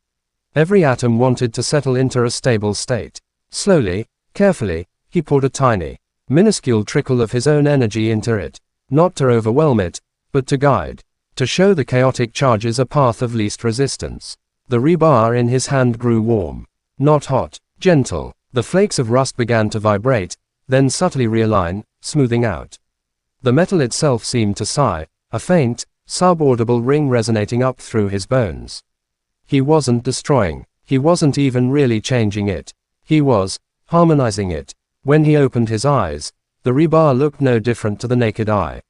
Every atom wanted to settle into a stable state. Slowly, carefully, he poured a tiny, minuscule trickle of his own energy into it. Not to overwhelm it, but to guide. To show the chaotic charges a path of least resistance. The rebar in his hand grew warm. Not hot, gentle. The flakes of rust began to vibrate, then subtly realign, smoothing out. The metal itself seemed to sigh, a faint, sub-audible ring resonating up through his bones. He wasn't destroying, he wasn't even really changing it. He was harmonizing it. When he opened his eyes, the rebar looked no different to the naked eye.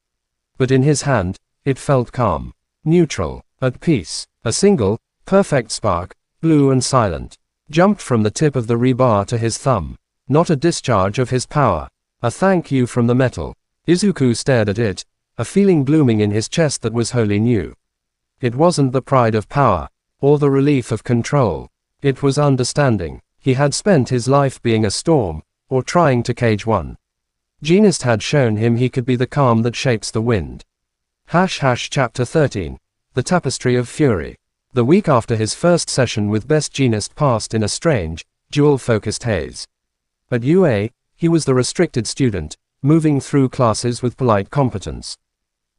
But in his hand, it felt calm, neutral, at peace. A single, perfect spark, blue and silent, jumped from the tip of the rebar to his thumb. Not a discharge of his power. A thank you from the metal. Izuku stared at it, a feeling blooming in his chest that was wholly new. It wasn't the pride of power, or the relief of control. It was understanding. He had spent his life being a storm, or trying to cage one. Genist had shown him he could be the calm that shapes the wind. Chapter 13. The Tapestry of Fury. The week after his first session with Best Genist passed in a strange, dual-focused haze. At UA, he was the restricted student, moving through classes with polite competence.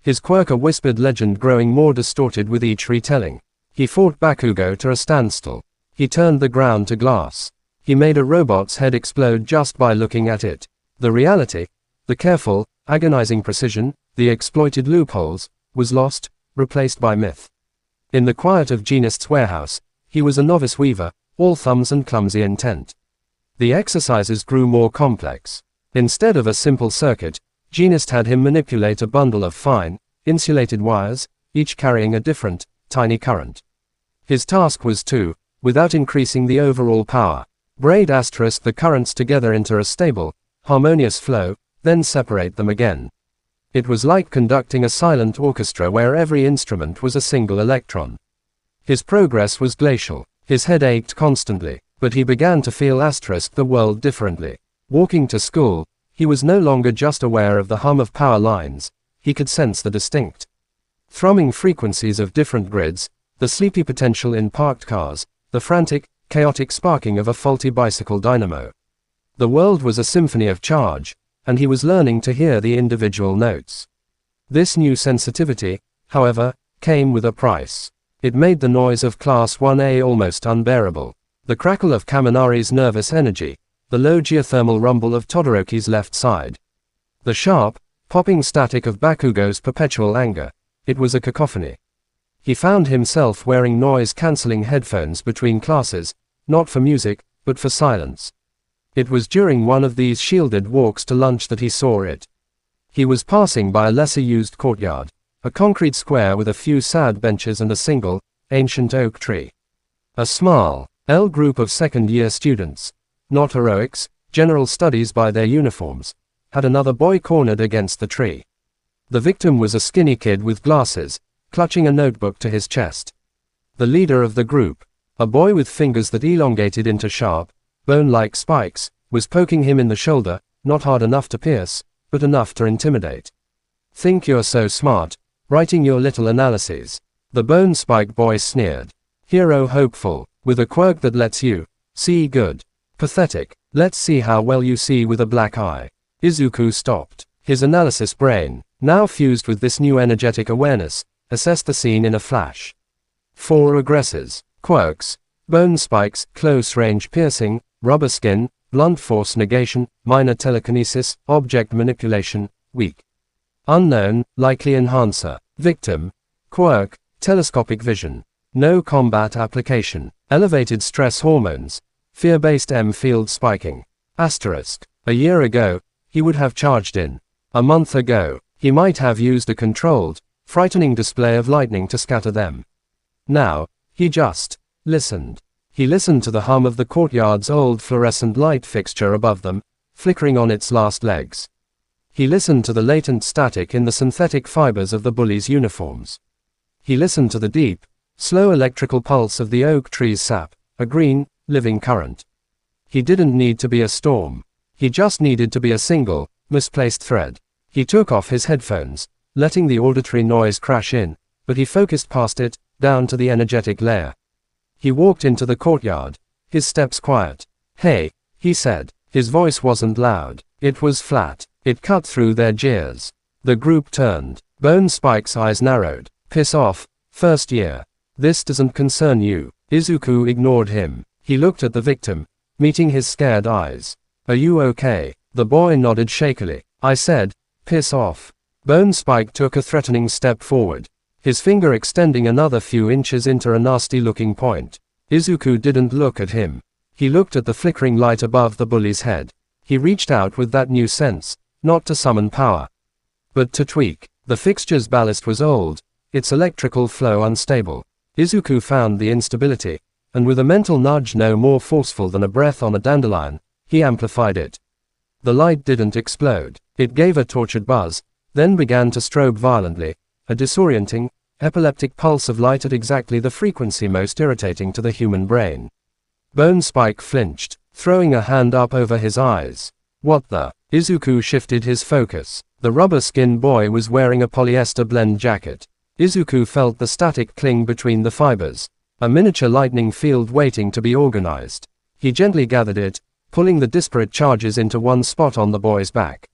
His quirk a whispered legend growing more distorted with each retelling. He fought Bakugo to a standstill. He turned the ground to glass. He made a robot's head explode just by looking at it. The reality, the careful, agonizing precision, the exploited loopholes, was lost, replaced by myth. In the quiet of Genist's warehouse, he was a novice weaver, all thumbs and clumsy intent. The exercises grew more complex. Instead of a simple circuit, Genist had him manipulate a bundle of fine, insulated wires, each carrying a different, tiny current. His task was to, without increasing the overall power, braid the currents together into a stable, harmonious flow, then separate them again. It was like conducting a silent orchestra where every instrument was a single electron. His progress was glacial. His head ached constantly, but he began to feel the world differently. Walking to school, he was no longer just aware of the hum of power lines, he could sense the distinct thrumming frequencies of different grids, the sleepy potential in parked cars, the frantic, chaotic sparking of a faulty bicycle dynamo. The world was a symphony of charge, and he was learning to hear the individual notes. This new sensitivity, however, came with a price. It made the noise of Class 1A almost unbearable. The crackle of Kaminari's nervous energy, the low geothermal rumble of Todoroki's left side. The sharp, popping static of Bakugo's perpetual anger. It was a cacophony. He found himself wearing noise-cancelling headphones between classes, not for music, but for silence. It was during one of these shielded walks to lunch that he saw it. He was passing by a lesser-used courtyard, a concrete square with a few sad benches and a single, ancient oak tree. A small, L group of second-year students, not heroics, general studies by their uniforms, had another boy cornered against the tree. The victim was a skinny kid with glasses, clutching a notebook to his chest. The leader of the group, a boy with fingers that elongated into sharp, bone-like spikes, was poking him in the shoulder, not hard enough to pierce, but enough to intimidate. "Think you're so smart, writing your little analyses," the bone-spike boy sneered. "Hero hopeful, with a quirk that lets you see good. Pathetic, let's see how well you see with a black eye." Izuku stopped. His analysis brain, now fused with this new energetic awareness, assessed the scene in a flash. 4 regressors, quirks, bone spikes, close-range piercing, rubber skin, blunt force negation, minor telekinesis, object manipulation, weak. Unknown, likely enhancer. Victim, quirk, telescopic vision. No combat application. Elevated stress hormones. Fear-based M-field spiking. Asterisk. A year ago, he would have charged in. A month ago, he might have used a controlled, frightening display of lightning to scatter them. Now, he just listened. He listened to the hum of the courtyard's old fluorescent light fixture above them, flickering on its last legs. He listened to the latent static in the synthetic fibers of the bullies' uniforms. He listened to the deep, slow electrical pulse of the oak tree's sap, a green, living current. He didn't need to be a storm. He just needed to be a single, misplaced thread. He took off his headphones, letting the auditory noise crash in, but he focused past it, down to the energetic layer. He walked into the courtyard, his steps quiet. "Hey," he said. His voice wasn't loud. It was flat. It cut through their jeers. The group turned. Bone Spike's eyes narrowed. "Piss off, first year. This doesn't concern you." Izuku ignored him. He looked at the victim, meeting his scared eyes. "Are you okay?" The boy nodded shakily. I said, piss off. Bone Spike took a threatening step forward, his finger extending another few inches into a nasty-looking point. Izuku didn't look at him. He looked at the flickering light above the bully's head. He reached out with that new sense, not to summon power, but to tweak. The fixture's ballast was old, its electrical flow unstable. Izuku found the instability, and with a mental nudge no more forceful than a breath on a dandelion, he amplified it. The light didn't explode. It gave a tortured buzz, then began to strobe violently, a disorienting, epileptic pulse of light at exactly the frequency most irritating to the human brain. Bone Spike flinched, throwing a hand up over his eyes. What the? Izuku shifted his focus. The rubber-skinned boy was wearing a polyester blend jacket. Izuku felt the static cling between the fibers, a miniature lightning field waiting to be organized. He gently gathered it, pulling the disparate charges into one spot on the boy's back.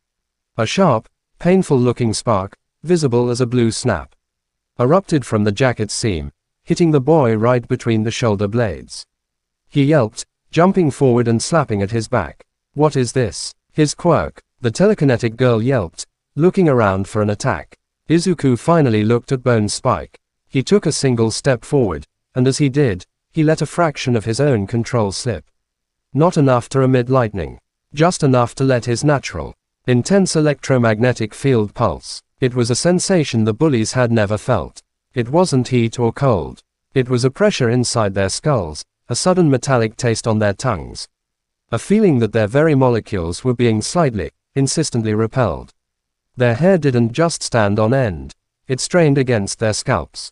A sharp, painful-looking spark, visible as a blue snap, erupted from the jacket's seam, hitting the boy right between the shoulder blades. He yelped, jumping forward and slapping at his back. What is this? His quirk. The telekinetic girl yelped, looking around for an attack. Izuku finally looked at Bone Spike. He took a single step forward, and as he did, he let a fraction of his own control slip. Not enough to emit lightning. Just enough to let his natural, intense electromagnetic field pulse. It was a sensation the bullies had never felt. It wasn't heat or cold. It was a pressure inside their skulls, a sudden metallic taste on their tongues. A feeling that their very molecules were being slightly, insistently repelled. Their hair didn't just stand on end. It strained against their scalps.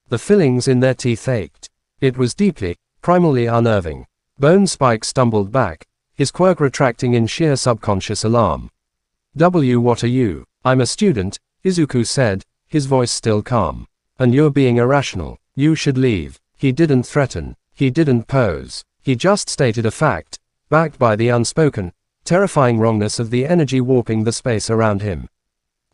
The fillings in their teeth ached. It was deeply, primally unnerving. Bone Spike stumbled back, his quirk retracting in sheer subconscious alarm. What are you? I'm a student, Izuku said, his voice still calm. And you're being irrational. You should leave. He didn't threaten. He didn't pose. He just stated a fact, backed by the unspoken, terrifying wrongness of the energy warping the space around him.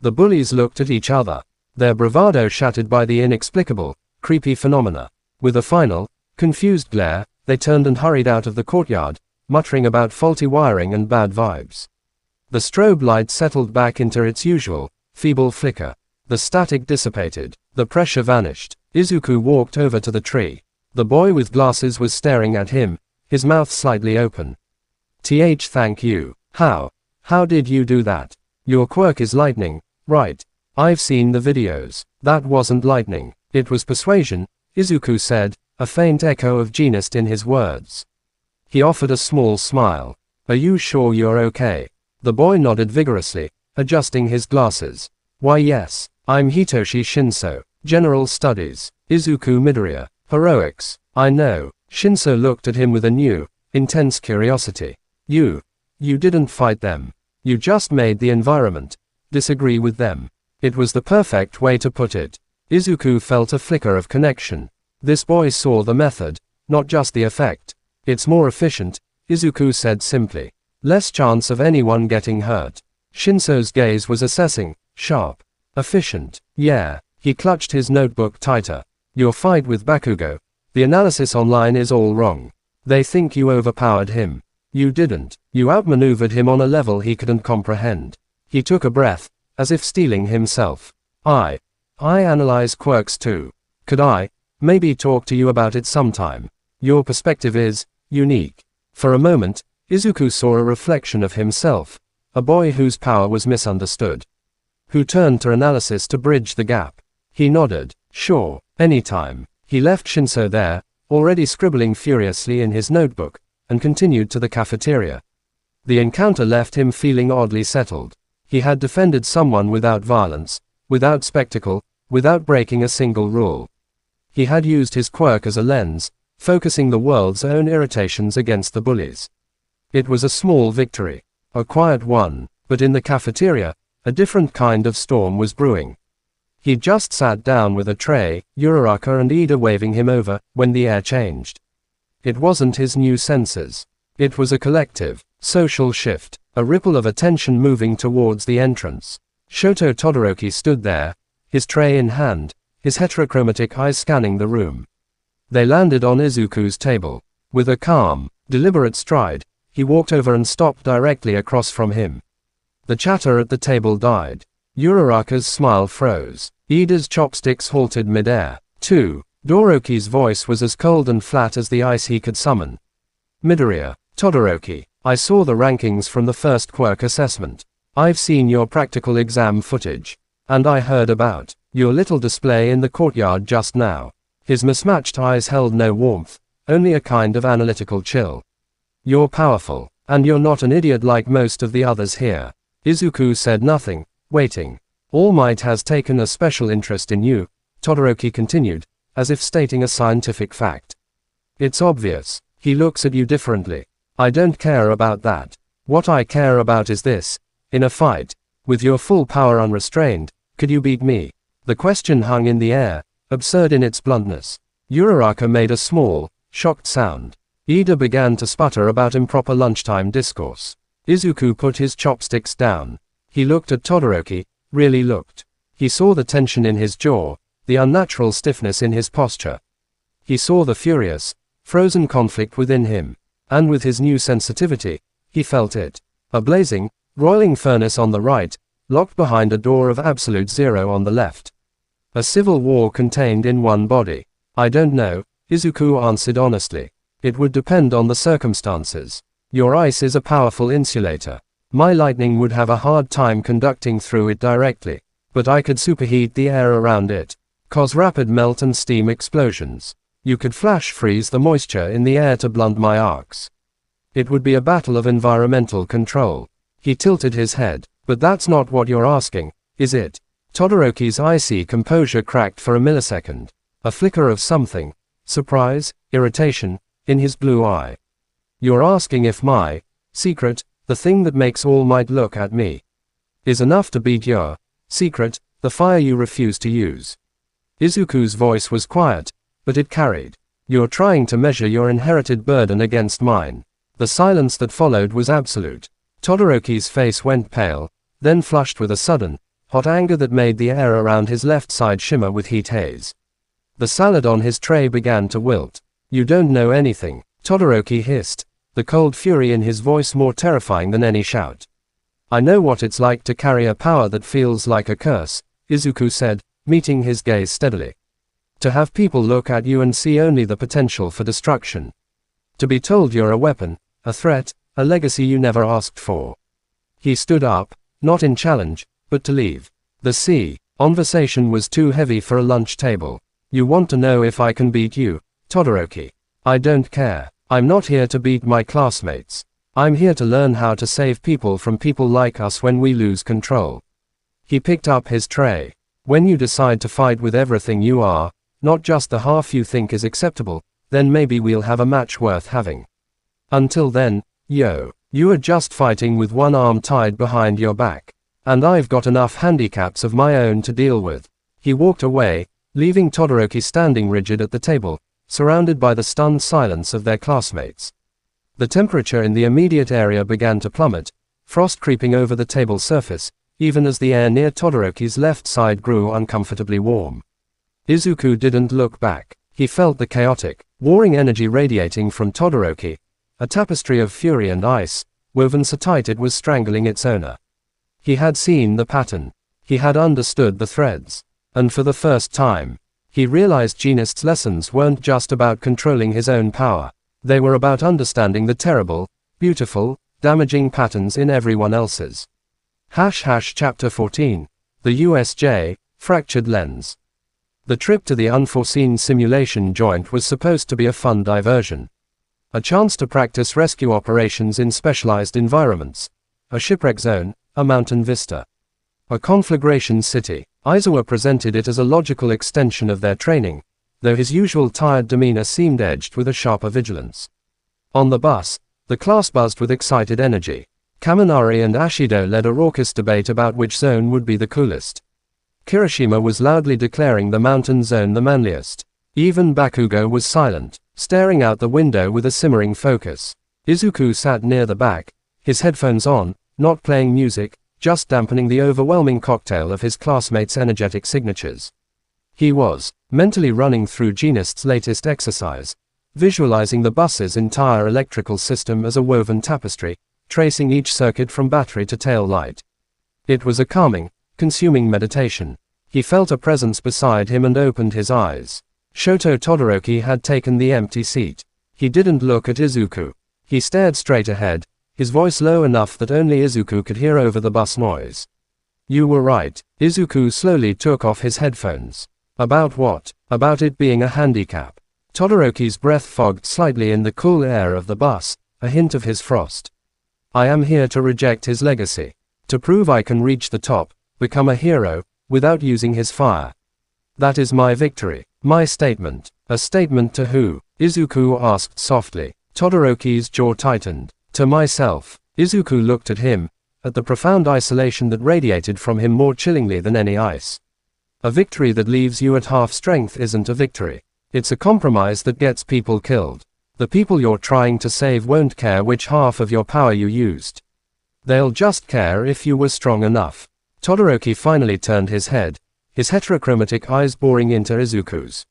The bullies looked at each other, their bravado shattered by the inexplicable, creepy phenomena. With a final, confused glare, they turned and hurried out of the courtyard, muttering about faulty wiring and bad vibes. The strobe light settled back into its usual, feeble flicker. The static dissipated. The pressure vanished. Izuku walked over to the tree. The boy with glasses was staring at him, his mouth slightly open. Thank you. How did you do that? Your quirk is lightning, right? I've seen the videos. That wasn't lightning. It was persuasion, Izuku said, a faint echo of genius in his words. He offered a small smile. Are you sure you're okay? The boy nodded vigorously, adjusting his glasses. Why yes, I'm Hitoshi Shinso, General Studies, Izuku Midoriya, Heroics. I know. Shinso looked at him with a new, intense curiosity. You didn't fight them. You just made the environment disagree with them. It was the perfect way to put it. Izuku felt a flicker of connection. This boy saw the method, not just the effect. It's more efficient, Izuku said simply. Less chance of anyone getting hurt. Shinso's gaze was assessing, sharp. Efficient. Yeah. He clutched his notebook tighter. Your fight with Bakugo. The analysis online is all wrong. They think you overpowered him. You didn't. You outmaneuvered him on a level he couldn't comprehend. He took a breath, as if steeling himself. I analyze quirks too. Could I, maybe talk to you about it sometime? Your perspective is unique. For a moment, Izuku saw a reflection of himself, a boy whose power was misunderstood, who turned to analysis to bridge the gap. He nodded. Sure, anytime. He left Shinso there, already scribbling furiously in his notebook, and continued to the cafeteria. The encounter left him feeling oddly settled. He had defended someone without violence, without spectacle, without breaking a single rule. He had used his quirk as a lens, focusing the world's own irritations against the bullies. It was a small victory, a quiet one, but in the cafeteria, a different kind of storm was brewing. He just sat down with a tray, Uraraka and Ida waving him over, when the air changed. It wasn't his new senses. It was a collective, social shift, a ripple of attention moving towards the entrance. Shoto Todoroki stood there, his tray in hand, his heterochromatic eyes scanning the room. They landed on Izuku's table. With a calm, deliberate stride, He walked over and stopped directly across from him. The chatter at the table died. Uraraka's smile froze. Ida's chopsticks halted midair. 2. Todoroki's voice was as cold and flat as the ice he could summon. Midoriya, Todoroki, I saw the rankings from the first quirk assessment. I've seen your practical exam footage. And I heard about your little display in the courtyard just now. His mismatched eyes held no warmth, only a kind of analytical chill. You're powerful, and you're not an idiot like most of the others here. Izuku said nothing, waiting. All Might has taken a special interest in you, Todoroki continued, as if stating a scientific fact. It's obvious. He looks at you differently. I don't care about that. What I care about is this. In a fight, with your full power unrestrained, could you beat me? The question hung in the air, absurd in its bluntness. Uraraka made a small, shocked sound. Ida began to sputter about improper lunchtime discourse. Izuku put his chopsticks down. He looked at Todoroki, really looked. He saw the tension in his jaw, the unnatural stiffness in his posture. He saw the furious, frozen conflict within him, and with his new sensitivity, he felt it. A blazing, roiling furnace on the right, locked behind a door of absolute zero on the left. A civil war contained in one body. I don't know, Izuku answered honestly. It would depend on the circumstances. Your ice is a powerful insulator. My lightning would have a hard time conducting through it directly, but I could superheat the air around it, cause rapid melt and steam explosions. You could flash freeze the moisture in the air to blunt my arcs. It would be a battle of environmental control. He tilted his head. But that's not what you're asking, is it? Todoroki's icy composure cracked for a millisecond. A flicker of something, surprise, irritation, in his blue eye. You're asking if my secret, the thing that makes All Might look at me, is enough to beat your secret, the fire you refuse to use. Izuku's voice was quiet, but it carried. You're trying to measure your inherited burden against mine. The silence that followed was absolute. Todoroki's face went pale, then flushed with a sudden, hot anger that made the air around his left side shimmer with heat haze. The salad on his tray began to wilt. You don't know anything, Todoroki hissed, the cold fury in his voice more terrifying than any shout. I know what it's like to carry a power that feels like a curse, Izuku said, meeting his gaze steadily. To have people look at you and see only the potential for destruction. To be told you're a weapon, a threat, a legacy you never asked for. He stood up, not in challenge, but to leave. The conversation was too heavy for a lunch table. You want to know if I can beat you, Todoroki? I don't care. I'm not here to beat my classmates. I'm here to learn how to save people from people like us when we lose control. He picked up his tray. When you decide to fight with everything you are, not just the half you think is acceptable, then maybe we'll have a match worth having. Until then, you are just fighting with one arm tied behind your back. And I've got enough handicaps of my own to deal with. He walked away, leaving Todoroki standing rigid at the table, surrounded by the stunned silence of their classmates. The temperature in the immediate area began to plummet, frost creeping over the table surface, even as the air near Todoroki's left side grew uncomfortably warm. Izuku didn't look back. He felt the chaotic, warring energy radiating from Todoroki, a tapestry of fury and ice, woven so tight it was strangling its owner. He had seen the pattern. He had understood the threads. And for the first time, he realized Genist's lessons weren't just about controlling his own power. They were about understanding the terrible, beautiful, damaging patterns in everyone else's. Chapter 14. The USJ, Fractured Lens. The trip to the unforeseen simulation joint was supposed to be a fun diversion. A chance to practice rescue operations in specialized environments. A shipwreck zone, a mountain vista. A conflagration city. Aizawa presented it as a logical extension of their training, though his usual tired demeanor seemed edged with a sharper vigilance. On the bus, the class buzzed with excited energy. Kaminari and Ashido led a raucous debate about which zone would be the coolest. Kirishima was loudly declaring the mountain zone the manliest. Even Bakugo was silent, staring out the window with a simmering focus. Izuku sat near the back, his headphones on, not playing music, just dampening the overwhelming cocktail of his classmates' energetic signatures. He was mentally running through Genist's latest exercise, visualizing the bus's entire electrical system as a woven tapestry, tracing each circuit from battery to tail light. It was a calming, consuming meditation. He felt a presence beside him and opened his eyes. Shoto Todoroki had taken the empty seat. He didn't look at Izuku. He stared straight ahead, his voice low enough that only Izuku could hear over the bus noise. You were right. Izuku slowly took off his headphones. About what? About it being a handicap. Todoroki's breath fogged slightly in the cool air of the bus, a hint of his frost. I am here to reject his legacy. To prove I can reach the top, become a hero, without using his fire. That is my victory. My statement. A statement to who? Izuku asked softly. Todoroki's jaw tightened. To myself. Izuku looked at him, at the profound isolation that radiated from him more chillingly than any ice. A victory that leaves you at half strength isn't a victory. It's a compromise that gets people killed. The people you're trying to save won't care which half of your power you used. They'll just care if you were strong enough. Todoroki finally turned his head, his heterochromatic eyes boring into Izuku's.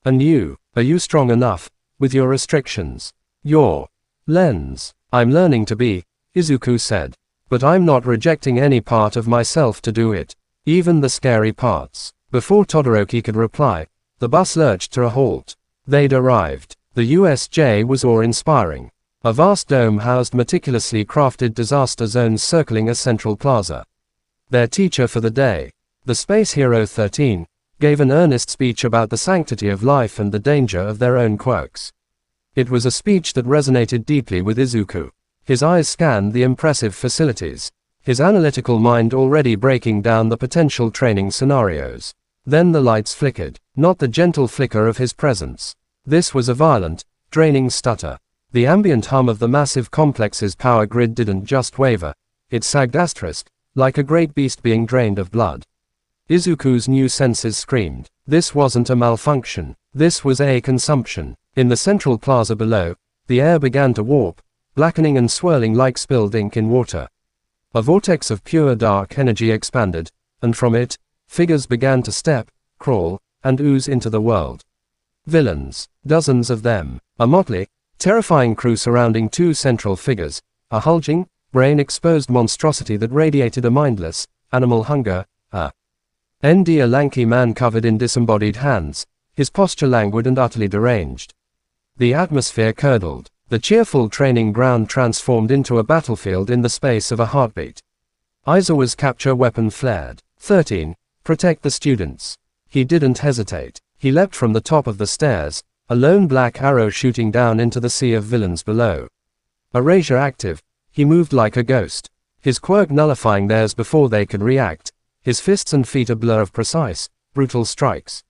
And you, are you strong enough, with your restrictions? Your lens. I'm learning to be, Izuku said. But I'm not rejecting any part of myself to do it. Even the scary parts. Before Todoroki could reply, the bus lurched to a halt. They'd arrived. The USJ was awe-inspiring. A vast dome housed meticulously crafted disaster zones circling a central plaza. Their teacher for the day, the Space Hero 13, gave an earnest speech about the sanctity of life and the danger of their own quirks. It was a speech that resonated deeply with Izuku. His eyes scanned the impressive facilities, his analytical mind already breaking down the potential training scenarios. Then the lights flickered, not the gentle flicker of his presence. This was a violent, draining stutter. The ambient hum of the massive complex's power grid didn't just waver, it sagged like a great beast being drained of blood. Izuku's new senses screamed. This wasn't a malfunction. This was a consumption. In the central plaza below, the air began to warp, blackening and swirling like spilled ink in water. A vortex of pure dark energy expanded, and from it, figures began to step, crawl, and ooze into the world. Villains. Dozens of them. A motley, terrifying crew surrounding two central figures, a hulging, brain-exposed monstrosity that radiated a mindless, animal hunger, a lanky man covered in disembodied hands, his posture languid and utterly deranged. The atmosphere curdled. The cheerful training ground transformed into a battlefield in the space of a heartbeat. Aizawa's capture weapon flared. 13. Protect the students. He didn't hesitate. He leapt from the top of the stairs, a lone black arrow shooting down into the sea of villains below. Erasure active, he moved like a ghost, his quirk nullifying theirs before they could react, his fists and feet a blur of precise, brutal strikes.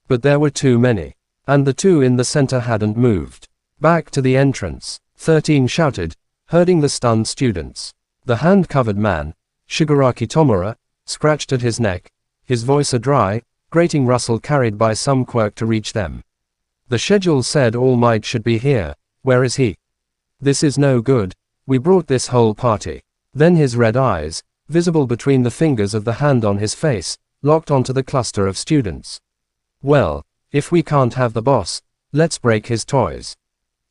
But there were too many. And the two in the center hadn't moved. Back to the entrance. 13 shouted, herding the stunned students. The hand-covered man, Shigaraki Tomura, scratched at his neck, his voice a dry, grating rustle carried by some quirk to reach them. The schedule said All Might should be here. Where is he? This is no good. We brought this whole party. Then his red eyes, visible between the fingers of the hand on his face, locked onto the cluster of students. Well, if we can't have the boss, let's break his toys.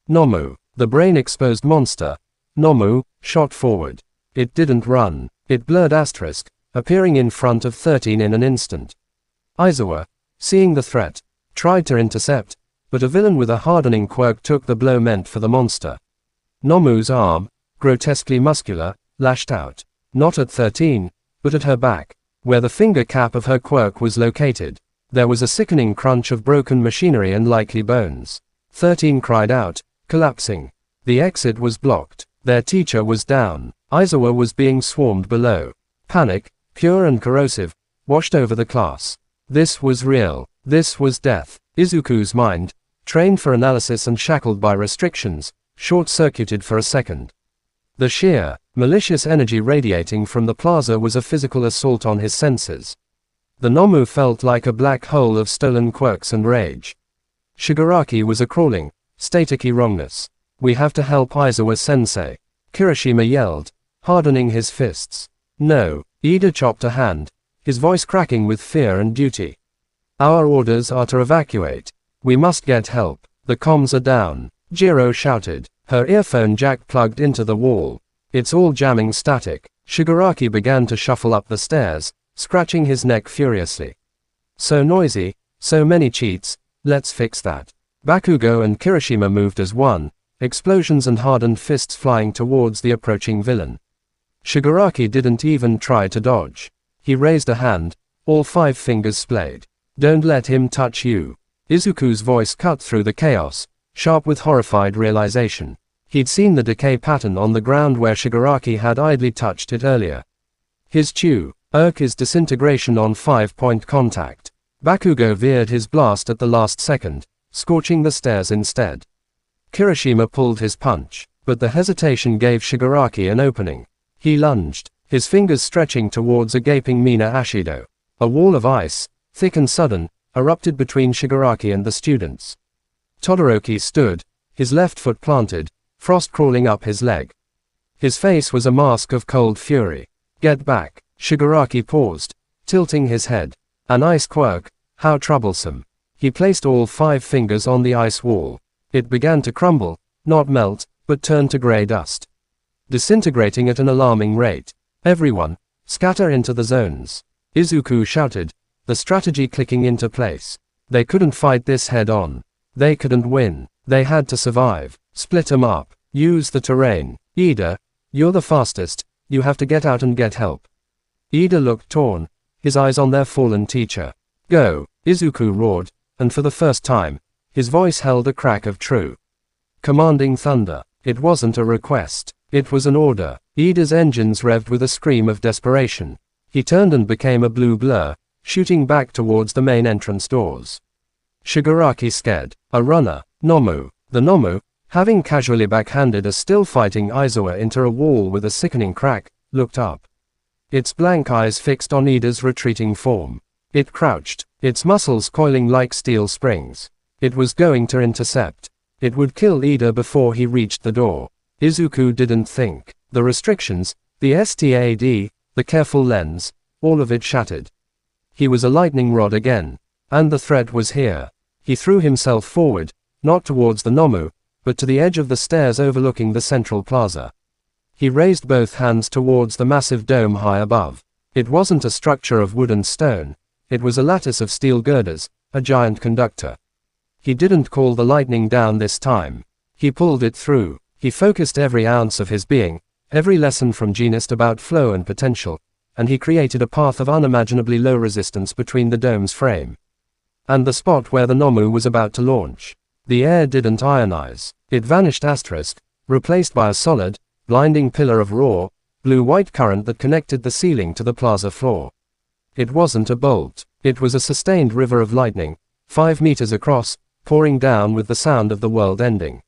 Nomu, the brain-exposed monster, Nomu, shot forward. It didn't run. It blurred appearing in front of 13 in an instant. Aizawa, seeing the threat, tried to intercept, but a villain with a hardening quirk took the blow meant for the monster. Nomu's arm, grotesquely muscular, lashed out. Not at 13, but at her back, where the finger cap of her quirk was located. There was a sickening crunch of broken machinery and likely bones. 13 cried out, collapsing. The exit was blocked. Their teacher was down. Aizawa was being swarmed below. Panic, pure and corrosive, washed over the class. This was real. This was death. Izuku's mind, trained for analysis and shackled by restrictions, short-circuited for a second. The sheer, malicious energy radiating from the plaza was a physical assault on his senses. The Nomu felt like a black hole of stolen quirks and rage. Shigaraki was a crawling, staticky wrongness. We have to help Aizawa-sensei. Kirishima yelled, hardening his fists. No, Ida chopped a hand, his voice cracking with fear and duty. Our orders are to evacuate. We must get help. The comms are down, Jiro shouted, her earphone jack plugged into the wall. It's all jamming static. Shigaraki began to shuffle up the stairs, scratching his neck furiously. So noisy, so many cheats, let's fix that. Bakugo and Kirishima moved as one, explosions and hardened fists flying towards the approaching villain. Shigaraki didn't even try to dodge. He raised a hand, all 5 fingers splayed. Don't let him touch you. Izuku's voice cut through the chaos, sharp with horrified realization. He'd seen the decay pattern on the ground where Shigaraki had idly touched it earlier. His Irk is disintegration on 5-point contact. Bakugo veered his blast at the last second, scorching the stairs instead. Kirishima pulled his punch, but the hesitation gave Shigaraki an opening. He lunged, his fingers stretching towards a gaping Mina Ashido. A wall of ice, thick and sudden, erupted between Shigaraki and the students. Todoroki stood, his left foot planted, frost crawling up his leg. His face was a mask of cold fury. Get back. Shigaraki paused, tilting his head. An ice quirk, how troublesome. He placed all 5 fingers on the ice wall. It began to crumble, not melt, but turn to gray dust. Disintegrating at an alarming rate. Everyone, scatter into the zones. Izuku shouted, the strategy clicking into place. They couldn't fight this head on. They couldn't win. They had to survive. Split 'em up. Use the terrain. Ida, you're the fastest, you have to get out and get help. Ida looked torn, his eyes on their fallen teacher. Go, Izuku roared, and for the first time, his voice held a crack of true commanding thunder. It wasn't a request, it was an order. Ida's engines revved with a scream of desperation. He turned and became a blue blur, shooting back towards the main entrance doors. Shigaraki scared. A runner, Nomu. The Nomu, having casually backhanded a still-fighting Aizawa into a wall with a sickening crack, looked up. Its blank eyes fixed on Ida's retreating form. It crouched, its muscles coiling like steel springs. It was going to intercept. It would kill Ida before he reached the door. Izuku didn't think. The restrictions, the STAD, the careful lens, all of it shattered. He was a lightning rod again. And the threat was here. He threw himself forward, not towards the Nomu, but to the edge of the stairs overlooking the central plaza. He raised both hands towards the massive dome high above. It wasn't a structure of wood and stone. It was a lattice of steel girders, a giant conductor. He didn't call the lightning down this time. He pulled it through. He focused every ounce of his being, every lesson from Genist about flow and potential, and he created a path of unimaginably low resistance between the dome's frame and the spot where the Nomu was about to launch. The air didn't ionize. It vanished replaced by a solid, blinding pillar of raw, blue-white current that connected the ceiling to the plaza floor. It wasn't a bolt. It was a sustained river of lightning, 5 meters across, pouring down with the sound of the world ending.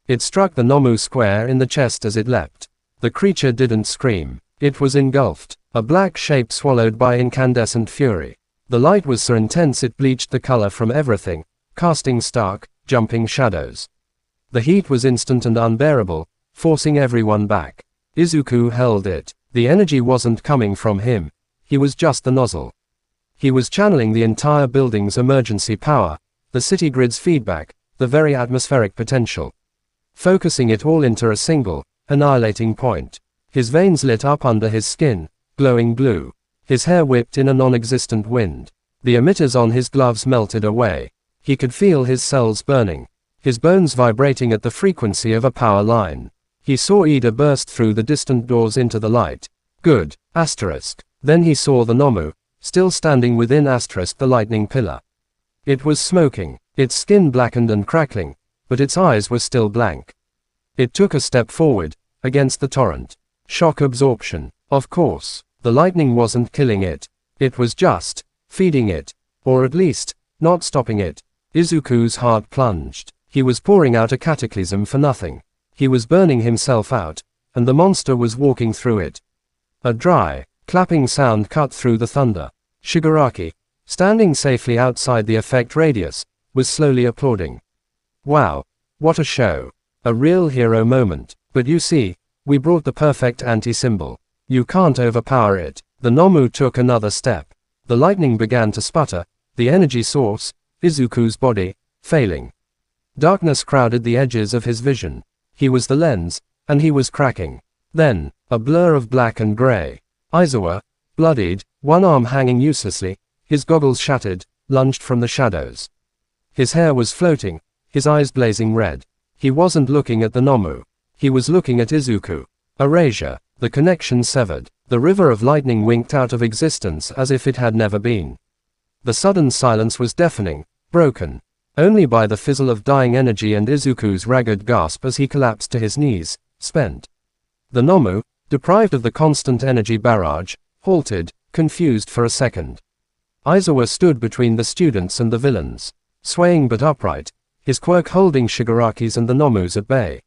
It struck the Nomu square in the chest as it leapt. The creature didn't scream. It was engulfed, a black shape swallowed by incandescent fury. The light was so intense it bleached the color from everything, casting stark, jumping shadows. The heat was instant and unbearable, forcing everyone back. Izuku held it. The energy wasn't coming from him. He was just the nozzle. He was channeling the entire building's emergency power, the city grid's feedback, the very atmospheric potential. Focusing it all into a single, annihilating point. His veins lit up under his skin, glowing blue. His hair whipped in a non-existent wind. The emitters on his gloves melted away. He could feel his cells burning, his bones vibrating at the frequency of a power line. He saw Ida burst through the distant doors into the light. Good. Then he saw the Nomu, still standing within the lightning pillar. It was smoking, its skin blackened and crackling, but its eyes were still blank. It took a step forward, against the torrent. Shock absorption. Of course, the lightning wasn't killing it. It was just feeding it, or at least, not stopping it. Izuku's heart plunged. He was pouring out a cataclysm for nothing. He was burning himself out, and the monster was walking through it. A dry, clapping sound cut through the thunder. Shigaraki, standing safely outside the effect radius, was slowly applauding. Wow, what a show. A real hero moment. But you see, we brought the perfect anti-symbol. You can't overpower it. The Nomu took another step. The lightning began to sputter, the energy source, Izuku's body, failing. Darkness crowded the edges of his vision. He was the lens, and he was cracking. Then, a blur of black and gray. Izuku, bloodied, one arm hanging uselessly, his goggles shattered, lunged from the shadows. His hair was floating, his eyes blazing red. He wasn't looking at the Nomu. He was looking at Izuku. Erasure, the connection severed. The river of lightning winked out of existence as if it had never been. The sudden silence was deafening, broken only by the fizzle of dying energy and Izuku's ragged gasp as he collapsed to his knees, spent. The Nomu, deprived of the constant energy barrage, halted, confused for a second. Izuku stood between the students and the villains, swaying but upright, his quirk holding Shigaraki's and the Nomu's at bay.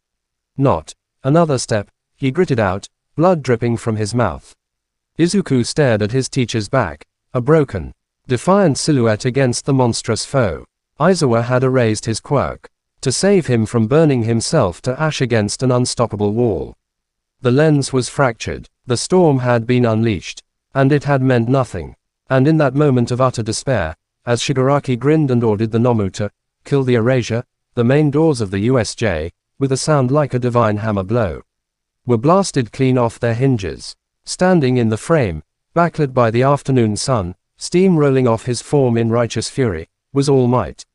Not another step, he gritted out, blood dripping from his mouth. Izuku stared at his teacher's back, a broken, defiant silhouette against the monstrous foe. Izuku had erased his quirk, to save him from burning himself to ash against an unstoppable wall. The lens was fractured, the storm had been unleashed, and it had meant nothing. And in that moment of utter despair, as Shigaraki grinned and ordered the Nomu to kill the erasure, the main doors of the USJ, with a sound like a divine hammer blow, were blasted clean off their hinges. Standing in the frame, backlit by the afternoon sun, steam rolling off his form in righteous fury, was All Might.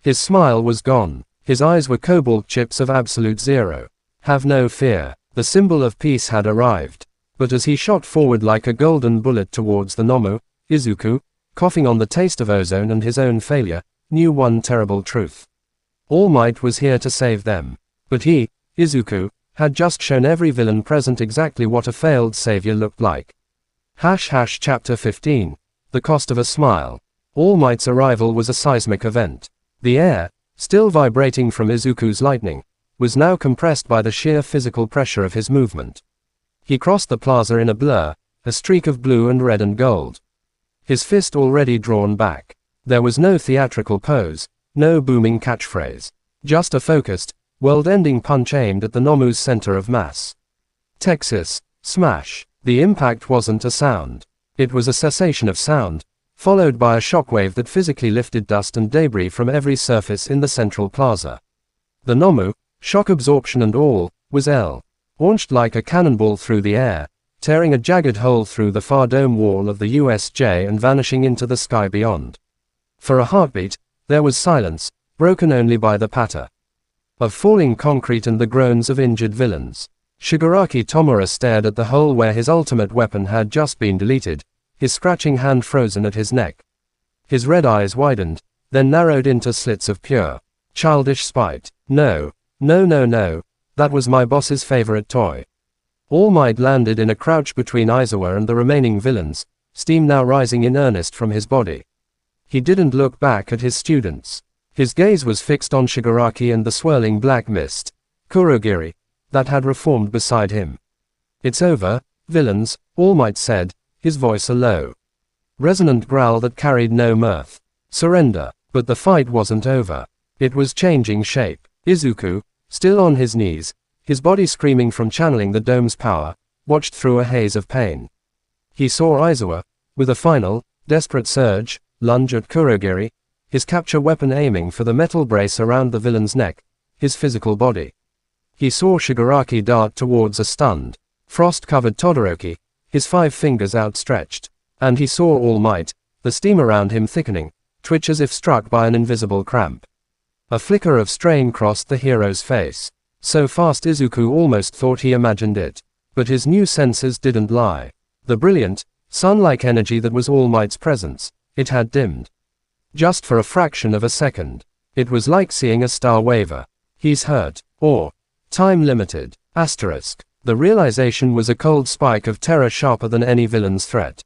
His smile was gone. His eyes were cobalt chips of absolute zero. Have no fear. The symbol of peace had arrived. But as he shot forward like a golden bullet towards the Nomu, Izuku, coughing on the taste of ozone and his own failure, knew one terrible truth. All Might was here to save them. But he, Izuku, had just shown every villain present exactly what a failed savior looked like. Chapter 15. The Cost of a Smile. All Might's arrival was a seismic event. The air, still vibrating from Izuku's lightning, was now compressed by the sheer physical pressure of his movement. He crossed the plaza in a blur, a streak of blue and red and gold. His fist already drawn back. There was no theatrical pose, no booming catchphrase. Just a focused, world-ending punch aimed at the Nomu's center of mass. Texas, smash. The impact wasn't a sound. It was a cessation of sound, followed by a shockwave that physically lifted dust and debris from every surface in the central plaza. The Nomu, shock absorption and all, was launched like a cannonball through the air, tearing a jagged hole through the far dome wall of the USJ and vanishing into the sky beyond. For a heartbeat, there was silence, broken only by the patter of falling concrete and the groans of injured villains. Shigaraki Tomura stared at the hole where his ultimate weapon had just been deleted, his scratching hand frozen at his neck. His red eyes widened, then narrowed into slits of pure, childish spite. No, that was my boss's favorite toy. All Might landed in a crouch between Izuku and the remaining villains, steam now rising in earnest from his body. He didn't look back at his students. His gaze was fixed on Shigaraki and the swirling black mist, Kurogiri, that had reformed beside him. It's over, villains, All Might said, his voice a low, resonant growl that carried no mirth. Surrender. But the fight wasn't over. It was changing shape. Izuku, still on his knees, his body screaming from channeling the dome's power, watched through a haze of pain. He saw Izuku, with a final, desperate surge, lunge at Kurogiri, his capture weapon aiming for the metal brace around the villain's neck, his physical body. He saw Shigaraki dart towards a stunned, frost-covered Todoroki, his 5 fingers outstretched. And he saw All Might, the steam around him thickening, twitch as if struck by an invisible cramp. A flicker of strain crossed the hero's face. So fast Izuku almost thought he imagined it. But his new senses didn't lie. The brilliant, sun-like energy that was All Might's presence, it had dimmed. Just for a fraction of a second. It was like seeing a star waver. He's hurt. Or time-limited. The realization was a cold spike of terror sharper than any villain's threat.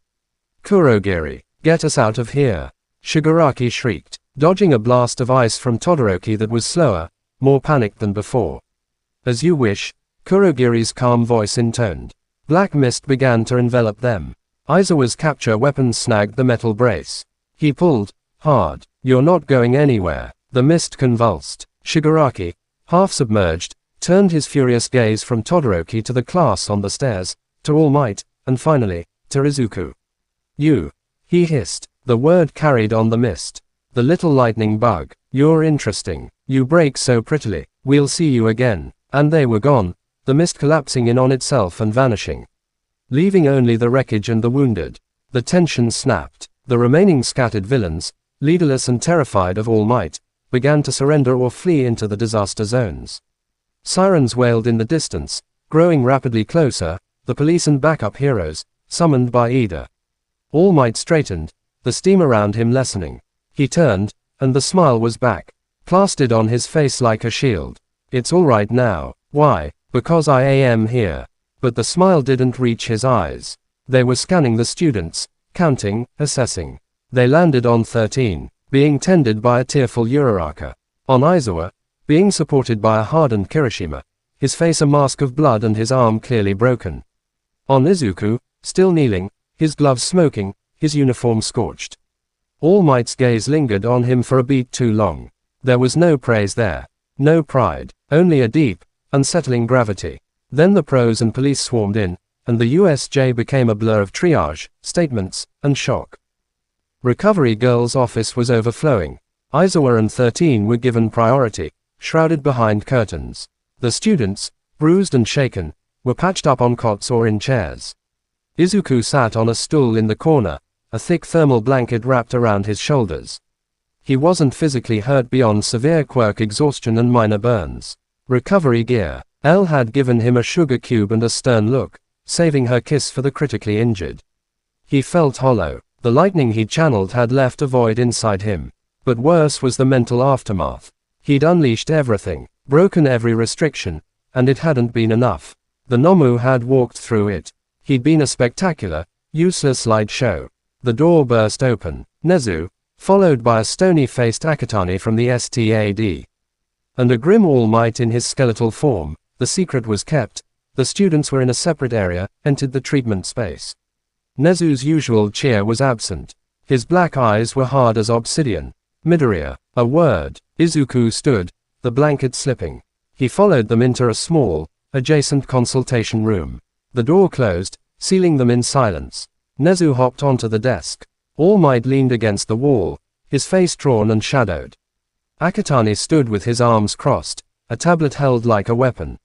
Kurogiri, get us out of here. Shigaraki shrieked, dodging a blast of ice from Todoroki that was slower, more panicked than before. As you wish, Kurogiri's calm voice intoned. Black mist began to envelop them. Izuku's capture weapon snagged the metal brace. He pulled hard. You're not going anywhere. The mist convulsed. Shigaraki, half submerged, turned his furious gaze from Todoroki to the class on the stairs, to All Might, and finally, to Izuku. You. He hissed. The word carried on the mist. The little lightning bug. You're interesting. You break so prettily. We'll see you again. And they were gone, the mist collapsing in on itself and vanishing, leaving only the wreckage and the wounded. The tension snapped. The remaining scattered villains, leaderless and terrified of All Might, began to surrender or flee into the disaster zones. Sirens wailed in the distance, growing rapidly closer, the police and backup heroes, summoned by Ida. All Might straightened, the steam around him lessening. He turned, and the smile was back, plastered on his face like a shield. It's all right now. Why? Because I am here. But the smile didn't reach his eyes. They were scanning the students, counting, assessing. They landed on 13, being tended by a tearful Uraraka. On Izuku, being supported by a hardened Kirishima, his face a mask of blood and his arm clearly broken. On Izuku, still kneeling, his gloves smoking, his uniform scorched. All Might's gaze lingered on him for a beat too long. There was no praise there. No pride. Only a deep, unsettling gravity. Then the pros and police swarmed in, and the USJ became a blur of triage, statements, and shock. Recovery Girl's office was overflowing. Izuku and 13 were given priority, shrouded behind curtains. The students, bruised and shaken, were patched up on cots or in chairs. Izuku sat on a stool in the corner, a thick thermal blanket wrapped around his shoulders. He wasn't physically hurt beyond severe quirk exhaustion and minor burns. Recovery Gear. Elle had given him a sugar cube and a stern look, saving her kiss for the critically injured. He felt hollow. The lightning he'd channeled had left a void inside him. But worse was the mental aftermath. He'd unleashed everything, broken every restriction, and it hadn't been enough. The Nomu had walked through it. He'd been a spectacular, useless light show. The door burst open. Nezu, followed by a stony-faced Akatani from the STAD. And a grim All Might in his skeletal form. The secret was kept. The students were in a separate area, entered the treatment space. Nezu's usual cheer was absent. His black eyes were hard as obsidian. Midoriya. A word. Izuku stood, the blanket slipping. He followed them into a small, adjacent consultation room. The door closed, sealing them in silence. Nezu hopped onto the desk. All Might leaned against the wall, his face drawn and shadowed. Akatani stood with his arms crossed, a tablet held like a weapon.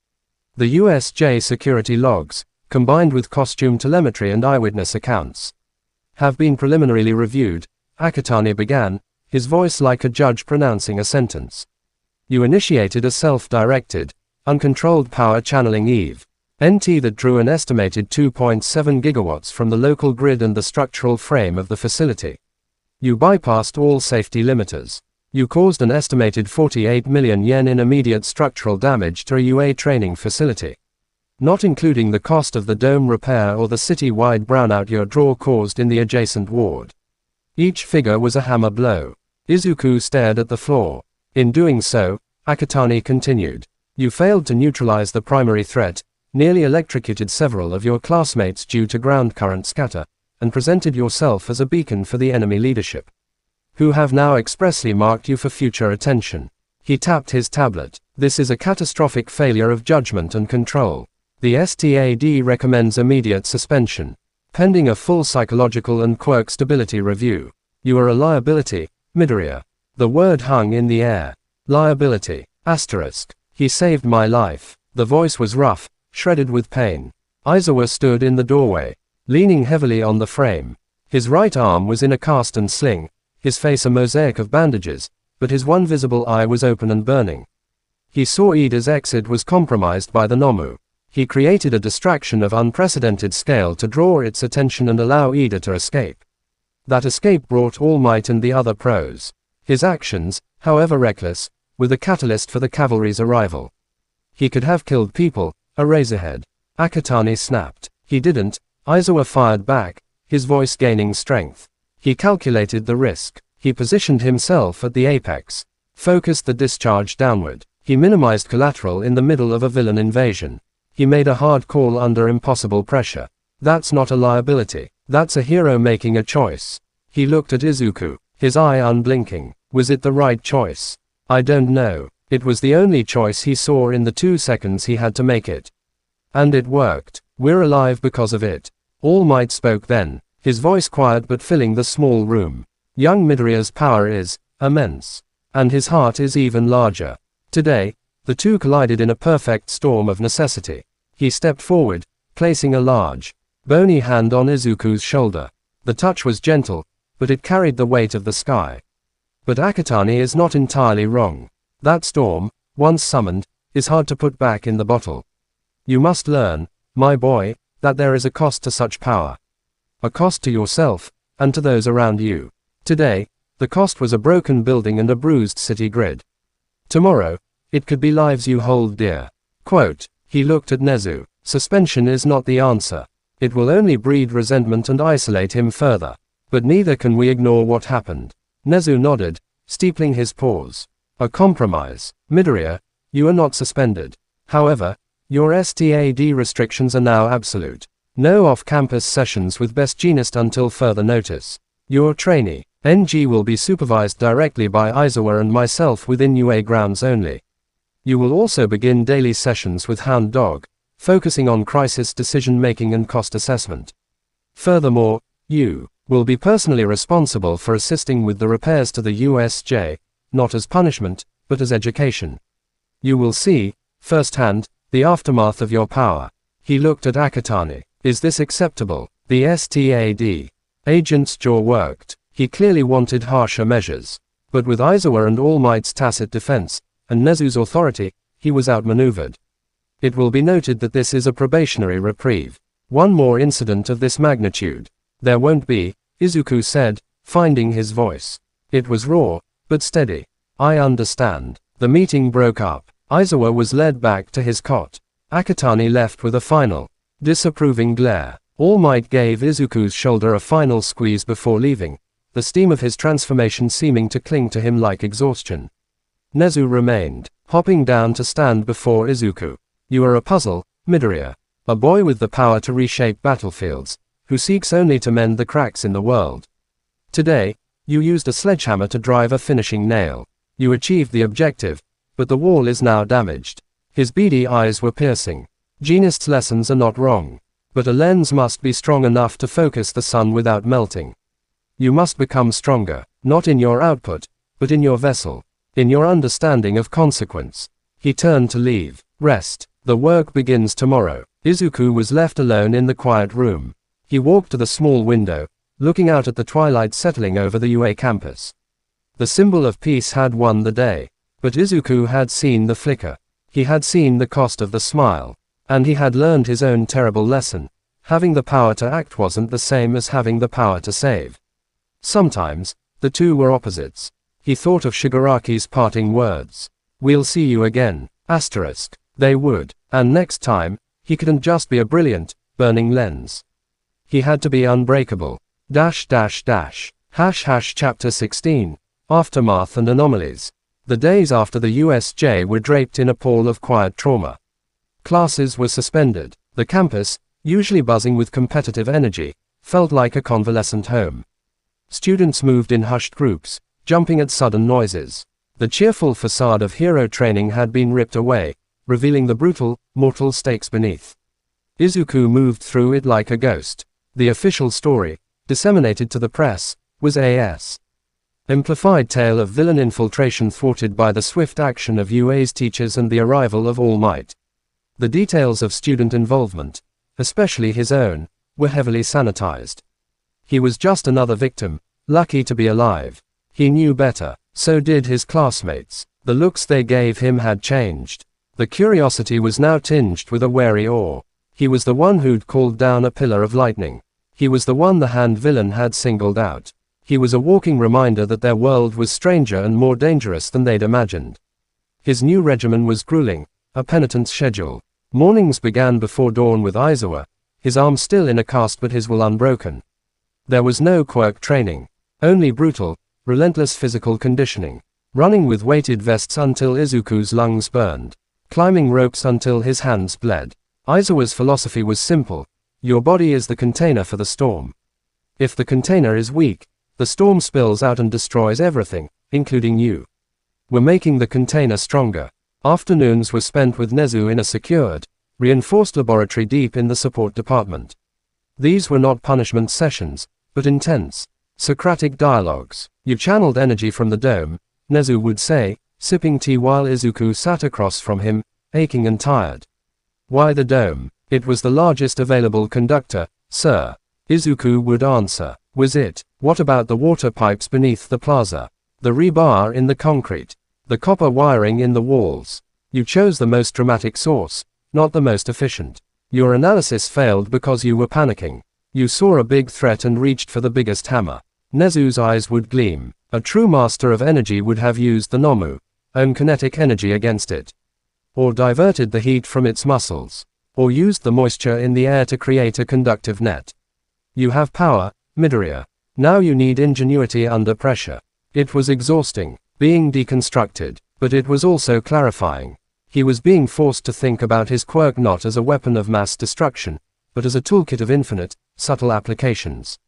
The USJ security logs, combined with costume telemetry and eyewitness accounts, have been preliminarily reviewed, Akatani began, his voice like a judge pronouncing a sentence. You initiated a self-directed, uncontrolled power channeling EVE. NT that drew an estimated 2.7 gigawatts from the local grid and the structural frame of the facility. You bypassed all safety limiters. You caused an estimated 48 million yen in immediate structural damage to a UA training facility, not including the cost of the dome repair or the city-wide brownout your draw caused in the adjacent ward. Each figure was a hammer blow. Izuku stared at the floor. In doing so, Akatani continued. You failed to neutralize the primary threat, nearly electrocuted several of your classmates due to ground current scatter, and presented yourself as a beacon for the enemy leadership, who have now expressly marked you for future attention. He tapped his tablet. This is a catastrophic failure of judgment and control. The STAD recommends immediate suspension, pending a full psychological and quirk stability review. You are a liability, Midoriya. The word hung in the air. Liability. Asterisk. He saved my life. The voice was rough, shredded with pain. Izuku stood in the doorway, leaning heavily on the frame. His right arm was in a cast and sling, his face a mosaic of bandages, but his one visible eye was open and burning. He saw Ida's exit was compromised by the Nomu. He created a distraction of unprecedented scale to draw its attention and allow Ida to escape. That escape brought All Might and the other pros. His actions, however reckless, were the catalyst for the cavalry's arrival. He could have killed people, a razorhead. Akatani snapped. He didn't. Izuku fired back, his voice gaining strength. He calculated the risk. He positioned himself at the apex, focused the discharge downward. He minimized collateral in the middle of a villain invasion. He made a hard call under impossible pressure. That's not a liability. That's a hero making a choice. He looked at Izuku, his eye unblinking. Was it the right choice? I don't know. It was the only choice he saw in the 2 seconds he had to make it. And it worked. We're alive because of it. All Might spoke then, his voice quiet but filling the small room. Young Midoriya's power is, immense. And his heart is even larger. Today, the two collided in a perfect storm of necessity. He stepped forward, placing a large, bony hand on Izuku's shoulder. The touch was gentle, but it carried the weight of the sky. But Akatani is not entirely wrong. That storm, once summoned, is hard to put back in the bottle. You must learn, my boy, that there is a cost to such power. A cost to yourself, and to those around you. Today, the cost was a broken building and a bruised city grid. Tomorrow, it could be lives you hold dear. Quote, he looked at Nezu. Suspension is not the answer. It will only breed resentment and isolate him further. But neither can we ignore what happened. Nezu nodded, steepling his pause. A compromise. Midoriya, you are not suspended. However, your STAD restrictions are now absolute. No off-campus sessions with Best Jeanist until further notice. Your trainee, NG, will be supervised directly by Izuku and myself within UA grounds only. You will also begin daily sessions with Hound Dog, focusing on crisis decision-making and cost assessment. Furthermore, you will be personally responsible for assisting with the repairs to the USJ, not as punishment, but as education. You will see, firsthand, the aftermath of your power. He looked at Akatani. Is this acceptable? The STAD agent's jaw worked. He clearly wanted harsher measures. But with Izuku and All Might's tacit defense, and Nezu's authority, he was outmaneuvered. It will be noted that this is a probationary reprieve. One more incident of this magnitude. There won't be, Izuku said, finding his voice. It was raw, but steady. I understand. The meeting broke up. Izuku was led back to his cot. Akatani left with a final, disapproving glare. All Might gave Izuku's shoulder a final squeeze before leaving, the steam of his transformation seeming to cling to him like exhaustion. Nezu remained, hopping down to stand before Izuku. You are a puzzle, Midoriya. A boy with the power to reshape battlefields, who seeks only to mend the cracks in the world. Today, you used a sledgehammer to drive a finishing nail. You achieved the objective, but the wall is now damaged. His beady eyes were piercing. Jeanist's lessons are not wrong. But a lens must be strong enough to focus the sun without melting. You must become stronger, not in your output, but in your vessel, in your understanding of consequence. He turned to leave. Rest. The work begins tomorrow. Izuku was left alone in the quiet room. He walked to the small window, looking out at the twilight settling over the UA campus. The symbol of peace had won the day. But Izuku had seen the flicker. He had seen the cost of the smile. And he had learned his own terrible lesson. Having the power to act wasn't the same as having the power to save. Sometimes, the two were opposites. He thought of Shigaraki's parting words. We'll see you again. Asterisk. They would. And next time, he couldn't just be a brilliant, burning lens. He had to be unbreakable. Chapter 16. Aftermath and Anomalies. The days after the USJ were draped in a pall of quiet trauma. Classes were suspended. The campus, usually buzzing with competitive energy, felt like a convalescent home. Students moved in hushed groups, jumping at sudden noises. The cheerful facade of hero training had been ripped away, revealing the brutal, mortal stakes beneath. Izuku moved through it like a ghost. The official story, disseminated to the press, was a.s. amplified tale of villain infiltration thwarted by the swift action of UA's teachers and the arrival of All Might. The details of student involvement, especially his own, were heavily sanitized. He was just another victim, lucky to be alive. He knew better. So did his classmates. The looks they gave him had changed. The curiosity was now tinged with a wary awe. He was the one who'd called down a pillar of lightning. He was the one the hand villain had singled out. He was a walking reminder that their world was stranger and more dangerous than they'd imagined. His new regimen was grueling, a penitent's schedule. Mornings began before dawn with Izuku, his arm still in a cast but his will unbroken. There was no quirk training. Only brutal, relentless physical conditioning. Running with weighted vests until Izuku's lungs burned. Climbing ropes until his hands bled. Izuku's philosophy was simple. Your body is the container for the storm. If the container is weak, the storm spills out and destroys everything, including you. We're making the container stronger. Afternoons were spent with Nezu in a secured, reinforced laboratory deep in the support department. These were not punishment sessions, but intense, Socratic dialogues. You channeled energy from the dome, Nezu would say, sipping tea while Izuku sat across from him, aching and tired. Why the dome? It was the largest available conductor, sir. Izuku would answer. Was it? What about the water pipes beneath the plaza? The rebar in the concrete? The copper wiring in the walls? You chose the most dramatic source, not the most efficient. Your analysis failed because you were panicking. You saw a big threat and reached for the biggest hammer. Nezu's eyes would gleam. A true master of energy would have used the Nomu, own kinetic energy against it. Or diverted the heat from its muscles. Or used the moisture in the air to create a conductive net. You have power, Midoriya. Now you need ingenuity under pressure. It was exhausting, being deconstructed, but it was also clarifying. He was being forced to think about his quirk not as a weapon of mass destruction, but as a toolkit of infinite, subtle applications.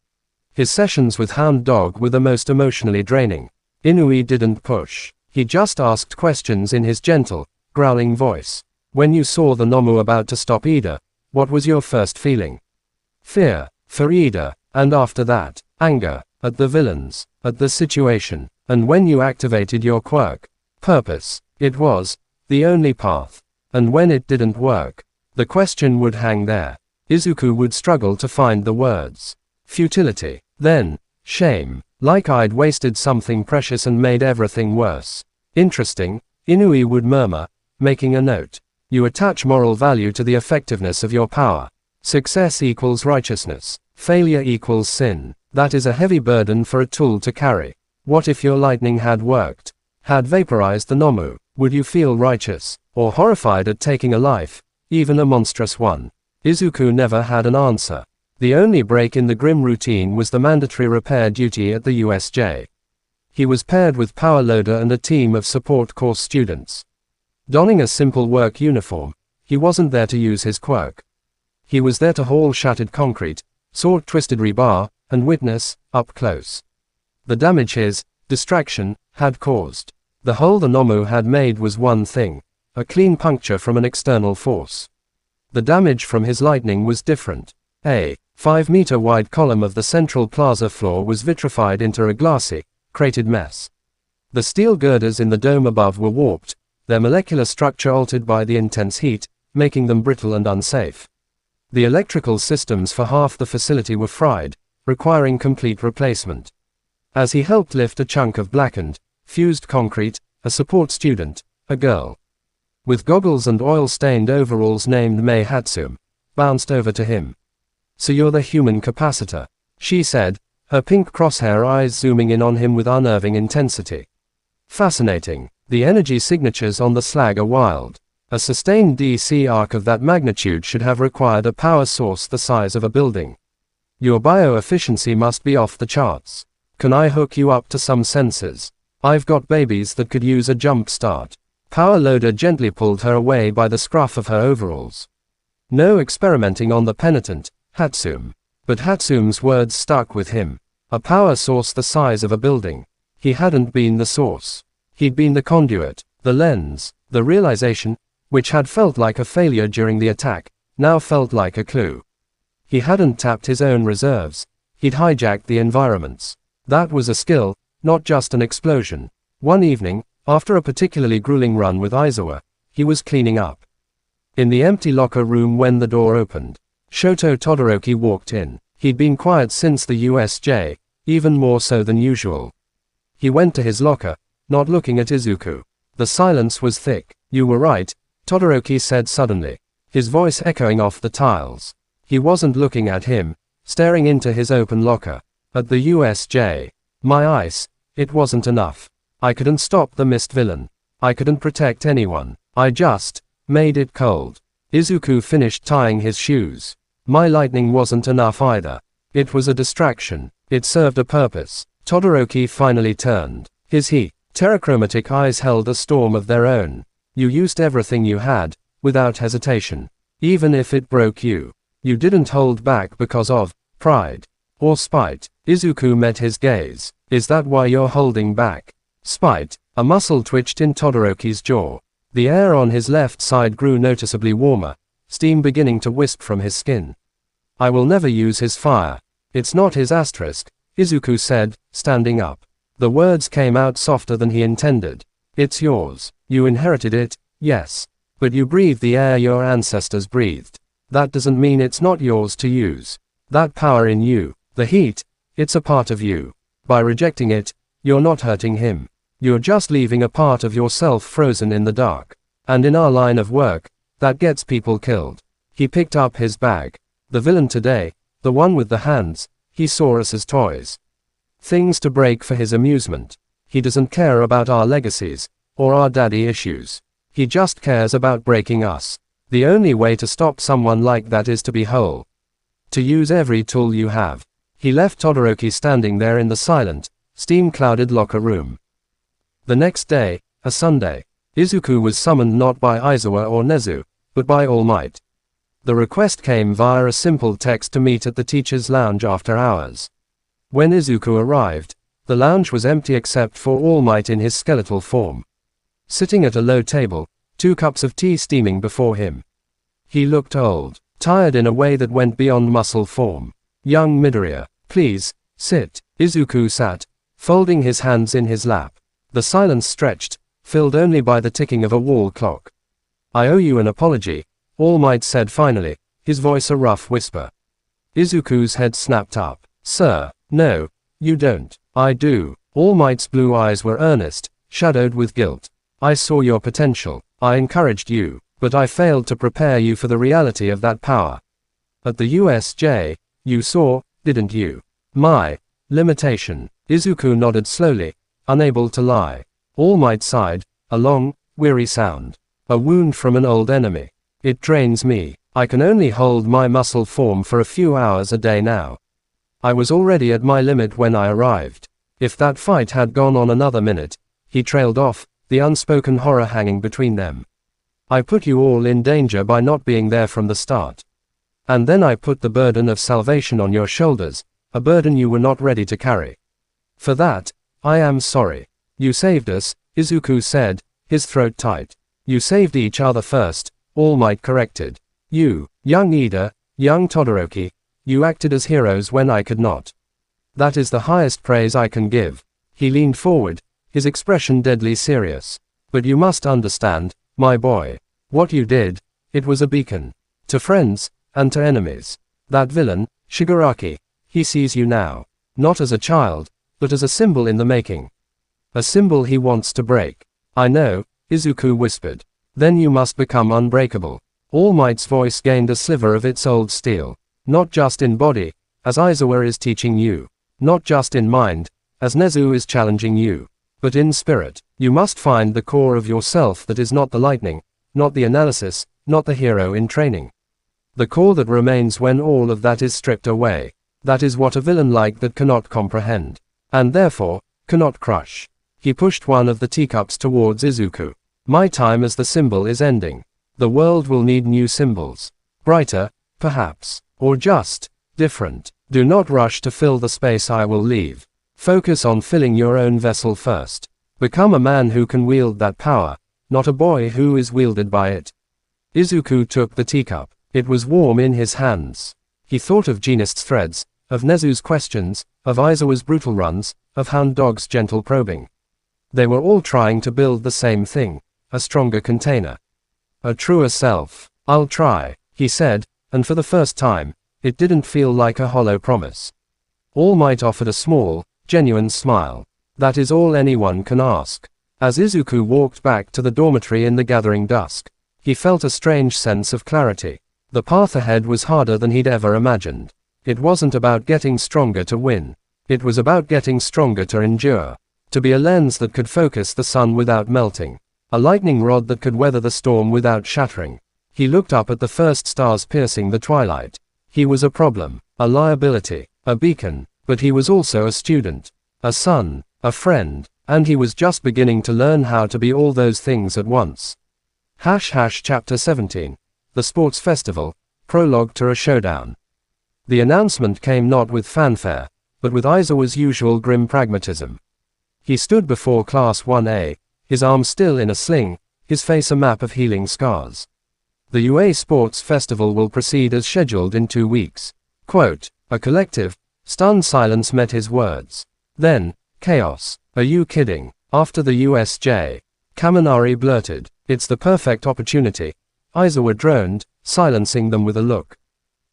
His sessions with Hound Dog were the most emotionally draining. Inui didn't push. He just asked questions in his gentle, growling voice. When you saw the Nomu about to stop Ida, what was your first feeling? Fear, for Ida, and after that, anger, at the villains, at the situation, and when you activated your quirk, purpose. It was the only path. And when it didn't work, the question would hang there. Izuku would struggle to find the words. Futility. Then, shame, like I'd wasted something precious and made everything worse. Interesting, Inui would murmur, making a note. You attach moral value to the effectiveness of your power. Success equals righteousness. Failure equals sin. That is a heavy burden for a tool to carry. What if your lightning had worked? Had vaporized the Nomu? Would you feel righteous, or horrified at taking a life, even a monstrous one? Izuku never had an answer. The only break in the grim routine was the mandatory repair duty at the USJ. He was paired with Power Loader and a team of support course students. Donning a simple work uniform, he wasn't there to use his quirk. He was there to haul shattered concrete, sort twisted rebar, and witness, up close, the damage his distraction had caused. The hole the Nomu had made was one thing, a clean puncture from an external force. The damage from his lightning was different. A 5-meter wide column of the central plaza floor was vitrified into a glassy, cratered mess. The steel girders in the dome above were warped, their molecular structure altered by the intense heat, making them brittle and unsafe. The electrical systems for half the facility were fried, requiring complete replacement. As he helped lift a chunk of blackened, fused concrete, a support student, a girl with goggles and oil-stained overalls named Mei Hatsum, bounced over to him. So you're the human capacitor, she said, her pink crosshair eyes zooming in on him with unnerving intensity. Fascinating. The energy signatures on the slag are wild. A sustained DC arc of that magnitude should have required a power source the size of a building. Your bioefficiency must be off the charts. Can I hook you up to some sensors? I've got babies that could use a jump start. Power Loader gently pulled her away by the scruff of her overalls. No experimenting on the penitent, Hatsum. But Hatsum's words stuck with him. A power source the size of a building. He hadn't been the source. He'd been the conduit, the lens, the realization, which had felt like a failure during the attack, now felt like a clue. He hadn't tapped his own reserves. He'd hijacked the environments. That was a skill, not just an explosion. One evening, after a particularly grueling run with Aizawa, he was cleaning up. In the empty locker room when the door opened, Shoto Todoroki walked in. He'd been quiet since the USJ, even more so than usual. He went to his locker, not looking at Izuku. The silence was thick. You were right, Todoroki said suddenly, his voice echoing off the tiles. He wasn't looking at him, staring into his open locker. At the USJ. My ice, it wasn't enough. I couldn't stop the mist villain. I couldn't protect anyone. I just made it cold. Izuku finished tying his shoes. My lightning wasn't enough either. It was a distraction. It served a purpose. Todoroki finally turned. His terrachromatic eyes held a storm of their own. You used everything you had, without hesitation. Even if it broke you. You didn't hold back because of pride or spite. Izuku met his gaze. Is that why you're holding back? Spite. A muscle twitched in Todoroki's jaw. The air on his left side grew noticeably warmer, steam beginning to wisp from his skin. I will never use his fire. It's not his asterisk, Izuku said, standing up. The words came out softer than he intended. It's yours. You inherited it, yes. But you breathe the air your ancestors breathed. That doesn't mean it's not yours to use. That power in you, the heat, it's a part of you. By rejecting it, you're not hurting him. You're just leaving a part of yourself frozen in the dark. And in our line of work, that gets people killed. He picked up his bag. The villain today, the one with the hands, he saw us as toys. Things to break for his amusement. He doesn't care about our legacies, or our daddy issues. He just cares about breaking us. The only way to stop someone like that is to be whole. To use every tool you have. He left Todoroki standing there in the silent, steam-clouded locker room. The next day, a Sunday, Izuku was summoned not by Aizawa or Nezu, but by All Might. The request came via a simple text to meet at the teacher's lounge after hours. When Izuku arrived, the lounge was empty except for All Might in his skeletal form. Sitting at a low table, 2 cups of tea steaming before him. He looked old, tired in a way that went beyond muscle form. Young Midoriya, please, sit. Izuku sat, folding his hands in his lap. The silence stretched, filled only by the ticking of a wall clock. I owe you an apology, All Might said finally, his voice a rough whisper. Izuku's head snapped up. Sir, no, you don't. I do. All Might's blue eyes were earnest, shadowed with guilt. I saw your potential. I encouraged you, but I failed to prepare you for the reality of that power. At the USJ, you saw, didn't you? My limitation. Izuku nodded slowly, unable to lie. All Might sighed, a long, weary sound. A wound from an old enemy. It drains me. I can only hold my muscle form for a few hours a day now. I was already at my limit when I arrived. If that fight had gone on another minute, he trailed off, the unspoken horror hanging between them. I put you all in danger by not being there from the start. And then I put the burden of salvation on your shoulders, a burden you were not ready to carry. For that, I am sorry. You saved us, Izuku said, his throat tight. You saved each other first, All Might corrected. You, young Ida, young Todoroki, you acted as heroes when I could not. That is the highest praise I can give. He leaned forward, his expression deadly serious. But you must understand, my boy. What you did, it was a beacon. To friends, and to enemies. That villain, Shigaraki, he sees you now. Not as a child, but as a symbol in the making. A symbol he wants to break. I know, Izuku whispered. Then you must become unbreakable. All Might's voice gained a sliver of its old steel. Not just in body, as Aizawa is teaching you. Not just in mind, as Nezu is challenging you. But in spirit, you must find the core of yourself that is not the lightning, not the analysis, not the hero in training. The core that remains when all of that is stripped away. That is what a villain like that cannot comprehend. And therefore, cannot crush. He pushed one of the teacups towards Izuku. My time as the symbol is ending. The world will need new symbols. Brighter, perhaps. Or just, different. Do not rush to fill the space I will leave. Focus on filling your own vessel first. Become a man who can wield that power, not a boy who is wielded by it. Izuku took the teacup. It was warm in his hands. He thought of Genist's threads, of Nezu's questions, of Aizawa's brutal runs, of Hound Dog's gentle probing. They were all trying to build the same thing, a stronger container. A truer self. I'll try, he said, and for the first time, it didn't feel like a hollow promise. All Might offered a small, genuine smile. That is all anyone can ask. As Izuku walked back to the dormitory in the gathering dusk, he felt a strange sense of clarity. The path ahead was harder than he'd ever imagined. It wasn't about getting stronger to win. It was about getting stronger to endure. To be a lens that could focus the sun without melting. A lightning rod that could weather the storm without shattering. He looked up at the first stars piercing the twilight. He was a problem, a liability, a beacon, but he was also a student, a son, a friend, and he was just beginning to learn how to be all those things at once. Chapter 17. The Sports Festival, Prologue to a Showdown. The announcement came not with fanfare, but with Aizawa's usual grim pragmatism. He stood before Class 1A, his arm still in a sling, his face a map of healing scars. The UA Sports Festival will proceed as scheduled in 2 weeks. Quote, a collective, stunned silence met his words. Then, chaos. Are you kidding? After the USJ, Kaminari blurted, "It's the perfect opportunity." Izuku droned, silencing them with a look.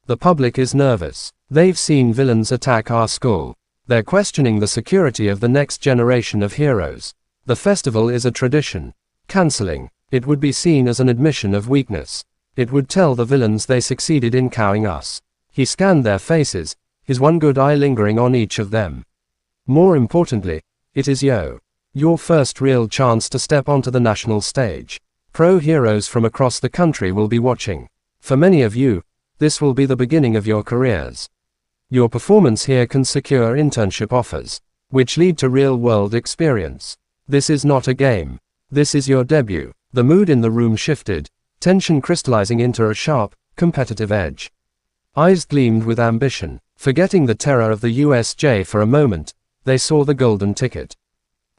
"The public is nervous. They've seen villains attack our school. They're questioning the security of the next generation of heroes. The festival is a tradition. Canceling it would be seen as an admission of weakness. It would tell the villains they succeeded in cowing us." He scanned their faces, his one good eye lingering on each of them. "More importantly, it is your first real chance to step onto the national stage. Pro heroes from across the country will be watching. For many of you, this will be the beginning of your careers. Your performance here can secure internship offers, which lead to real-world experience. This is not a game. This is your debut." The mood in the room shifted, tension crystallizing into a sharp, competitive edge. Eyes gleamed with ambition. Forgetting the terror of the USJ for a moment, they saw the golden ticket.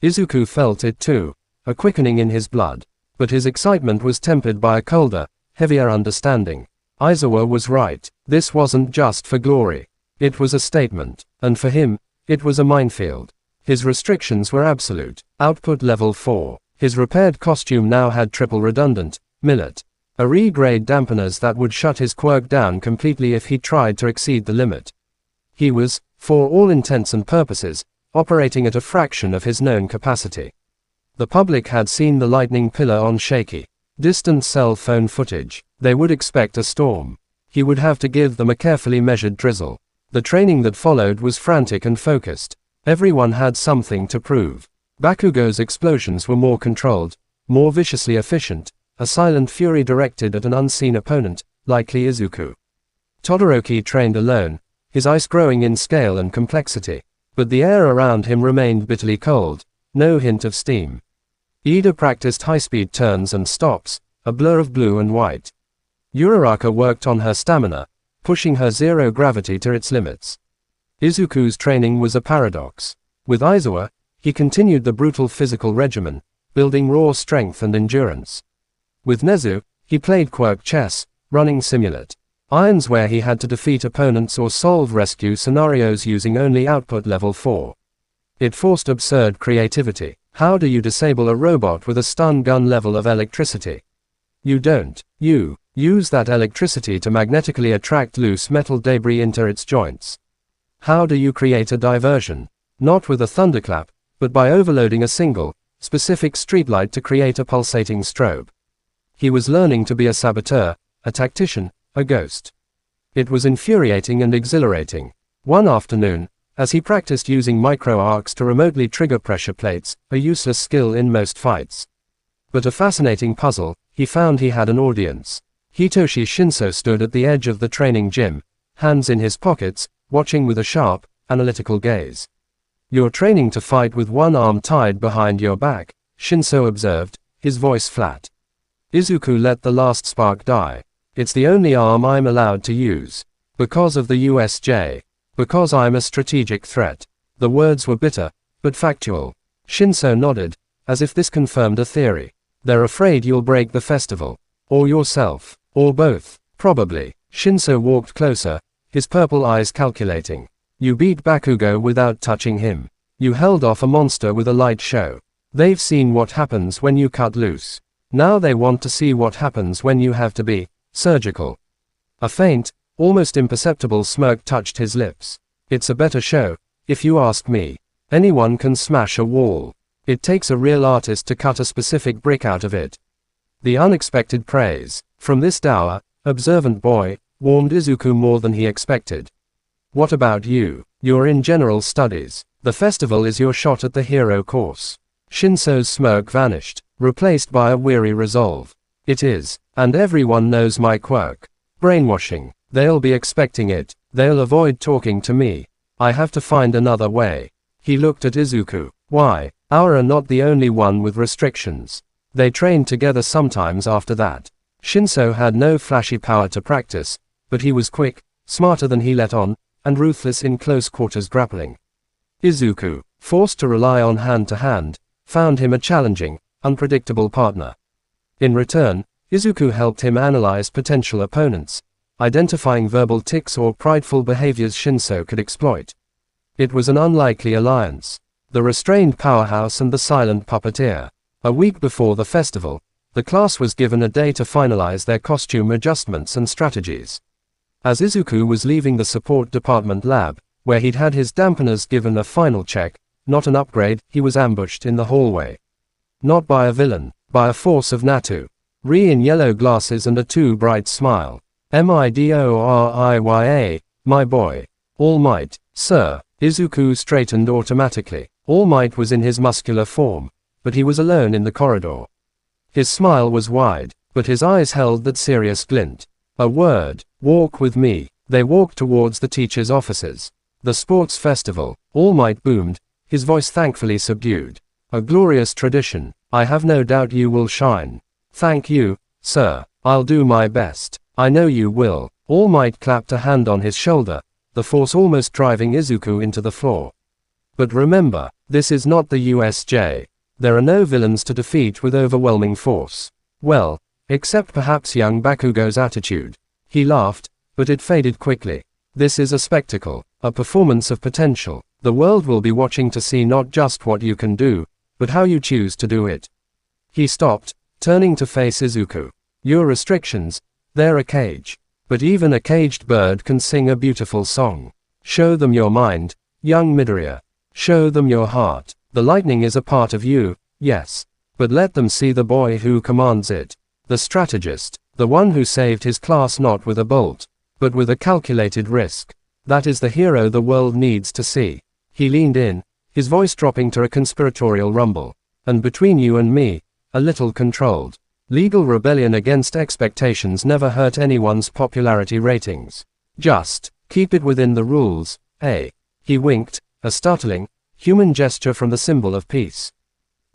Izuku felt it too, a quickening in his blood. But his excitement was tempered by a colder, heavier understanding. Izuku was right. This wasn't just for glory. It was a statement. And for him, it was a minefield. His restrictions were absolute. Output level 4. His repaired costume now had triple redundant, millet. grade dampeners that would shut his quirk down completely if he tried to exceed the limit. He was, for all intents and purposes, operating at a fraction of his known capacity. The public had seen the lightning pillar on shaky, distant cell phone footage. They would expect a storm. He would have to give them a carefully measured drizzle. The training that followed was frantic and focused. Everyone had something to prove. Bakugo's explosions were more controlled, more viciously efficient, a silent fury directed at an unseen opponent, likely Izuku. Todoroki trained alone, his ice growing in scale and complexity. But the air around him remained bitterly cold, no hint of steam. Ida practiced high-speed turns and stops, a blur of blue and white. Uraraka worked on her stamina, pushing her zero gravity to its limits. Izuku's training was a paradox. With Izuku, he continued the brutal physical regimen, building raw strength and endurance. With Nezu, he played quirk chess, running simulate irons where he had to defeat opponents or solve rescue scenarios using only output level 4. It forced absurd creativity. How do you disable a robot with a stun gun level of electricity? You don't. You use that electricity to magnetically attract loose metal debris into its joints. How do you create a diversion? Not with a thunderclap, but by overloading a single, specific streetlight to create a pulsating strobe. He was learning to be a saboteur, a tactician, a ghost. It was infuriating and exhilarating. One afternoon, as he practiced using micro-arcs to remotely trigger pressure plates, a useless skill in most fights. But a fascinating puzzle, he found he had an audience. Hitoshi Shinso stood at the edge of the training gym, hands in his pockets, watching with a sharp, analytical gaze. "You're training to fight with one arm tied behind your back," Shinso observed, his voice flat. Izuku let the last spark die. "It's the only arm I'm allowed to use. Because of the USJ. Because I'm a strategic threat." The words were bitter, but factual. Shinso nodded, as if this confirmed a theory. "They're afraid you'll break the festival. Or yourself. Or both. Probably." Shinso walked closer, his purple eyes calculating. "You beat Bakugo without touching him. You held off a monster with a light show. They've seen what happens when you cut loose. Now they want to see what happens when you have to be surgical." A faint, almost imperceptible smirk touched his lips. "It's a better show, if you ask me. Anyone can smash a wall. It takes a real artist to cut a specific brick out of it." The unexpected praise from this dour, observant boy warmed Izuku more than he expected. "What about you? You're in general studies. The festival is your shot at the hero course." Shinso's smirk vanished, replaced by a weary resolve. "It is, and everyone knows my quirk. Brainwashing. They'll be expecting it. They'll avoid talking to me. I have to find another way." He looked at Izuku. "Why? Aura not the only one with restrictions. They trained together sometimes after that." Shinso had no flashy power to practice, but he was quick, smarter than he let on, and ruthless in close quarters grappling. Izuku, forced to rely on hand-to-hand, found him a challenging, unpredictable partner. In return, Izuku helped him analyze potential opponents, identifying verbal tics or prideful behaviors Shinso could exploit. It was an unlikely alliance. the restrained powerhouse and the silent puppeteer. A week before the festival, the class was given a day to finalize their costume adjustments and strategies. As Izuku was leaving the support department lab, where he'd had his dampeners given a final check, not an upgrade, he was ambushed in the hallway. Not by a villain, by a force of Natu. Ri in yellow glasses and a too bright smile. Midoriya, my boy. All Might, sir. Izuku straightened automatically. All Might was in his muscular form, but he was alone in the corridor. His smile was wide, but his eyes held that serious glint. A word, walk with me. They walked towards the teacher's offices. The sports festival, All Might boomed, his voice thankfully subdued. A glorious tradition. I have no doubt you will shine. Thank you, sir. I'll do my best. I know you will. All Might clapped a hand on his shoulder, the force almost driving Izuku into the floor. But remember, this is not the USJ. There are no villains to defeat with overwhelming force. Well, except perhaps young Bakugo's attitude. He laughed, but it faded quickly. This is a spectacle, a performance of potential. The world will be watching to see not just what you can do, but how you choose to do it. He stopped, turning to face Izuku. Your restrictions, they're a cage. But even a caged bird can sing a beautiful song. Show them your mind, young Midoriya. Show them your heart. The lightning is a part of you, yes. But let them see the boy who commands it. The strategist, the one who saved his class not with a bolt, but with a calculated risk. That is the hero the world needs to see. He leaned in, his voice dropping to a conspiratorial rumble. And between you and me, a little controlled. Legal rebellion against expectations never hurt anyone's popularity ratings. Just keep it within the rules, eh? He winked, a startling, human gesture from the symbol of peace.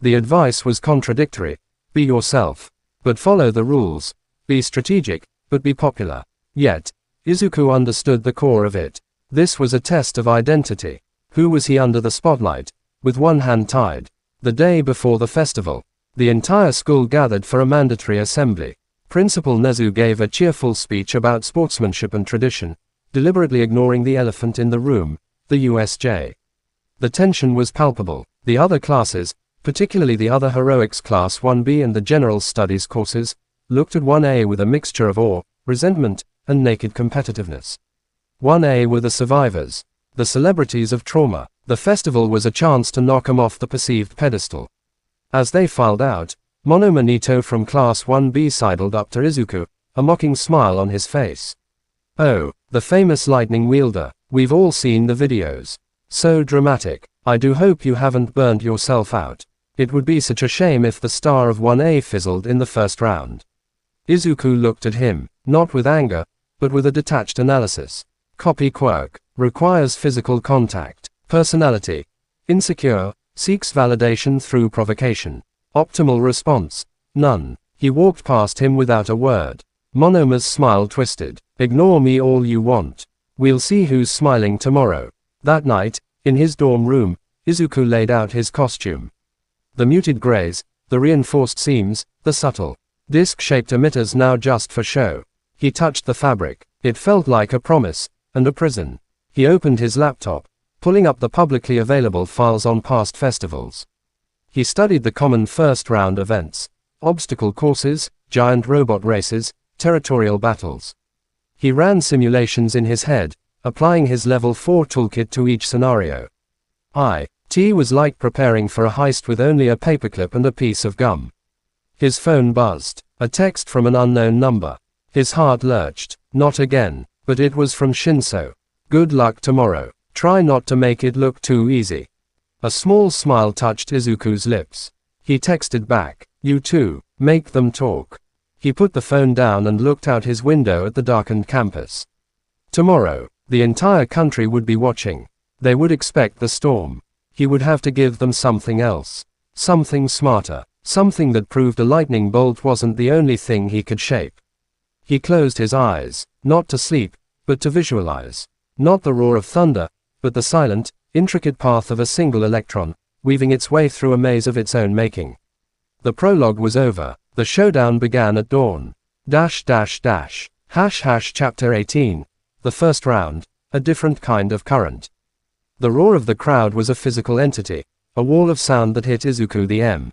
The advice was contradictory. Be yourself, but follow the rules. Be strategic, but be popular. Yet, Izuku understood the core of it. This was a test of identity. Who was he under the spotlight, with one hand tied? The day before the festival, the entire school gathered for a mandatory assembly. Principal Nezu gave a cheerful speech about sportsmanship and tradition, deliberately ignoring the elephant in the room, the USJ. The tension was palpable. The other classes, particularly the other heroics class 1B and the general studies courses, looked at 1A with a mixture of awe, resentment, and naked competitiveness. 1A were the survivors, the celebrities of trauma. The festival was a chance to knock them off the perceived pedestal. As they filed out, Monomanito from Class 1B sidled up to Izuku, a mocking smile on his face. Oh, the famous lightning wielder. We've all seen the videos. So dramatic. I do hope you haven't burned yourself out. It would be such a shame if the star of 1A fizzled in the first round. Izuku looked at him, not with anger, but with a detached analysis. Copy quirk. Requires physical contact. Personality. Insecure. Seeks validation through provocation. Optimal response. None. He walked past him without a word. Monoma's smile twisted. Ignore me all you want. We'll see who's smiling tomorrow. That night, in his dorm room, Izuku laid out his costume. The muted grays, the reinforced seams, the subtle, disc-shaped emitters now just for show. He touched the fabric. It felt like a promise, and a prison. He opened his laptop, pulling up the publicly available files on past festivals. He studied the common first-round events, obstacle courses, giant robot races, territorial battles. He ran simulations in his head, applying his level 4 toolkit to each scenario. It was like preparing for a heist with only a paperclip and a piece of gum. His phone buzzed, a text from an unknown number. His heart lurched. Not again, but it was from Shinso. Good luck tomorrow. Try not to make it look too easy. A small smile touched Izuku's lips. He texted back, you too, make them talk. He put the phone down and looked out his window at the darkened campus. Tomorrow, the entire country would be watching. They would expect the storm. He would have to give them something else. Something smarter. Something that proved a lightning bolt wasn't the only thing he could shape. He closed his eyes, not to sleep, but to visualize. Not the roar of thunder, but the silent, intricate path of a single electron, weaving its way through a maze of its own making. The prologue was over. The showdown began at dawn. Chapter 18. The first round. A different kind of current. The roar of the crowd was a physical entity. a wall of sound that hit Izuku the M.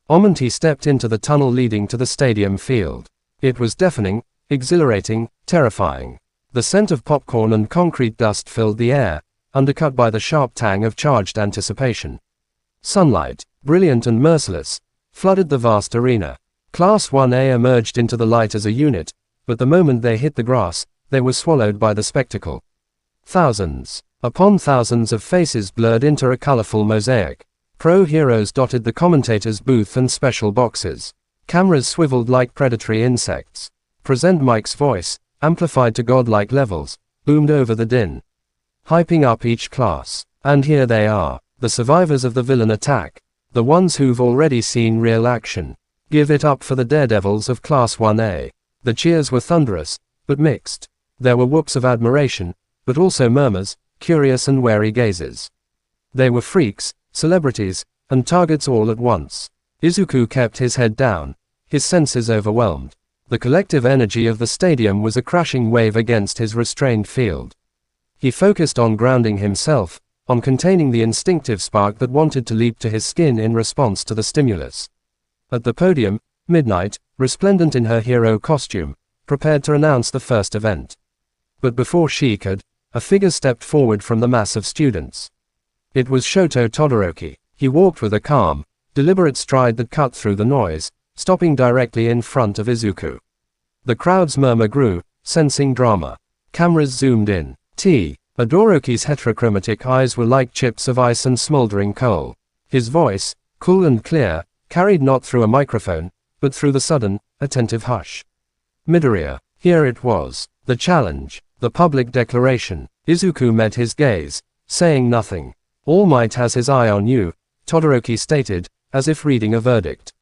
Moment he stepped into the tunnel leading to the stadium field. It was deafening, exhilarating, terrifying. The scent of popcorn and concrete dust filled the air, undercut by the sharp tang of charged anticipation. Sunlight, brilliant and merciless, flooded the vast arena. Class 1A emerged into the light as a unit, but the moment they hit the grass, they were swallowed by the spectacle. Thousands upon thousands of faces blurred into a colorful mosaic. Pro heroes dotted the commentators' booth and special boxes. Cameras swiveled like predatory insects. Present Mike's voice, amplified to godlike levels, boomed over the din, hyping up each class. And here they are, the survivors of the villain attack, the ones who've already seen real action. Give it up for the daredevils of Class 1A. The cheers were thunderous, but mixed. There were whoops of admiration, but also murmurs, curious and wary gazes. They were freaks, celebrities, and targets all at once. Izuku kept his head down, his senses overwhelmed. The collective energy of the stadium was a crashing wave against his restrained field. He focused on grounding himself, on containing the instinctive spark that wanted to leap to his skin in response to the stimulus. At the podium, Midnight, resplendent in her hero costume, prepared to announce the first event. But before she could, a figure stepped forward from the mass of students. It was Shoto Todoroki. He walked with a calm, deliberate stride that cut through the noise, stopping directly in front of Izuku. The crowd's murmur grew, sensing drama. Cameras zoomed in. Todoroki's heterochromatic eyes were like chips of ice and smoldering coal. His voice, cool and clear, carried not through a microphone, but through the sudden, attentive hush. Midoriya. Here it was. The challenge. The public declaration. Izuku met his gaze, saying nothing. All Might has his eye on you, Todoroki stated, as if reading a verdict.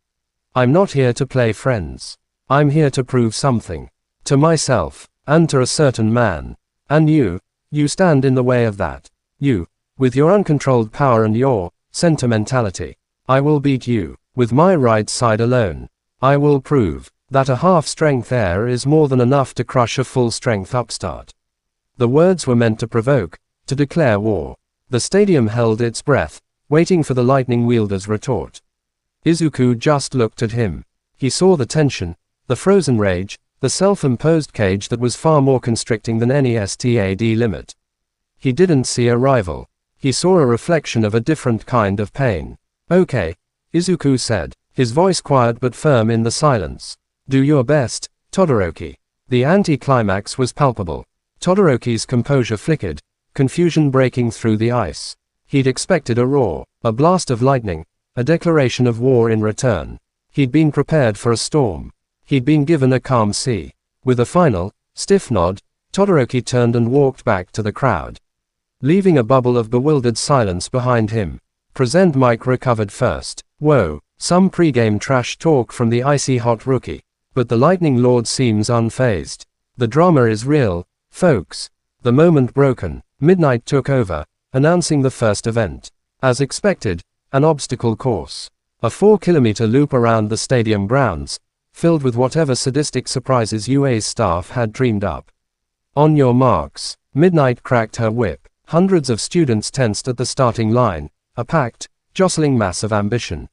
I'm not here to play friends. I'm here to prove something. To myself, and to a certain man. And you stand in the way of that. You, with your uncontrolled power and your sentimentality. I will beat you, with my right side alone. I will prove that a half-strength heir is more than enough to crush a full-strength upstart. The words were meant to provoke, to declare war. The stadium held its breath, waiting for the lightning wielder's retort. Izuku just looked at him. He saw the tension, the frozen rage, the self-imposed cage that was far more constricting than any STAD limit. He didn't see a rival. He saw a reflection of a different kind of pain. Okay, Izuku said, his voice quiet but firm in the silence. Do your best, Todoroki. The anti-climax was palpable. Todoroki's composure flickered, confusion breaking through the ice. He'd expected a roar, a blast of lightning, a declaration of war in return. He'd been prepared for a storm. He'd been given a calm sea. With a final, stiff nod, Todoroki turned and walked back to the crowd, leaving a bubble of bewildered silence behind him. Present Mike recovered first. Whoa, some pre-game trash talk from the icy hot rookie. But the Lightning Lord seems unfazed. The drama is real, folks. The moment broken, Midnight took over, announcing the first event. As expected, an obstacle course. A 4-kilometer loop around the stadium grounds, filled with whatever sadistic surprises UA's staff had dreamed up. On your marks, Midnight cracked her whip. Hundreds of students tensed at the starting line, a packed, jostling mass of ambition.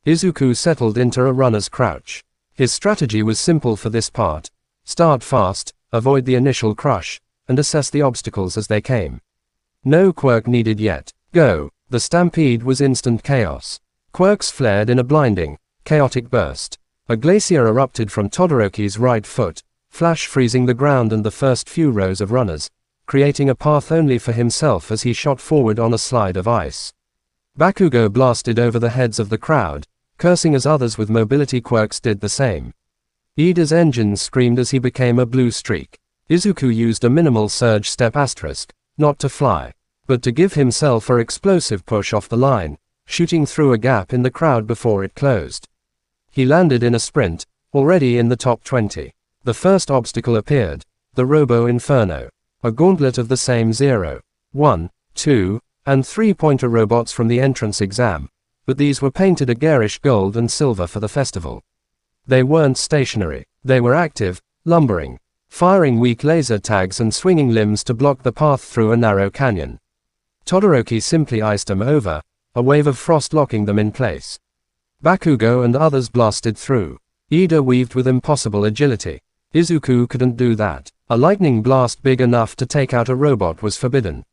Izuku settled into a runner's crouch. His strategy was simple for this part. Start fast, avoid the initial crush, and assess the obstacles as they came. No quirk needed yet. Go. The stampede was instant chaos. Quirks flared in a blinding, chaotic burst. A glacier erupted from Todoroki's right foot, flash freezing the ground and the first few rows of runners, creating a path only for himself as he shot forward on a slide of ice. Bakugo blasted over the heads of the crowd, cursing as others with mobility quirks did the same. Ida's engines screamed as he became a blue streak. Izuku used a minimal surge step asterisk, not to fly, but to give himself an explosive push off the line, shooting through a gap in the crowd before it closed. He landed in a sprint, already in the top 20. The first obstacle appeared, the Robo Inferno, a gauntlet of the same 0, 1, 2, and 3-pointer robots from the entrance exam, but these were painted a garish gold and silver for the festival. They weren't stationary. They were active, lumbering, firing weak laser tags and swinging limbs to block the path through a narrow canyon. Todoroki simply iced them over, a wave of frost locking them in place. Bakugo and others blasted through. Ida weaved with impossible agility. Izuku couldn't do that. A lightning blast big enough to take out a robot was forbidden.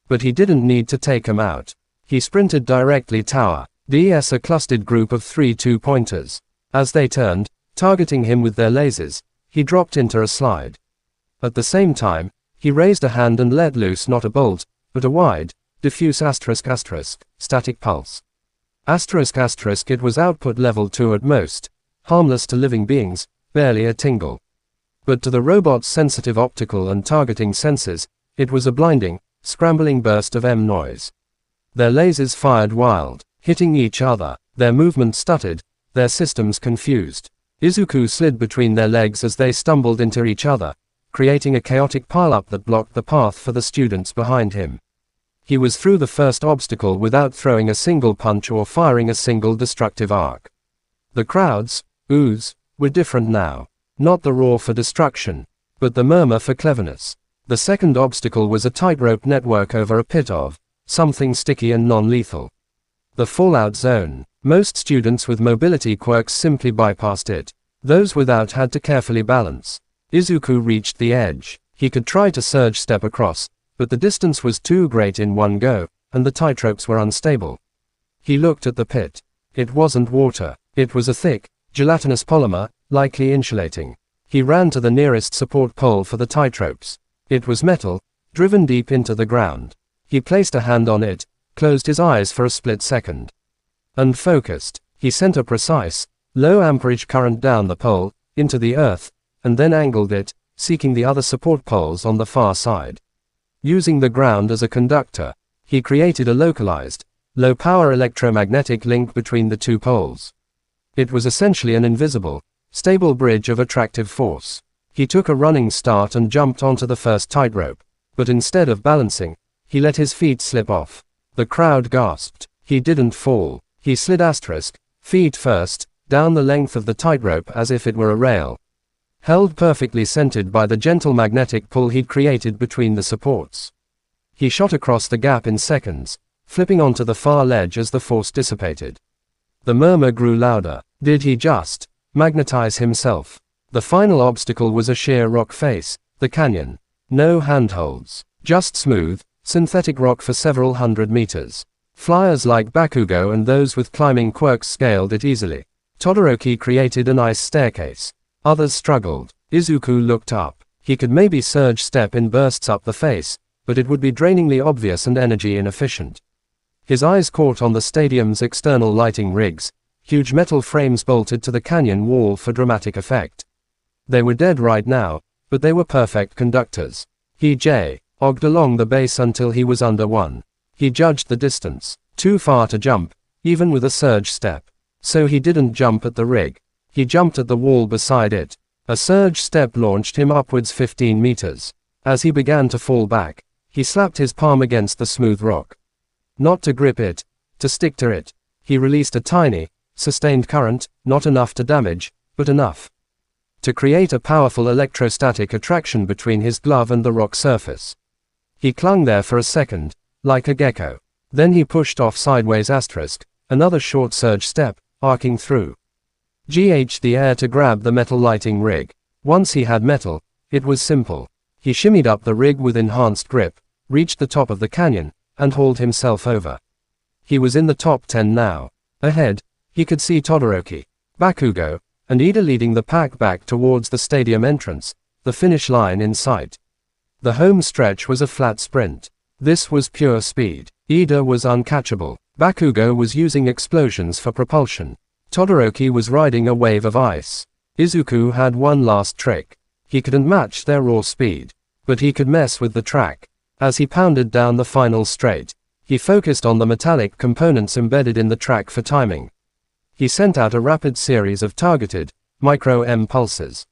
But he didn't need to take him out. He sprinted directly toward a clustered group of 3 two-pointers. As they turned, targeting him with their lasers, he dropped into a slide. At the same time, he raised a hand and let loose not a bolt, but a wide, diffuse static pulse. It was output level 2 at most, harmless to living beings, barely a tingle. But to the robot's sensitive optical and targeting senses, it was a blinding, scrambling burst of noise. Their lasers fired wild, hitting each other, their movement stuttered, their systems confused. Izuku slid between their legs as they stumbled into each other, creating a chaotic pileup that blocked the path for the students behind him. He was through the first obstacle without throwing a single punch or firing a single destructive arc. The crowd's oohs were different now. Not the roar for destruction, but the murmur for cleverness. The second obstacle was a tightrope network over a pit of something sticky and non-lethal. The fallout zone. Most students with mobility quirks simply bypassed it. Those without had to carefully balance. Izuku reached the edge. He could try to surge step across, but the distance was too great in one go, and the tightropes were unstable. He looked at the pit. It wasn't water. It was a thick, gelatinous polymer, likely insulating. He ran to the nearest support pole for the tightropes. It was metal, driven deep into the ground. He placed a hand on it, closed his eyes for a split second. And focused. He sent a precise, low amperage current down the pole, into the earth, and then angled it, seeking the other support poles on the far side. Using the ground as a conductor, he created a localized, low-power electromagnetic link between the two poles. It was essentially an invisible, stable bridge of attractive force. He took a running start and jumped onto the first tightrope, but instead of balancing, he let his feet slip off. The crowd gasped. He didn't fall. He slid feet first, down the length of the tightrope as if it were a rail. Held perfectly centered by the gentle magnetic pull he'd created between the supports. He shot across the gap in seconds, flipping onto the far ledge as the force dissipated. The murmur grew louder. Did he just magnetize himself? The final obstacle was a sheer rock face, the canyon. No handholds. Just smooth, synthetic rock for several hundred meters. Flyers like Bakugo and those with climbing quirks scaled it easily. Todoroki created an ice staircase. Others struggled. Izuku looked up. He could maybe surge step in bursts up the face, but it would be drainingly obvious and energy inefficient. His eyes caught on the stadium's external lighting rigs, huge metal frames bolted to the canyon wall for dramatic effect. They were dead right now, but they were perfect conductors. He jogged along the base until he was under one. He judged the distance. Too far to jump, even with a surge step. So he didn't jump at the rig. He jumped at the wall beside it. A surge step launched him upwards 15 meters. As he began to fall back, he slapped his palm against the smooth rock. Not to grip it, to stick to it. He released a tiny, sustained current, not enough to damage, but enough to create a powerful electrostatic attraction between his glove and the rock surface. He clung there for a second, like a gecko. Then he pushed off sideways another short surge step, arcing through the air to grab the metal lighting rig. Once he had metal, it was simple. He shimmied up the rig with enhanced grip, reached the top of the canyon, and hauled himself over. He was in the top 10 now. Ahead, he could see Todoroki, Bakugo, and Ida leading the pack back towards the stadium entrance, the finish line in sight. The home stretch was a flat sprint. This was pure speed. Ida was uncatchable. Bakugo was using explosions for propulsion. Todoroki was riding a wave of ice. Izuku had one last trick. He couldn't match their raw speed, but he could mess with the track. As he pounded down the final straight, he focused on the metallic components embedded in the track for timing. He sent out a rapid series of targeted, micro-M pulses.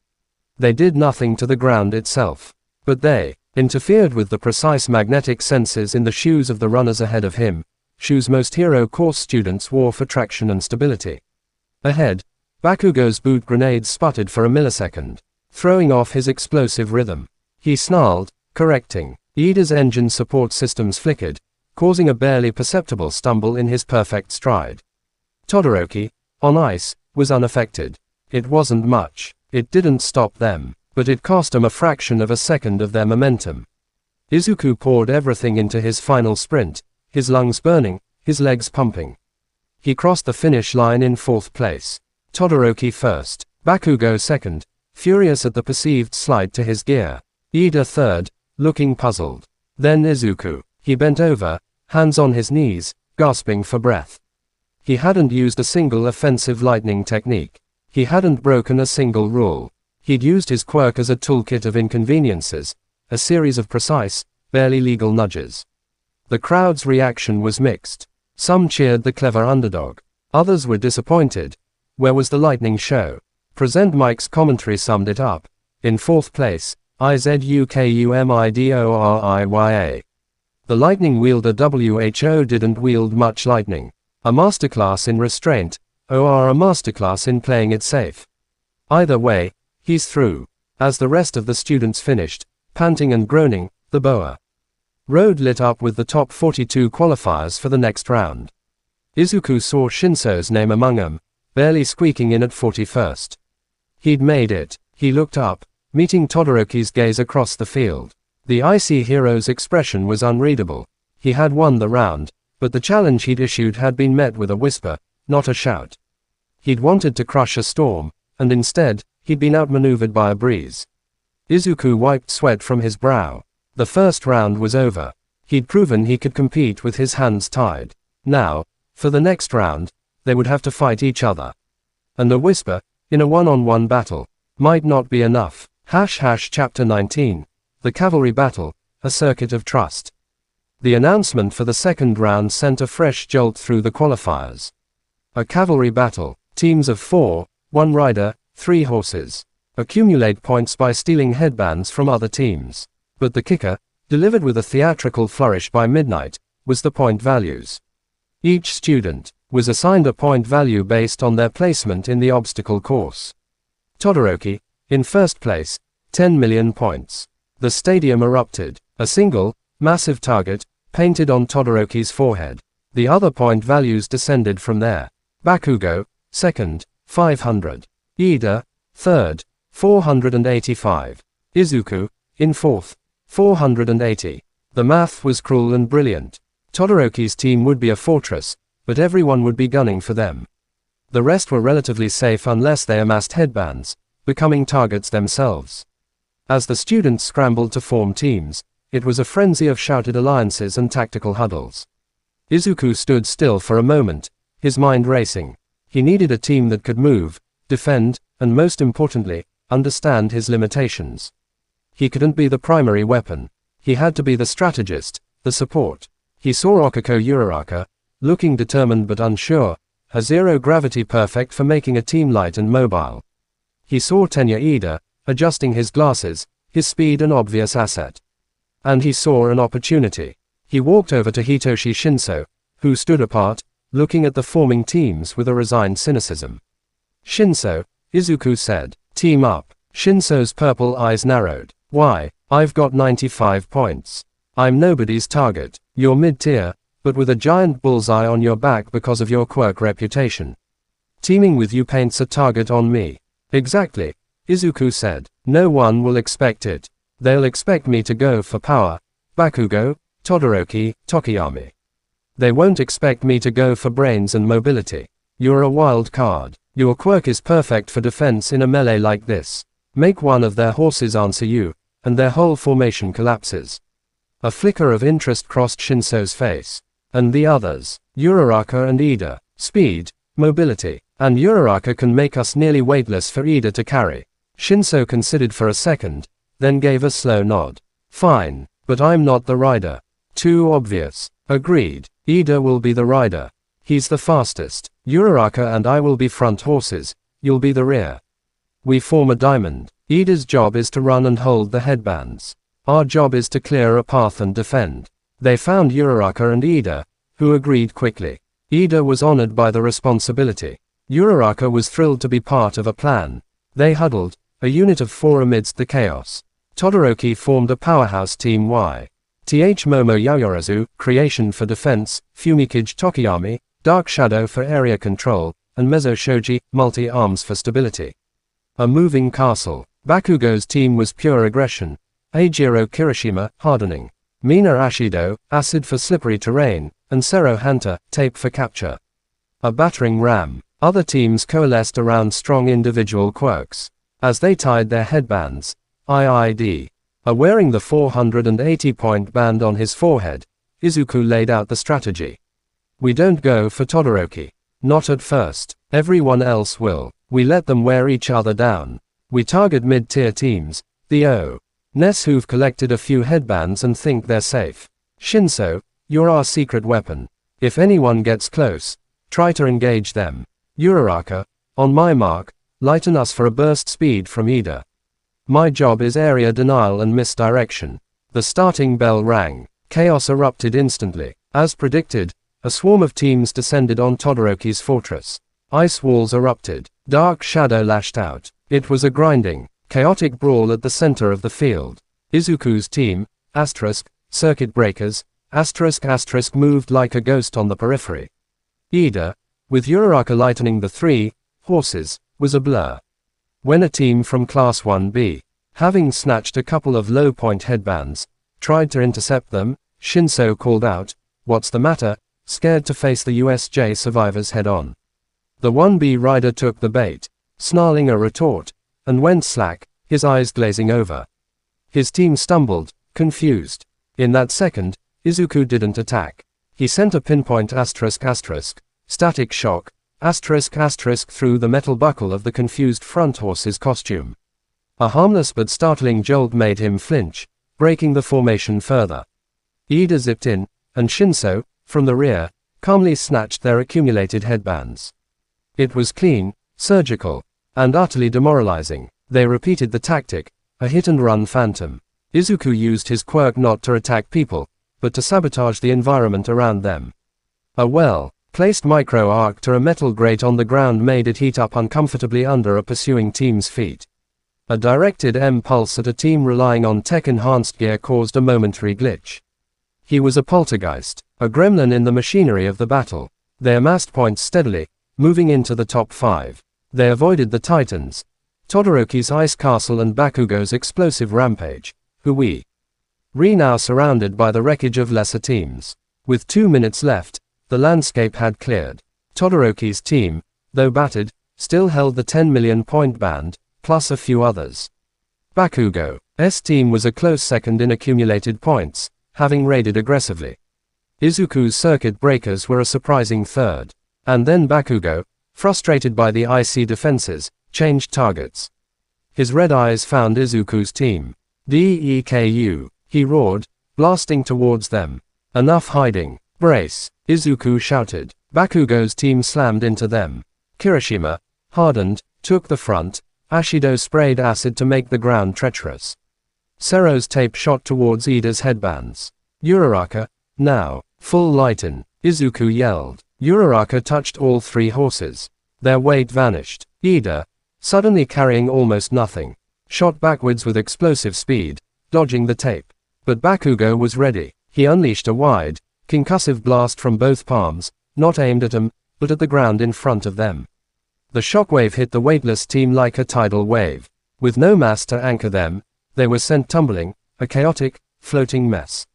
They did nothing to the ground itself, but they interfered with the precise magnetic sensors in the shoes of the runners ahead of him, shoes most hero course students wore for traction and stability. Ahead, Bakugo's boot grenades sputtered for a millisecond, throwing off his explosive rhythm. He snarled, correcting. Ida's engine support systems flickered, causing a barely perceptible stumble in his perfect stride. Todoroki, on ice, was unaffected. It wasn't much. It didn't stop them, but it cost them a fraction of a second of their momentum. Izuku poured everything into his final sprint, his lungs burning, his legs pumping. He crossed the finish line in 4th place. Todoroki first, Bakugo second, furious at the perceived slide to his gear. Ida third, looking puzzled. Then Izuku. He bent over, hands on his knees, gasping for breath. He hadn't used a single offensive lightning technique. He hadn't broken a single rule. He'd used his quirk as a toolkit of inconveniences, a series of precise, barely legal nudges. The crowd's reaction was mixed. Some cheered the clever underdog. Others were disappointed. Where was the lightning show? Present Mike's commentary summed it up. In 4th place, Izuku Midoriya. The lightning wielder WHO didn't wield much lightning. A masterclass in restraint, or a masterclass in playing it safe. Either way, he's through. As the rest of the students finished, panting and groaning, the Boa Road lit up with the top 42 qualifiers for the next round. Izuku saw Shinso's name among them, barely squeaking in at 41st. He'd made it. He looked up, meeting Todoroki's gaze across the field. The icy hero's expression was unreadable. He had won the round, but the challenge he'd issued had been met with a whisper, not a shout. He'd wanted to crush a storm, and instead, he'd been outmaneuvered by a breeze. Izuku wiped sweat from his brow. The first round was over. He'd proven he could compete with his hands tied. Now, for the next round, they would have to fight each other. And a whisper, in a one-on-one battle, might not be enough. Chapter 19. The Cavalry Battle, a Circuit of Trust. The announcement for the second round sent a fresh jolt through the qualifiers. A cavalry battle, teams of 4, 1 rider, 3 horses. Accumulate points by stealing headbands from other teams. But the kicker, delivered with a theatrical flourish by midnight, was the point values. Each student was assigned a point value based on their placement in the obstacle course. Todoroki, in 1st place, 10 million points. The stadium erupted. A single, massive target, painted on Todoroki's forehead. The other point values descended from there. Bakugo, 2nd, 500. Ida, 3rd, 485. Izuku, in 4th, 480. The math was cruel and brilliant. Todoroki's team would be a fortress, but everyone would be gunning for them. The rest were relatively safe unless they amassed headbands, becoming targets themselves. As the students scrambled to form teams, it was a frenzy of shouted alliances and tactical huddles. Izuku stood still for a moment, his mind racing. He needed a team that could move, defend, and most importantly, understand his limitations. He couldn't be the primary weapon. He had to be the strategist, the support. He saw Okako Uraraka, looking determined but unsure, a zero-gravity perfect for making a team light and mobile. He saw Tenya Ida, adjusting his glasses, his speed an obvious asset. And he saw an opportunity. He walked over to Hitoshi Shinso, who stood apart, looking at the forming teams with a resigned cynicism. Shinso, Izuku said, team up. Shinso's purple eyes narrowed. Why? I've got 95 points. I'm nobody's target. You're mid-tier, but with a giant bullseye on your back because of your quirk reputation. Teaming with you paints a target on me. Exactly, Izuku said. No one will expect it. They'll expect me to go for power. Bakugo, Todoroki, Tokiyami. They won't expect me to go for brains and mobility. You're a wild card. Your quirk is perfect for defense in a melee like this. Make one of their horses answer you, and their whole formation collapses. A flicker of interest crossed Shinso's face. And the others, Uraraka and Ida, speed, mobility, and Uraraka can make us nearly weightless for Ida to carry. Shinso considered for a second, then gave a slow nod. Fine, but I'm not the rider. Too obvious. Agreed. Ida will be the rider. He's the fastest. Uraraka and I will be front horses, you'll be the rear. We form a diamond. Ida's job is to run and hold the headbands. Our job is to clear a path and defend. They found Uraraka and Ida, who agreed quickly. Ida was honored by the responsibility. Uraraka was thrilled to be part of a plan. They huddled, a unit of 4 amidst the chaos. Todoroki formed a powerhouse team Y. Momo Yaoyorozu, creation for defense, Fumikage Tokiyami, Dark Shadow for area control, and Mezo Shoji, multi-arms for stability. A moving castle. Bakugo's team was pure aggression. Eijiro Kirishima, hardening. Mina Ashido, acid for slippery terrain, and Sero Hanta, tape for capture. A battering ram. Other teams coalesced around strong individual quirks. As they tied their headbands, IID. Wearing the 480-point band on his forehead, Izuku laid out the strategy. We don't go for Todoroki. Not at first. Everyone else will. We let them wear each other down. We target mid-tier teams, the O.Nes who've collected a few headbands and think they're safe. Shinso, you're our secret weapon. If anyone gets close, try to engage them. Uraraka, on my mark, lighten us for a burst speed from Ida. My job is area denial and misdirection. The starting bell rang. Chaos erupted instantly. As predicted, a swarm of teams descended on Todoroki's fortress. Ice walls erupted. Dark shadow lashed out. It was a grinding, chaotic brawl at the center of the field. Izuku's team, circuit breakers, moved like a ghost on the periphery. Ida, with Uraraka lightening the 3 horses, was a blur. When a team from Class 1B, having snatched a couple of low-point headbands, tried to intercept them, Shinso called out, "What's the matter?" scared to face the USJ survivors head-on. The 1B rider took the bait, snarling a retort, and went slack, his eyes glazing over. His team stumbled, confused. In that second, Izuku didn't attack. He sent a pinpoint static shock, through the metal buckle of the confused front horse's costume. A harmless but startling jolt made him flinch, breaking the formation further. Ida zipped in, and Shinso, from the rear, calmly snatched their accumulated headbands. It was clean, surgical, and utterly demoralizing. They repeated the tactic, a hit-and-run phantom. Izuku used his quirk not to attack people, but to sabotage the environment around them. A well-placed micro-arc to a metal grate on the ground made it heat up uncomfortably under a pursuing team's feet. A directed M-pulse at a team relying on tech-enhanced gear caused a momentary glitch. He was a poltergeist, a gremlin in the machinery of the battle. They amassed points steadily, moving into the top 5. They avoided the Titans, Todoroki's ice castle and Bakugo's explosive rampage, who were now surrounded by the wreckage of lesser teams. With 2 minutes left, the landscape had cleared. Todoroki's team, though battered, still held the 10 million point band, plus a few others. Bakugo's team was a close second in accumulated points, having raided aggressively. Izuku's circuit breakers were a surprising third. And then Bakugo, frustrated by the IC defenses, changed targets. His red eyes found Izuku's team. "Deku," he roared, blasting towards them. "Enough hiding. Brace," Izuku shouted. Bakugo's team slammed into them. Kirishima, hardened, took the front. Ashido sprayed acid to make the ground treacherous. Sero's tape shot towards Ida's headbands. "Uraraka, now, full lighten," Izuku yelled. Uraraka touched all 3 horses. Their weight vanished. Ida, suddenly carrying almost nothing, shot backwards with explosive speed, dodging the tape. But Bakugo was ready. He unleashed a wide, concussive blast from both palms, not aimed at them, but at the ground in front of them. The shockwave hit the weightless team like a tidal wave. With no mass to anchor them, they were sent tumbling, a chaotic, floating mess.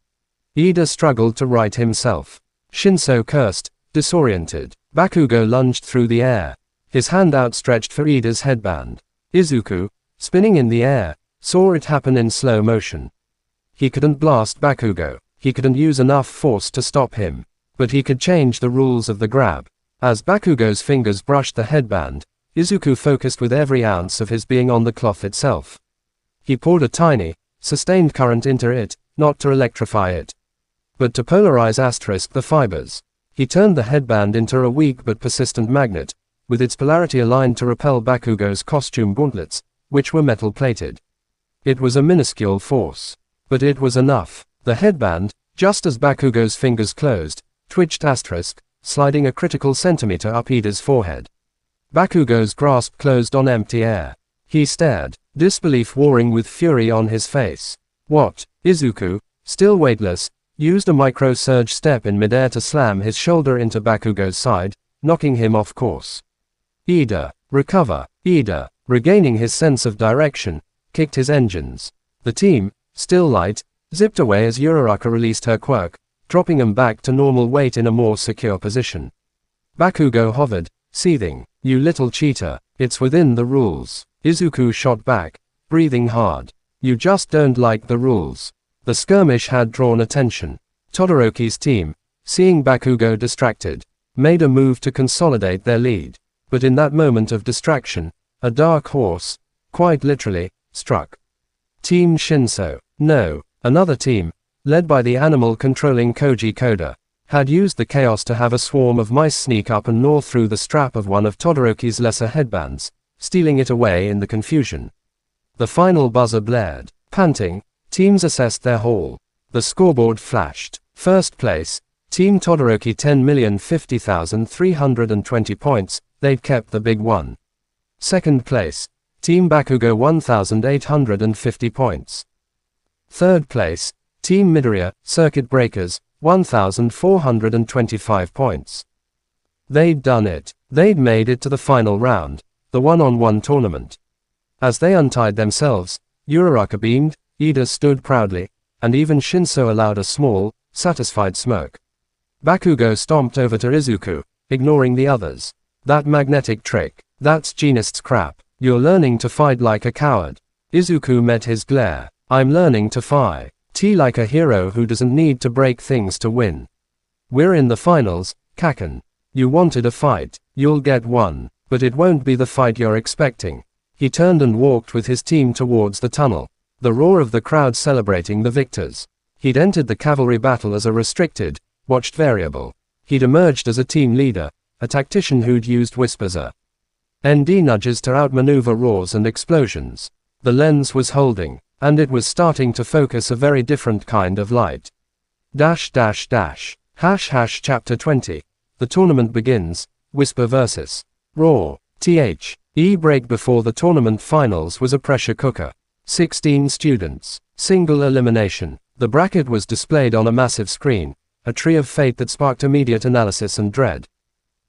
Ida struggled to right himself. Shinso cursed, disoriented. Bakugo lunged through the air, his hand outstretched for Ida's headband. Izuku, spinning in the air, saw it happen in slow motion. He couldn't blast Bakugo. He couldn't use enough force to stop him. But he could change the rules of the grab. As Bakugo's fingers brushed the headband, Izuku focused with every ounce of his being on the cloth itself. He poured a tiny, sustained current into it, not to electrify it, but to polarize the fibers. He turned the headband into a weak but persistent magnet, with its polarity aligned to repel Bakugo's costume gauntlets, which were metal-plated. It was a minuscule force, but it was enough. The headband, just as Bakugo's fingers closed, twitched sliding a critical centimeter up Ida's forehead. Bakugo's grasp closed on empty air. He stared, disbelief warring with fury on his face. "What?" Izuku, still weightless, used a micro-surge step in midair to slam his shoulder into Bakugo's side, knocking him off course. Ida, recover. Ida, regaining his sense of direction, kicked his engines. The team, still light, zipped away as Uraraka released her quirk, dropping him back to normal weight in a more secure position. Bakugo hovered, seething. You little cheater, it's within the rules. Izuku shot back, breathing hard. You just don't like the rules. The skirmish had drawn attention. Todoroki's team, seeing Bakugo distracted, made a move to consolidate their lead. But in that moment of distraction, a dark horse, quite literally, struck. Team Shinso. No, another team, led by the animal-controlling Koji Koda, had used the chaos to have a swarm of mice sneak up and gnaw through the strap of one of Todoroki's lesser headbands, stealing it away in the confusion. The final buzzer blared. Panting, teams assessed their haul. The scoreboard flashed. First place, Team Todoroki 10,050,320 points, they'd kept the big one. Second place, Team Bakugo 1,850 points. Third place, Team Midoriya, Circuit Breakers, 1,425 points. They'd done it. They'd made it to the final round, the one-on-one tournament. As they untied themselves, Uraraka beamed, Ida stood proudly, and even Shinso allowed a small, satisfied smirk. Bakugo stomped over to Izuku, ignoring the others. That magnetic trick, that's genius crap. You're learning to fight like a coward. Izuku met his glare. I'm learning to fight like a hero who doesn't need to break things to win. We're in the finals, Kaken. You wanted a fight, you'll get one, but it won't be the fight you're expecting. He turned and walked with his team towards the tunnel, the roar of the crowd celebrating the victors. He'd entered the cavalry battle as a restricted, watched variable. He'd emerged as a team leader, a tactician who'd used whispers ND nudges to outmaneuver roars and explosions. The lens was holding, and it was starting to focus a very different kind of light. Chapter 20. The tournament begins, whisper versus roar. Break before the tournament finals was a pressure cooker. 16 students. Single elimination. The bracket was displayed on a massive screen, a tree of fate that sparked immediate analysis and dread.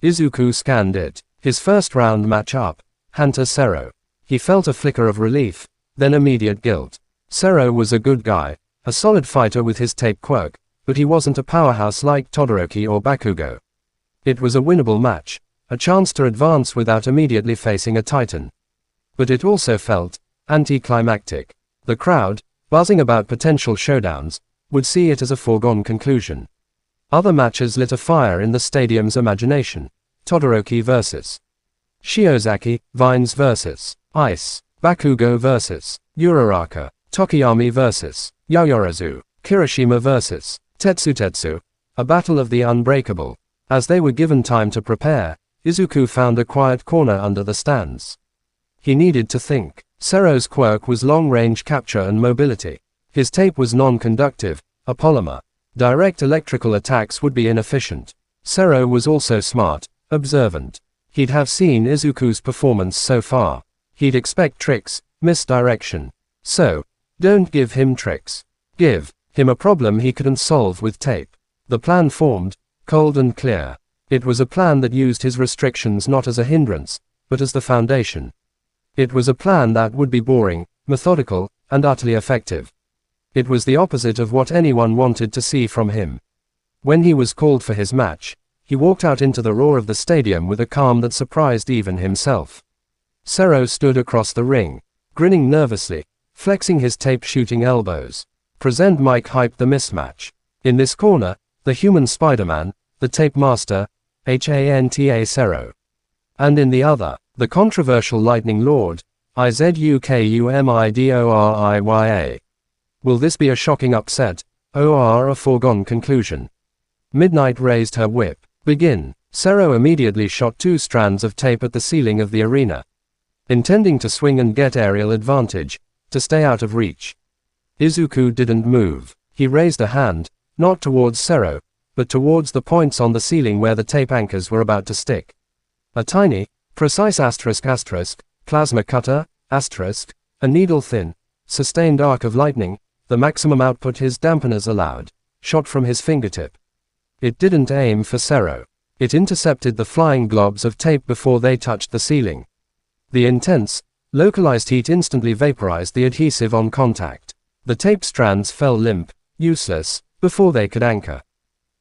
Izuku scanned it. His first round match-up, Hunter Sero. He felt a flicker of relief, then immediate guilt. Sero was a good guy, a solid fighter with his tape quirk, but he wasn't a powerhouse like Todoroki or Bakugo. It was a winnable match, a chance to advance without immediately facing a titan. But it also felt anticlimactic. The crowd, buzzing about potential showdowns, would see it as a foregone conclusion. Other matches lit a fire in the stadium's imagination. Todoroki vs. Shiozaki, Vines vs. Ice, Bakugo vs. Uraraka, Tokiyami vs. Yaoyorozu, Kirishima vs. Tetsutetsu, a battle of the unbreakable. As they were given time to prepare, Izuku found a quiet corner under the stands. He needed to think. Sero's quirk was long-range capture and mobility. His tape was non-conductive, a polymer. Direct electrical attacks would be inefficient. Sero was also smart, observant. He'd have seen Izuku's performance so far. He'd expect tricks, misdirection. So, don't give him tricks. Give him a problem he couldn't solve with tape. The plan formed, cold and clear. It was a plan that used his restrictions not as a hindrance, but as the foundation. It was a plan that would be boring, methodical, and utterly effective. It was the opposite of what anyone wanted to see from him. When he was called for his match, he walked out into the roar of the stadium with a calm that surprised even himself. Sero stood across the ring, grinning nervously, flexing his tape-shooting elbows. Present Mike hyped the mismatch. In this corner, the human Spider-Man, the tape master, Hanta Sero. And in the other, the controversial Lightning Lord, Izukumidoriya. Will this be a shocking upset, or a foregone conclusion? Midnight raised her whip. Begin. Sero immediately shot 2 strands of tape at the ceiling of the arena, intending to swing and get aerial advantage, to stay out of reach. Izuku didn't move. He raised a hand, not towards Sero, but towards the points on the ceiling where the tape anchors were about to stick. A tiny, precise plasma cutter, a needle-thin, sustained arc of lightning, the maximum output his dampeners allowed, shot from his fingertip. It didn't aim for Zero. It intercepted the flying globs of tape before they touched the ceiling. The intense, localized heat instantly vaporized the adhesive on contact. The tape strands fell limp, useless, before they could anchor.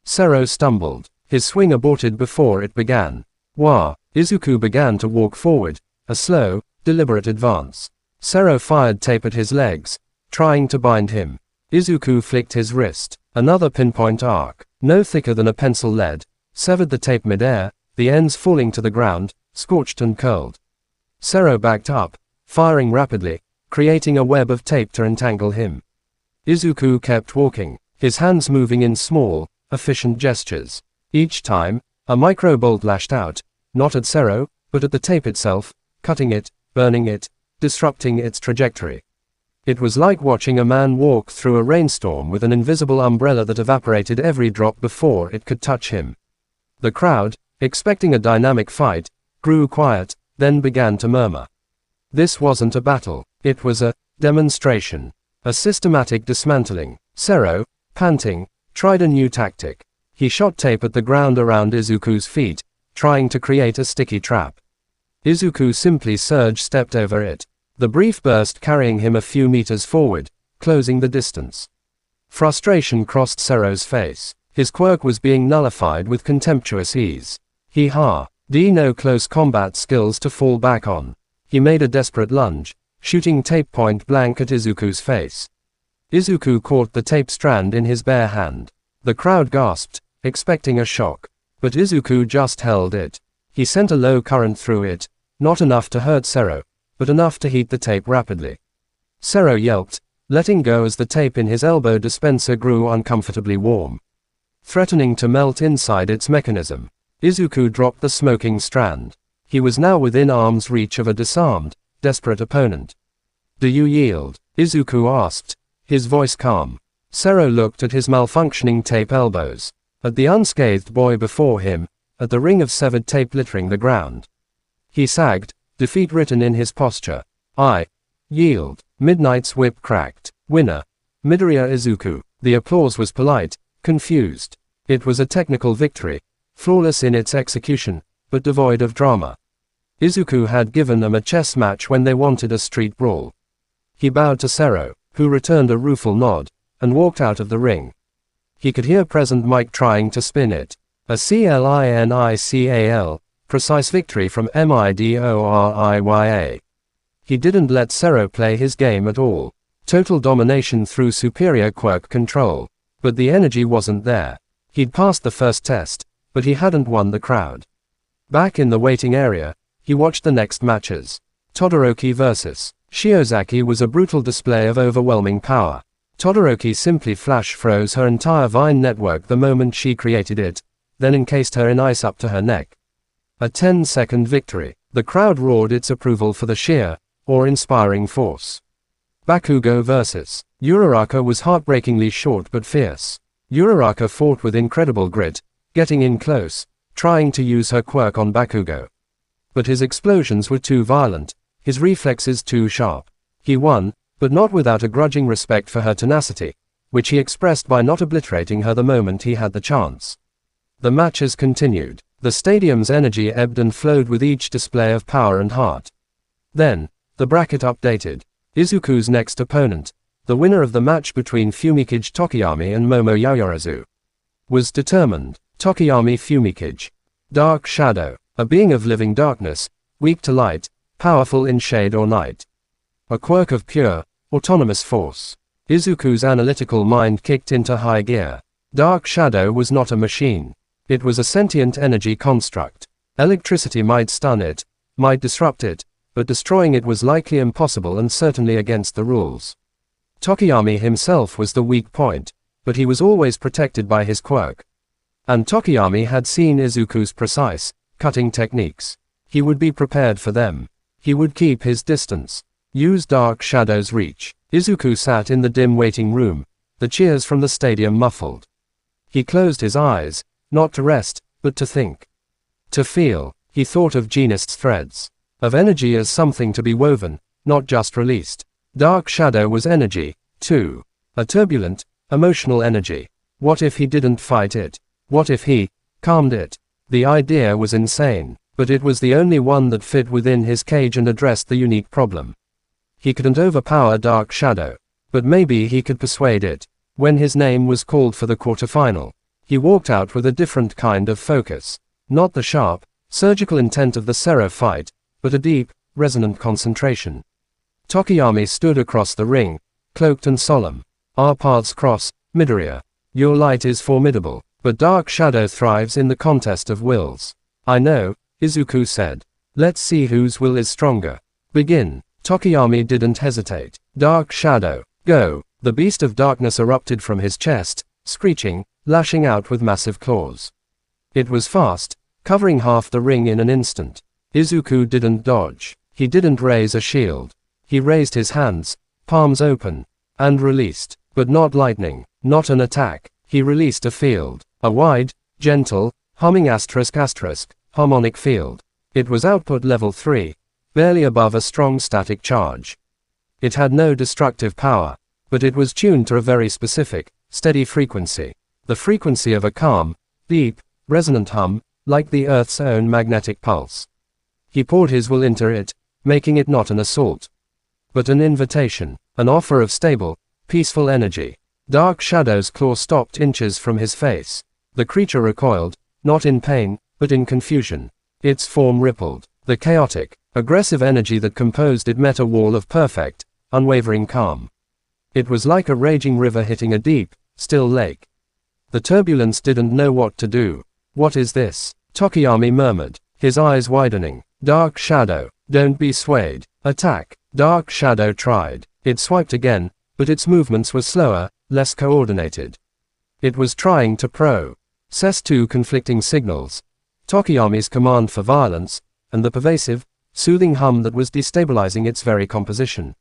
Zero stumbled. His swing aborted before it began. Wah! Izuku began to walk forward, a slow, deliberate advance. Zero fired tape at his legs, trying to bind him. Izuku flicked his wrist. Another pinpoint arc, no thicker than a pencil lead, severed the tape midair, the ends falling to the ground, scorched and curled. Zero backed up, firing rapidly, creating a web of tape to entangle him. Izuku kept walking, his hands moving in small, efficient gestures. Each time, a microbolt lashed out, not at Zero, but at the tape itself, cutting it, burning it, disrupting its trajectory. It was like watching a man walk through a rainstorm with an invisible umbrella that evaporated every drop before it could touch him. The crowd, expecting a dynamic fight, grew quiet, then began to murmur. This wasn't a battle, it was a demonstration, a systematic dismantling. Zero, panting, tried a new tactic. He shot tape at the ground around Izuku's feet, trying to create a sticky trap. Izuku simply stepped over it, the brief burst carrying him a few meters forward, closing the distance. Frustration crossed Zero's face. His quirk was being nullified with contemptuous ease. No close combat skills to fall back on. He made a desperate lunge, shooting tape point blank at Izuku's face. Izuku caught the tape strand in his bare hand. The crowd gasped, expecting a shock. But Izuku just held it. He sent a low current through it, not enough to hurt Zero, but enough to heat the tape rapidly. Zero yelped, letting go as the tape in his elbow dispenser grew uncomfortably warm, threatening to melt inside its mechanism. Izuku dropped the smoking strand. He was now within arm's reach of a disarmed, desperate opponent. "Do you yield?" Izuku asked, his voice calm. Zero looked at his malfunctioning tape elbows, at the unscathed boy before him, at the ring of severed tape littering the ground. He sagged, defeat written in his posture. "I yield." Midnight's whip cracked. Winner, Midoriya Izuku. The applause was polite, confused. It was a technical victory, flawless in its execution, but devoid of drama. Izuku had given them a chess match when they wanted a street brawl. He bowed to Zero, who returned a rueful nod, and walked out of the ring. He could hear Present Mike trying to spin it. A CLINICAL, precise victory from Midoriya. He didn't let Zero play his game at all. Total domination through superior quirk control. But the energy wasn't there. He'd passed the first test, but he hadn't won the crowd. Back in the waiting area, he watched the next matches. Todoroki vs. Shiozaki was a brutal display of overwhelming power. Todoroki simply flash froze her entire vine network the moment she created it, then encased her in ice up to her neck. A 10-second victory. The crowd roared its approval for the sheer, awe-inspiring force. Bakugo vs. Uraraka was heartbreakingly short but fierce. Uraraka fought with incredible grit, getting in close, trying to use her quirk on Bakugo. But his explosions were too violent, his reflexes too sharp. He won, but not without a grudging respect for her tenacity, which he expressed by not obliterating her the moment he had the chance. The matches continued. The stadium's energy ebbed and flowed with each display of power and heart. Then, the bracket updated. Izuku's next opponent, the winner of the match between Fumikage Tokiyami and Momo Yaoyorozu, was determined. Tokiyami Fumikage. Dark Shadow, a being of living darkness, weak to light, powerful in shade or night. A quirk of pure, autonomous force. Izuku's analytical mind kicked into high gear. Dark Shadow was not a machine. It was a sentient energy construct. Electricity might stun it, might disrupt it, but destroying it was likely impossible and certainly against the rules. Tokiyami himself was the weak point, but he was always protected by his quirk. And Tokiyami had seen Izuku's precise, cutting techniques. He would be prepared for them. He would keep his distance. Use Dark Shadow's reach. Izuku sat in the dim waiting room, the cheers from the stadium muffled. He closed his eyes, not to rest, but to think. To feel. He thought of Genist's threads. Of energy as something to be woven, not just released. Dark Shadow was energy, too. A turbulent, emotional energy. What if he didn't fight it? What if he calmed it? The idea was insane, but it was the only one that fit within his cage and addressed the unique problem. He couldn't overpower Dark Shadow, but maybe he could persuade it. When his name was called for the quarterfinal, he walked out with a different kind of focus. Not the sharp, surgical intent of the Sero fight, but a deep, resonant concentration. Tokiyami stood across the ring, cloaked and solemn. Our paths cross, Midoriya. Your light is formidable, but Dark Shadow thrives in the contest of wills. I know, Izuku said. Let's see whose will is stronger. Begin. Tokiyami didn't hesitate. Dark Shadow, go. The beast of darkness erupted from his chest, screeching, lashing out with massive claws. It was fast, covering half the ring in an instant. Izuku didn't dodge. He didn't raise a shield. He raised his hands, palms open, and released. But not lightning, not an attack. He released a field. A wide, gentle, humming harmonic field. It was output level 3, barely above a strong static charge. It had no destructive power, but it was tuned to a very specific, steady frequency. The frequency of a calm, deep, resonant hum, like the Earth's own magnetic pulse. He poured his will into it, making it not an assault, but an invitation, an offer of stable, peaceful energy. Dark Shadow's claw stopped inches from his face. The creature recoiled, not in pain, but in confusion. Its form rippled. The chaotic, aggressive energy that composed it met a wall of perfect, unwavering calm. It was like a raging river hitting a deep, still lake. The turbulence didn't know what to do. What is this? Tokiyami murmured, his eyes widening. Dark Shadow, don't be swayed. Attack. Dark Shadow tried. It swiped again, but its movements were slower, less coordinated. It was trying to process two conflicting signals. Tokiyami's command for violence, and the pervasive, soothing hum that was destabilizing its very composition.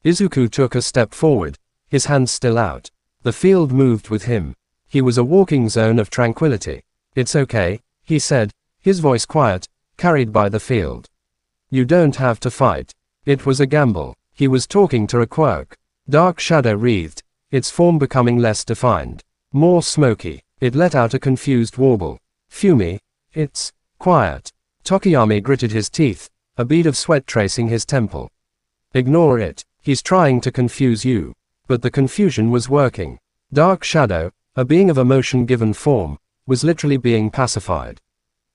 Izuku took a step forward, his hands still out. The field moved with him. He was a walking zone of tranquility. It's okay, he said, his voice quiet, carried by the field. You don't have to fight. It was a gamble. He was talking to a quirk. Dark Shadow wreathed, its form becoming less defined, more smoky. It let out a confused warble. Fumi, it's quiet. Tokiyami gritted his teeth, a bead of sweat tracing his temple. Ignore it. He's trying to confuse you. But the confusion was working. Dark Shadow, a being of emotion-given form, was literally being pacified.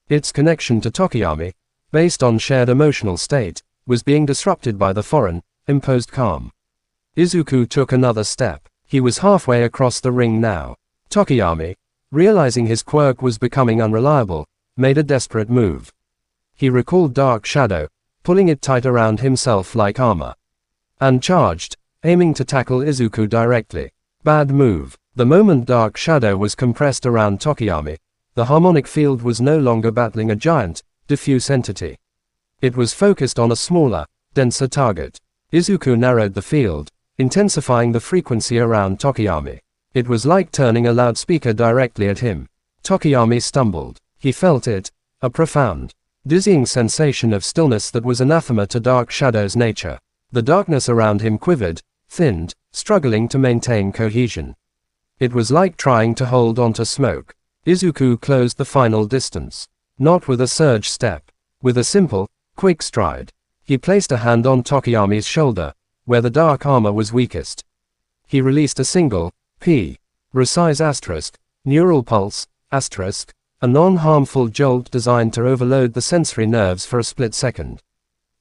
Its connection to Tokiyami, based on shared emotional state, was being disrupted by the foreign, imposed calm. Izuku took another step. He was halfway across the ring now. Tokiyami, realizing his quirk was becoming unreliable, made a desperate move. He recalled Dark Shadow, pulling it tight around himself like armor. And charged, aiming to tackle Izuku directly. Bad move. The moment Dark Shadow was compressed around Tokiyami, the harmonic field was no longer battling a giant, diffuse entity. It was focused on a smaller, denser target. Izuku narrowed the field, intensifying the frequency around Tokiyami. It was like turning a loudspeaker directly at him. Tokiyami stumbled. He felt it, a profound, dizzying sensation of stillness that was anathema to Dark Shadow's nature. The darkness around him quivered, thinned, struggling to maintain cohesion. It was like trying to hold onto smoke. Izuku closed the final distance. Not with a surge step. With a simple, quick stride. He placed a hand on Tokiyami's shoulder, where the dark armor was weakest. He released a single, precise asterisk, neural pulse, asterisk, a non-harmful jolt designed to overload the sensory nerves for a split second.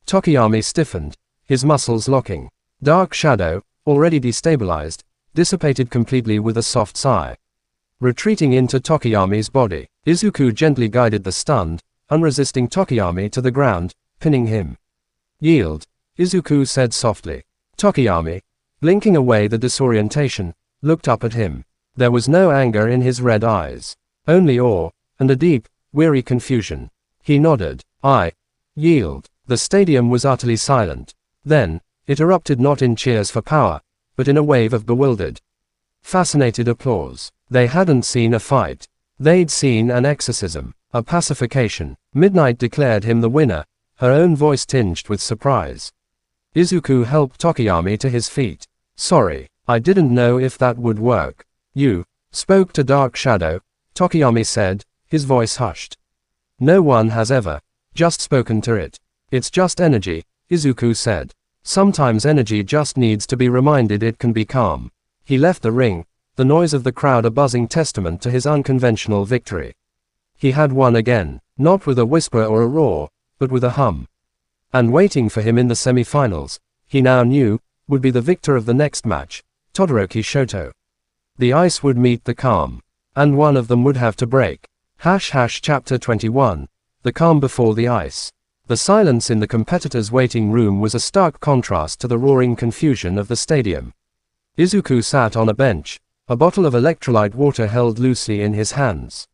Tokiyami stiffened, his muscles locking. Dark Shadow, already destabilized, dissipated completely with a soft sigh. Retreating into Tokiyami's body, Izuku gently guided the stunned, unresisting Tokiyami to the ground, pinning him. Yield, Izuku said softly. Tokiyami, blinking away the disorientation, looked up at him. There was no anger in his red eyes, only awe, and a deep, weary confusion. He nodded. I yield. The stadium was utterly silent. Then, it erupted not in cheers for power, but in a wave of bewildered, fascinated applause. They hadn't seen a fight. They'd seen an exorcism, a pacification. Midnight declared him the winner, her own voice tinged with surprise. Izuku helped Tokiyami to his feet. Sorry, I didn't know if that would work. You spoke to Dark Shadow, Tokiyami said, his voice hushed. No one has ever just spoken to it. It's just energy, Izuku said. Sometimes energy just needs to be reminded it can be calm. He left the ring, the noise of the crowd a buzzing testament to his unconventional victory. He had won again, not with a whisper or a roar, but with a hum. And waiting for him in the semi-finals, he now knew, would be the victor of the next match, Todoroki Shoto. The ice would meet the calm. And one of them would have to break. Chapter 21. The calm before the ice. The silence in the competitors' waiting room was a stark contrast to the roaring confusion of the stadium. Izuku sat on a bench, a bottle of electrolyte water held loosely in his hands.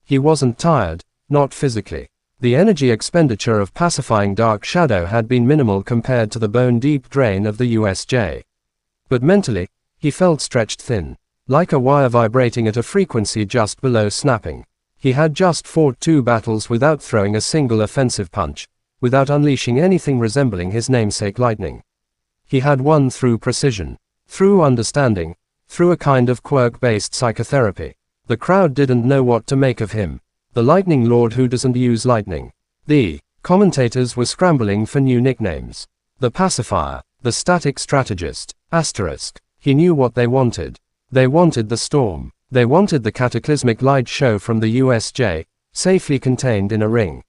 He wasn't tired, not physically. The energy expenditure of pacifying Dark Shadow had been minimal compared to the bone-deep drain of the USJ. But mentally, he felt stretched thin, like a wire vibrating at a frequency just below snapping. He had just fought 2 battles without throwing a single offensive punch, without unleashing anything resembling his namesake lightning. He had won through precision, through understanding, through a kind of quirk-based psychotherapy. The crowd didn't know what to make of him. The Lightning Lord who doesn't use lightning. The commentators were scrambling for new nicknames. The pacifier, the static strategist, asterisk. He knew what they wanted. They wanted the storm. They wanted the cataclysmic light show from the USJ, safely contained in a ring.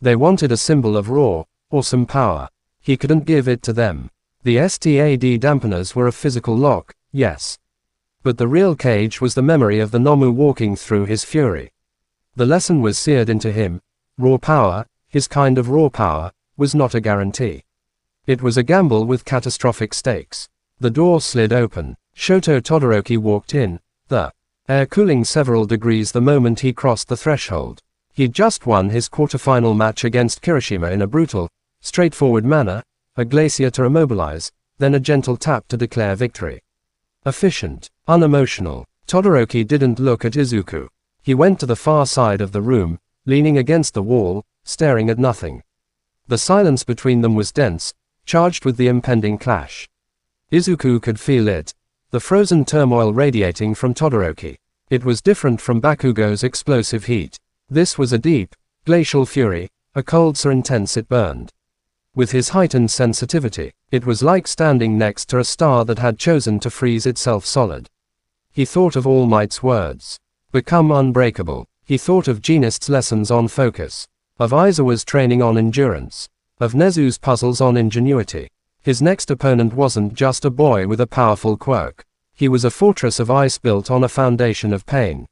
They wanted a symbol of raw, awesome power. He couldn't give it to them. The STAD dampeners were a physical lock, yes. But the real cage was the memory of the Nomu walking through his fury. The lesson was seared into him. Raw power, his kind of raw power, was not a guarantee. It was a gamble with catastrophic stakes. The door slid open. Shoto Todoroki walked in, the air cooling several degrees the moment he crossed the threshold. He'd just won his quarterfinal match against Kirishima in a brutal, straightforward manner, a glacier to immobilize, then a gentle tap to declare victory. Efficient, unemotional. Todoroki didn't look at Izuku. He went to the far side of the room, leaning against the wall, staring at nothing. The silence between them was dense, charged with the impending clash. Izuku could feel it, the frozen turmoil radiating from Todoroki. It was different from Bakugo's explosive heat. This was a deep, glacial fury, a cold so intense it burned. With his heightened sensitivity, it was like standing next to a star that had chosen to freeze itself solid. He thought of All Might's words. Become unbreakable. He thought of Genist's lessons on focus. Of Aizawa's training on endurance. Of Nezu's puzzles on ingenuity. His next opponent wasn't just a boy with a powerful quirk. He was a fortress of ice built on a foundation of pain.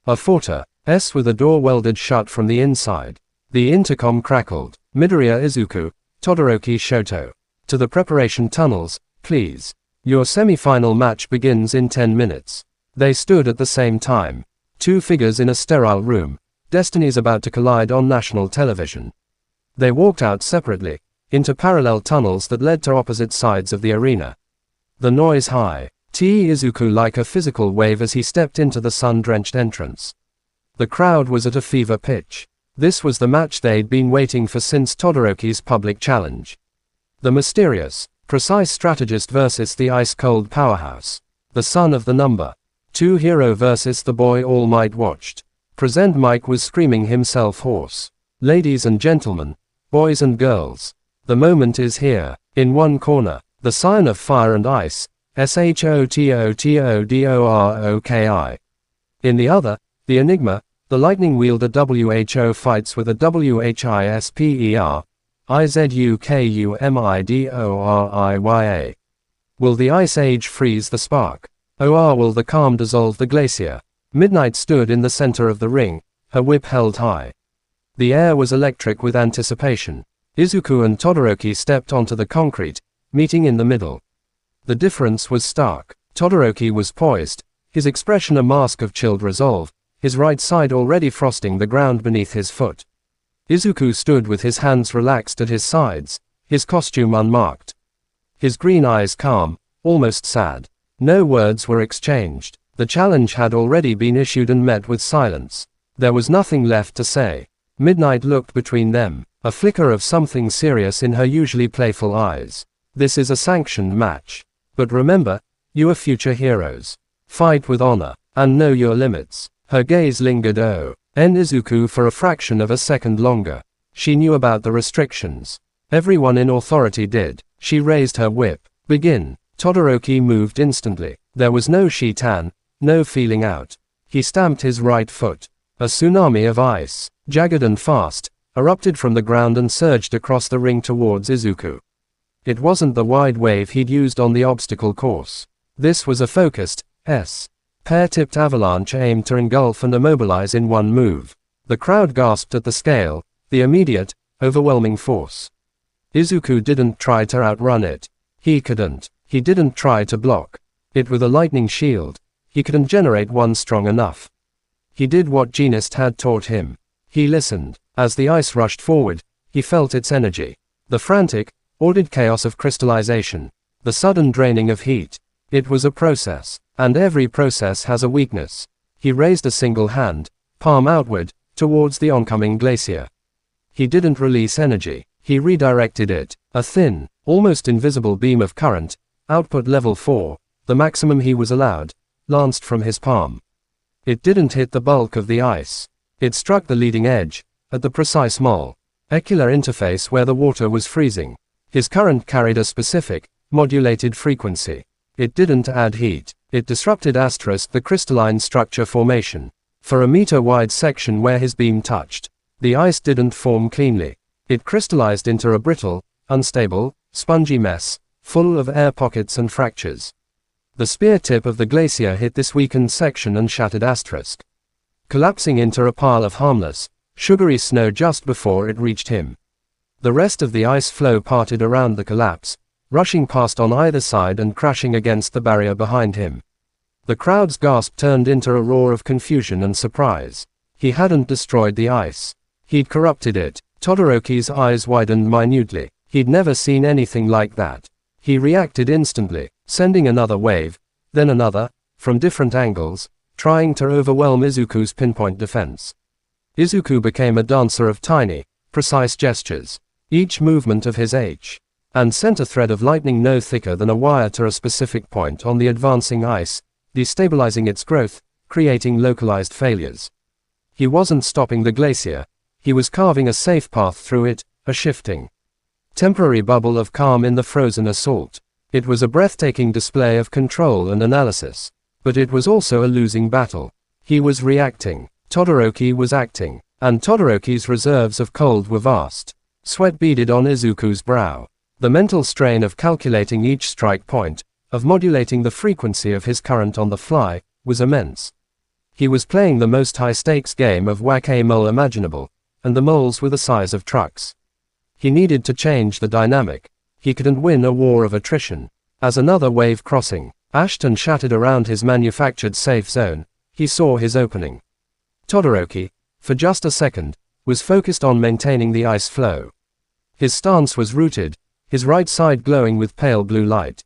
A fortress with a door welded shut from the inside. The intercom crackled. Midoriya Izuku, Todoroki Shoto. To the preparation tunnels, please. Your semi-final match begins in 10 minutes. They stood at the same time. 2 figures in a sterile room. Destinies about to collide on national television. They walked out separately, into parallel tunnels that led to opposite sides of the arena. The noise high. Izuku like a physical wave as he stepped into the sun-drenched entrance. The crowd was at a fever pitch. This was the match they'd been waiting for since Todoroki's public challenge. The mysterious, precise strategist versus the ice-cold powerhouse. The son of the number 2 hero versus the boy All Might watched. Present Mike was screaming himself hoarse. Ladies and gentlemen, boys and girls, the moment is here. In one corner, the Scion of Fire and Ice, Shototodoroki. In the other, the Enigma, the lightning wielder WHO fights with a WHISPER, IZUKUMIDORIYA. Will the Ice Age freeze the spark? Or will the calm dissolve the glacier? Midnight stood in the center of the ring, her whip held high. The air was electric with anticipation. Izuku and Todoroki stepped onto the concrete, meeting in the middle. The difference was stark. Todoroki was poised, his expression a mask of chilled resolve, his right side already frosting the ground beneath his foot. Izuku stood with his hands relaxed at his sides, his costume unmarked. His green eyes calm, almost sad. No words were exchanged. The challenge had already been issued and met with silence. There was nothing left to say. Midnight looked between them, a flicker of something serious in her usually playful eyes. This is a sanctioned match. But remember, You are future heroes. Fight with honor, and know your limits. Her gaze lingered on Izuku for a fraction of a second longer. She knew about the restrictions. Everyone in authority did. She raised her whip. Begin. Todoroki moved instantly. There was no shitan, no feeling out. He stamped his right foot. A tsunami of ice, jagged and fast, erupted from the ground and surged across the ring towards Izuku. It wasn't the wide wave he'd used on the obstacle course. This was a focused, pear-tipped avalanche aimed to engulf and immobilize in one move. The crowd gasped at the scale, the immediate, overwhelming force. Izuku didn't try to outrun it. He couldn't. He didn't try to block it with a lightning shield. He couldn't generate one strong enough. He did what Genist had taught him. He listened. As the ice rushed forward, he felt its energy. The frantic, ordered chaos of crystallization. The sudden draining of heat. It was a process. And every process has a weakness. He raised a single hand, palm outward, towards the oncoming glacier. He didn't release energy. He redirected it. A thin, almost invisible beam of current, output level 4, the maximum he was allowed, lanced from his palm. It didn't hit the bulk of the ice. It struck the leading edge, at the precise molecular interface where the water was freezing. His current carried a specific, modulated frequency. It didn't add heat. It disrupted the crystalline structure formation. For a meter-wide section where his beam touched, the ice didn't form cleanly. It crystallized into a brittle, unstable, spongy mess, full of air pockets and fractures. The spear tip of the glacier hit this weakened section and shattered collapsing into a pile of harmless, sugary snow just before it reached him. The rest of the ice floe parted around the collapse, rushing past on either side and crashing against the barrier behind him. The crowd's gasp turned into a roar of confusion and surprise. He hadn't destroyed the ice. He'd corrupted it. Todoroki's eyes widened minutely. He'd never seen anything like that. He reacted instantly, sending another wave, then another, from different angles, trying to overwhelm Izuku's pinpoint defense. Izuku became a dancer of tiny, precise gestures. Each movement of his and sent a thread of lightning no thicker than a wire to a specific point on the advancing ice, destabilizing its growth, creating localized failures. He wasn't stopping the glacier. He was carving a safe path through it, a shifting, temporary bubble of calm in the frozen assault. It was a breathtaking display of control and analysis. But it was also a losing battle. He was reacting. Todoroki was acting. And Todoroki's reserves of cold were vast. Sweat beaded on Izuku's brow. The mental strain of calculating each strike point, of modulating the frequency of his current on the fly, was immense. He was playing the most high-stakes game of whack-a-mole imaginable, and the moles were the size of trucks. He needed to change the dynamic. He couldn't win a war of attrition. As another wave crossing, ashed and shattered around his manufactured safe zone, he saw his opening. Todoroki, for just a second, was focused on maintaining the ice flow. His stance was rooted, his right side glowing with pale blue light.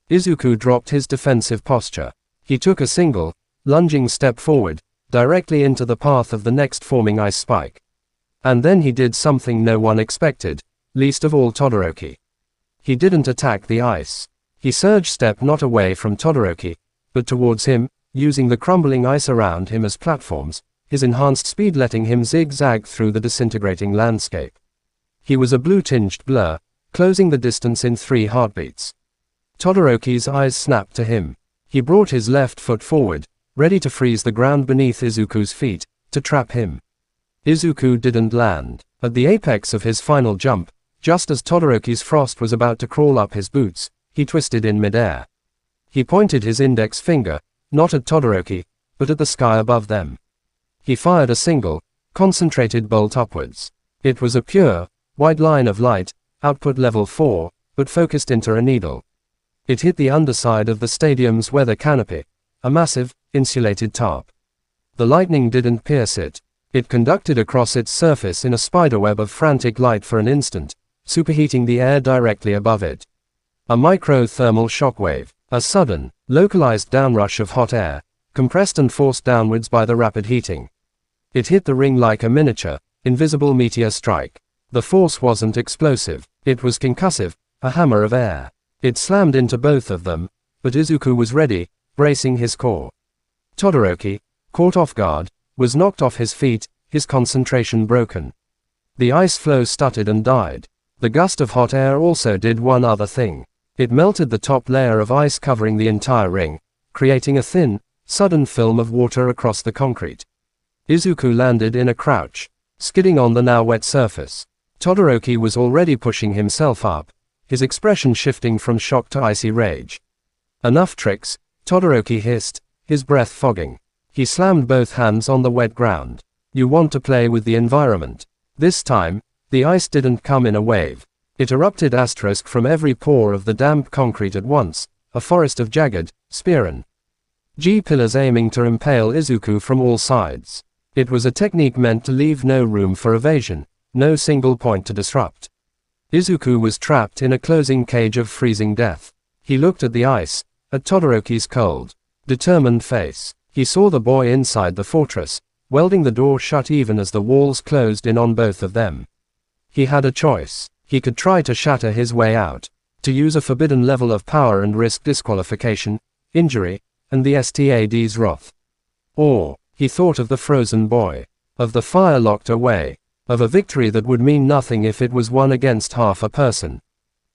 Izuku dropped his defensive posture. He took a single, lunging step forward, directly into the path of the next forming ice spike. And then he did something no one expected, least of all Todoroki. He didn't attack the ice. He surged step not away from Todoroki, but towards him, using the crumbling ice around him as platforms, his enhanced speed letting him zigzag through the disintegrating landscape. He was a blue-tinged blur, closing the distance in 3 heartbeats. Todoroki's eyes snapped to him. He brought his left foot forward, ready to freeze the ground beneath Izuku's feet, to trap him. Izuku didn't land. At the apex of his final jump, just as Todoroki's frost was about to crawl up his boots, he twisted in midair. He pointed his index finger, not at Todoroki, but at the sky above them. He fired a single, concentrated bolt upwards. It was a pure, wide line of light, output level 4, but focused into a needle. It hit the underside of the stadium's weather canopy, a massive, insulated tarp. The lightning didn't pierce it. It conducted across its surface in a spiderweb of frantic light for an instant, superheating the air directly above it. A micro-thermal shockwave, a sudden, localized downrush of hot air, compressed and forced downwards by the rapid heating. It hit the ring like a miniature, invisible meteor strike. The force wasn't explosive. It was concussive, a hammer of air. It slammed into both of them, but Izuku was ready, bracing his core. Todoroki, caught off guard, was knocked off his feet, his concentration broken. The ice flow stuttered and died. The gust of hot air also did one other thing. It melted the top layer of ice covering the entire ring, creating a thin, sudden film of water across the concrete. Izuku landed in a crouch, skidding on the now wet surface. Todoroki was already pushing himself up, his expression shifting from shock to icy rage. Enough tricks, Todoroki hissed, his breath fogging. He slammed both hands on the wet ground. You want to play with the environment. This time, the ice didn't come in a wave. It erupted from every pore of the damp concrete at once, a forest of jagged, spearin' G-pillars aiming to impale Izuku from all sides. It was a technique meant to leave no room for evasion, no single point to disrupt. Izuku was trapped in a closing cage of freezing death. He looked at the ice, at Todoroki's cold, determined face. He saw the boy inside the fortress, welding the door shut even as the walls closed in on both of them. He had a choice. He could try to shatter his way out, to use a forbidden level of power and risk disqualification, injury, and the STAD's wrath. Or, he thought of the frozen boy, of the fire locked away, of a victory that would mean nothing if it was won against half a person.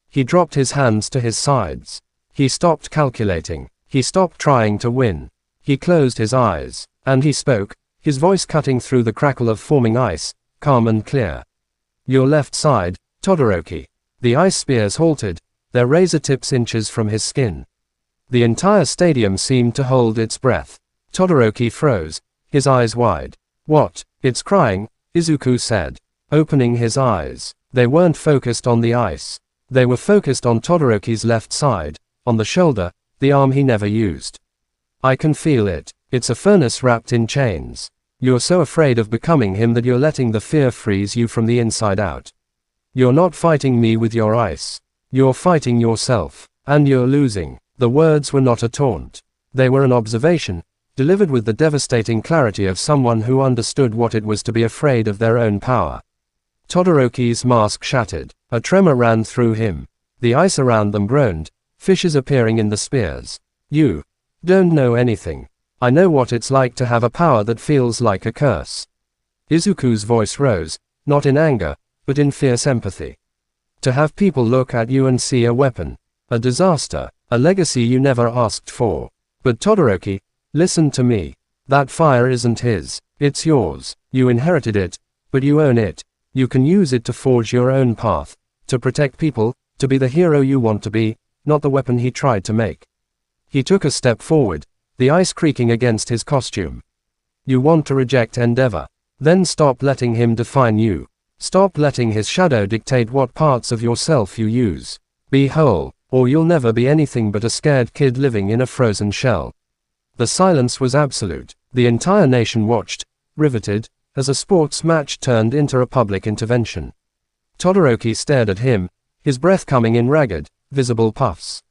He dropped his hands to his sides. He stopped calculating. He stopped trying to win. He closed his eyes, and he spoke, his voice cutting through the crackle of forming ice, calm and clear. Your left side, Todoroki. The ice spears halted, their razor tips inches from his skin. The entire stadium seemed to hold its breath. Todoroki froze, his eyes wide. What? It's crying, Izuku said, opening his eyes. They weren't focused on the ice. They were focused on Todoroki's left side, on the shoulder, the arm he never used. I can feel it. It's a furnace wrapped in chains. You're so afraid of becoming him that you're letting the fear freeze you from the inside out. You're not fighting me with your ice. You're fighting yourself. And you're losing. The words were not a taunt. They were an observation, delivered with the devastating clarity of someone who understood what it was to be afraid of their own power. Todoroki's mask shattered. A tremor ran through him. The ice around them groaned, fishes appearing in the spears. You don't know anything. I know what it's like to have a power that feels like a curse. Izuku's voice rose, not in anger, but in fierce empathy. To have people look at you and see a weapon, a disaster, a legacy you never asked for. But Todoroki, listen to me. That fire isn't his, it's yours. You inherited it, but you own it. You can use it to forge your own path, to protect people, to be the hero you want to be, not the weapon he tried to make. He took a step forward, the ice creaking against his costume. You want to reject Endeavor? Then stop letting him define you. Stop letting his shadow dictate what parts of yourself you use. Be whole, or you'll never be anything but a scared kid living in a frozen shell. The silence was absolute. The entire nation watched, riveted, as a sports match turned into a public intervention. Todoroki stared at him, his breath coming in ragged, visible puffs.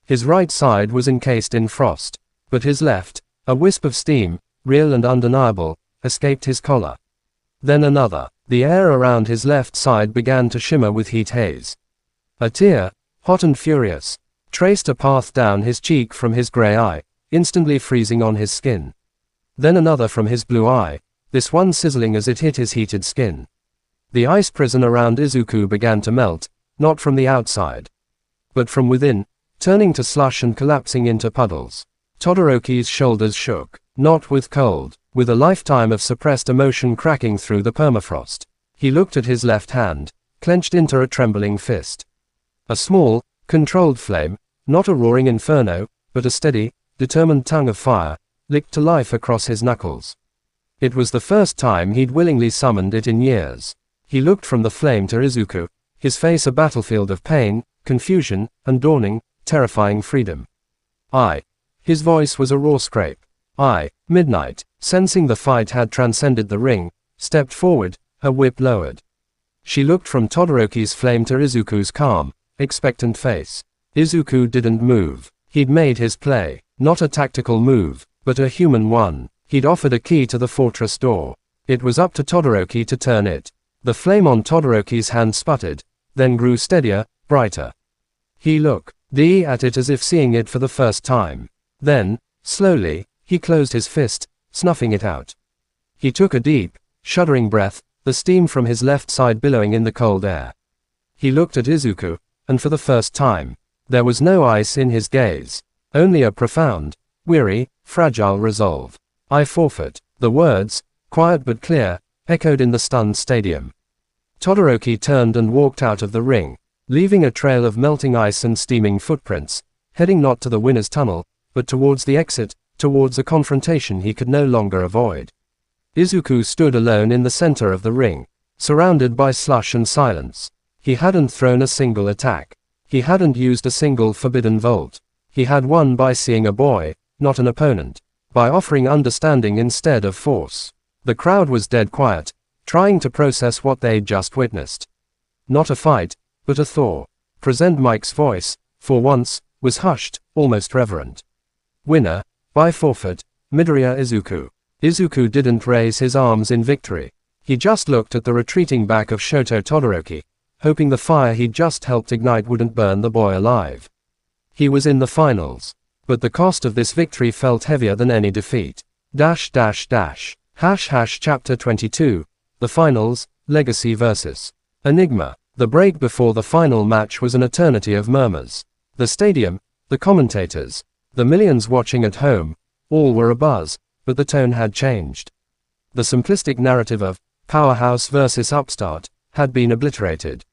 His right side was encased in frost, but his left, a wisp of steam, real and undeniable, escaped his collar. Then another. The air around his left side began to shimmer with heat haze. A tear, hot and furious, traced a path down his cheek from his gray eye, instantly freezing on his skin. Then another from his blue eye, this one sizzling as it hit his heated skin. The ice prison around Izuku began to melt, not from the outside, but from within, turning to slush and collapsing into puddles. Todoroki's shoulders shook, not with cold, with a lifetime of suppressed emotion cracking through the permafrost. He looked at his left hand, clenched into a trembling fist. A small, controlled flame, not a roaring inferno, but a steady, determined tongue of fire, licked to life across his knuckles. It was the first time he'd willingly summoned it in years. He looked from the flame to Izuku, his face a battlefield of pain, confusion, and dawning, terrifying freedom. His voice was a raw scrape. Midnight, sensing the fight had transcended the ring, stepped forward, her whip lowered. She looked from Todoroki's flame to Izuku's calm, expectant face. Izuku didn't move. He'd made his play, not a tactical move, but a human one. He'd offered a key to the fortress door. It was up to Todoroki to turn it. The flame on Todoroki's hand sputtered, then grew steadier, brighter. He looked. at it as if seeing it for the first time. Then, slowly, he closed his fist, snuffing it out. He took a deep, shuddering breath, the steam from his left side billowing in the cold air. He looked at Izuku, and for the first time, there was no ice in his gaze, only a profound, weary, fragile resolve. I forfeit. The words, quiet but clear, echoed in the stunned stadium. Todoroki turned and walked out of the ring, leaving a trail of melting ice and steaming footprints, heading not to the winner's tunnel, but towards the exit, towards a confrontation he could no longer avoid. Izuku stood alone in the center of the ring, surrounded by slush and silence. He hadn't thrown a single attack. He hadn't used a single forbidden volt. He had won by seeing a boy, not an opponent, by offering understanding instead of force. The crowd was dead quiet, trying to process what they'd just witnessed. Not a fight, but a thaw. Present Mike's voice, for once, was hushed, almost reverent. Winner, by forfeit, Midoriya Izuku. Izuku didn't raise his arms in victory. He just looked at the retreating back of Shoto Todoroki, hoping the fire he'd just helped ignite wouldn't burn the boy alive. He was in the finals, but the cost of this victory felt heavier than any defeat. Chapter 22, The Finals, Legacy vs. Enigma. The break before the final match was an eternity of murmurs. The stadium, the commentators, the millions watching at home, all were abuzz, but the tone had changed. The simplistic narrative of powerhouse versus upstart had been obliterated.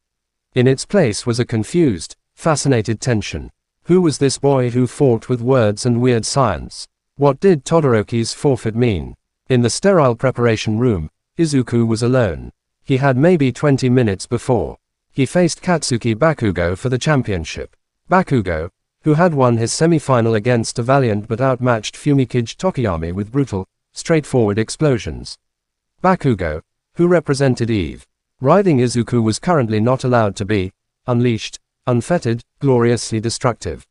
In its place was a confused, fascinated tension. Who was this boy who fought with words and weird science? What did Todoroki's forfeit mean? In the sterile preparation room, Izuku was alone. He had maybe 20 minutes before. He faced Katsuki Bakugo for the championship. Bakugo, who had won his semi-final against a valiant but outmatched Fumikage Tokiyami with brutal, straightforward explosions. Bakugo, who represented Eve. Writhing Izuku was currently not allowed to be unleashed, unfettered, gloriously destructive.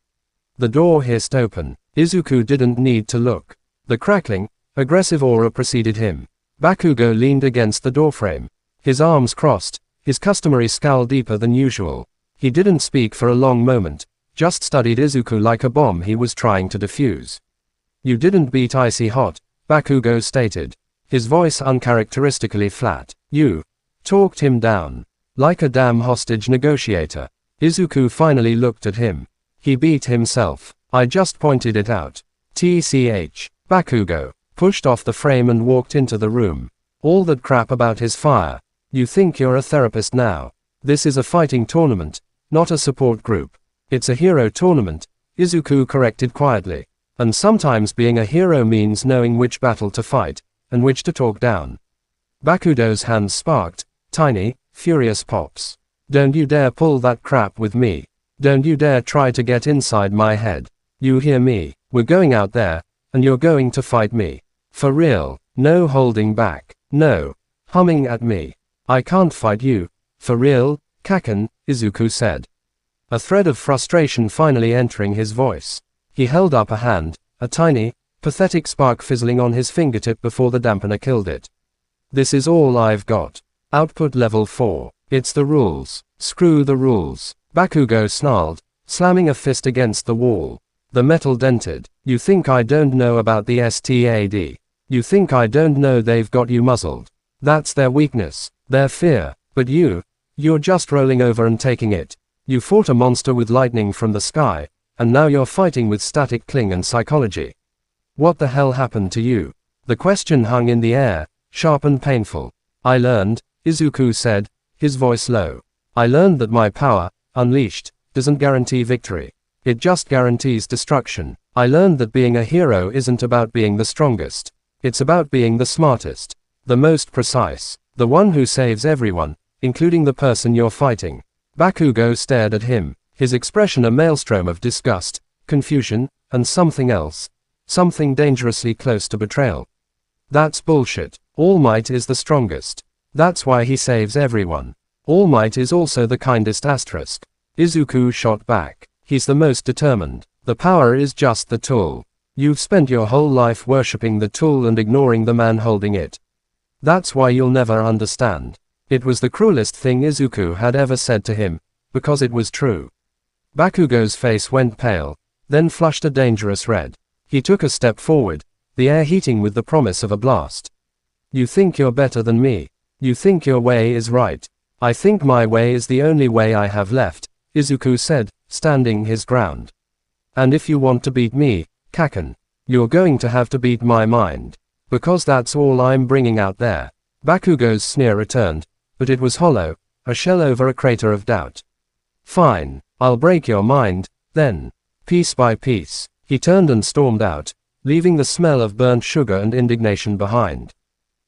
The door hissed open. Izuku didn't need to look. The crackling, aggressive aura preceded him. Bakugo leaned against the doorframe, his arms crossed, his customary scowl deeper than usual. He didn't speak for a long moment, just studied Izuku like a bomb he was trying to defuse. You didn't beat icy hot, Bakugo stated, his voice uncharacteristically flat. You talked him down, like a damn hostage negotiator. Izuku finally looked at him. He beat himself. I just pointed it out. TCH. Bakugo pushed off the frame and walked into the room. All that crap about his fire. You think you're a therapist now. This is a fighting tournament, not a support group. It's a hero tournament, Izuku corrected quietly. And sometimes being a hero means knowing which battle to fight, and which to talk down. Bakugo's hands sparked, tiny, furious pops. Don't you dare pull that crap with me. Don't you dare try to get inside my head. You hear me? We're going out there, and you're going to fight me. For real, no holding back, no humming at me. I can't fight you. For real, Kaken, Izuku said. A thread of frustration finally entering his voice. He held up a hand, a tiny, pathetic spark fizzling on his fingertip before the dampener killed it. This is all I've got. Output level 4. It's the rules. Screw the rules. Bakugo snarled, slamming a fist against the wall. The metal dented. You think I don't know about the STAD? You think I don't know they've got you muzzled? That's their weakness, their fear. But you're just rolling over and taking it. You fought a monster with lightning from the sky, and now you're fighting with static cling and psychology. What the hell happened to you? The question hung in the air, sharp and painful. I learned, Izuku said, his voice low. I learned that my power, unleashed, doesn't guarantee victory. It just guarantees destruction. I learned that being a hero isn't about being the strongest. It's about being the smartest, the most precise, the one who saves everyone, including the person you're fighting. Bakugo stared at him, his expression a maelstrom of disgust, confusion, and something else. Something dangerously close to betrayal. That's bullshit. All Might is the strongest. That's why he saves everyone. All Might is also the kindest asterisk. Izuku shot back. He's the most determined. The power is just the tool. You've spent your whole life worshipping the tool and ignoring the man holding it. That's why you'll never understand. It was the cruelest thing Izuku had ever said to him, because it was true. Bakugo's face went pale, then flushed a dangerous red. He took a step forward, the air heating with the promise of a blast. You think you're better than me. You think your way is right. I think my way is the only way I have left, Izuku said, standing his ground. And if you want to beat me, Kaken, you're going to have to beat my mind. Because that's all I'm bringing out there. Bakugo's sneer returned, but it was hollow, a shell over a crater of doubt. Fine, I'll break your mind, then. Piece by piece, he turned and stormed out, leaving the smell of burnt sugar and indignation behind.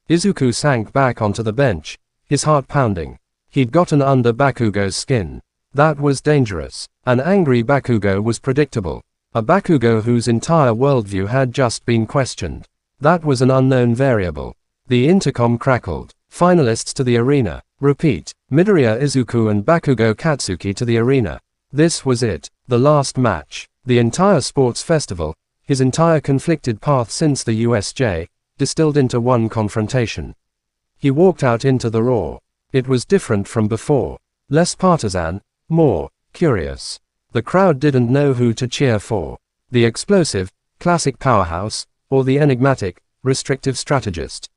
Izuku sank back onto the bench, his heart pounding. He'd gotten under Bakugo's skin. That was dangerous. An angry Bakugo was predictable. A Bakugo whose entire worldview had just been questioned. That was an unknown variable. The intercom crackled. Finalists to the arena. Repeat. Midoriya Izuku and Bakugo Katsuki to the arena. This was it. The last match. The entire sports festival, his entire conflicted path since the USJ, distilled into one confrontation. He walked out into the raw. It was different from before. Less partisan, more curious. The crowd didn't know who to cheer for. The explosive, classic powerhouse, or the enigmatic, restrictive strategist.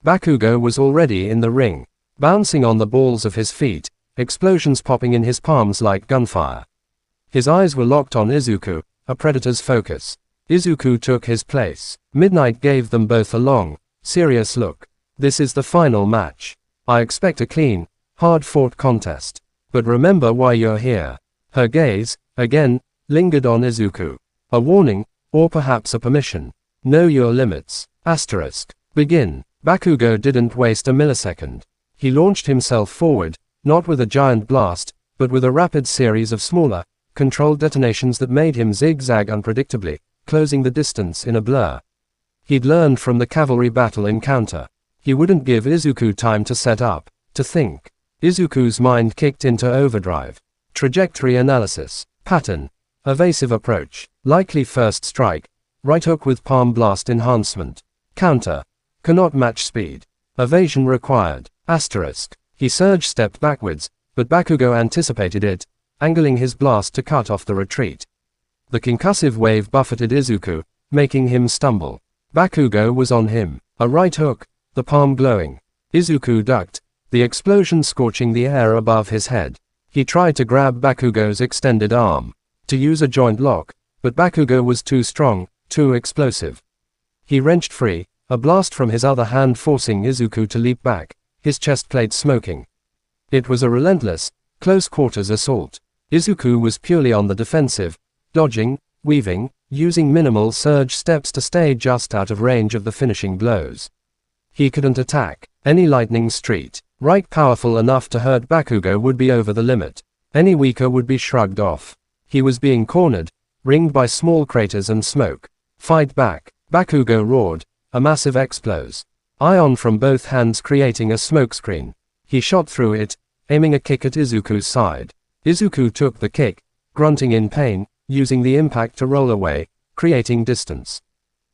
Bakugo was already in the ring, bouncing on the balls of his feet, explosions popping in his palms like gunfire. His eyes were locked on Izuku, a predator's focus. Izuku took his place. Midnight gave them both a long, serious look. This is the final match. I expect a clean, hard-fought contest. But remember why you're here. Her gaze, again, lingered on Izuku. A warning, or perhaps a permission. Know your limits. Asterisk. Begin. Bakugo didn't waste a millisecond. He launched himself forward, not with a giant blast, but with a rapid series of smaller, controlled detonations that made him zigzag unpredictably, closing the distance in a blur. He'd learned from the cavalry battle encounter. He wouldn't give Izuku time to set up, to think. Izuku's mind kicked into overdrive. Trajectory analysis. Pattern. Evasive approach. Likely first strike. Right hook with palm blast enhancement. Counter. Cannot match speed. Evasion required. Asterisk. He surge stepped backwards, but Bakugo anticipated it, angling his blast to cut off the retreat. The concussive wave buffeted Izuku, making him stumble. Bakugo was on him. A right hook, the palm glowing. Izuku ducked, the explosion scorching the air above his head. He tried to grab Bakugo's extended arm, to use a joint lock, but Bakugo was too strong, too explosive. He wrenched free, a blast from his other hand forcing Izuku to leap back, his chest plate smoking. It was a relentless, close-quarters assault. Izuku was purely on the defensive, dodging, weaving, using minimal surge steps to stay just out of range of the finishing blows. He couldn't attack. Any lightning street, right powerful enough to hurt Bakugo would be over the limit. Any weaker would be shrugged off. He was being cornered, ringed by small craters and smoke. Fight back. Bakugo roared, a massive explos. Ion from both hands creating a smokescreen. He shot through it, aiming a kick at Izuku's side. Izuku took the kick, grunting in pain, using the impact to roll away, creating distance.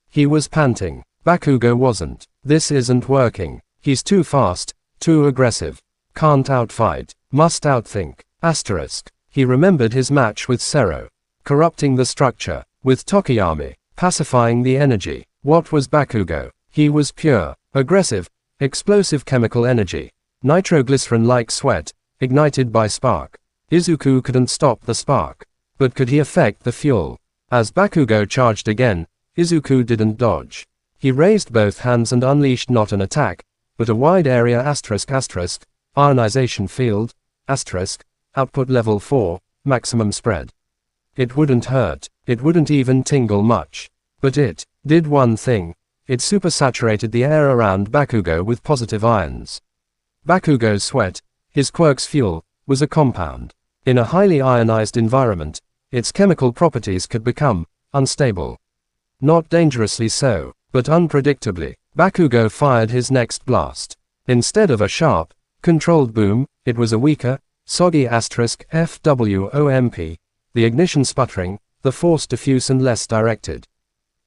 He was panting. Bakugo wasn't. This isn't working. He's too fast, too aggressive. Can't outfight. Must outthink. Asterisk. He remembered his match with Sero. Corrupting the structure. With Tokiyami. Pacifying the energy. What was Bakugo? He was pure, aggressive, explosive chemical energy. Nitroglycerin-like sweat, ignited by spark. Izuku couldn't stop the spark. But could he affect the fuel? As Bakugo charged again, Izuku didn't dodge. He raised both hands and unleashed not an attack, but a wide area asterisk, ionization field, asterisk, output level 4, maximum spread. It wouldn't hurt, it wouldn't even tingle much. But it did one thing. It supersaturated the air around Bakugo with positive ions. Bakugo's sweat, his quirk's fuel, was a compound. In a highly ionized environment, its chemical properties could become unstable. Not dangerously so, but unpredictably. Bakugo fired his next blast. Instead of a sharp, controlled boom, it was a weaker, soggy asterisk FWOMP, the ignition sputtering, the force diffuse and less directed.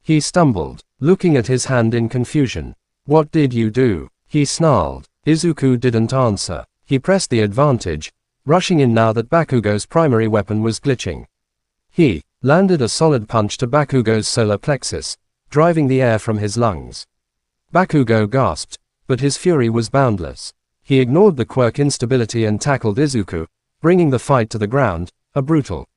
He stumbled, looking at his hand in confusion. What did you do? He snarled. Izuku didn't answer. He pressed the advantage, rushing in now that Bakugo's primary weapon was glitching. He landed a solid punch to Bakugo's solar plexus, driving the air from his lungs. Bakugo gasped, but his fury was boundless. He ignored the quirk instability and tackled Izuku, bringing the fight to the ground, a brutal,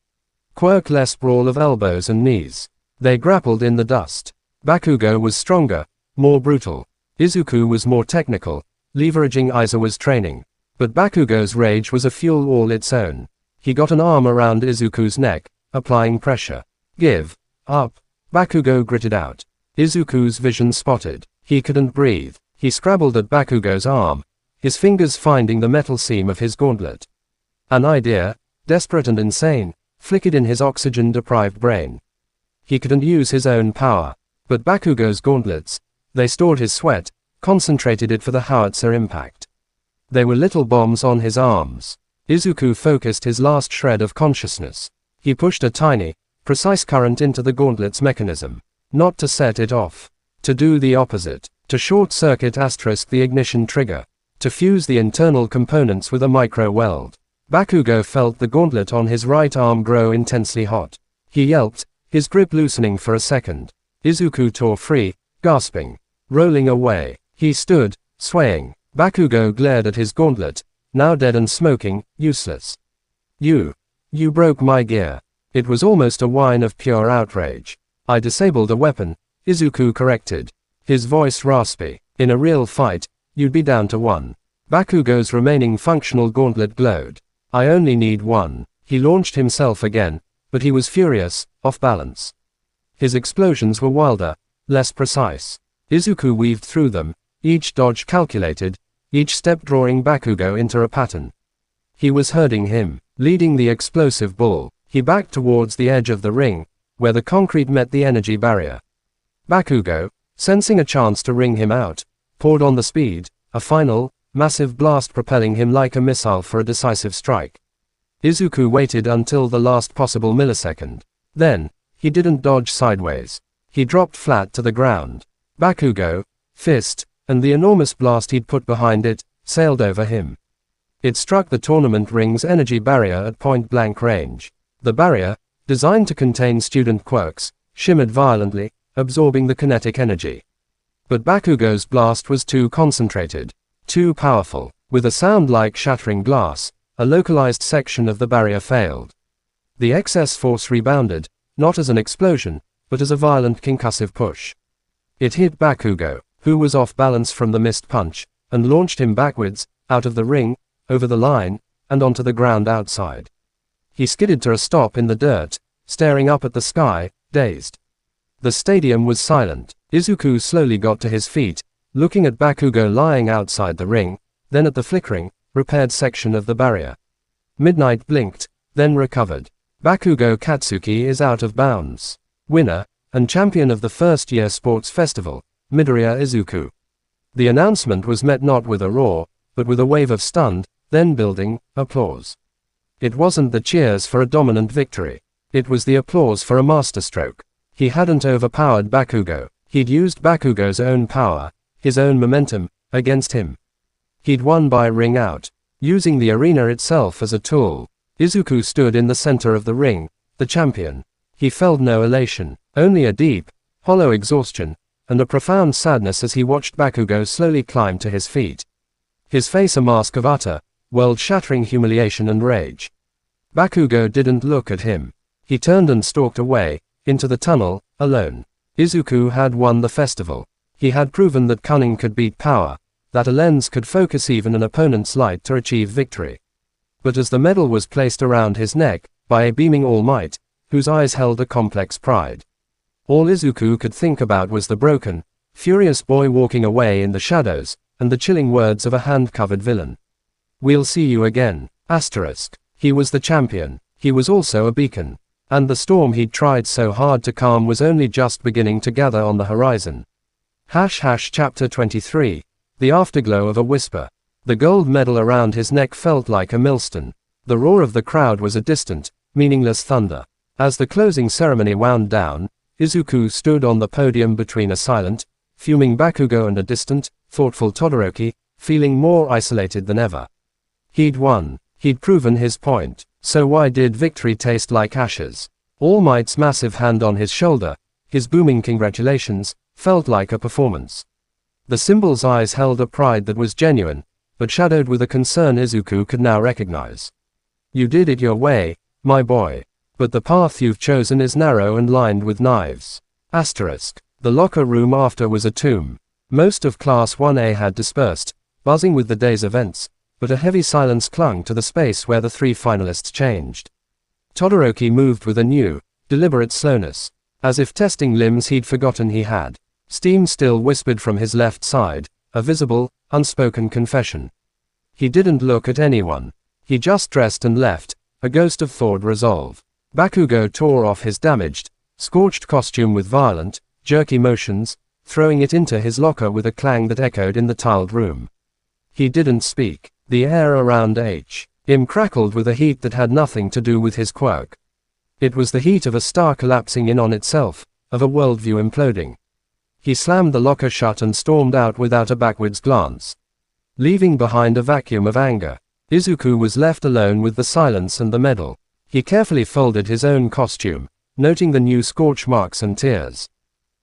quirk-less brawl of elbows and knees. They grappled in the dust. Bakugo was stronger, more brutal. Izuku was more technical, leveraging Izuku's training. But Bakugo's rage was a fuel all its own. He got an arm around Izuku's neck, applying pressure. Give up, Bakugo gritted out. Izuku's vision spotted. He couldn't breathe. He scrabbled at Bakugo's arm, his fingers finding the metal seam of his gauntlet. An idea, desperate and insane, flickered in his oxygen-deprived brain. He couldn't use his own power. But Bakugo's gauntlets, they stored his sweat, concentrated it for the howitzer impact. They were little bombs on his arms. Izuku focused his last shred of consciousness. He pushed a tiny, precise current into the gauntlet's mechanism. Not to set it off. To do the opposite. To short-circuit the ignition trigger. To fuse the internal components with a micro-weld. Bakugo felt the gauntlet on his right arm grow intensely hot. He yelped, his grip loosening for a second. Izuku tore free, gasping. Rolling away. He stood, swaying. Bakugo glared at his gauntlet, now dead and smoking, useless. You broke my gear. It was almost a whine of pure outrage. I disabled a weapon, Izuku corrected. His voice raspy. In a real fight, you'd be down to one. Bakugo's remaining functional gauntlet glowed. I only need one. He launched himself again, but he was furious, off balance. His explosions were wilder, less precise. Izuku weaved through them, each dodge calculated, each step drawing Bakugo into a pattern. He was herding him, leading the explosive bull. He backed towards the edge of the ring, where the concrete met the energy barrier. Bakugo, sensing a chance to wring him out, poured on the speed, a final, massive blast propelling him like a missile for a decisive strike. Izuku waited until the last possible millisecond. Then, he didn't dodge sideways. He dropped flat to the ground. Bakugo, fist, and the enormous blast he'd put behind it, sailed over him. It struck the tournament ring's energy barrier at point-blank range. The barrier, designed to contain student quirks, shimmered violently, absorbing the kinetic energy. But Bakugo's blast was too concentrated, too powerful. With a sound like shattering glass, a localized section of the barrier failed. The excess force rebounded, not as an explosion, but as a violent concussive push. It hit Bakugo, who was off balance from the missed punch, and launched him backwards, out of the ring, over the line, and onto the ground outside. He skidded to a stop in the dirt, staring up at the sky, dazed. The stadium was silent. Izuku slowly got to his feet, looking at Bakugo lying outside the ring, then at the flickering, repaired section of the barrier. Midnight blinked, then recovered. Bakugo Katsuki is out of bounds. Winner, and champion of the first-year sports festival, Midoriya Izuku. The announcement was met not with a roar, but with a wave of stunned, then building, applause. It wasn't the cheers for a dominant victory. It was the applause for a masterstroke. He hadn't overpowered Bakugo. He'd used Bakugo's own power, his own momentum, against him. He'd won by ring out, using the arena itself as a tool. Izuku stood in the center of the ring, the champion. He felt no elation, only a deep, hollow exhaustion, and a profound sadness as he watched Bakugo slowly climb to his feet. His face a mask of utter, world-shattering humiliation and rage. Bakugo didn't look at him. He turned and stalked away, into the tunnel, alone. Izuku had won the festival. He had proven that cunning could beat power, that a lens could focus even an opponent's light to achieve victory. But as the medal was placed around his neck, by a beaming All Might, whose eyes held a complex pride, all Izuku could think about was the broken, furious boy walking away in the shadows, and the chilling words of a hand-covered villain. "We'll see you again." He was the champion. He was also a beacon. And the storm he'd tried so hard to calm was only just beginning to gather on the horizon. Chapter 23. The afterglow of a whisper. The gold medal around his neck felt like a millstone. The roar of the crowd was a distant, meaningless thunder. As the closing ceremony wound down, Izuku stood on the podium between a silent, fuming Bakugo and a distant, thoughtful Todoroki, feeling more isolated than ever. He'd won. He'd proven his point, so why did victory taste like ashes? All Might's massive hand on his shoulder, his booming congratulations, felt like a performance. The symbol's eyes held a pride that was genuine, but shadowed with a concern Izuku could now recognize. You did it your way, my boy. But the path you've chosen is narrow and lined with knives. Asterisk. The locker room after was a tomb. Most of Class 1A had dispersed, buzzing with the day's events, but a heavy silence clung to the space where the three finalists changed. Todoroki moved with a new, deliberate slowness, as if testing limbs he'd forgotten he had. Steam still whispered from his left side, a visible, unspoken confession. He didn't look at anyone. He just dressed and left, a ghost of thawed resolve. Bakugo tore off his damaged, scorched costume with violent, jerky motions, throwing it into his locker with a clang that echoed in the tiled room. He didn't speak. The air around him crackled with a heat that had nothing to do with his quirk. It was the heat of a star collapsing in on itself, of a worldview imploding. He slammed the locker shut and stormed out without a backwards glance, leaving behind a vacuum of anger. Izuku was left alone with the silence and the medal. He carefully folded his own costume, noting the new scorch marks and tears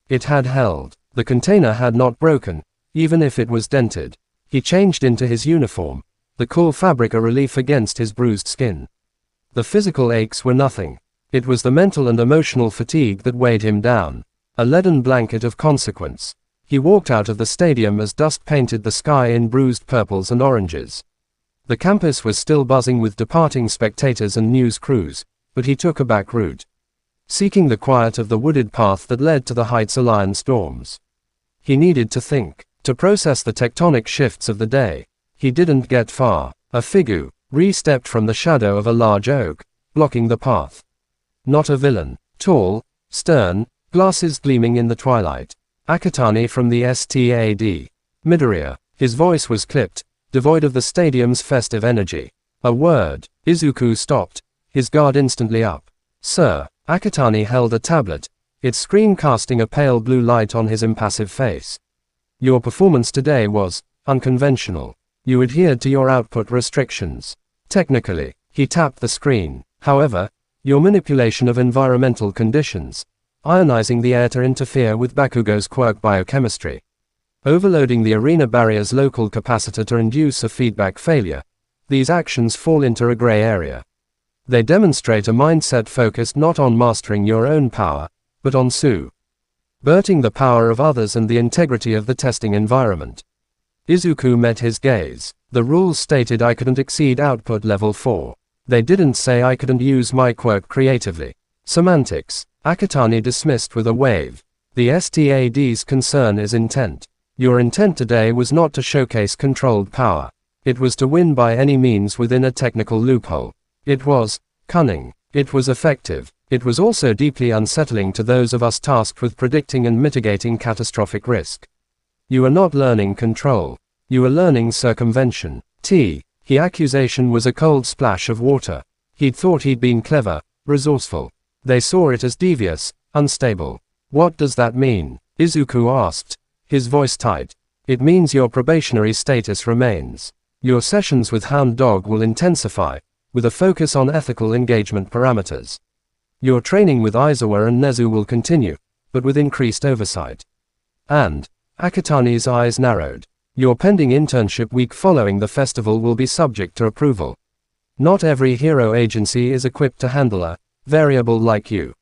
it had held. The container had not broken, even if it was dented. He changed into his uniform, the cool fabric a relief against his bruised skin. The physical aches were nothing. It was the mental and emotional fatigue that weighed him down, a leaden blanket of consequence. He walked out of the stadium as dust painted the sky in bruised purples and oranges. The campus was still buzzing with departing spectators and news crews, but he took a back route, seeking the quiet of the wooded path that led to the heights' Lion storms. He needed to think, to process the tectonic shifts of the day. He didn't get far. A figure re-stepped from the shadow of a large oak, blocking the path. Not a villain. Tall, stern, glasses gleaming in the twilight. Akatani from the STAD. Midoriya. His voice was clipped, devoid of the stadium's festive energy. A word. Izuku stopped, his guard instantly up. Sir. Akatani held a tablet, its screen casting a pale blue light on his impassive face. Your performance today was unconventional. You adhered to your output restrictions. Technically, he tapped the screen. However, your manipulation of environmental conditions, ionizing the air to interfere with Bakugo's quirk biochemistry, overloading the arena barrier's local capacitor to induce a feedback failure, these actions fall into a gray area. They demonstrate a mindset focused not on mastering your own power, but on subverting the power of others and the integrity of the testing environment. Izuku met his gaze. The rules stated I couldn't exceed output level 4. They didn't say I couldn't use my quirk creatively. Semantics. Akatani dismissed with a wave. The STAD's concern is intent. Your intent today was not to showcase controlled power. It was to win by any means within a technical loophole. It was cunning. It was effective. It was also deeply unsettling to those of us tasked with predicting and mitigating catastrophic risk. You are not learning control. You are learning circumvention. The accusation was a cold splash of water. He'd thought he'd been clever, resourceful. They saw it as devious, unstable. What does that mean? Izuku asked, his voice tight. It means your probationary status remains. Your sessions with Hound Dog will intensify, with a focus on ethical engagement parameters. Your training with Aizawa and Nezu will continue, but with increased oversight. And Akatani's eyes narrowed. Your pending internship week following the festival will be subject to approval. Not every hero agency is equipped to handle a variable like you.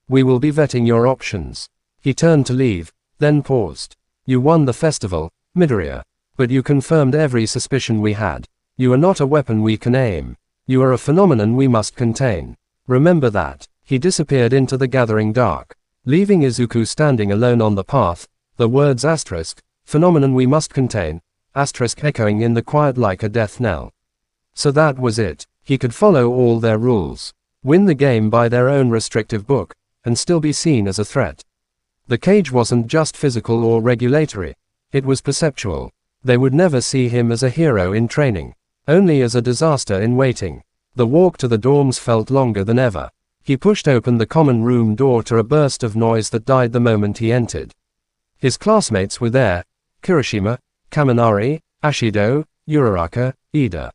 We will be vetting your options. He turned to leave, then paused. You won the festival, Midoriya. But you confirmed every suspicion we had. You are not a weapon we can aim. You are a phenomenon we must contain. Remember that. He disappeared into the gathering dark, leaving Izuku standing alone on the path, the words asterisk, phenomenon we must contain, asterisk echoing in the quiet like a death knell. So that was it. He could follow all their rules, win the game by their own restrictive book, and still be seen as a threat. The cage wasn't just physical or regulatory, it was perceptual. They would never see him as a hero in training, only as a disaster in waiting. The walk to the dorms felt longer than ever. He pushed open the common room door to a burst of noise that died the moment he entered. His classmates were there: Kirishima, Kaminari, Ashido, Uraraka, Ida.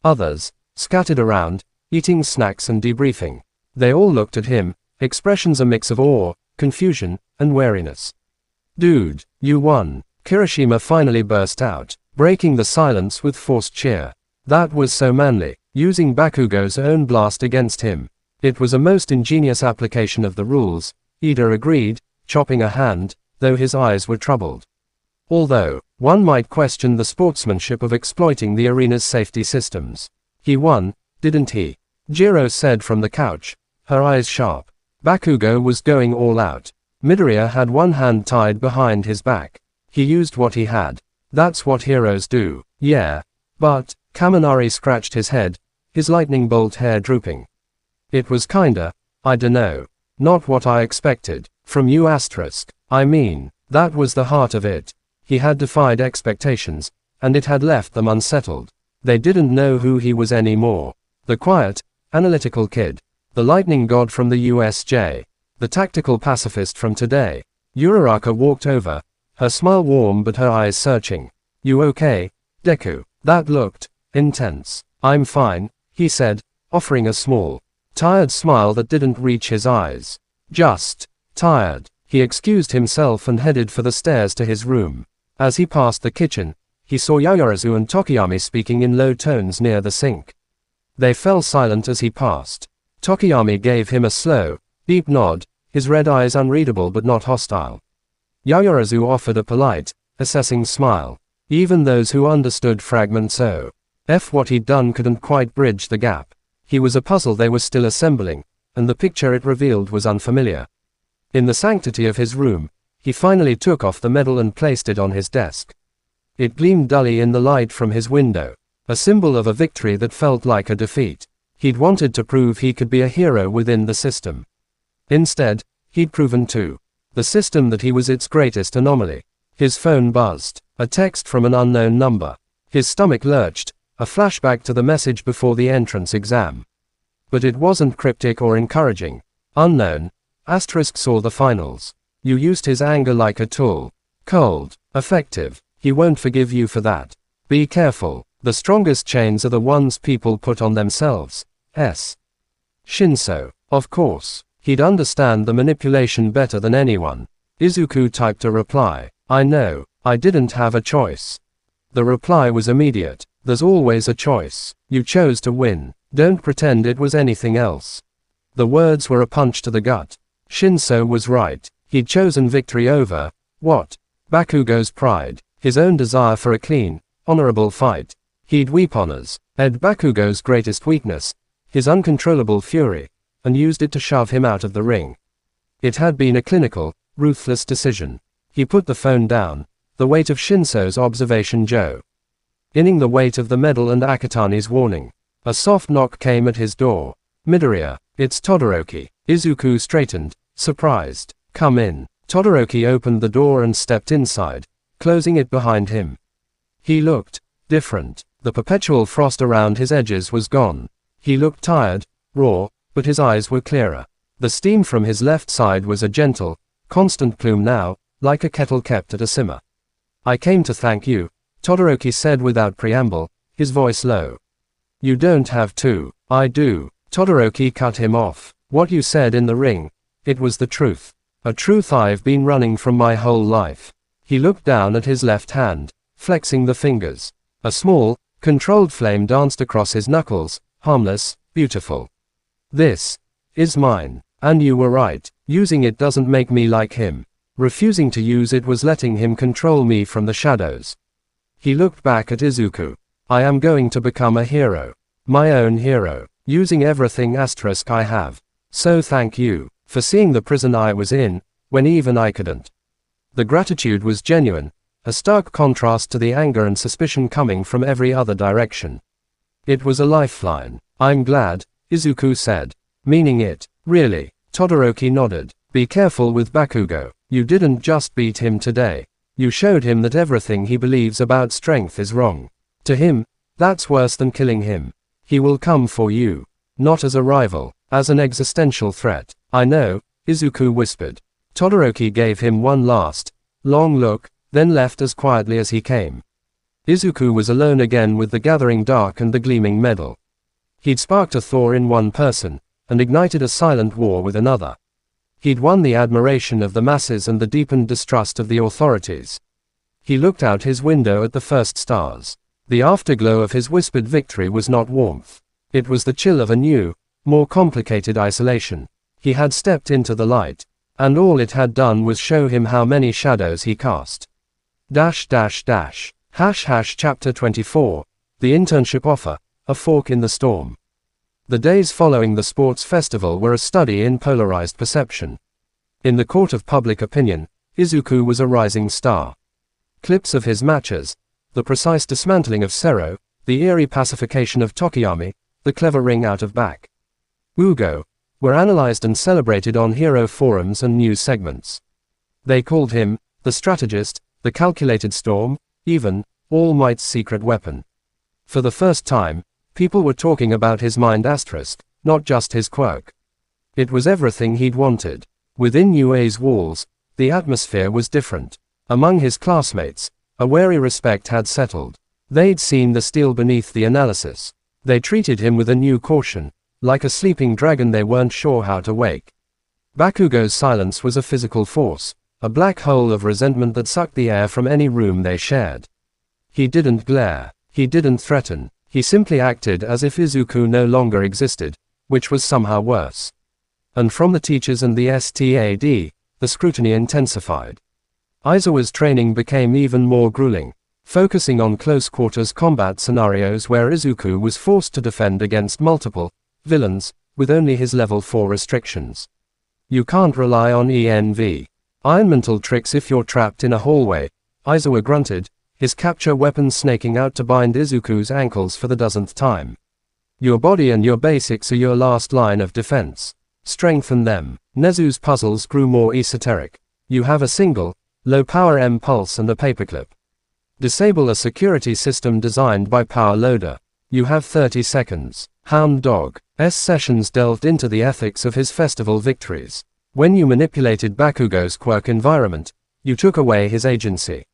Others, scattered around, eating snacks and debriefing. They all looked at him, expressions a mix of awe, confusion, and wariness. Dude, you won. Kirishima finally burst out, breaking the silence with forced cheer. That was so manly, using Bakugo's own blast against him. It was a most ingenious application of the rules, Ida agreed, chopping a hand, though his eyes were troubled. Although, one might question the sportsmanship of exploiting the arena's safety systems. He won, didn't he? Jiro said from the couch, her eyes sharp. Bakugo was going all out. Midoriya had one hand tied behind his back. He used what he had. That's what heroes do. Yeah. But, Kaminari scratched his head, his lightning bolt hair drooping. It was kinda, I dunno. Not what I expected. From you asterisk. I mean, that was the heart of it. He had defied expectations, and it had left them unsettled. They didn't know who he was anymore. The quiet, analytical kid. The lightning god from the USJ. The tactical pacifist from today. Uraraka walked over, her smile warm but her eyes searching. You okay, Deku? That looked intense. I'm fine, he said, offering a small, tired smile that didn't reach his eyes. Just tired. He excused himself and headed for the stairs to his room. As he passed the kitchen, he saw Yaoyorozu and Tokiyami speaking in low tones near the sink. They fell silent as he passed. Tokiyami gave him a slow, deep nod, his red eyes unreadable but not hostile. Yaoyorozu offered a polite, assessing smile. Even those who understood fragments what he'd done couldn't quite bridge the gap. He was a puzzle they were still assembling, and the picture it revealed was unfamiliar. In the sanctity of his room, he finally took off the medal and placed it on his desk. It gleamed dully in the light from his window, a symbol of a victory that felt like a defeat. He'd wanted to prove he could be a hero within the system. Instead, he'd proven to the system that he was its greatest anomaly. His phone buzzed, a text from an unknown number. His stomach lurched, a flashback to the message before the entrance exam. But it wasn't cryptic or encouraging. Unknown, asterisk saw the finals. You used his anger like a tool. Cold, effective. He won't forgive you for that. Be careful. The strongest chains are the ones people put on themselves. Shinso. Of course. He'd understand the manipulation better than anyone. Izuku typed a reply. I know. I didn't have a choice. The reply was immediate. There's always a choice. You chose to win. Don't pretend it was anything else. The words were a punch to the gut. Shinso was right. He'd chosen victory over, what? Bakugo's pride. His own desire for a clean, honorable fight. He'd weep honors, ed Bakugo's greatest weakness, his uncontrollable fury, and used it to shove him out of the ring. It had been a clinical, ruthless decision. He put the phone down, the weight of Shinso's observation inning the weight of the medal and Akatani's warning. A soft knock came at his door. Midoriya, it's Todoroki. Izuku straightened, surprised. Come in. Todoroki opened the door and stepped inside, closing it behind him. He looked different. The perpetual frost around his edges was gone. He looked tired, raw, but his eyes were clearer. The steam from his left side was a gentle, constant plume now, like a kettle kept at a simmer. I came to thank you, Todoroki said without preamble, his voice low. You don't have to. I do. Todoroki cut him off. What you said in the ring, it was the truth. A truth I've been running from my whole life. He looked down at his left hand, flexing the fingers. A small, controlled flame danced across his knuckles, harmless, beautiful. This is mine. And you were right. Using it doesn't make me like him. Refusing to use it was letting him control me from the shadows. He looked back at Izuku. I am going to become a hero. My own hero. Using everything asterisk I have. So thank you for seeing the prison I was in, when even I couldn't. The gratitude was genuine, a stark contrast to the anger and suspicion coming from every other direction. It was a lifeline. I'm glad, Izuku said. Meaning it. Really? Todoroki nodded. Be careful with Bakugo. You didn't just beat him today. You showed him that everything he believes about strength is wrong. To him, that's worse than killing him. He will come for you. Not as a rival, as an existential threat. I know, Izuku whispered. Todoroki gave him one last, long look, then left as quietly as he came. Izuku was alone again with the gathering dark and the gleaming medal. He'd sparked a thaw in one person, and ignited a silent war with another. He'd won the admiration of the masses and the deepened distrust of the authorities. He looked out his window at the first stars. The afterglow of his whispered victory was not warmth. It was the chill of a new, more complicated isolation. He had stepped into the light, and all it had done was show him how many shadows he cast. Chapter 24, The Internship Offer, A Fork in the Storm. The days following the sports festival were a study in polarized perception. In the court of public opinion, Izuku was a rising star. Clips of his matches, the precise dismantling of Sero, the eerie pacification of Tokiyami, the clever ring out of back Ugo, were analyzed and celebrated on hero forums and news segments. They called him the strategist, the calculated storm, even All Might's secret weapon. For the first time, people were talking about his mind asterisk, not just his quirk. It was everything he'd wanted. Within UA's walls, the atmosphere was different. Among his classmates, a wary respect had settled. They'd seen the steel beneath the analysis. They treated him with a new caution, like a sleeping dragon they weren't sure how to wake. Bakugo's silence was a physical force, a black hole of resentment that sucked the air from any room they shared. He didn't glare. He didn't threaten. He simply acted as if Izuku no longer existed, which was somehow worse. And from the teachers and the STAD, the scrutiny intensified. Aizawa's training became even more grueling, focusing on close-quarters combat scenarios where Izuku was forced to defend against multiple villains, with only his level 4 restrictions. You can't rely on environmental tricks if you're trapped in a hallway, Aizawa grunted, his capture weapon snaking out to bind Izuku's ankles for the dozenth time. Your body and your basics are your last line of defense. Strengthen them. Nezu's puzzles grew more esoteric. You have a single, low-power M pulse and a paperclip. Disable a security system designed by Power Loader. You have 30 seconds. Hound Dog's sessions delved into the ethics of his festival victories. When you manipulated Bakugo's quirk environment, you took away his agency.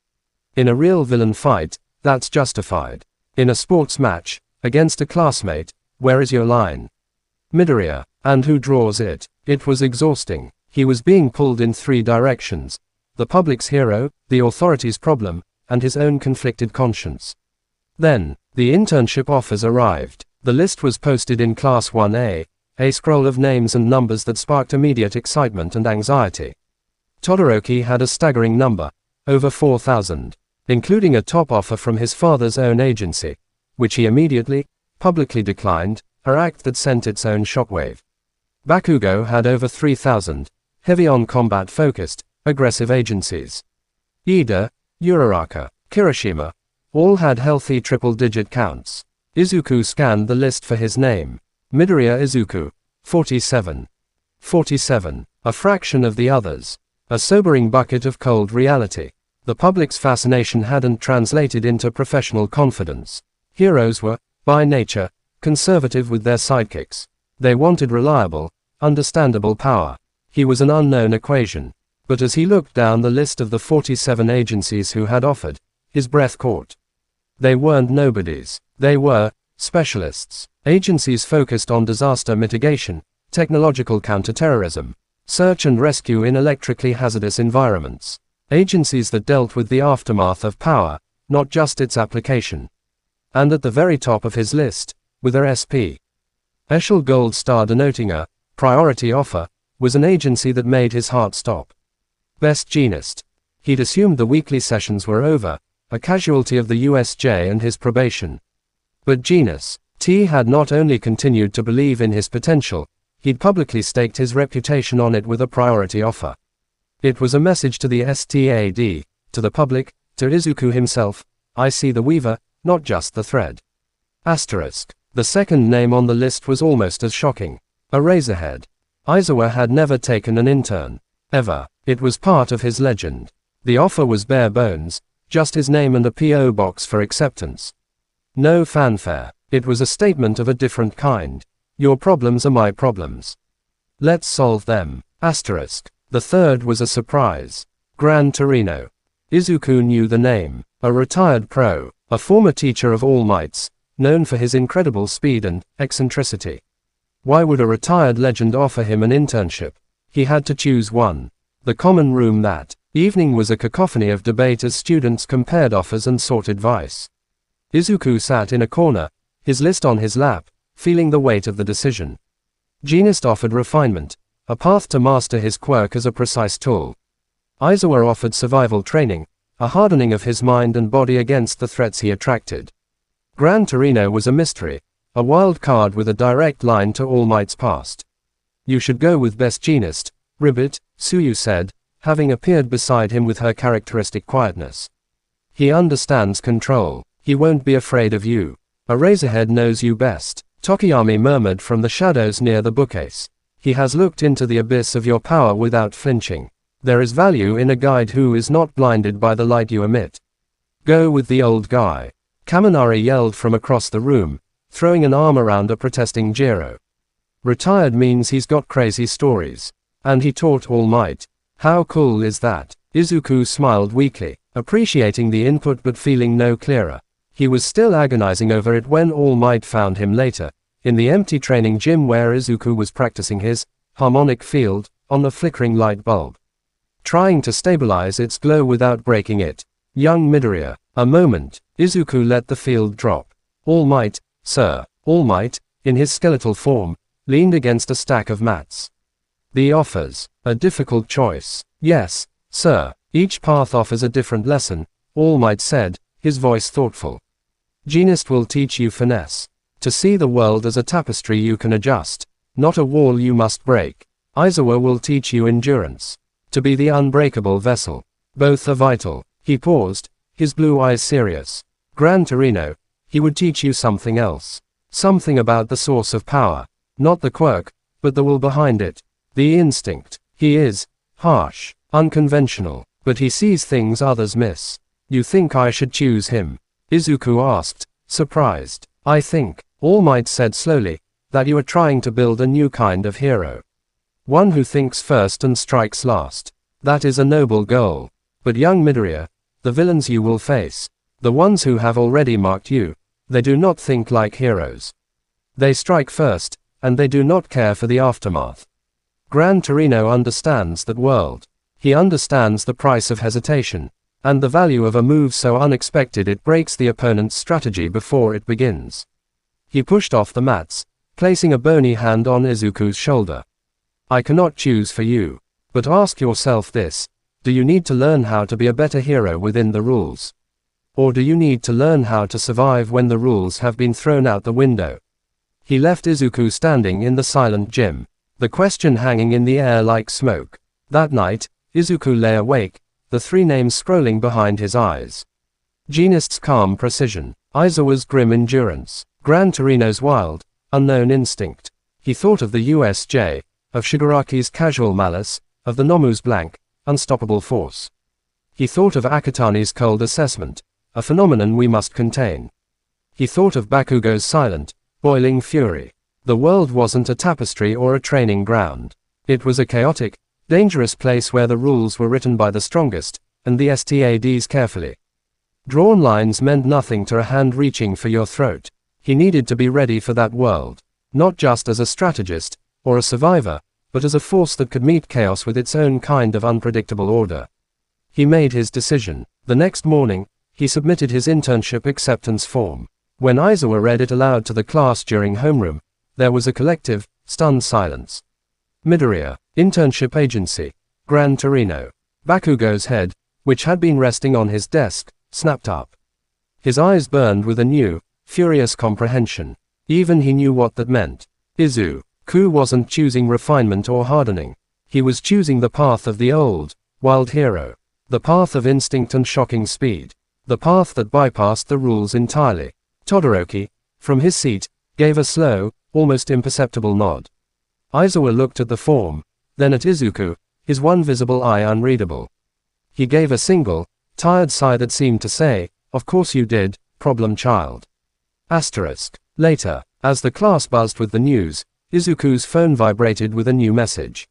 In a real villain fight, that's justified. In a sports match, against a classmate, where is your line? Midoriya, and who draws it? It was exhausting. He was being pulled in 3 directions. The public's hero, the authorities' problem, and his own conflicted conscience. Then, the internship offers arrived. The list was posted in Class 1A, a scroll of names and numbers that sparked immediate excitement and anxiety. Todoroki had a staggering number, over 4,000, including a top offer from his father's own agency, which he immediately, publicly declined, an act that sent its own shockwave. Bakugo had over 3,000, heavy on combat-focused, aggressive agencies. Ida, Uraraka, Kirishima, all had healthy triple-digit counts. Izuku scanned the list for his name. Midoriya Izuku, 47. 47, a fraction of the others. A sobering bucket of cold reality. The public's fascination hadn't translated into professional confidence. Heroes were, by nature, conservative with their sidekicks. They wanted reliable, understandable power. He was an unknown equation. But as he looked down the list of the 47 agencies who had offered, his breath caught. They weren't nobodies. They were specialists. Agencies focused on disaster mitigation, technological counterterrorism, search and rescue in electrically hazardous environments. Agencies that dealt with the aftermath of power, not just its application. And at the very top of his list, with a SP. Eshel Gold Star denoting a priority offer, was an agency that made his heart stop. Best Genist. He'd assumed the weekly sessions were over, a casualty of the USJ and his probation. But Genus T had not only continued to believe in his potential, he'd publicly staked his reputation on it with a priority offer. It was a message to the STAD, to the public, to Izuku himself, I see the weaver, not just the thread. Asterisk. The second name on the list was almost as shocking. A Razorhead. Aizawa had never taken an intern. Ever. It was part of his legend. The offer was bare bones, just his name and a P.O. box for acceptance. No fanfare. It was a statement of a different kind. Your problems are my problems. Let's solve them. Asterisk. The third was a surprise. Gran Torino. Izuku knew the name. A retired pro, a former teacher of All Might's, known for his incredible speed and eccentricity. Why would a retired legend offer him an internship? He had to choose one. The common room that evening was a cacophony of debate as students compared offers and sought advice. Izuku sat in a corner, his list on his lap, feeling the weight of the decision. Genist offered refinement, a path to master his quirk as a precise tool. Izuku offered survival training, a hardening of his mind and body against the threats he attracted. Gran Torino was a mystery, a wild card with a direct line to All Might's past. You should go with best Genist, Ribbit, Suyu said, having appeared beside him with her characteristic quietness. He understands control. He won't be afraid of you. A Razorhead knows you best, Tokiyami murmured from the shadows near the bookcase. He has looked into the abyss of your power without flinching. There is value in a guide who is not blinded by the light you emit. Go with the old guy. Kaminari yelled from across the room, throwing an arm around a protesting Jiro. Retired means he's got crazy stories. And he taught All Might. How cool is that? Izuku smiled weakly, appreciating the input but feeling no clearer. He was still agonizing over it when All Might found him later, in the empty training gym where Izuku was practicing his harmonic field on the flickering light bulb, trying to stabilize its glow without breaking it. Young Midoriya. A moment. Izuku let the field drop. All Might, sir. All Might, in his skeletal form, leaned against a stack of mats. The offers. A difficult choice. Yes, sir. Each path offers a different lesson, All Might said, his voice thoughtful. Genist will teach you finesse. To see the world as a tapestry you can adjust, not a wall you must break. Izuku will teach you endurance. To be the unbreakable vessel. Both are vital. He paused, his blue eyes serious. Gran Torino, he would teach you something else. Something about the source of power. Not the quirk, but the will behind it. The instinct. He is harsh, unconventional, but he sees things others miss. You think I should choose him? Izuku asked, surprised. I think, All Might said slowly, that you are trying to build a new kind of hero. One who thinks first and strikes last. That is a noble goal. But young Midoriya, the villains you will face, the ones who have already marked you, they do not think like heroes. They strike first, and they do not care for the aftermath. Gran Torino understands that world. He understands the price of hesitation, and the value of a move so unexpected it breaks the opponent's strategy before it begins. He pushed off the mats, placing a bony hand on Izuku's shoulder. I cannot choose for you. But ask yourself this, do you need to learn how to be a better hero within the rules? Or do you need to learn how to survive when the rules have been thrown out the window? He left Izuku standing in the silent gym, the question hanging in the air like smoke. That night, Izuku lay awake, the three names scrolling behind his eyes. Genist's calm precision, Izuku's grim endurance, Gran Torino's wild, unknown instinct. He thought of the USJ, of Shigaraki's casual malice, of the Nomu's blank, unstoppable force. He thought of Akutani's cold assessment, a phenomenon we must contain. He thought of Bakugo's silent, boiling fury. The world wasn't a tapestry or a training ground. It was a chaotic, dangerous place where the rules were written by the strongest, and the STADs carefully drawn lines meant nothing to a hand reaching for your throat. He needed to be ready for that world, not just as a strategist, or a survivor, but as a force that could meet chaos with its own kind of unpredictable order. He made his decision. The next morning, he submitted his internship acceptance form. When Izuku read it aloud to the class during homeroom, there was a collective, stunned silence. Midoriya, internship agency, Gran Torino. Bakugo's head, which had been resting on his desk, snapped up. His eyes burned with a new, furious comprehension. Even he knew what that meant. Izuku wasn't choosing refinement or hardening. He was choosing the path of the old, wild hero. The path of instinct and shocking speed. The path that bypassed the rules entirely. Todoroki, from his seat, gave a slow, almost imperceptible nod. Izuku looked at the form, then at Izuku, his one visible eye unreadable. He gave a single, tired sigh that seemed to say, of course you did, problem child. Asterisk. Later, as the class buzzed with the news, Izuku's phone vibrated with a new message.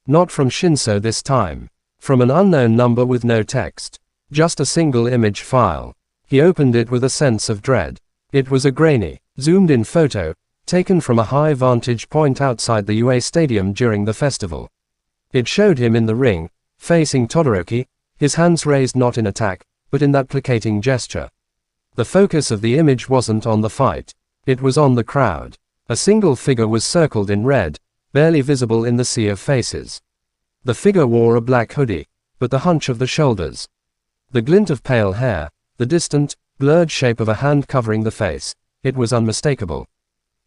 Not from Shinso this time. From an unknown number with no text. Just a single image file. He opened it with a sense of dread. It was a grainy, zoomed-in photo, taken from a high vantage point outside the UA Stadium during the festival. It showed him in the ring, facing Todoroki, his hands raised not in attack, but in that placating gesture. The focus of the image wasn't on the fight. It was on the crowd. A single figure was circled in red, barely visible in the sea of faces. The figure wore a black hoodie, but the hunch of the shoulders, the glint of pale hair, the distant, blurred shape of a hand covering the face, it was unmistakable.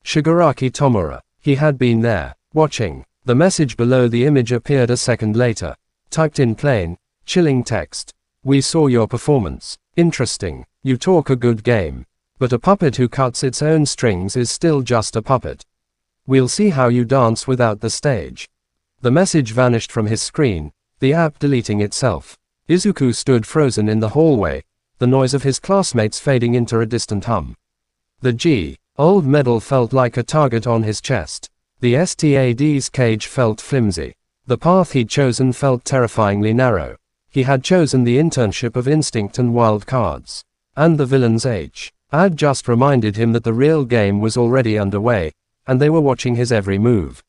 Shigaraki Tomura. He had been there, watching. The message below the image appeared a second later, typed in plain, chilling text. We saw your performance. Interesting. You talk a good game. But a puppet who cuts its own strings is still just a puppet. We'll see how you dance without the stage. The message vanished from his screen, the app deleting itself. Izuku stood frozen in the hallway, the noise of his classmates fading into a distant hum. The old medal felt like a target on his chest. The STAD's cage felt flimsy. The path he'd chosen felt terrifyingly narrow. He had chosen the internship of instinct and wild cards. And the villain's ad just reminded him that the real game was already underway, and they were watching his every move.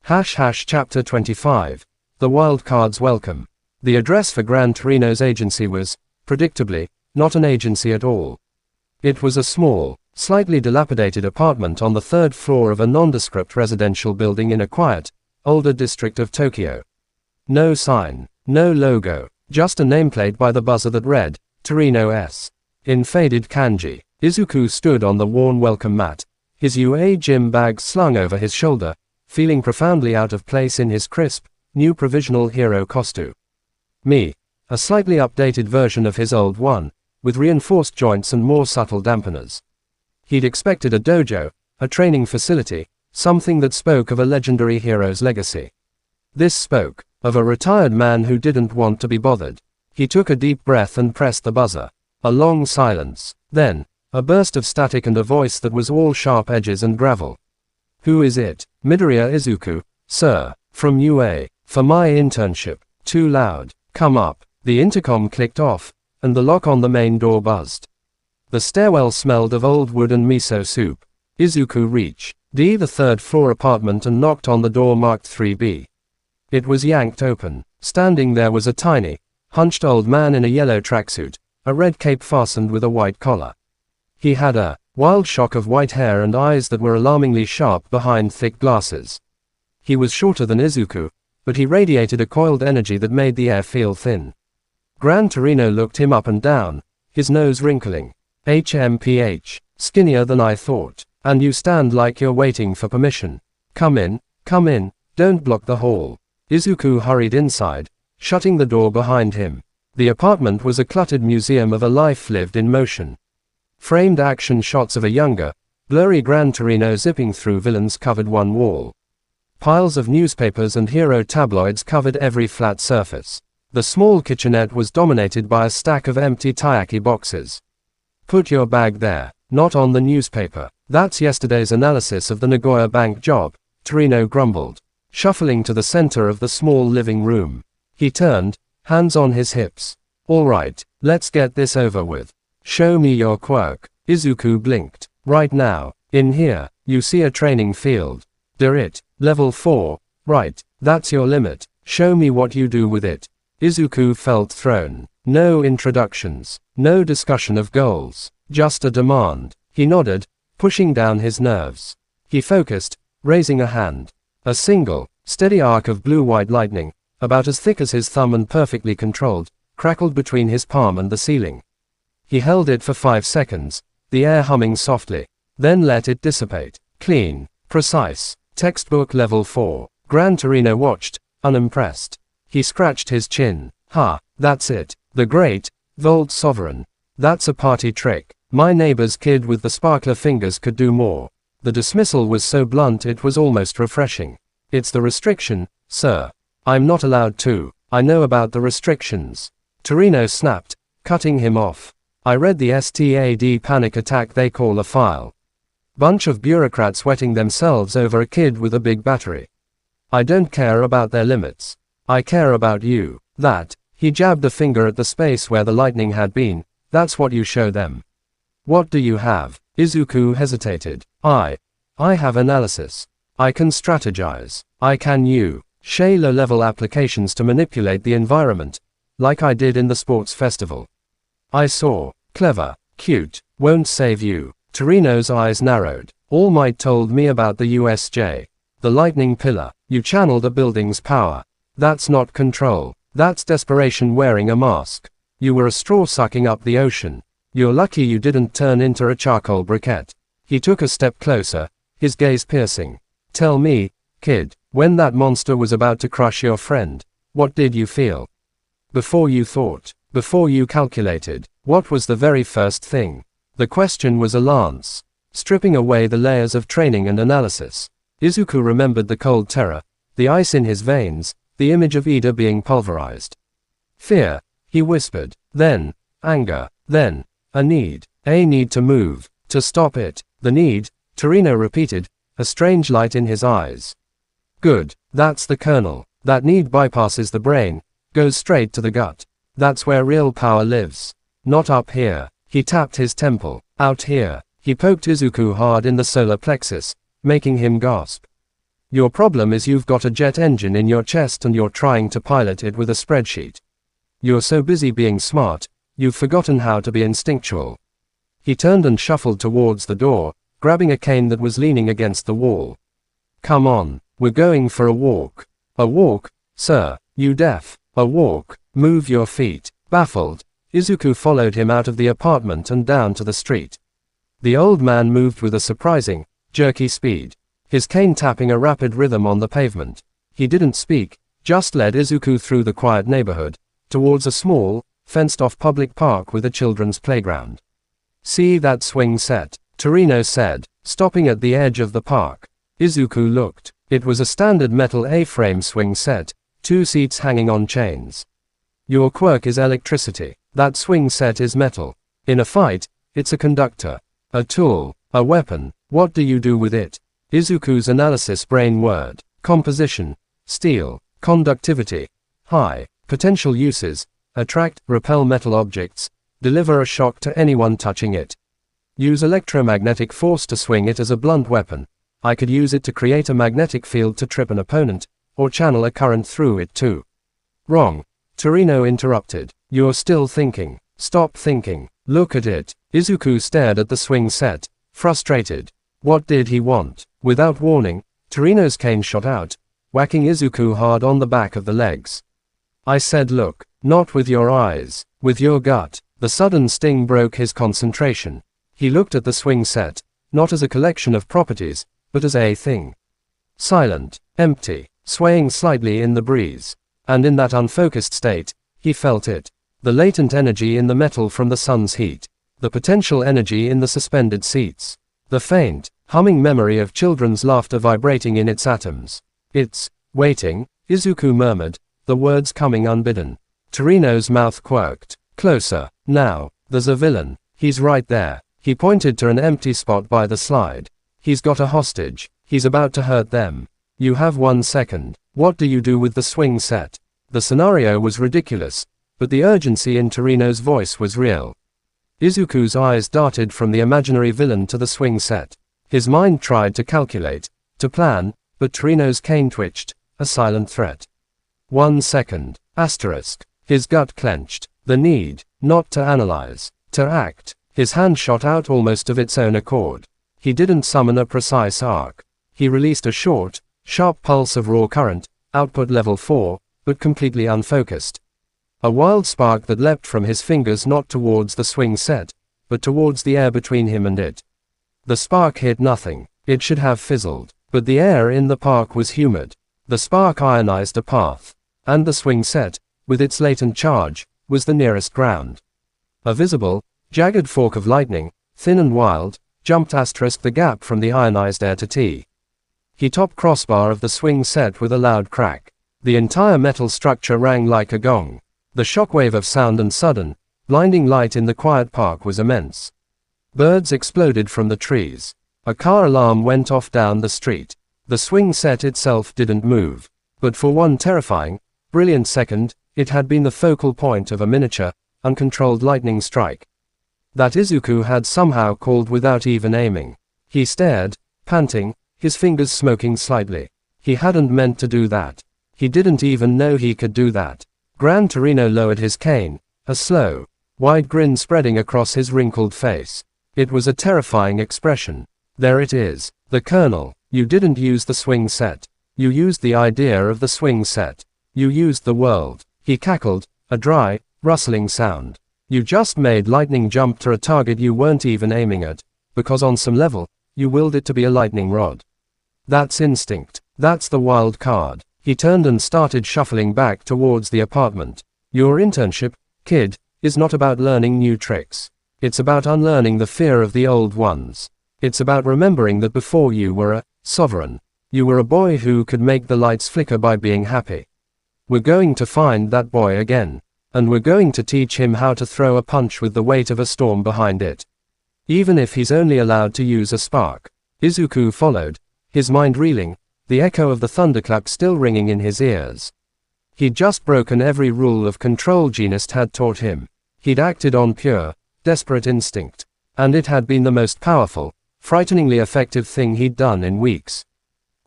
Chapter 25. The wild cards welcome. The address for Gran Torino's agency was, predictably, not an agency at all. It was a small, slightly dilapidated apartment on the third floor of a nondescript residential building in a quiet, older district of Tokyo. No sign, no logo, just a nameplate by the buzzer that read, Torino S. In faded kanji. Izuku stood on the worn welcome mat, his UA gym bag slung over his shoulder, feeling profoundly out of place in his crisp, new provisional hero costume. A slightly updated version of his old one, with reinforced joints and more subtle dampeners. He'd expected a dojo, a training facility, something that spoke of a legendary hero's legacy. This spoke of a retired man who didn't want to be bothered. He took a deep breath and pressed the buzzer. A long silence. Then, a burst of static and a voice that was all sharp edges and gravel. Who is it? Midoriya Izuku, sir, from UA, for my internship. Too loud. Come up. The intercom clicked off, and the lock on the main door buzzed. The stairwell smelled of old wood and miso soup. Izuku reached the third floor apartment and knocked on the door marked 3B. It was yanked open. Standing there was a tiny, hunched old man in a yellow tracksuit, a red cape fastened with a white collar. He had a wild shock of white hair and eyes that were alarmingly sharp behind thick glasses. He was shorter than Izuku, but he radiated a coiled energy that made the air feel thin. Gran Torino looked him up and down, his nose wrinkling. HMPH, skinnier than I thought. And you stand like you're waiting for permission. Come in, don't block the hall. Izuku hurried inside, shutting the door behind him. The apartment was a cluttered museum of a life lived in motion. Framed action shots of a younger, blurry Gran Torino zipping through villains covered one wall. Piles of newspapers and hero tabloids covered every flat surface. The small kitchenette was dominated by a stack of empty taiyaki boxes. Put your bag there, not on the newspaper. That's yesterday's analysis of the Nagoya bank job, Torino grumbled, shuffling to the center of the small living room. He turned, hands on his hips. All right, let's get this over with. Show me your quirk. Izuku blinked. Right now, in here, you see a training field. It, level 4, right, that's your limit. Show me what you do with it. Izuku felt thrown. No introductions, no discussion of goals, just a demand. He nodded, pushing down his nerves. He focused, raising a hand. A single, steady arc of blue-white lightning, about as thick as his thumb and perfectly controlled, crackled between his palm and the ceiling. He held it for 5 seconds, the air humming softly, then let it dissipate. Clean, precise, textbook level 4. Gran Torino watched, unimpressed. He scratched his chin. That's it. The great, Volt Sovereign. That's a party trick. My neighbor's kid with the sparkler fingers could do more. The dismissal was so blunt it was almost refreshing. It's the restriction, sir. I'm not allowed to. I know about the restrictions. Torino snapped, cutting him off. I read the STAD panic attack they call a file. Bunch of bureaucrats wetting themselves over a kid with a big battery. I don't care about their limits. I care about you. That, he jabbed a finger at the space where the lightning had been, that's what you show them. What do you have? Izuku hesitated. I have analysis. I can strategize. I can use low-level applications to manipulate the environment, like I did in the sports festival. I saw. Clever. Cute. Won't save you. Torino's eyes narrowed. All Might told me about the USJ. The lightning pillar. You channeled a building's power. That's not control. That's desperation wearing a mask. You were a straw sucking up the ocean. You're lucky you didn't turn into a charcoal briquette. He took a step closer, his gaze piercing. Tell me, kid, when that monster was about to crush your friend, what did you feel? Before you thought, before you calculated, what was the very first thing? The question was a lance, stripping away the layers of training and analysis. Izuku remembered the cold terror, the ice in his veins, the image of Ida being pulverized. Fear, he whispered, then, anger, then, a need to move, to stop it, the need, Torino repeated, a strange light in his eyes. Good, that's the kernel, that need bypasses the brain, goes straight to the gut. That's where real power lives. Not up here. He tapped his temple. Out here. He poked Izuku hard in the solar plexus, making him gasp. Your problem is you've got a jet engine in your chest and you're trying to pilot it with a spreadsheet. You're so busy being smart, you've forgotten how to be instinctual. He turned and shuffled towards the door, grabbing a cane that was leaning against the wall. Come on, we're going for a walk. A walk, sir, you deaf. A walk, move your feet. Baffled, Izuku followed him out of the apartment and down to the street. The old man moved with a surprising, jerky speed, his cane tapping a rapid rhythm on the pavement. He didn't speak, just led Izuku through the quiet neighborhood, towards a small, fenced-off public park with a children's playground. See that swing set, Torino said, stopping at the edge of the park. Izuku looked. It was a standard metal A-frame swing set, 2 seats hanging on chains. Your quirk is electricity. That swing set is metal. In a fight, it's a conductor. A tool. A weapon. What do you do with it? Izuku's analysis brain word. Composition. Steel. Conductivity. High. Potential uses. Attract, repel metal objects. Deliver a shock to anyone touching it. Use electromagnetic force to swing it as a blunt weapon. I could use it to create a magnetic field to trip an opponent, or channel a current through it too. Wrong. Torino interrupted. You're still thinking. Stop thinking. Look at it. Izuku stared at the swing set, frustrated. What did he want? Without warning, Torino's cane shot out, whacking Izuku hard on the back of the legs. I said look, not with your eyes, with your gut. The sudden sting broke his concentration. He looked at the swing set, not as a collection of properties, but as a thing. Silent, empty, swaying slightly in the breeze. And in that unfocused state, he felt it. The latent energy in the metal from the sun's heat. The potential energy in the suspended seats. The faint, humming memory of children's laughter vibrating in its atoms. It's waiting, Izuku murmured, the words coming unbidden. Torino's mouth quirked. Closer. Now. There's a villain. He's right there. He pointed to an empty spot by the slide. He's got a hostage. He's about to hurt them. You have 1 second. What do you do with the swing set? The scenario was ridiculous, but the urgency in Torino's voice was real. Izuku's eyes darted from the imaginary villain to the swing set. His mind tried to calculate, to plan, but Torino's cane twitched, a silent threat. 1 second. Asterisk. His gut clenched. The need, not to analyze, to act. His hand shot out almost of its own accord. He didn't summon a precise arc. He released a short, sharp pulse of raw current, output level 4, but completely unfocused. A wild spark that leapt from his fingers not towards the swing set, but towards the air between him and it. The spark hit nothing. It should have fizzled, but the air in the park was humid. The spark ionized a path, and the swing set, with its latent charge, was the nearest ground. A visible, jagged fork of lightning, thin and wild, jumped asterisk the gap from the ionized air to T. He top crossbar of the swing set with a loud crack. The entire metal structure rang like a gong. The shockwave of sound and sudden, blinding light in the quiet park was immense. Birds exploded from the trees. A car alarm went off down the street. The swing set itself didn't move. But for one terrifying, brilliant second, it had been the focal point of a miniature, uncontrolled lightning strike. that Izuku had somehow called without even aiming. He stared, panting, his fingers smoking slightly. He hadn't meant to do that. He didn't even know he could do that. Gran Torino lowered his cane, a slow, wide grin spreading across his wrinkled face. It was a terrifying expression. There it is. The Colonel. You didn't use the swing set. You used the idea of the swing set. You used the world. He cackled, a dry, rustling sound. You just made lightning jump to a target you weren't even aiming at, because on some level, you willed it to be a lightning rod. That's instinct. That's the wild card. He turned and started shuffling back towards the apartment. Your internship, kid, is not about learning new tricks. It's about unlearning the fear of the old ones. It's about remembering that before you were a sovereign. You were a boy who could make the lights flicker by being happy. We're going to find that boy again. And we're going to teach him how to throw a punch with the weight of a storm behind it. Even if he's only allowed to use a spark. Izuku followed, his mind reeling, the echo of the thunderclap still ringing in his ears. He'd just broken every rule of control Genist had taught him. He'd acted on pure, desperate instinct. And it had been the most powerful, frighteningly effective thing he'd done in weeks.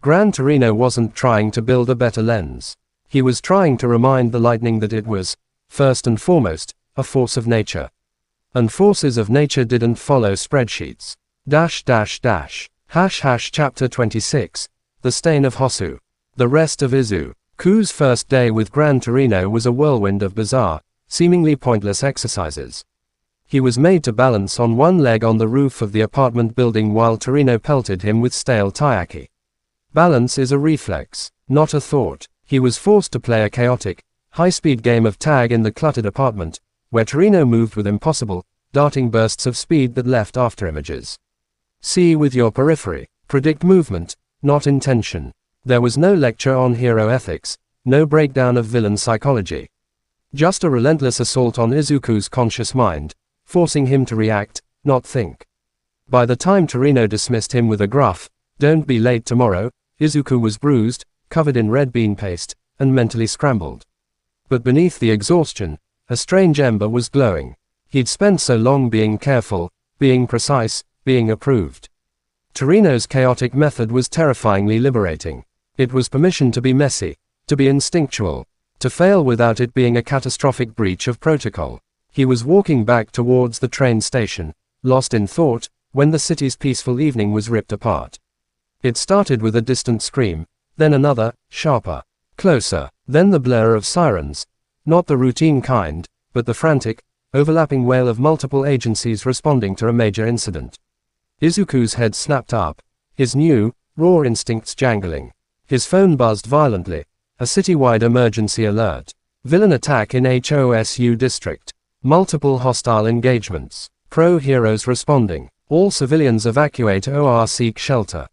Gran Torino wasn't trying to build a better lens. He was trying to remind the lightning that it was, first and foremost, a force of nature. And forces of nature didn't follow spreadsheets. Chapter 26. The Stain of Hosu. The rest of Izuku's first day with Gran Torino was a whirlwind of bizarre, seemingly pointless exercises. He was made to balance on one leg on the roof of the apartment building while Torino pelted him with stale taiyaki. Balance is a reflex, not a thought. He was forced to play a chaotic, high-speed game of tag in the cluttered apartment, where Torino moved with impossible, darting bursts of speed that left afterimages. See with your periphery. Predict movement, not intention. There was no lecture on hero ethics, no breakdown of villain psychology. Just a relentless assault on Izuku's conscious mind, forcing him to react, not think. By the time Torino dismissed him with a gruff, "Don't be late tomorrow," Izuku was bruised, covered in red bean paste, and mentally scrambled. But beneath the exhaustion, a strange ember was glowing. He'd spent so long being careful, being precise, being approved. Torino's chaotic method was terrifyingly liberating. It was permission to be messy, to be instinctual, to fail without it being a catastrophic breach of protocol. He was walking back towards the train station, lost in thought, when the city's peaceful evening was ripped apart. It started with a distant scream, then another, sharper, closer, then the blur of sirens, not the routine kind, but the frantic, overlapping wail of multiple agencies responding to a major incident. Izuku's head snapped up, his new, raw instincts jangling. His phone buzzed violently, a citywide emergency alert. Villain attack in HOSU district. Multiple hostile engagements. Pro-heroes responding. All civilians evacuate or seek shelter.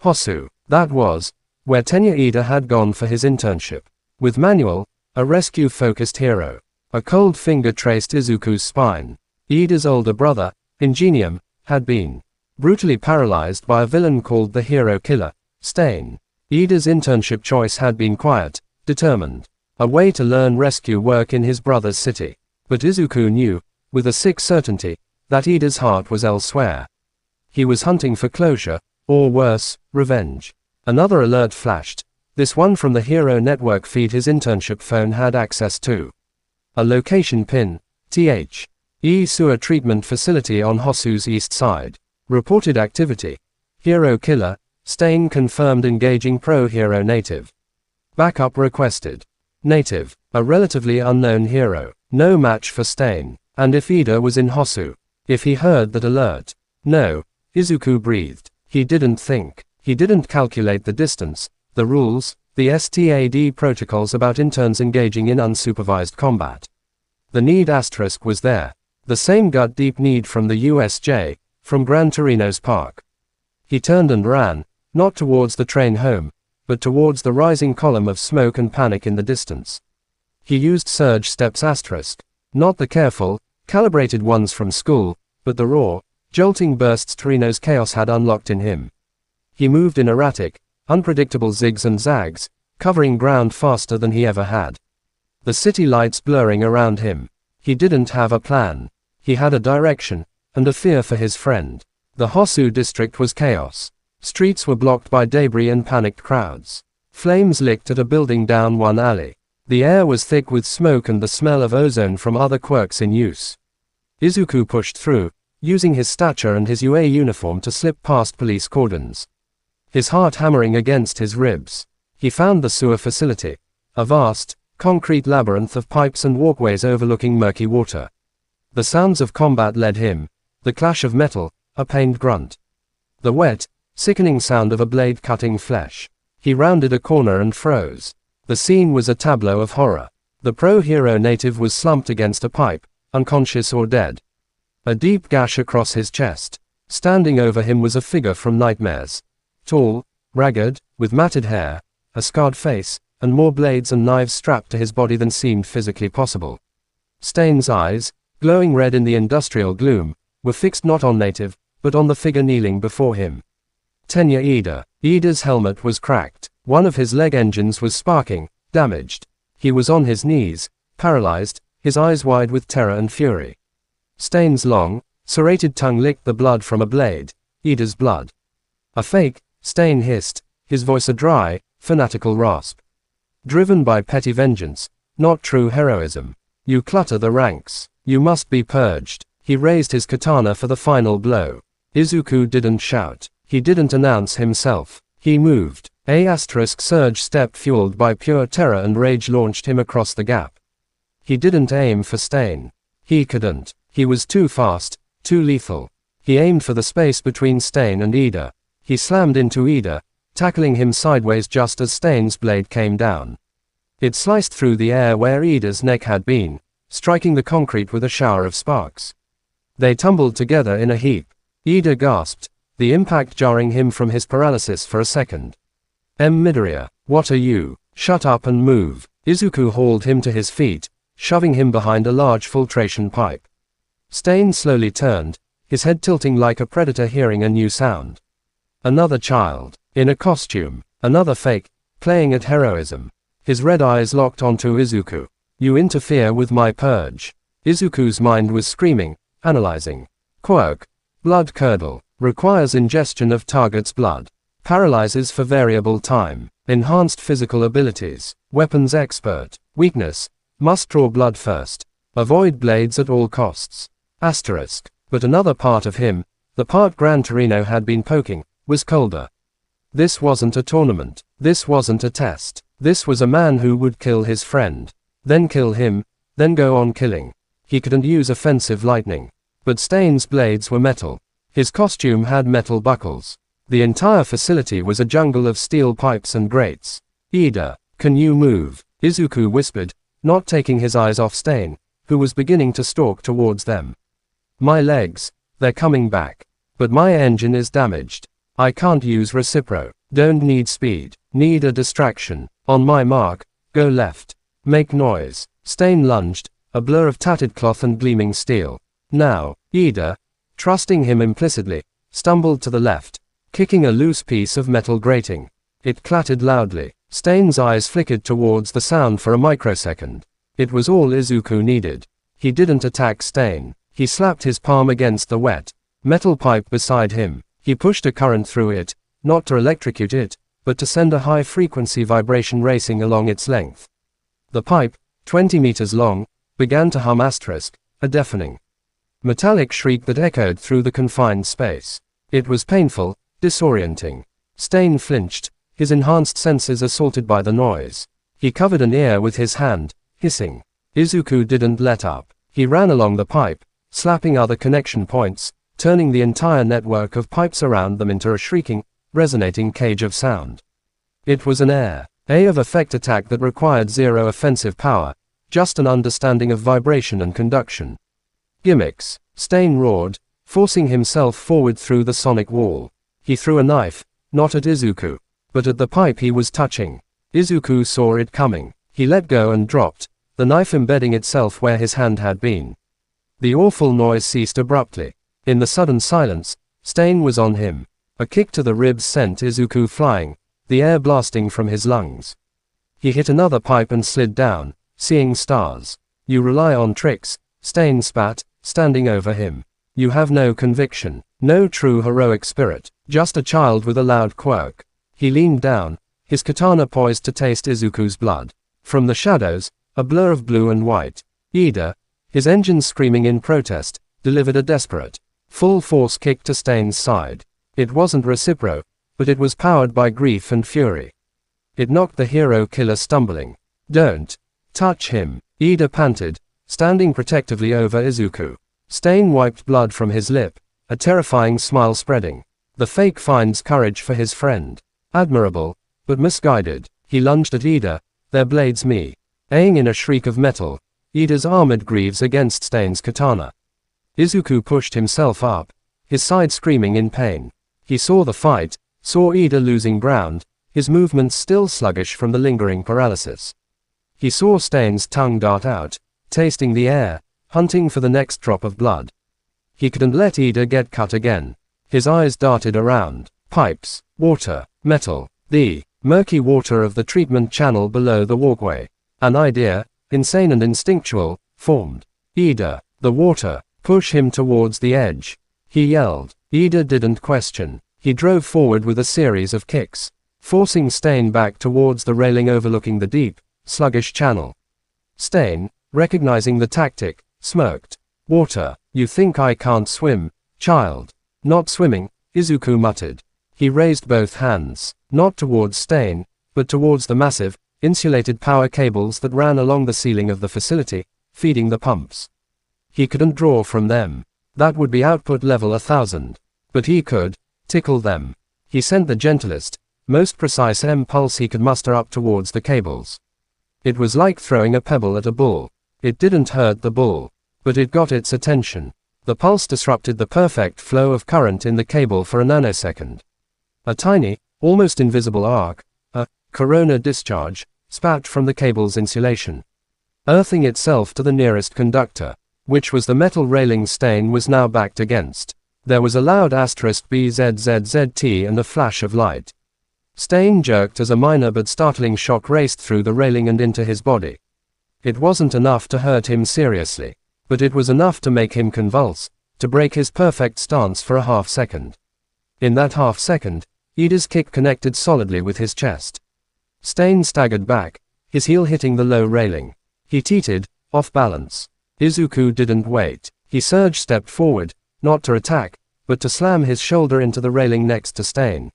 Hosu, that was, where Tenya Ida had gone for his internship. With Manuel, a rescue-focused hero. A cold finger traced Izuku's spine. Ida's older brother, Ingenium, had been brutally paralyzed by a villain called the Hero Killer, Stain. Ida's internship choice had been quiet, determined. A way to learn rescue work in his brother's city. But Izuku knew, with a sick certainty, that Ida's heart was elsewhere. He was hunting for closure, or worse, revenge. Another alert flashed, this one from the Hero Network feed his internship phone had access to. A location pin, TH.E. Sewer Treatment Facility on Hosu's east side. Reported activity. Hero Killer, Stain confirmed engaging pro-hero native. Backup requested. Native, a relatively unknown hero. No match for Stain. And if Ida was in Hosu? If he heard that alert? No. Izuku breathed. He didn't think. He didn't calculate the distance, the rules, the STAD protocols about interns engaging in unsupervised combat. The need asterisk was there. The same gut-deep need from the USJ, from Gran Torino's park. He turned and ran, not towards the train home, but towards the rising column of smoke and panic in the distance. He used surge steps asterisk, not the careful, calibrated ones from school, but the raw, jolting bursts Torino's chaos had unlocked in him. He moved in erratic, unpredictable zigs and zags, covering ground faster than he ever had. The city lights blurring around him. He didn't have a plan. He had a direction, and a fear for his friend. The Hosu district was chaos. Streets were blocked by debris and panicked crowds. Flames licked at a building down one alley. The air was thick with smoke and the smell of ozone from other quirks in use. Izuku pushed through, using his stature and his UA uniform to slip past police cordons. His heart hammering against his ribs. He found the sewer facility, a vast, concrete labyrinth of pipes and walkways overlooking murky water. The sounds of combat led him, the clash of metal, a pained grunt. The wet, sickening sound of a blade cutting flesh. He rounded a corner and froze. The scene was a tableau of horror. The pro-hero native was slumped against a pipe, unconscious or dead. A deep gash across his chest. Standing over him was a figure from nightmares. Tall, ragged, with matted hair, a scarred face, and more blades and knives strapped to his body than seemed physically possible. Stain's eyes, glowing red in the industrial gloom, were fixed not on native, but on the figure kneeling before him. Tenya Ida. Ida's helmet was cracked. One of his leg engines was sparking, damaged. He was on his knees, paralyzed, his eyes wide with terror and fury. Stain's long, serrated tongue licked the blood from a blade. Ida's blood. A fake, Stain hissed, his voice a dry, fanatical rasp. Driven by petty vengeance, not true heroism. You clutter the ranks. You must be purged. He raised his katana for the final blow. Izuku didn't shout. He didn't announce himself. He moved. A** surge step fueled by pure terror and rage launched him across the gap. He didn't aim for Stain. He couldn't. He was too fast, too lethal. He aimed for the space between Stain and Ida. He slammed into Ida, tackling him sideways just as Stain's blade came down. It sliced through the air where Ida's neck had been, striking the concrete with a shower of sparks. They tumbled together in a heap. Ida gasped, the impact jarring him from his paralysis for a second. Midoriya, what are you? Shut up and move. Izuku hauled him to his feet, shoving him behind a large filtration pipe. Stain slowly turned, his head tilting like a predator hearing a new sound. Another child, in a costume, another fake, playing at heroism. His red eyes locked onto Izuku. You interfere with my purge. Izuku's mind was screaming, analyzing. Quirk. Blood curdle. Requires ingestion of target's blood. Paralyzes for variable time. Enhanced physical abilities. Weapons expert. Weakness. Must draw blood first. Avoid blades at all costs. Asterisk. But another part of him, the part Gran Torino had been poking, was colder. This wasn't a tournament. This wasn't a test. This was a man who would kill his friend. Then kill him, then go on killing. He couldn't use offensive lightning. But Stain's blades were metal. His costume had metal buckles. The entire facility was a jungle of steel pipes and grates. Ida, can you move? Izuku whispered, not taking his eyes off Stain, who was beginning to stalk towards them. My legs, they're coming back. But my engine is damaged. I can't use recipro. Don't need speed. Need a distraction. On my mark, go left. Make noise. Stain lunged, a blur of tattered cloth and gleaming steel. Now, Ida, trusting him implicitly, stumbled to the left, kicking a loose piece of metal grating. It clattered loudly. Stain's eyes flickered towards the sound for a microsecond. It was all Izuku needed. He didn't attack Stain. He slapped his palm against the wet, metal pipe beside him. He pushed a current through it, not to electrocute it, but to send a high-frequency vibration racing along its length. The pipe, 20 meters long, began to hum asterisk, a deafening metallic shriek that echoed through the confined space. It was painful, disorienting. Stain flinched, his enhanced senses assaulted by the noise. He covered an ear with his hand, hissing. Izuku didn't let up. He ran along the pipe, slapping other connection points, turning the entire network of pipes around them into a shrieking, resonating cage of sound. It was an A of effect attack that required zero offensive power, just an understanding of vibration and conduction. Gimmicks. Stain roared, forcing himself forward through the sonic wall. He threw a knife, not at Izuku, but at the pipe he was touching. Izuku saw it coming. He let go and dropped, the knife embedding itself where his hand had been. The awful noise ceased abruptly. In the sudden silence, Stain was on him. A kick to the ribs sent Izuku flying, the air blasting from his lungs. He hit another pipe and slid down, seeing stars. You rely on tricks, Stain spat, standing over him. You have no conviction, no true heroic spirit, just a child with a loud quirk. He leaned down, his katana poised to taste Izuku's blood. From the shadows, a blur of blue and white, Ida, his engines screaming in protest, delivered a desperate, full-force kick to Stain's side. It wasn't reciprocal, but it was powered by grief and fury. It knocked the hero killer stumbling. Don't touch him, Ida panted, standing protectively over Izuku. Stain wiped blood from his lip, a terrifying smile spreading. The fake finds courage for his friend. Admirable, but misguided. He lunged at Ida, their blades meeting in a shriek of metal, Ida's armored greaves against Stain's katana. Izuku pushed himself up, his side screaming in pain. He saw the fight, saw Ida losing ground, his movements still sluggish from the lingering paralysis. He saw Stain's tongue dart out, tasting the air, hunting for the next drop of blood. He couldn't let Ida get cut again. His eyes darted around. Pipes, water, metal, the murky water of the treatment channel below the walkway. An idea, insane and instinctual, formed. Ida, the water, push him towards the edge. He yelled. Ida didn't question. He drove forward with a series of kicks, forcing Stain back towards the railing overlooking the deep, sluggish channel. Stain, recognizing the tactic, smirked. Water, you think I can't swim, child? Not swimming, Izuku muttered. He raised both hands, not towards Stain, but towards the massive, insulated power cables that ran along the ceiling of the facility, feeding the pumps. He couldn't draw from them. That would be output level 1000. But he could tickle them. He sent the gentlest, most precise impulse he could muster up towards the cables. It was like throwing a pebble at a bull. It didn't hurt the bull, but it got its attention. The pulse disrupted the perfect flow of current in the cable for a nanosecond. A tiny, almost invisible arc, a corona discharge, spat from the cable's insulation, earthing itself to the nearest conductor, which was the metal railing Stain was now backed against. There was a loud *BZZZT and a flash of light. Stain jerked as a minor but startling shock raced through the railing and into his body. It wasn't enough to hurt him seriously, but it was enough to make him convulse, to break his perfect stance for a half-second. In that half-second, Ida's kick connected solidly with his chest. Stain staggered back, his heel hitting the low railing. He teetered, off balance. Izuku didn't wait. He surge stepped forward, not to attack, but to slam his shoulder into the railing next to Stain,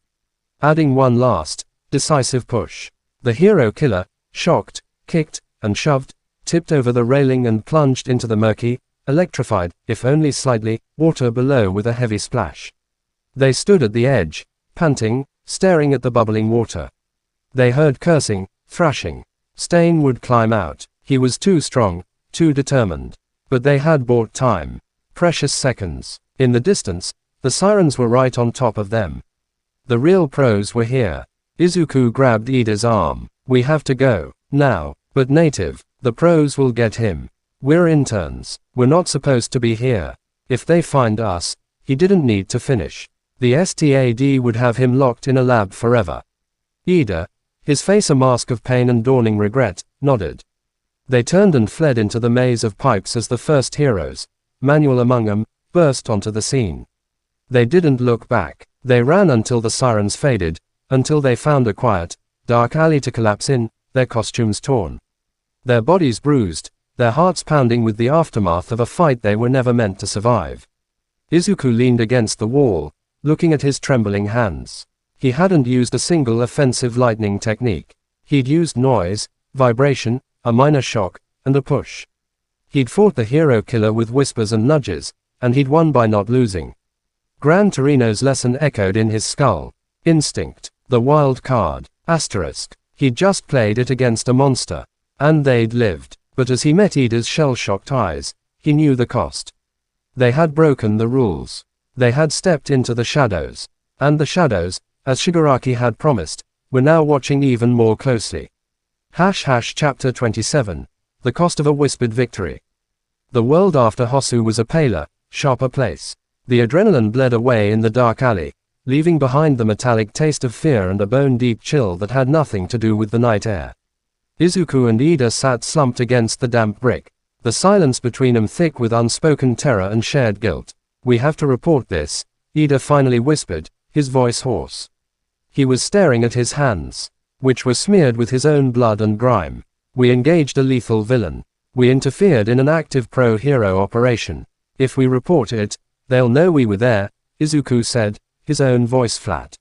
adding one last, decisive push. The hero killer, shocked, kicked, and shoved, tipped over the railing and plunged into the murky, electrified, if only slightly, water below with a heavy splash. They stood at the edge, panting, staring at the bubbling water. They heard cursing, thrashing. Stain would climb out. He was too strong, too determined. But they had bought time. Precious seconds. In the distance, the sirens were right on top of them. The real pros were here. Izuku grabbed Ida's arm. We have to go, now. But native, the pros will get him. We're interns. We're not supposed to be here. If they find us, he didn't need to finish. The STAD would have him locked in a lab forever. Ida, his face a mask of pain and dawning regret, nodded. They turned and fled into the maze of pipes as the first heroes, Manuel among them, burst onto the scene. They didn't look back. They ran until the sirens faded, until they found a quiet, dark alley to collapse in, their costumes torn, their bodies bruised, their hearts pounding with the aftermath of a fight they were never meant to survive. Izuku leaned against the wall, looking at his trembling hands. He hadn't used a single offensive lightning technique. He'd used noise, vibration, a minor shock, and a push. He'd fought the hero killer with whispers and nudges, and he'd won by not losing. Gran Torino's lesson echoed in his skull. Instinct. The wild card. Asterisk. He'd just played it against a monster. And they'd lived. But as he met Ida's shell-shocked eyes, he knew the cost. They had broken the rules. They had stepped into the shadows. And the shadows, as Shigaraki had promised, were now watching even more closely. Chapter 27. The Cost of a Whispered Victory. The world after Hosu was a paler, sharper place. The adrenaline bled away in the dark alley, leaving behind the metallic taste of fear and a bone-deep chill that had nothing to do with the night air. Izuku and Ida sat slumped against the damp brick, the silence between them thick with unspoken terror and shared guilt. We have to report this, Ida finally whispered, his voice hoarse. He was staring at his hands, which were smeared with his own blood and grime. We engaged a lethal villain. We interfered in an active pro-hero operation. If we report it, they'll know we were there, Izuku said, his own voice flat.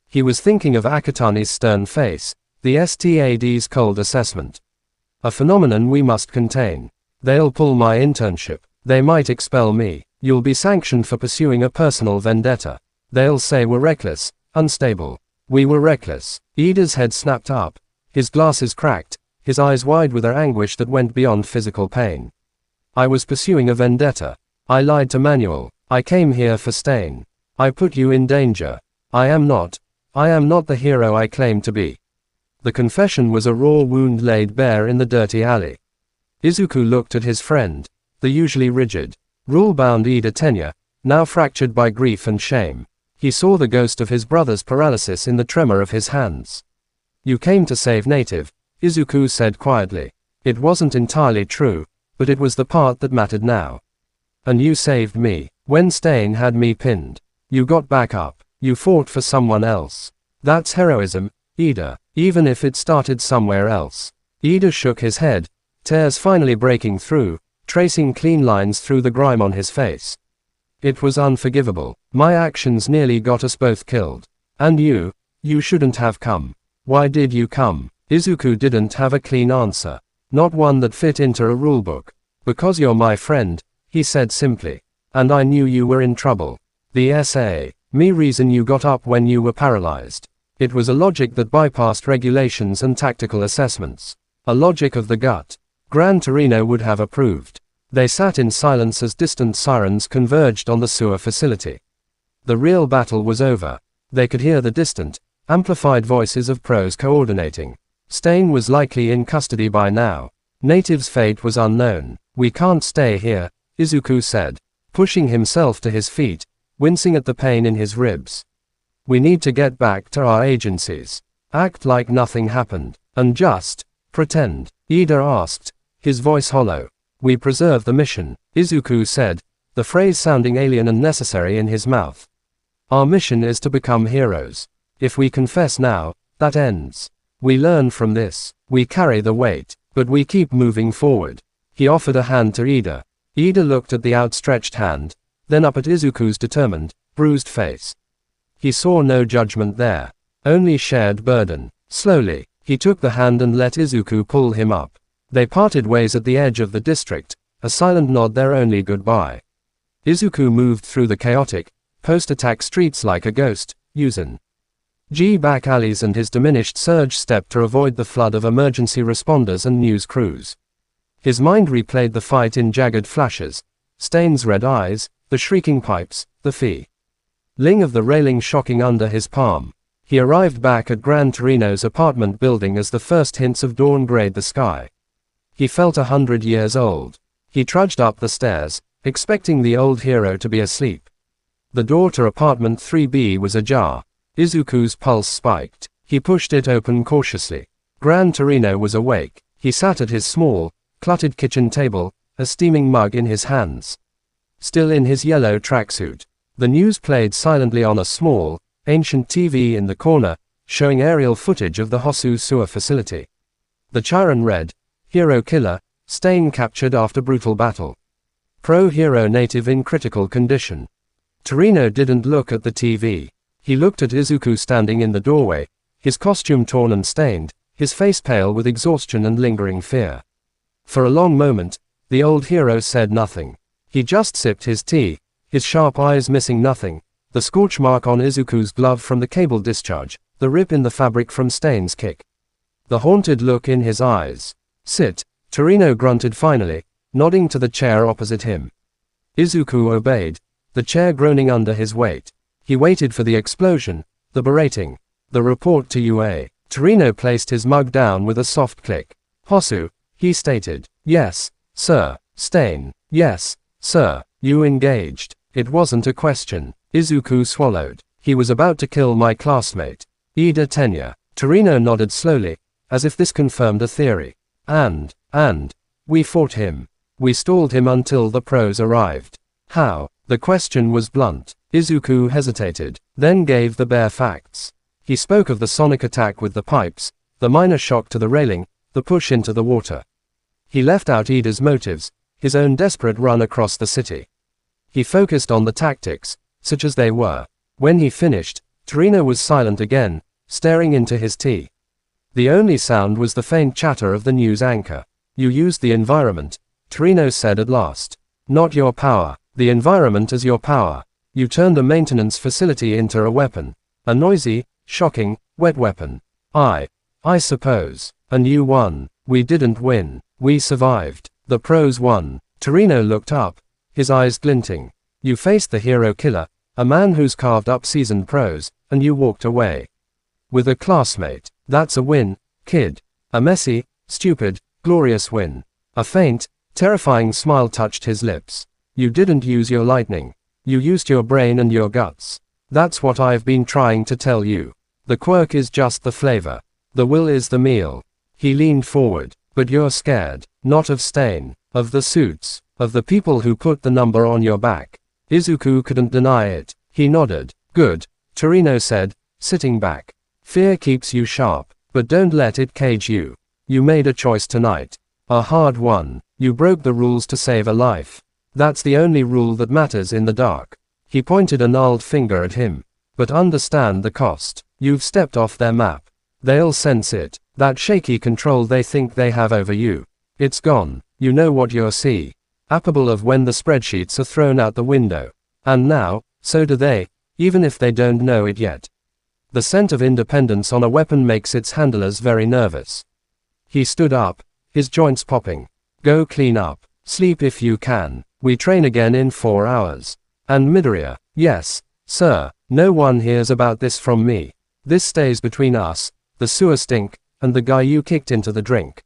He was thinking of Akutani's stern face, the STAD's cold assessment. A phenomenon we must contain. They'll pull my internship. They might expel me. You'll be sanctioned for pursuing a personal vendetta. They'll say we're reckless, unstable. We were reckless. Ida's head snapped up. His glasses cracked, his eyes wide with their anguish that went beyond physical pain. I was pursuing a vendetta. I lied to Manuel. I came here for Stain. I put you in danger. I am not the hero I claim to be. The confession was a raw wound laid bare in the dirty alley. Izuku looked at his friend, the usually rigid, rule-bound Ida Tenya, now fractured by grief and shame. He saw the ghost of his brother's paralysis in the tremor of his hands. You came to save Native, Izuku said quietly. It wasn't entirely true, but it was the part that mattered now. And you saved me. When Stain had me pinned, you got back up. You fought for someone else. That's heroism, Ida, even if it started somewhere else. Ida shook his head, tears finally breaking through, tracing clean lines through the grime on his face. It was unforgivable. My actions nearly got us both killed. And you shouldn't have come. Why did you come? Izuku didn't have a clean answer. Not one that fit into a rulebook. Because you're my friend, he said simply. And I knew you were in trouble. The me reason you got up when you were paralyzed. It was a logic that bypassed regulations and tactical assessments. A logic of the gut. Gran Torino would have approved. They sat in silence as distant sirens converged on the sewer facility. The real battle was over. They could hear the distant, amplified voices of pros coordinating. Stain was likely in custody by now. Native's fate was unknown. We can't stay here, Izuku said, pushing himself to his feet, wincing at the pain in his ribs. We need to get back to our agencies. Act like nothing happened. And just pretend, Ida asked, his voice hollow. We preserve the mission, Izuku said, the phrase sounding alien and necessary in his mouth. Our mission is to become heroes. If we confess now, that ends. We learn from this. We carry the weight, but we keep moving forward. He offered a hand to Ida. Ida looked at the outstretched hand, then up at Izuku's determined, bruised face. He saw no judgment there, only shared burden. Slowly, he took the hand and let Izuku pull him up. They parted ways at the edge of the district, a silent nod their only goodbye. Izuku moved through the chaotic, post-attack streets like a ghost, using back alleys and his diminished surge step to avoid the flood of emergency responders and news crews. His mind replayed the fight in jagged flashes, Stain's red eyes, the shrieking pipes, the feeling of the railing shocking under his palm. He arrived back at Gran Torino's apartment building as the first hints of dawn grayed the sky. He felt 100 years old. He trudged up the stairs, expecting the old hero to be asleep. The door to apartment 3B was ajar. Izuku's pulse spiked. He pushed it open cautiously. Gran Torino was awake. He sat at his small, cluttered kitchen table, a steaming mug in his hands. Still in his yellow tracksuit. The news played silently on a small, ancient TV in the corner, showing aerial footage of the Hosu sewer facility. The Chiron read, Hero killer, Stain captured after brutal battle. Pro-hero native in critical condition. Torino didn't look at the TV. He looked at Izuku standing in the doorway, his costume torn and stained, his face pale with exhaustion and lingering fear. For a long moment, the old hero said nothing. He just sipped his tea, his sharp eyes missing nothing, the scorch mark on Izuku's glove from the cable discharge, the rip in the fabric from Stain's kick. The haunted look in his eyes. Sit, Torino grunted finally, nodding to the chair opposite him. Izuku obeyed, the chair groaning under his weight. He waited for the explosion, the berating, the report to UA. Torino placed his mug down with a soft click. Hosu, he stated. Yes, sir. Stain. Yes, sir. You engaged. It wasn't a question. Izuku swallowed. He was about to kill my classmate. Ida Tenya. Torino nodded slowly, as if this confirmed a theory. And, we fought him. We stalled him until the pros arrived. How? The question was blunt. Izuku hesitated, then gave the bare facts. He spoke of the sonic attack with the pipes, the minor shock to the railing, the push into the water. He left out Ida's motives, his own desperate run across the city. He focused on the tactics, such as they were. When he finished, Torino was silent again, staring into his tea. The only sound was the faint chatter of the news anchor. You used the environment, Torino said at last. Not your power, the environment as your power. You turned a maintenance facility into a weapon. A noisy, shocking, wet weapon. I suppose. And you won. We didn't win. We survived. The pros won. Torino looked up, his eyes glinting. You faced the hero killer, a man who's carved up seasoned pros, and you walked away. With a classmate. That's a win, kid. A messy, stupid, glorious win. A faint, terrifying smile touched his lips. You didn't use your lightning. You used your brain and your guts. That's what I've been trying to tell you. The quirk is just the flavor. The will is the meal. He leaned forward. But you're scared. Not of Stain. Of the suits. Of the people who put the number on your back. Izuku couldn't deny it. He nodded. Good, Torino said, sitting back. Fear keeps you sharp, but don't let it cage you. You made a choice tonight. A hard one. You broke the rules to save a life. That's the only rule that matters in the dark. He pointed a gnarled finger at him. But understand the cost. You've stepped off their map. They'll sense it. That shaky control they think they have over you. It's gone. You know what you're capable of when the spreadsheets are thrown out the window. And now, so do they, even if they don't know it yet. The scent of independence on a weapon makes its handlers very nervous. He stood up, his joints popping. Go clean up. Sleep if you can. We train again in 4 hours. And Midoriya, yes, sir, no one hears about this from me. This stays between us, the sewer stink, and the guy you kicked into the drink.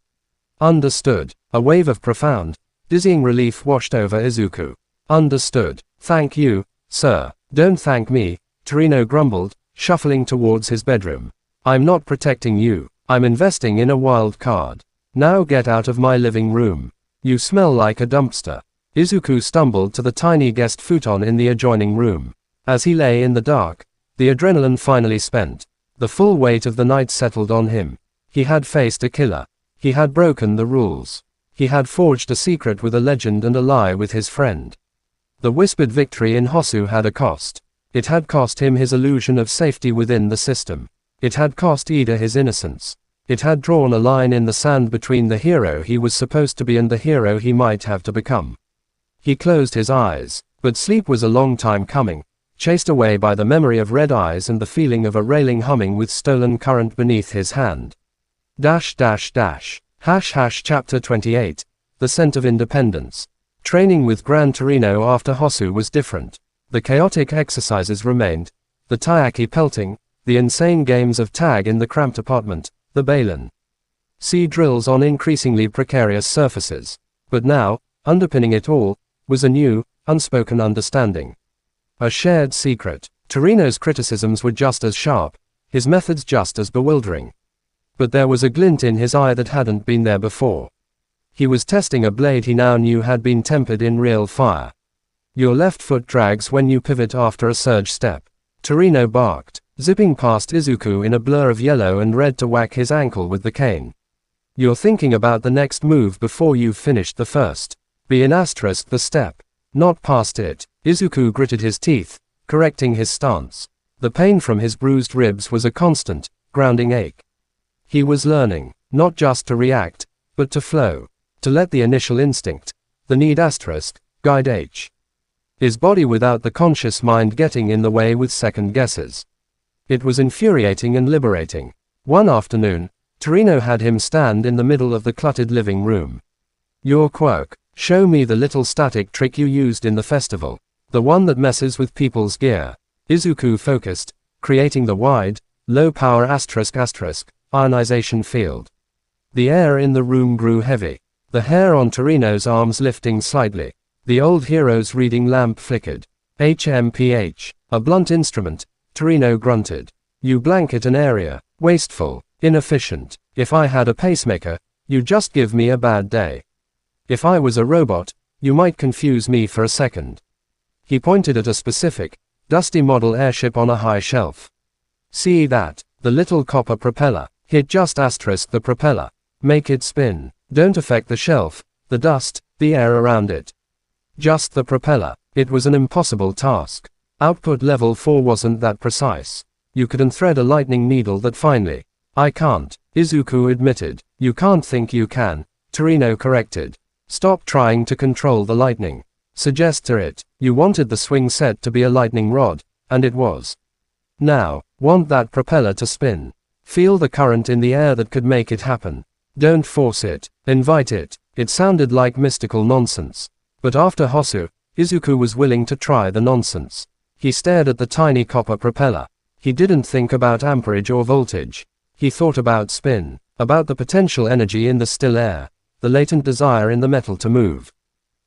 Understood. A wave of profound, dizzying relief washed over Izuku. Understood. Thank you, sir. Don't thank me, Torino grumbled, shuffling towards his bedroom. I'm not protecting you. I'm investing in a wild card. Now get out of my living room. You smell like a dumpster. Izuku stumbled to the tiny guest futon in the adjoining room. As he lay in the dark, the adrenaline finally spent. The full weight of the night settled on him. He had faced a killer. He had broken the rules. He had forged a secret with a legend and a lie with his friend. The whispered victory in Hosu had a cost. It had cost him his illusion of safety within the system. It had cost Ida his innocence. It had drawn a line in the sand between the hero he was supposed to be and the hero he might have to become. He closed his eyes, but sleep was a long time coming, chased away by the memory of red eyes and the feeling of a railing humming with stolen current beneath his hand. Chapter 28, The Scent of Independence. Training with Gran Torino after Hosu was different. The chaotic exercises remained, the taiyaki pelting, the insane games of tag in the cramped apartment, the Balin. Sea drills on increasingly precarious surfaces. But now, underpinning it all, was a new, unspoken understanding. A shared secret. Torino's criticisms were just as sharp, his methods just as bewildering. But there was a glint in his eye that hadn't been there before. He was testing a blade he now knew had been tempered in real fire. Your left foot drags when you pivot after a surge step. Torino barked, zipping past Izuku in a blur of yellow and red to whack his ankle with the cane. You're thinking about the next move before you've finished the first. Be in asterisk the step. Not past it. Izuku gritted his teeth, correcting his stance. The pain from his bruised ribs was a constant, grounding ache. He was learning, not just to react, but to flow. To let the initial instinct, the need asterisk, guide H. His body without the conscious mind getting in the way with second guesses. It was infuriating and liberating. One afternoon, Torino had him stand in the middle of the cluttered living room. Your quirk. Show me the little static trick you used in the festival. The one that messes with people's gear. Izuku focused, creating the wide, low-power asterisk ionization field. The air in the room grew heavy. The hair on Torino's arms lifting slightly. The old hero's reading lamp flickered. HMPH. A blunt instrument, Torino grunted. You blanket an area. Wasteful. Inefficient. If I had a pacemaker, you'd just give me a bad day. If I was a robot, you might confuse me for a second. He pointed at a specific, dusty model airship on a high shelf. See that? The little copper propeller. Hit just asterisk the propeller. Make it spin. Don't affect the shelf, the dust, the air around it. Just the propeller. It was an impossible task. Output level 4 wasn't that precise. You couldn't thread a lightning needle that finely. I can't, Izuku admitted. You can't think you can, Torino corrected. Stop trying to control the lightning. Suggest to it. You wanted the swing set to be a lightning rod, and it was. Now, want that propeller to spin. Feel the current in the air that could make it happen. Don't force it, invite it. It sounded like mystical nonsense. But after Hosu, Izuku was willing to try the nonsense. He stared at the tiny copper propeller. He didn't think about amperage or voltage. He thought about spin, about the potential energy in the still air, the latent desire in the metal to move.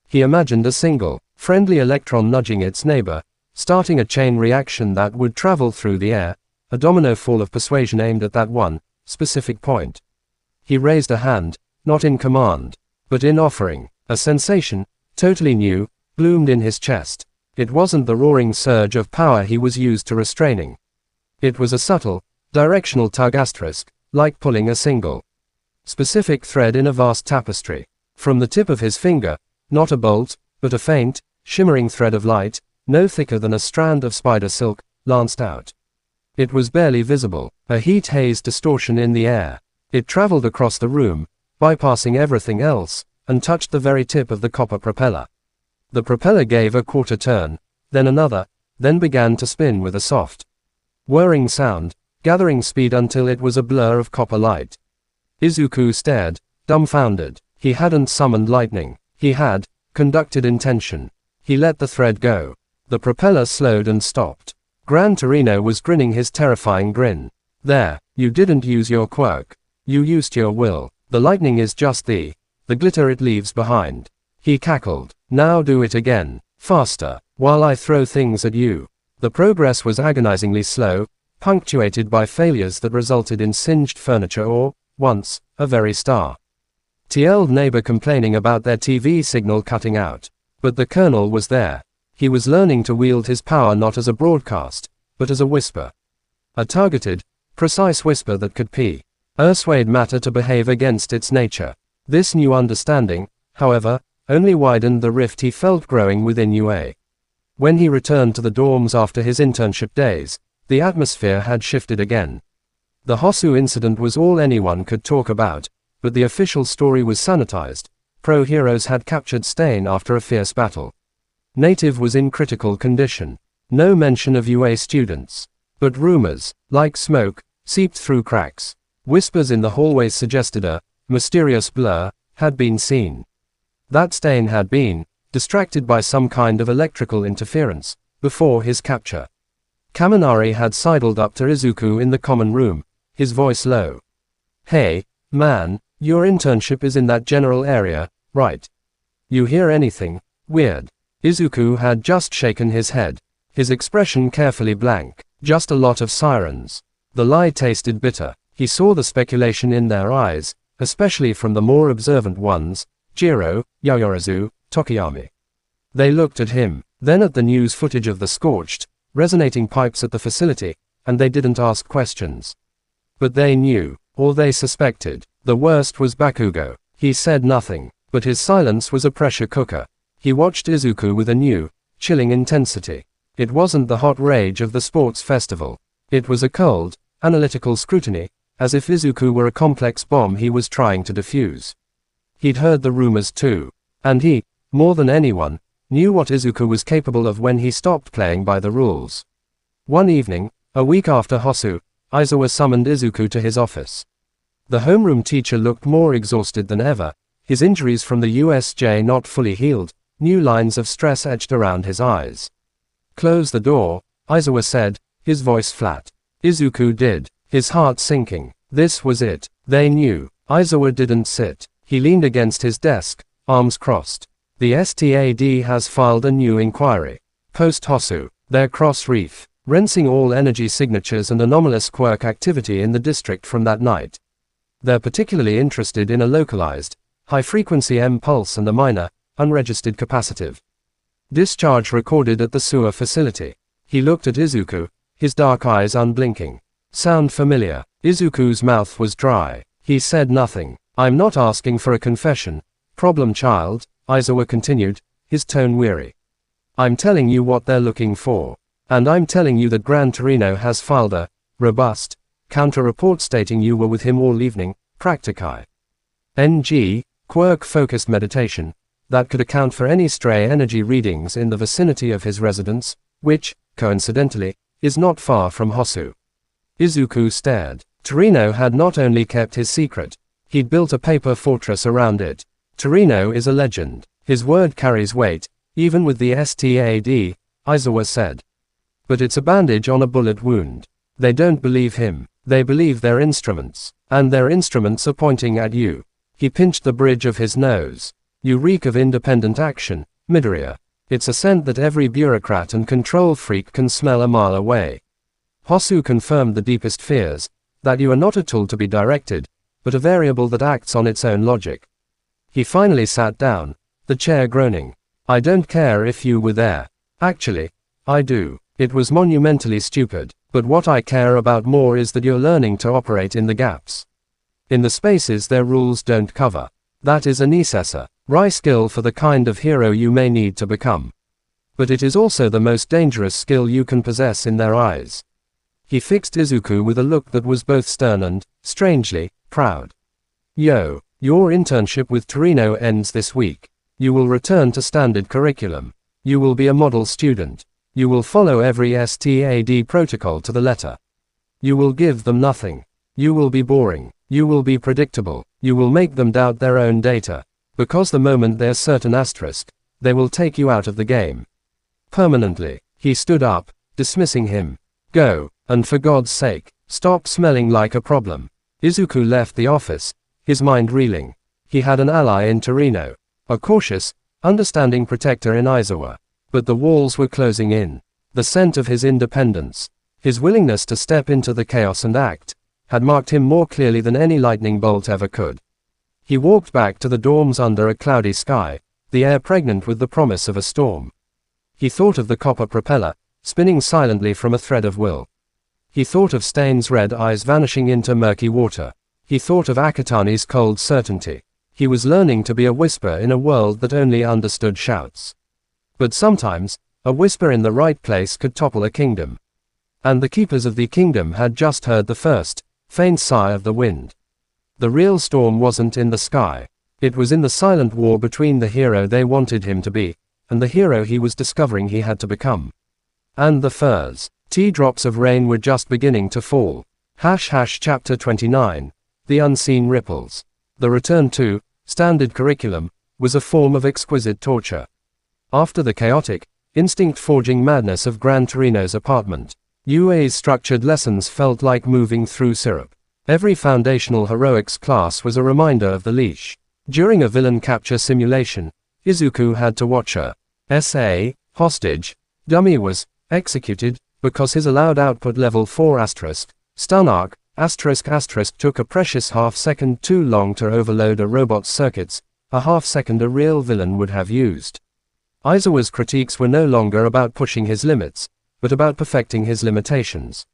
He imagined a single, friendly electron nudging its neighbor, starting a chain reaction that would travel through the air, a domino fall of persuasion aimed at that one, specific point. He raised a hand, not in command, but in offering. A sensation, totally new, bloomed in his chest. It wasn't the roaring surge of power he was used to restraining. It was a subtle, directional tug asterisk, like pulling a single, specific thread in a vast tapestry. From the tip of his finger, not a bolt, but a faint, shimmering thread of light, no thicker than a strand of spider silk, lanced out. It was barely visible, a heat-hazed distortion in the air. It traveled across the room, bypassing everything else, and touched the very tip of the copper propeller. The propeller gave a quarter turn, then another, then began to spin with a soft, whirring sound, gathering speed until it was a blur of copper light. Izuku stared, dumbfounded. He hadn't summoned lightning. He had conducted intention. He let the thread go. The propeller slowed and stopped. Gran Torino was grinning his terrifying grin. There, you didn't use your quirk. You used your will. The lightning is just the glitter it leaves behind. He cackled. Now do it again. Faster. While I throw things at you. The progress was agonizingly slow, punctuated by failures that resulted in singed furniture or, once, a very star. TL'd neighbor complaining about their TV signal cutting out. But the colonel was there. He was learning to wield his power not as a broadcast, but as a whisper. A targeted, precise whisper that could persuade matter to behave against its nature. This new understanding, however, only widened the rift he felt growing within UA. When he returned to the dorms after his internship days, the atmosphere had shifted again. The Hosu incident was all anyone could talk about, but the official story was sanitized. Pro-heroes had captured Stain after a fierce battle. Native was in critical condition. No mention of UA students. But rumors, like smoke, seeped through cracks. Whispers in the hallways suggested a mysterious blur had been seen. That Stain had been distracted by some kind of electrical interference before his capture. Kaminari had sidled up to Izuku in the common room, his voice low. Hey, man, your internship is in that general area, right? You hear anything weird? Izuku had just shaken his head, his expression carefully blank. Just a lot of sirens. The lie tasted bitter. He saw the speculation in their eyes, especially from the more observant ones, Jiro, Yaoyorozu, Tokiyami. They looked at him, then at the news footage of the scorched, resonating pipes at the facility, and they didn't ask questions. But they knew, or they suspected. The worst was Bakugo. He said nothing, but his silence was a pressure cooker. He watched Izuku with a new, chilling intensity. It wasn't the hot rage of the sports festival. It was a cold, analytical scrutiny, as if Izuku were a complex bomb he was trying to defuse. He'd heard the rumors too, and he, more than anyone, knew what Izuku was capable of when he stopped playing by the rules. One evening, a week after Hosu, Aizawa summoned Izuku to his office. The homeroom teacher looked more exhausted than ever, his injuries from the USJ not fully healed, new lines of stress etched around his eyes. Close the door, Aizawa said, his voice flat. Izuku did, his heart sinking. This was it. They knew. Aizawa didn't sit. He leaned against his desk, arms crossed. The STAD has filed a new inquiry. Post-Hosu, their cross-reef, rinsing all energy signatures and anomalous quirk activity in the district from that night. They're particularly interested in a localized, high-frequency M pulse and a minor, unregistered capacitive Discharge recorded at the sewer facility. He looked at Izuku, his dark eyes unblinking. Sound familiar? Izuku's mouth was dry. He said nothing. I'm not asking for a confession, problem child, Izuku continued, his tone weary. I'm telling you what they're looking for. And I'm telling you that Gran Torino has filed a robust counter-report stating you were with him all evening, practicai. NG, quirk-focused meditation, that could account for any stray energy readings in the vicinity of his residence, which, coincidentally, is not far from Hosu. Izuku stared. Torino had not only kept his secret, he'd built a paper fortress around it. Torino is a legend. His word carries weight, even with the STAD, Izuku said. But it's a bandage on a bullet wound. They don't believe him. They believe their instruments. And their instruments are pointing at you. He pinched the bridge of his nose. You reek of independent action, Midoriya. It's a scent that every bureaucrat and control freak can smell a mile away. Hosu confirmed the deepest fears, that you are not a tool to be directed, but a variable that acts on its own logic. He finally sat down, the chair groaning. I don't care if you were there. Actually, I do. It was monumentally stupid, but what I care about more is that you're learning to operate in the gaps. In the spaces their rules don't cover. That is a necessary skill for the kind of hero you may need to become. But it is also the most dangerous skill you can possess in their eyes. He fixed Izuku with a look that was both stern and, strangely, proud. Yo, your internship with Torino ends this week. You will return to standard curriculum. You will be a model student. You will follow every STAD protocol to the letter. You will give them nothing. You will be boring. You will be predictable. You will make them doubt their own data. Because the moment they're certain asterisk, they will take you out of the game. Permanently. He stood up, dismissing him. Go, and for God's sake, stop smelling like a problem. Izuku left the office, his mind reeling. He had an ally in Torino. A cautious, understanding protector in Izuku. But the walls were closing in. The scent of his independence, his willingness to step into the chaos and act, had marked him more clearly than any lightning bolt ever could. He walked back to the dorms under a cloudy sky, the air pregnant with the promise of a storm. He thought of the copper propeller, spinning silently from a thread of will. He thought of Stain's red eyes vanishing into murky water. He thought of Akatani's cold certainty. He was learning to be a whisper in a world that only understood shouts. But sometimes, a whisper in the right place could topple a kingdom. And the keepers of the kingdom had just heard the first, faint sigh of the wind. The real storm wasn't in the sky. It was in the silent war between the hero they wanted him to be, and the hero he was discovering he had to become. And the furs. Drops of rain were just beginning to fall. Chapter 29. The Unseen Ripples. The return to standard curriculum was a form of exquisite torture. After the chaotic, instinct-forging madness of Gran Torino's apartment, UA's structured lessons felt like moving through syrup. Every foundational heroics class was a reminder of the leash. During a villain capture simulation, Izuku had to watch a SA hostage dummy was executed because his allowed output level 4 stun arc took a precious half-second too long to overload a robot's circuits, a half-second a real villain would have used. Izuku's critiques were no longer about pushing his limits, but about perfecting his limitations.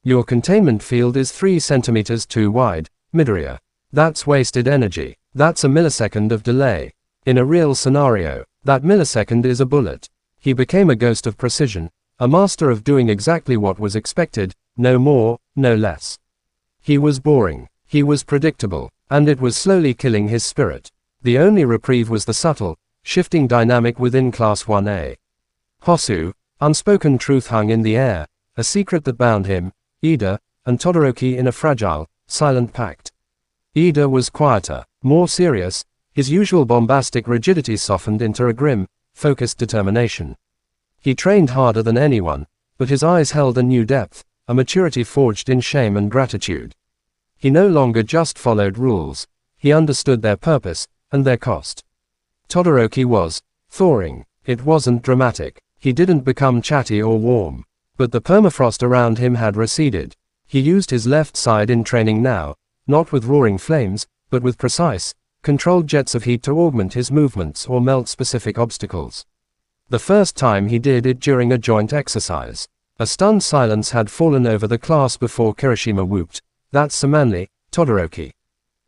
Your containment field is 3 centimeters too wide, Midoriya. That's wasted energy. That's a millisecond of delay. In a real scenario, that millisecond is a bullet. He became a ghost of precision, a master of doing exactly what was expected, no more, no less. He was boring. He was predictable, and it was slowly killing his spirit. The only reprieve was the subtle, shifting dynamic within Class 1A. Hosu, unspoken truth hung in the air, a secret that bound him, Ida, and Todoroki in a fragile, silent pact. Ida was quieter, more serious, his usual bombastic rigidity softened into a grim, focused determination. He trained harder than anyone, but his eyes held a new depth, a maturity forged in shame and gratitude. He no longer just followed rules, he understood their purpose, and their cost. Todoroki was thawing. It wasn't dramatic. He didn't become chatty or warm. But the permafrost around him had receded. He used his left side in training now, not with roaring flames, but with precise, controlled jets of heat to augment his movements or melt specific obstacles. The first time he did it during a joint exercise. A stunned silence had fallen over the class before Kirishima whooped, "That's so manly, Todoroki."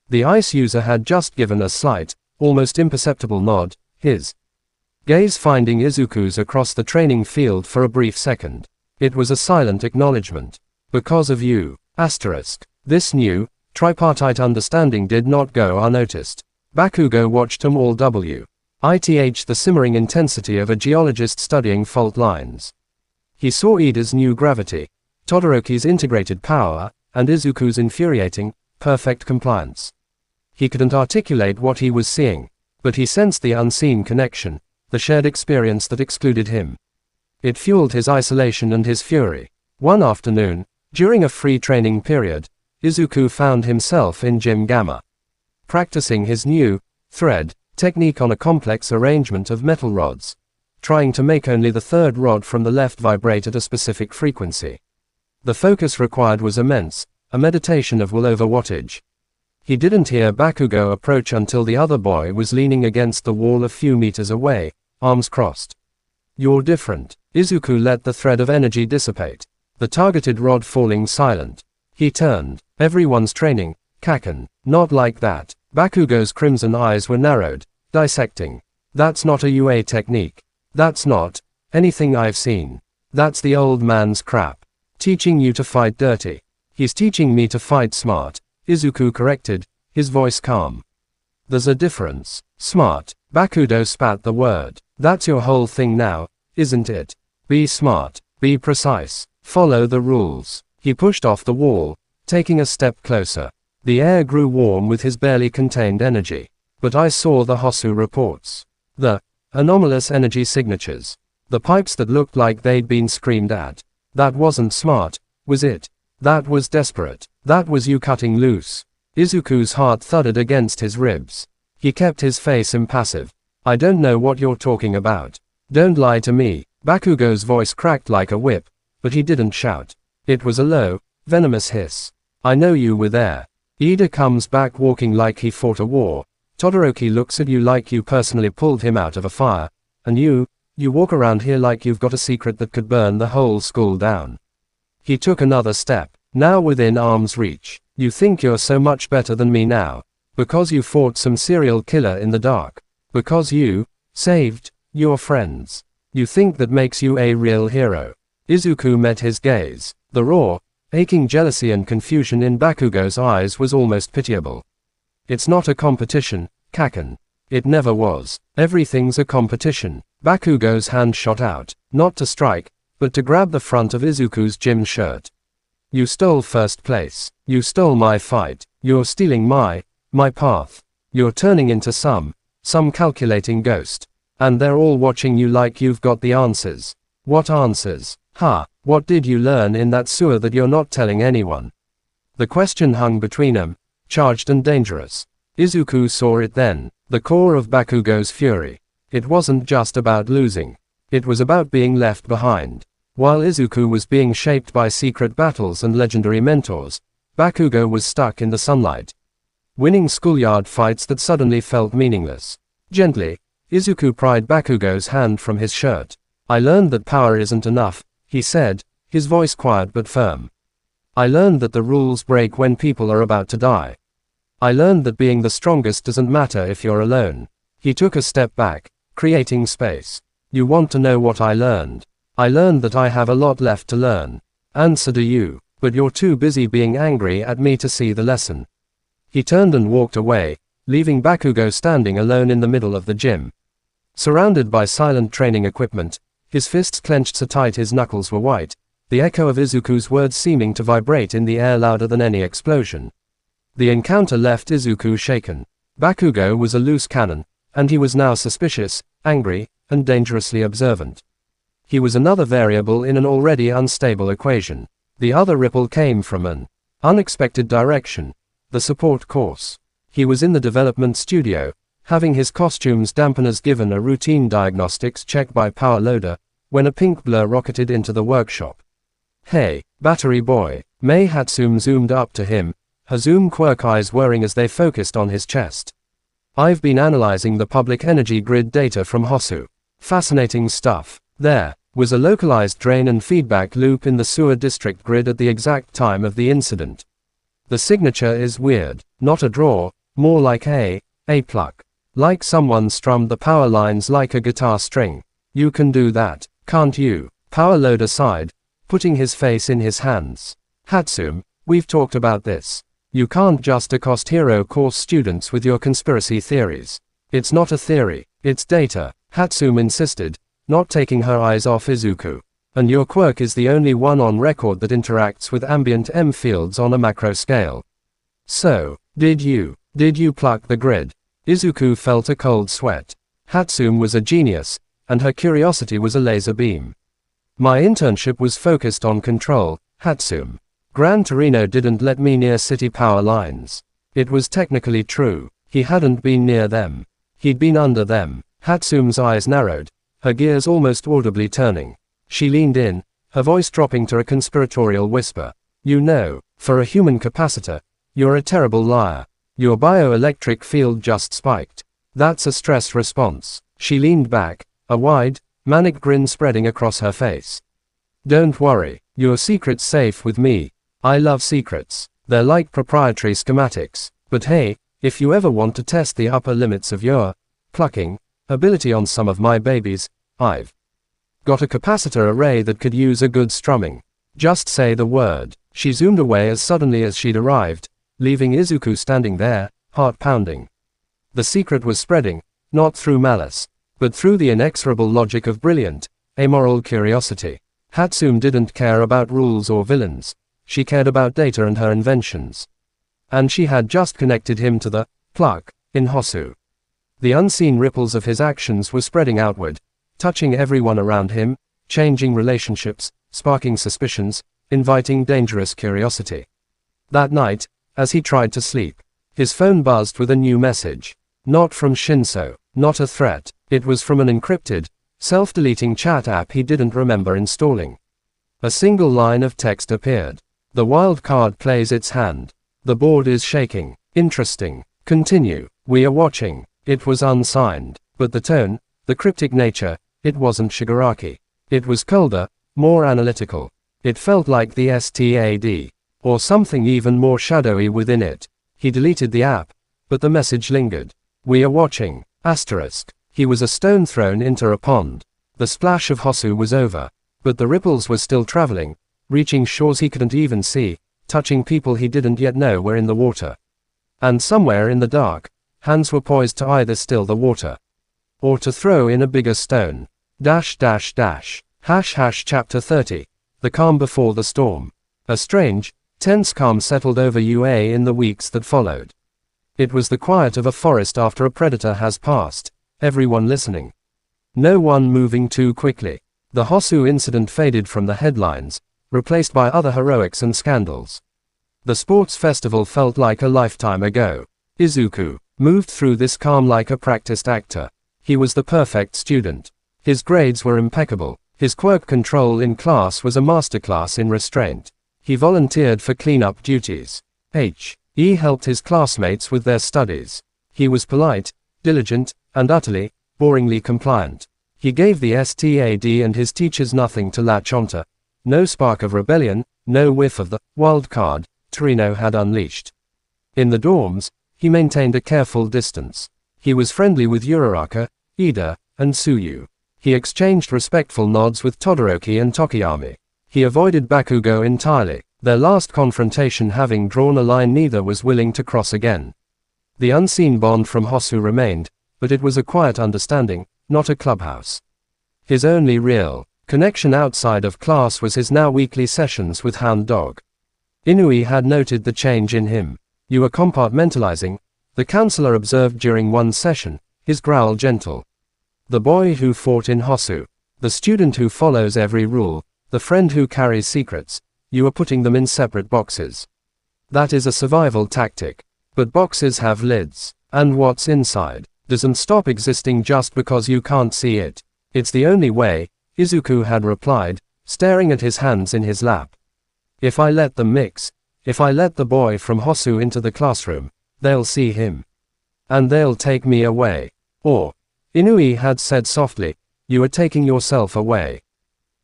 The ice user had just given a slight, almost imperceptible nod, his gaze finding Izuku's across the training field for a brief second. It was a silent acknowledgement. "Because of you." This new, tripartite understanding did not go unnoticed. Bakugo watched them all with the simmering intensity of a geologist studying fault lines. He saw Ida's new gravity, Todoroki's integrated power, and Izuku's infuriating, perfect compliance. He couldn't articulate what he was seeing, but he sensed the unseen connection, the shared experience that excluded him. It fueled his isolation and his fury. One afternoon, during a free training period, Izuku found himself in Gym Gamma, practicing his new thread technique on a complex arrangement of metal rods, trying to make only the third rod from the left vibrate at a specific frequency. The focus required was immense, a meditation of will over wattage. He didn't hear Bakugo approach until the other boy was leaning against the wall a few meters away, arms crossed. "You're different." Izuku let the thread of energy dissipate, the targeted rod falling silent. He turned. "Everyone's training, Kaken. Not like that." Bakugo's crimson eyes were narrowed, dissecting. "That's not a UA technique. That's not anything I've seen. That's the old man's crap. Teaching you to fight dirty." "He's teaching me to fight smart," Izuku corrected, his voice calm. "There's a difference." "Smart." Bakugo spat the word. "That's your whole thing now, isn't it? Be smart, be precise, follow the rules." He pushed off the wall, taking a step closer. The air grew warm with his barely contained energy. "But I saw the Hosu reports. The anomalous energy signatures. The pipes that looked like they'd been screamed at. That wasn't smart, was it? That was desperate. That was you cutting loose." Izuku's heart thudded against his ribs. He kept his face impassive. "I don't know what you're talking about. Don't lie to me." Bakugo's voice cracked like a whip, but he didn't shout. It was a low, venomous hiss. "I know you were there." Ida comes back walking like he fought a war. Todoroki looks at you like you personally pulled him out of a fire. And you walk around here like you've got a secret that could burn the whole school down. He took another step, now within arm's reach. "You think you're so much better than me now. Because you fought some serial killer in the dark. Because you saved your friends. You think that makes you a real hero." Izuku met his gaze. The raw, aching jealousy and confusion in Bakugo's eyes was almost pitiable. "It's not a competition, Kaken. It never was. Everything's a competition." Bakugo's hand shot out, not to strike, but to grab the front of Izuku's gym shirt. "You stole first place. You stole my fight. You're stealing my path. You're turning into some calculating ghost. And they're all watching you like you've got the answers." "What answers? Ha, what did you learn in that sewer that you're not telling anyone?" The question hung between them, charged and dangerous. Izuku saw it then, the core of Bakugo's fury. It wasn't just about losing. It was about being left behind. While Izuku was being shaped by secret battles and legendary mentors, Bakugo was stuck in the sunlight, winning schoolyard fights that suddenly felt meaningless. Gently, Izuku pried Bakugo's hand from his shirt. "I learned that power isn't enough," he said, his voice quiet but firm. "I learned that the rules break when people are about to die. I learned that being the strongest doesn't matter if you're alone." He took a step back, creating space. "You want to know what I learned? I learned that I have a lot left to learn. And so do you. But you're too busy being angry at me to see the lesson." He turned and walked away, leaving Bakugo standing alone in the middle of the gym. Surrounded by silent training equipment, his fists clenched so tight his knuckles were white, the echo of Izuku's words seeming to vibrate in the air louder than any explosion. The encounter left Izuku shaken. Bakugo was a loose cannon, and he was now suspicious, angry, and dangerously observant. He was another variable in an already unstable equation. The other ripple came from an unexpected direction, the support course. He was in the development studio, having his costume's dampeners given a routine diagnostics check by power loader, when a pink blur rocketed into the workshop. "Hey, battery boy." Mei Hatsum zoomed up to him, her zoom quirk eyes whirring as they focused on his chest. "I've been analyzing the public energy grid data from Hosu. Fascinating stuff. There was a localized drain and feedback loop in the sewer district grid at the exact time of the incident. The signature is weird, not a draw, more like a pluck. Like someone strummed the power lines like a guitar string. You can do that, can't you? Power load aside, putting his face in his hands. Hatsume, we've talked about this. You can't just accost hero course students with your conspiracy theories. It's not a theory, it's data, Hatsume insisted, not taking her eyes off Izuku. And your quirk is the only one on record that interacts with ambient M fields on a macro scale. So, did you pluck the grid? Izuku felt a cold sweat. Hatsume was a genius, and her curiosity was a laser beam. My internship was focused on control, Hatsume. Gran Torino didn't let me near city power lines. It was technically true. He hadn't been near them. He'd been under them. Hatsume's eyes narrowed, her gears almost audibly turning. She leaned in, her voice dropping to a conspiratorial whisper. You know, for a human capacitor, you're a terrible liar. Your bioelectric field just spiked. That's a stress response. She leaned back, a wide, manic grin spreading across her face. Don't worry, your secret's safe with me. I love secrets. They're like proprietary schematics. But hey, if you ever want to test the upper limits of your plucking ability on some of my babies, I've got a capacitor array that could use a good strumming. Just say the word. She zoomed away as suddenly as she'd arrived, leaving Izuku standing there, heart pounding. The secret was spreading, not through malice, but through the inexorable logic of brilliant, amoral curiosity. Hatsume didn't care about rules or villains. She cared about data and her inventions. And she had just connected him to the pluck in Hosu. The unseen ripples of his actions were spreading outward, touching everyone around him, changing relationships, sparking suspicions, inviting dangerous curiosity. That night, as he tried to sleep, his phone buzzed with a new message. Not from Shinso, not a threat. It was from an encrypted, self-deleting chat app he didn't remember installing. A single line of text appeared. The wild card plays its hand. The board is shaking. Interesting. Continue. We are watching. It was unsigned. But the tone, the cryptic nature, it wasn't Shigaraki. It was colder, more analytical. It felt like the STAD. Or something even more shadowy within it. He deleted the app, but the message lingered. We are watching. Asterisk. He was a stone thrown into a pond. The splash of Hosu was over. But the ripples were still traveling, reaching shores he couldn't even see, touching people he didn't yet know were in the water. And somewhere in the dark, hands were poised to either still the water, or to throw in a bigger stone. Chapter 30. The calm before the storm. A strange, tense calm settled over UA in the weeks that followed. It was the quiet of a forest after a predator has passed, everyone listening. No one moving too quickly. The Hosu incident faded from the headlines, replaced by other heroics and scandals. The sports festival felt like a lifetime ago. Izuku moved through this calm like a practiced actor. He was the perfect student. His grades were impeccable. His quirk control in class was a masterclass in restraint. He volunteered for cleanup duties. He helped his classmates with their studies. He was polite, diligent, and utterly, boringly compliant. He gave the STAD and his teachers nothing to latch onto. No spark of rebellion, no whiff of the wild card Torino had unleashed. In the dorms, he maintained a careful distance. He was friendly with Uraraka, Ida, and Tsuyu. He exchanged respectful nods with Todoroki and Tokiyami. He avoided Bakugo entirely, their last confrontation having drawn a line neither was willing to cross again. The unseen bond from Hosu remained, but it was a quiet understanding, not a clubhouse. His only real connection outside of class was his now weekly sessions with Hound Dog. Inui had noted the change in him. You are compartmentalizing, the counselor observed during one session, his growl gentle. The boy who fought in Hosu. The student who follows every rule, the friend who carries secrets, you are putting them in separate boxes. That is a survival tactic. But boxes have lids, and what's inside doesn't stop existing just because you can't see it. It's the only way, Izuku had replied, staring at his hands in his lap. If I let them mix, if I let the boy from Hosu into the classroom, they'll see him. And they'll take me away. Or, Inui had said softly, You are taking yourself away.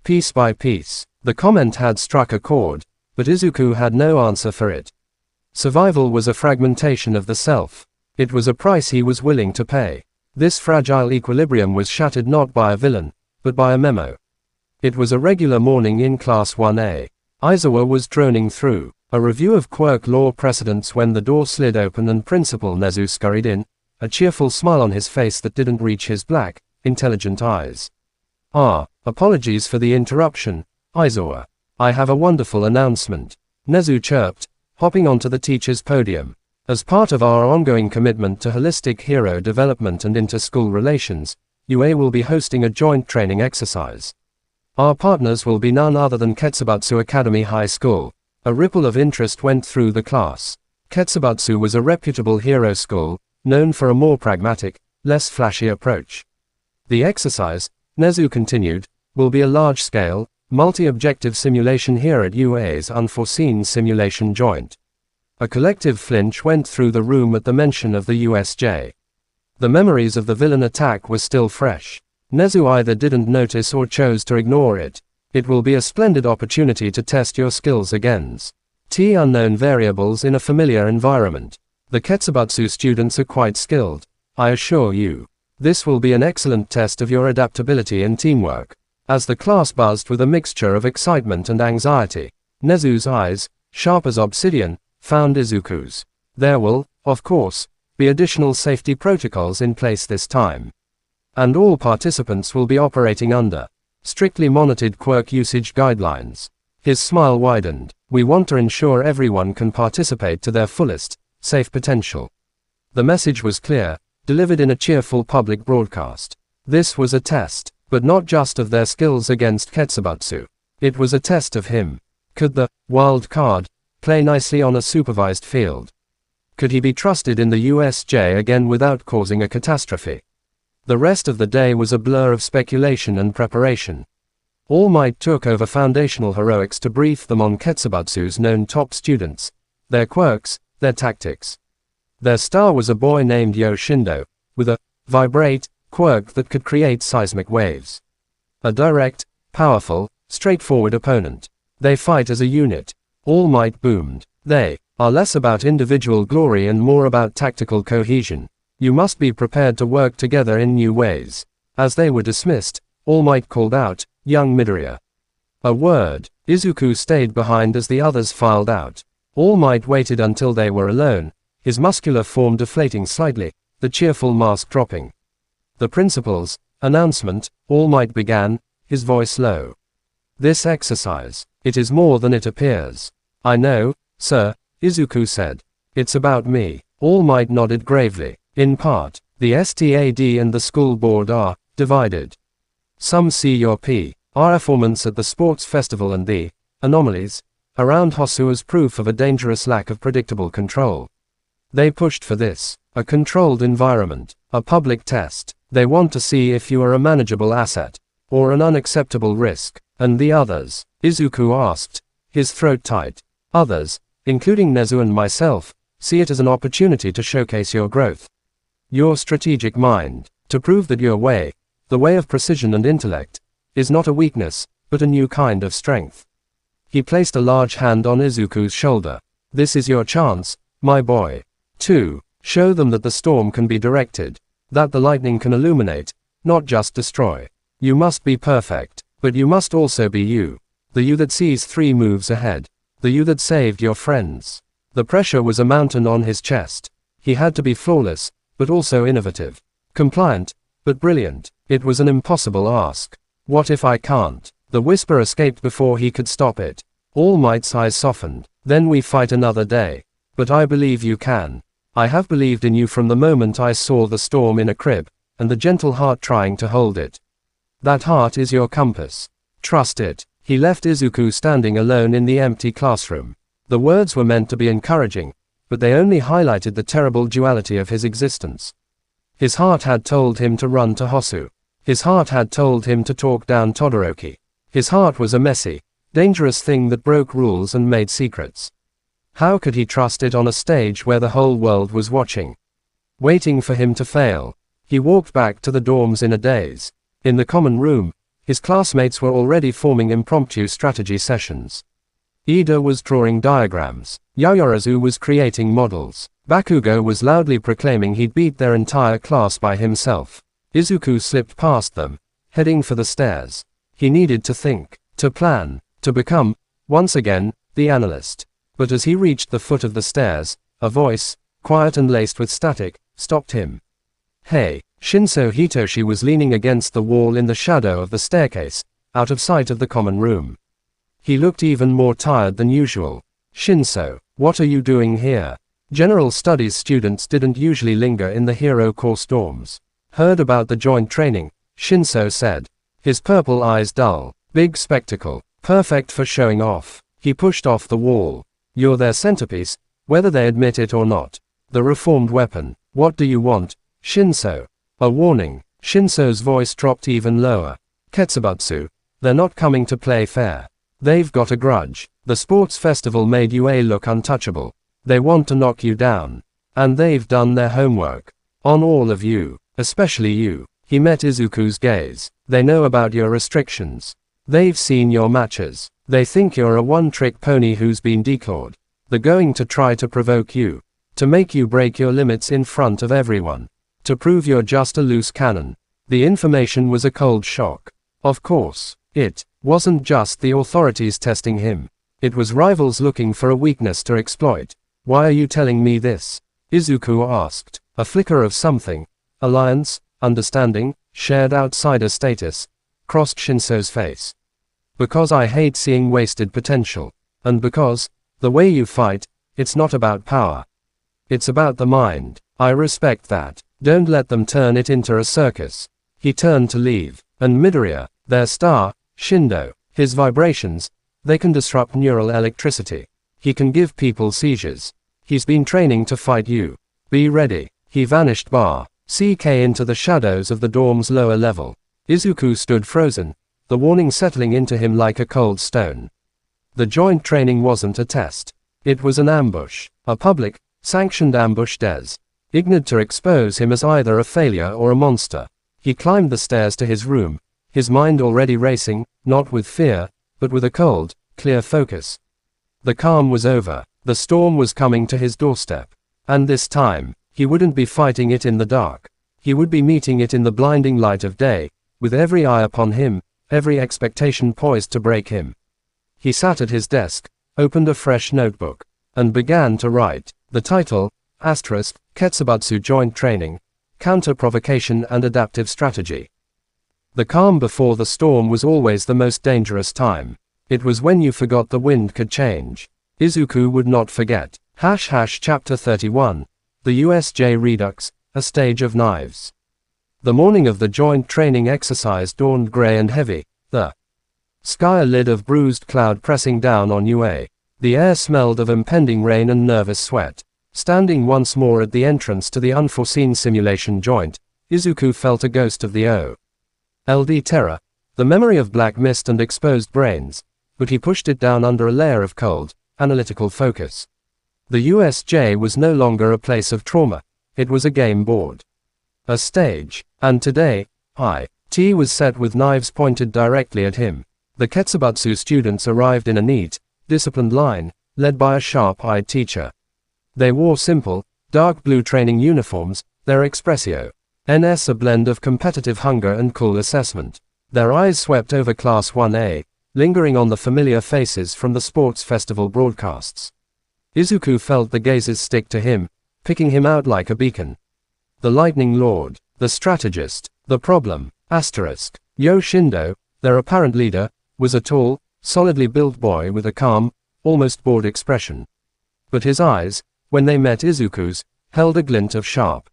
Piece by piece. The comment had struck a chord, but Izuku had no answer for it. Survival was a fragmentation of the self. It was a price he was willing to pay. This fragile equilibrium was shattered not by a villain, but by a memo. It was a regular morning in Class 1A. Aizawa was droning through a review of quirk law precedents when the door slid open and Principal Nezu scurried in, a cheerful smile on his face that didn't reach his black, intelligent eyes. Apologies for the interruption, Aizawa. I have a wonderful announcement. Nezu chirped, hopping onto the teacher's podium. As part of our ongoing commitment to holistic hero development and inter-school relations, UA will be hosting a joint training exercise. Our partners will be none other than Ketsubatsu Academy High School. A ripple of interest went through the class. Ketsubatsu was a reputable hero school, known for a more pragmatic, less flashy approach. The exercise, Nezu continued, will be a large-scale, multi-objective simulation here at UA's unforeseen simulation joint. A collective flinch went through the room at the mention of the USJ. The memories of the villain attack were still fresh. Nezu either didn't notice or chose to ignore it. It will be a splendid opportunity to test your skills against unknown variables in a familiar environment. The Ketsubatsu students are quite skilled, I assure you. This will be an excellent test of your adaptability and teamwork. As the class buzzed with a mixture of excitement and anxiety, Nezu's eyes, sharp as obsidian, found Izuku's. There will, of course, be additional safety protocols in place this time. And all participants will be operating under strictly monitored quirk usage guidelines. His smile widened. We want to ensure everyone can participate to their fullest, safe potential. The message was clear, delivered in a cheerful public broadcast. This was a test, but not just of their skills against Ketsubatsu. It was a test of him. Could the wild card play nicely on a supervised field? Could he be trusted in the USJ again without causing a catastrophe? The rest of the day was a blur of speculation and preparation. All Might took over foundational heroics to brief them on Ketsubatsu's known top students, their quirks, their tactics. Their star was a boy named Yoshindo, with a vibrate quirk that could create seismic waves. A direct, powerful, straightforward opponent. They fight as a unit. All Might boomed. They are less about individual glory and more about tactical cohesion. You must be prepared to work together in new ways. As they were dismissed, All Might called out, "Young Midoriya." A word. Izuku stayed behind as the others filed out. All Might waited until they were alone, his muscular form deflating slightly, the cheerful mask dropping. The principal's announcement, All Might began, his voice low. This exercise, it is more than it appears. I know, sir, Izuku said. It's about me. All Might nodded gravely. In part, the STAD and the school board are divided. Some see your performance at the sports festival and the anomalies around Hosu as proof of a dangerous lack of predictable control. They pushed for this, a controlled environment, a public test. They want to see if you are a manageable asset, or an unacceptable risk. And the others? Izuku asked, his throat tight. Others, including Nezu and myself, see it as an opportunity to showcase your growth. Your strategic mind, to prove that your way, the way of precision and intellect, is not a weakness, but a new kind of strength. He placed a large hand on Izuku's shoulder. This is your chance, my boy. 2. Show them that the storm can be directed, that the lightning can illuminate, not just destroy. You must be perfect, but you must also be you. The you that sees 3 moves ahead. The you that saved your friends. The pressure was a mountain on his chest. He had to be flawless, but also innovative. Compliant, but brilliant. It was an impossible ask. What if I can't? The whisper escaped before he could stop it. All Might's eyes softened. Then we fight another day. But I believe you can. I have believed in you from the moment I saw the storm in a crib, and the gentle heart trying to hold it. That heart is your compass. Trust it. He left Izuku standing alone in the empty classroom. The words were meant to be encouraging, but they only highlighted the terrible duality of his existence. His heart had told him to run to Hosu. His heart had told him to talk down Todoroki. His heart was a messy, dangerous thing that broke rules and made secrets. How could he trust it on a stage where the whole world was watching? Waiting for him to fail. He walked back to the dorms in a daze. In the common room, his classmates were already forming impromptu strategy sessions. Ida was drawing diagrams. Yaoyorozu was creating models. Bakugo was loudly proclaiming he'd beat their entire class by himself. Izuku slipped past them, heading for the stairs. He needed to think, to plan, to become, once again, the analyst. But as he reached the foot of the stairs, a voice, quiet and laced with static, stopped him. Hey! Shinso Hitoshi was leaning against the wall in the shadow of the staircase, out of sight of the common room. He looked even more tired than usual. Shinso, what are you doing here? General Studies students didn't usually linger in the hero course dorms. Heard about the joint training, Shinso said. His purple eyes dull. Big spectacle. Perfect for showing off. He pushed off the wall. You're their centerpiece, whether they admit it or not. The reformed weapon. What do you want, Shinso? A warning. Shinso's voice dropped even lower. Ketsubatsu. They're not coming to play fair. They've got a grudge. The sports festival made UA look untouchable. They want to knock you down. And they've done their homework. On all of you. Especially you. He met Izuku's gaze. They know about your restrictions. They've seen your matches. They think you're a one-trick pony who's been declawed. They're going to try to provoke you. To make you break your limits in front of everyone. To prove you're just a loose cannon. The information was a cold shock. Of course, it wasn't just the authorities testing him. It was rivals looking for a weakness to exploit. Why are you telling me this? Izuku asked. A flicker of something. Alliance, understanding, shared outsider status, crossed Shinso's face. Because I hate seeing wasted potential. And because, the way you fight, it's not about power. It's about the mind. I respect that. Don't let them turn it into a circus. He turned to leave. And Midoriya, their star, Shindo, his vibrations, they can disrupt neural electricity. He can give people seizures. He's been training to fight you. Be ready. He vanished CK into the shadows of the dorm's lower level. Izuku stood frozen, the warning settling into him like a cold stone. The joint training wasn't a test. It was an ambush. A public, sanctioned ambush ignored to expose him as either a failure or a monster. He climbed the stairs to his room, his mind already racing, not with fear, but with a cold, clear focus. The calm was over. The storm was coming to his doorstep. And this time, he wouldn't be fighting it in the dark. He would be meeting it in the blinding light of day, with every eye upon him, every expectation poised to break him. He sat at his desk, opened a fresh notebook, and began to write. The title, Ketsubatsu Joint Training, Counter-Provocation and Adaptive Strategy. The calm before the storm was always the most dangerous time. It was when you forgot the wind could change. Izuku would not forget. Chapter 31. The USJ Redux, a stage of knives. The morning of the joint training exercise dawned gray and heavy, the sky a lid of bruised cloud pressing down on UA. The air smelled of impending rain and nervous sweat. Standing once more at the entrance to the unforeseen simulation joint, Izuku felt a ghost of the OLD terror, the memory of black mist and exposed brains, but he pushed it down under a layer of cold, analytical focus. The USJ was no longer a place of trauma, it was a game board. A stage, and today, IT was set with knives pointed directly at him. The Ketsubatsu students arrived in a neat, disciplined line, led by a sharp-eyed teacher. They wore simple, dark blue training uniforms, their expressio NS a blend of competitive hunger and cool assessment. Their eyes swept over Class 1A, lingering on the familiar faces from the sports festival broadcasts. Izuku felt the gazes stick to him, picking him out like a beacon. The Lightning Lord, the strategist, the problem, Yo Shindo, their apparent leader, was a tall, solidly built boy with a calm, almost bored expression. But his eyes, when they met Izuku's, held a glint of sharp,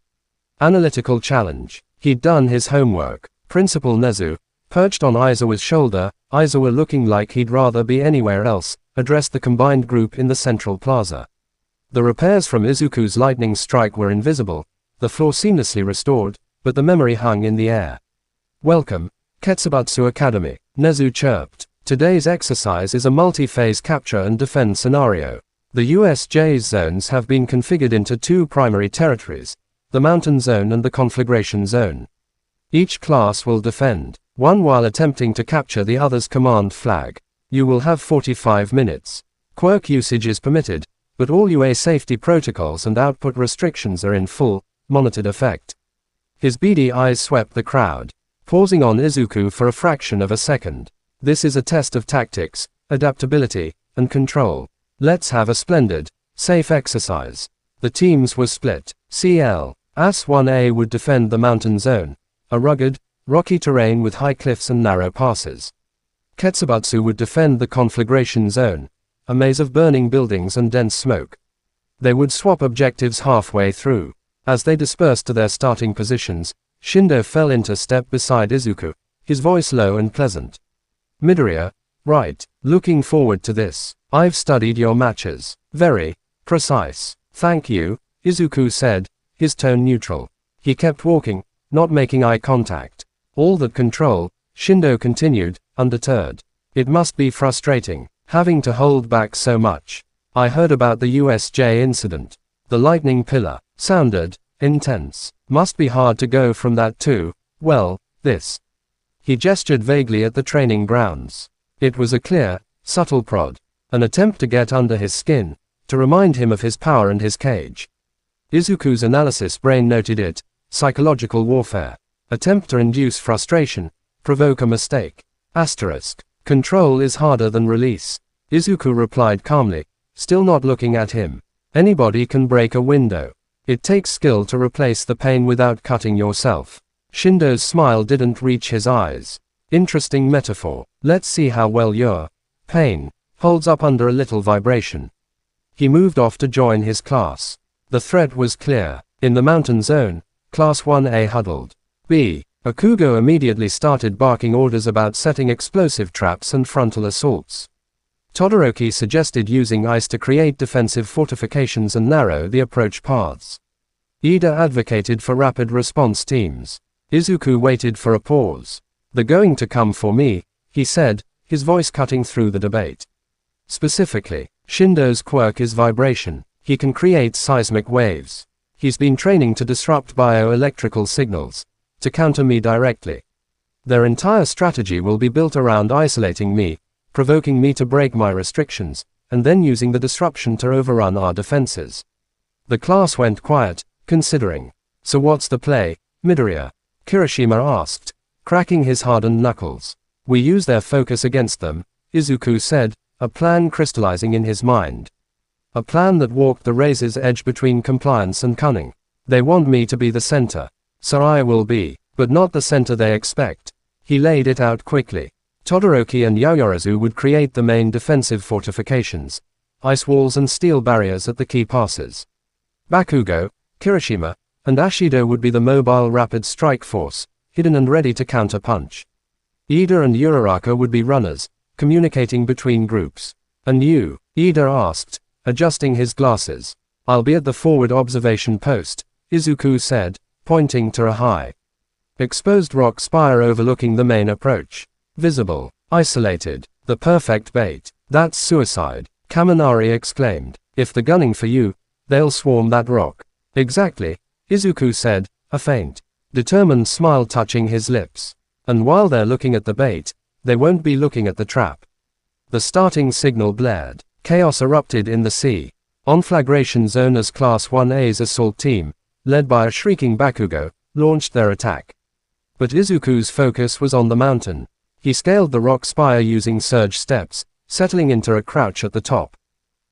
analytical challenge. He'd done his homework. Principal Nezu, perched on Aizawa's shoulder, Aizawa looking like he'd rather be anywhere else, addressed the combined group in the central plaza. The repairs from Izuku's lightning strike were invisible, the floor seamlessly restored, but the memory hung in the air. Welcome, Ketsubatsu Academy, Nezu chirped. Today's exercise is a multi-phase capture and defend scenario. The USJ's zones have been configured into two primary territories, the Mountain Zone and the Conflagration Zone. Each class will defend one while attempting to capture the other's command flag. You will have 45 minutes. Quirk usage is permitted, but all UA safety protocols and output restrictions are in full, monitored effect. His beady eyes swept the crowd, pausing on Izuku for a fraction of a second. This is a test of tactics, adaptability, and control. Let's have a splendid, safe exercise. The teams were split. CL. AS-1A would defend the mountain zone, a rugged, rocky terrain with high cliffs and narrow passes. Ketsubatsu would defend the conflagration zone, a maze of burning buildings and dense smoke. They would swap objectives halfway through. As they dispersed to their starting positions, Shindo fell into step beside Izuku, his voice low and pleasant. Midoriya, right, looking forward to this. I've studied your matches. Very precise. Thank you, Izuku said, his tone neutral. He kept walking, not making eye contact. All that control, Shindo continued, undeterred. It must be frustrating, having to hold back so much. I heard about the USJ incident. The lightning pillar sounded intense. Must be hard to go from that to, well, this. He gestured vaguely at the training grounds. It was a clear, subtle prod, an attempt to get under his skin, to remind him of his power and his cage. Izuku's analysis brain noted it, psychological warfare, attempt to induce frustration, provoke a mistake. Asterisk. Control is harder than release. Izuku replied calmly, still not looking at him. Anybody can break a window. It takes skill to replace the pain without cutting yourself. Shindo's smile didn't reach his eyes. Interesting metaphor. Let's see how well your pain holds up under a little vibration. He moved off to join his class. The threat was clear. In the mountain zone, Class 1A huddled. B. Akugo immediately started barking orders about setting explosive traps and frontal assaults. Todoroki suggested using ice to create defensive fortifications and narrow the approach paths. Ida advocated for rapid response teams. Izuku waited for a pause. They're going to come for me, he said, his voice cutting through the debate. Specifically, Shindo's quirk is vibration. He can create seismic waves. He's been training to disrupt bioelectrical signals, to counter me directly. Their entire strategy will be built around isolating me, provoking me to break my restrictions, and then using the disruption to overrun our defenses. The class went quiet, considering. So what's the play, Midoriya? Kirishima asked, cracking his hardened knuckles. We use their focus against them, Izuku said, a plan crystallizing in his mind. A plan that walked the razor's edge between compliance and cunning. They want me to be the center. So I will be, but not the center they expect. He laid it out quickly. Todoroki and Yaoyorozu would create the main defensive fortifications, ice walls and steel barriers at the key passes. Bakugo, Kirishima, and Ashido would be the mobile rapid strike force, hidden and ready to counter-punch. Ida and Uraraka would be runners, communicating between groups. And you? Ida asked, adjusting his glasses. I'll be at the forward observation post, Izuku said, pointing to a high, exposed rock spire overlooking the main approach. Visible, isolated, the perfect bait. That's suicide, Kaminari exclaimed. If they're gunning for you, they'll swarm that rock. Exactly, Izuku said, a faint, determined smile touching his lips. And while they're looking at the bait, they won't be looking at the trap. The starting signal blared. Chaos erupted in the sea. Conflagration Zone as Class 1A's assault team, led by a shrieking Bakugo, launched their attack. But Izuku's focus was on the mountain. He scaled the rock spire using surge steps, settling into a crouch at the top.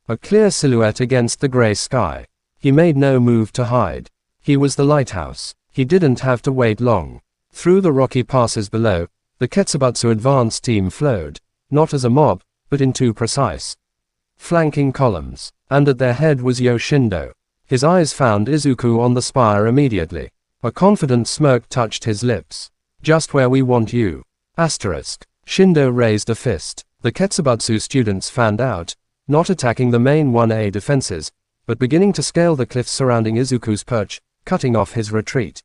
A clear silhouette against the gray sky. He made no move to hide. He was the lighthouse. He didn't have to wait long. Through the rocky passes below, the Ketsubatsu advance team flowed, not as a mob, but in two precise flanking columns. And at their head was Yoshindo. His eyes found Izuku on the spire immediately. A confident smirk touched his lips. Just where we want you. Asterisk. Shindo raised a fist. The Ketsubatsu students fanned out, not attacking the main 1A defenses, but beginning to scale the cliffs surrounding Izuku's perch, cutting off his retreat.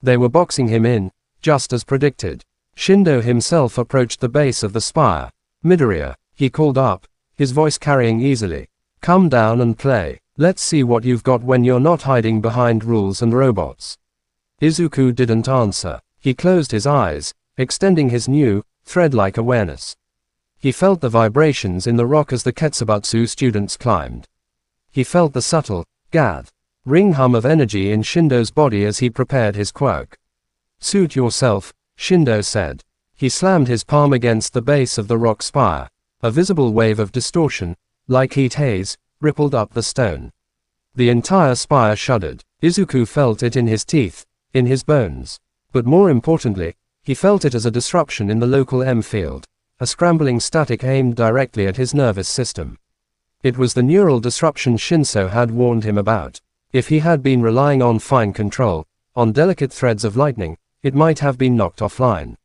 They were boxing him in, just as predicted. Shindo himself approached the base of the spire. Midoriya, he called up, his voice carrying easily. Come down and play. Let's see what you've got when you're not hiding behind rules and robots. Izuku didn't answer. He closed his eyes, extending his new, thread-like awareness. He felt the vibrations in the rock as the Ketsubatsu students climbed. He felt the subtle, ring hum of energy in Shindo's body as he prepared his quirk. "Suit yourself," Shindo said. He slammed his palm against the base of the rock spire. A visible wave of distortion, like heat haze, rippled up the stone. The entire spire shuddered. Izuku felt it in his teeth, in his bones. But more importantly, he felt it as a disruption in the local M field, a scrambling static aimed directly at his nervous system. It was the neural disruption Shinso had warned him about. If he had been relying on fine control, on delicate threads of lightning, it might have been knocked offline.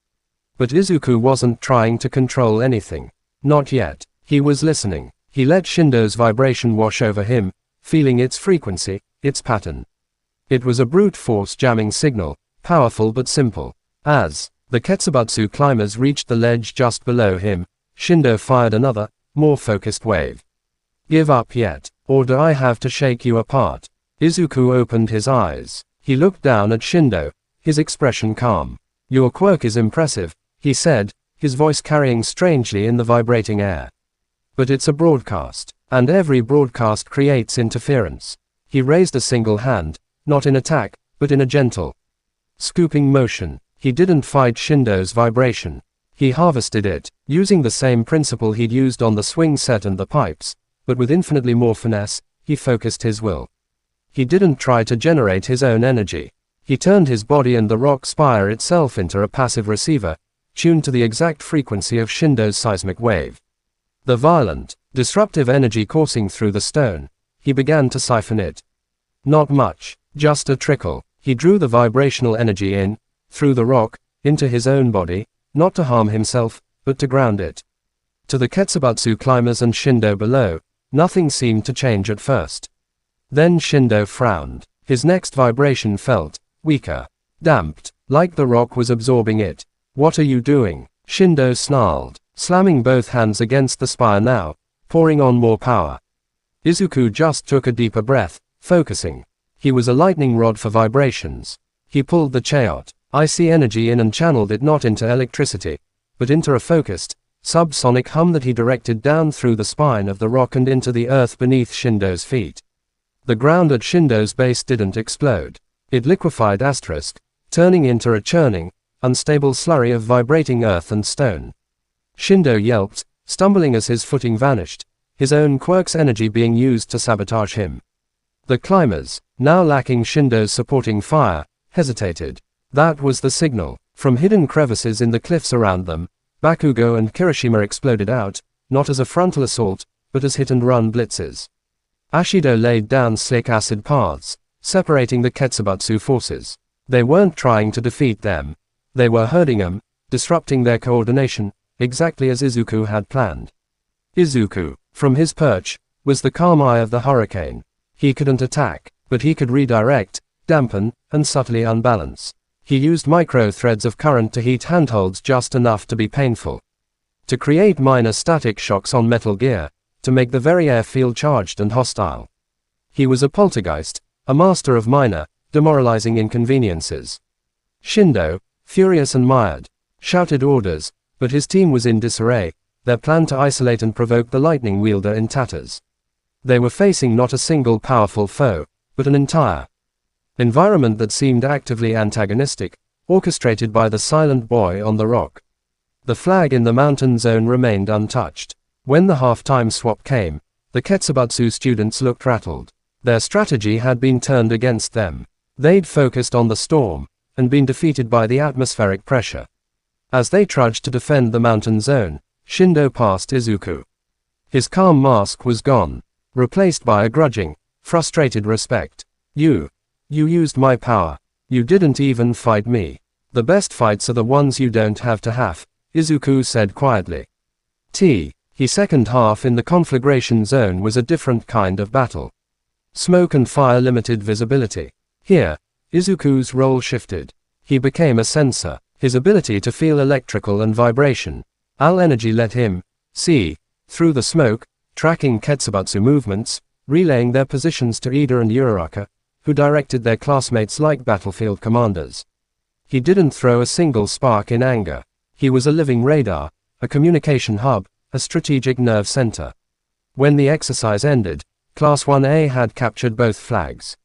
But Izuku wasn't trying to control anything. Not yet. He was listening. He let Shindo's vibration wash over him, feeling its frequency, its pattern. It was a brute force jamming signal, powerful but simple. As the Ketsubatsu climbers reached the ledge just below him, Shindo fired another, more focused wave. "Give up yet, or do I have to shake you apart?" Izuku opened his eyes. He looked down at Shindo, his expression calm. "Your quirk is impressive," he said, his voice carrying strangely in the vibrating air. "But it's a broadcast, and every broadcast creates interference." He raised a single hand, not in attack, but in a gentle, scooping motion. He didn't fight Shindo's vibration. He harvested it, using the same principle he'd used on the swing set and the pipes, but with infinitely more finesse. He focused his will. He didn't try to generate his own energy. He turned his body and the rock spire itself into a passive receiver, tuned to the exact frequency of Shindo's seismic wave. The violent, disruptive energy coursing through the stone, he began to siphon it. Not much, just a trickle. He drew the vibrational energy in, through the rock, into his own body, not to harm himself, but to ground it. To the Ketsubatsu climbers and Shindo below, nothing seemed to change at first. Then Shindo frowned. His next vibration felt weaker, damped, like the rock was absorbing it. "What are you doing?" Shindo snarled, slamming both hands against the spire now, pouring on more power. Izuku just took a deeper breath, focusing. He was a lightning rod for vibrations. He pulled the chaos, icy energy in and channeled it not into electricity, but into a focused, subsonic hum that he directed down through the spine of the rock and into the earth beneath Shindo's feet. The ground at Shindo's base didn't explode. It liquefied turning into a churning, unstable slurry of vibrating earth and stone. Shindo yelped, stumbling as his footing vanished, his own quirk's energy being used to sabotage him. The climbers, now lacking Shindo's supporting fire, hesitated. That was the signal. From hidden crevices in the cliffs around them, Bakugo and Kirishima exploded out, not as a frontal assault, but as hit-and-run blitzes. Ashido laid down slick acid paths, separating the Ketsubatsu forces. They weren't trying to defeat them. They were herding them, disrupting their coordination, exactly as Izuku had planned. Izuku, from his perch, was the calm eye of the hurricane. He couldn't attack, but he could redirect, dampen, and subtly unbalance. He used micro threads of current to heat handholds just enough to be painful. To create minor static shocks on metal gear, to make the very air feel charged and hostile. He was a poltergeist, a master of minor, demoralizing inconveniences. Shindo, furious and mired, shouted orders, but his team was in disarray, their plan to isolate and provoke the lightning wielder in tatters. They were facing not a single powerful foe, but an entire environment that seemed actively antagonistic, orchestrated by the silent boy on the rock. The flag in the mountain zone remained untouched. When the half-time swap came, the Ketsubatsu students looked rattled. Their strategy had been turned against them. They'd focused on the storm, and been defeated by the atmospheric pressure. As they trudged to defend the mountain zone, Shindo passed Izuku. His calm mask was gone, replaced by a grudging, frustrated respect. You used my power. You didn't even fight me. The best fights are the ones you don't have to have, Izuku said quietly. His second half in the conflagration zone was a different kind of battle. Smoke and fire limited visibility. Here, Izuku's role shifted. He became a sensor. His ability to feel electrical and vibration. Energy let him see through the smoke, tracking Ketsubatsu movements, relaying their positions to Ida and Uraraka, who directed their classmates like battlefield commanders. He didn't throw a single spark in anger. He was a living radar, a communication hub, a strategic nerve center. When the exercise ended, Class 1A had captured both flags.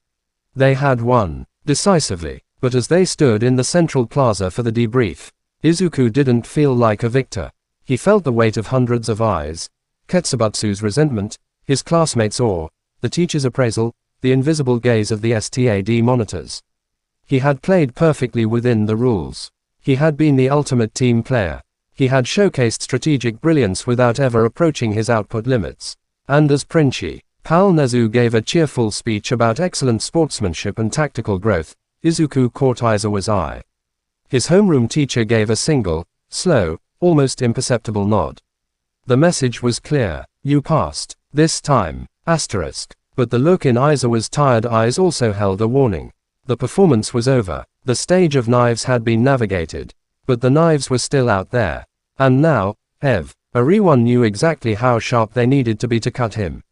They had won, decisively, but as they stood in the central plaza for the debrief, Izuku didn't feel like a victor. He felt the weight of hundreds of eyes, Ketsubatsu's resentment, his classmates' awe, the teacher's appraisal, the invisible gaze of the STAD monitors. He had played perfectly within the rules. He had been the ultimate team player. He had showcased strategic brilliance without ever approaching his output limits. And as Princhi, Pal Nezu gave a cheerful speech about excellent sportsmanship and tactical growth, Izuku caught Aizawa's eye. His homeroom teacher gave a single, slow, almost imperceptible nod. The message was clear. You passed. This time. Asterisk. But the look in Aizawa's tired eyes also held a warning. The performance was over. The stage of knives had been navigated. But the knives were still out there. And now, everyone knew exactly how sharp they needed to be to cut him.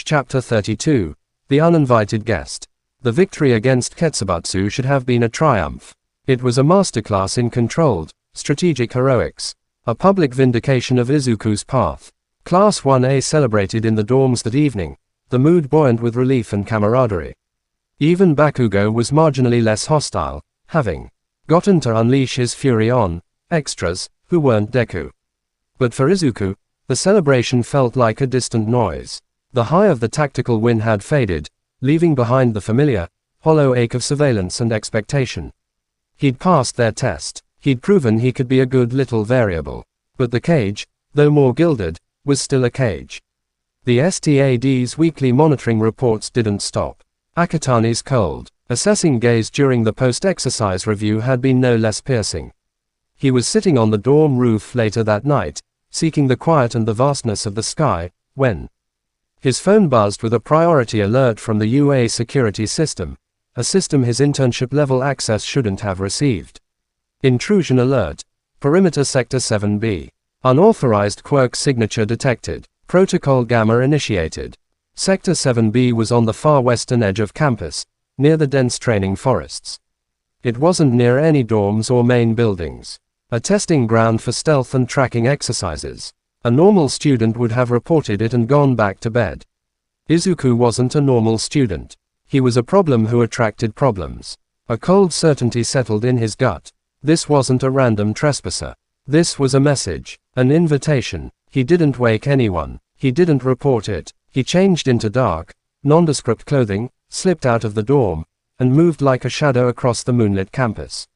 Chapter 32. The Uninvited Guest. The victory against Ketsubatsu should have been a triumph. It was a masterclass in controlled, strategic heroics. A public vindication of Izuku's path. Class 1A celebrated in the dorms that evening, the mood buoyant with relief and camaraderie. Even Bakugo was marginally less hostile, having gotten to unleash his fury on extras, who weren't Deku. But for Izuku, the celebration felt like a distant noise. The high of the tactical win had faded, leaving behind the familiar, hollow ache of surveillance and expectation. He'd passed their test. He'd proven he could be a good little variable. But the cage, though more gilded, was still a cage. The STAD's weekly monitoring reports didn't stop. Akatani's cold, assessing gaze during the post-exercise review had been no less piercing. He was sitting on the dorm roof later that night, seeking the quiet and the vastness of the sky, when his phone buzzed with a priority alert from the UA security system, a system his internship-level access shouldn't have received. Intrusion alert. Perimeter Sector 7B. Unauthorized quirk signature detected. Protocol Gamma initiated. Sector 7B was on the far western edge of campus, near the dense training forests. It wasn't near any dorms or main buildings. A testing ground for stealth and tracking exercises. A normal student would have reported it and gone back to bed. Izuku wasn't a normal student. He was a problem who attracted problems. A cold certainty settled in his gut. This wasn't a random trespasser. This was a message, an invitation. He didn't wake anyone. He didn't report it. He changed into dark, nondescript clothing, slipped out of the dorm, and moved like a shadow across the moonlit campus.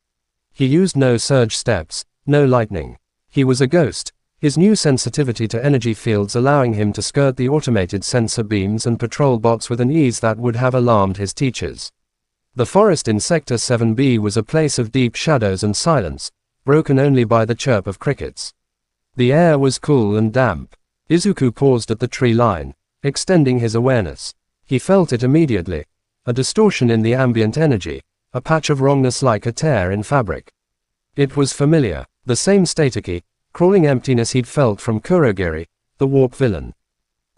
He used no surge steps, no lightning. He was a ghost, his new sensitivity to energy fields allowing him to skirt the automated sensor beams and patrol bots with an ease that would have alarmed his teachers. The forest in Sector 7B was a place of deep shadows and silence, broken only by the chirp of crickets. The air was cool and damp. Izuku paused at the tree line, extending his awareness. He felt it immediately. A distortion in the ambient energy, a patch of wrongness like a tear in fabric. It was familiar, the same staticky, crawling emptiness he'd felt from Kurogiri, the warp villain.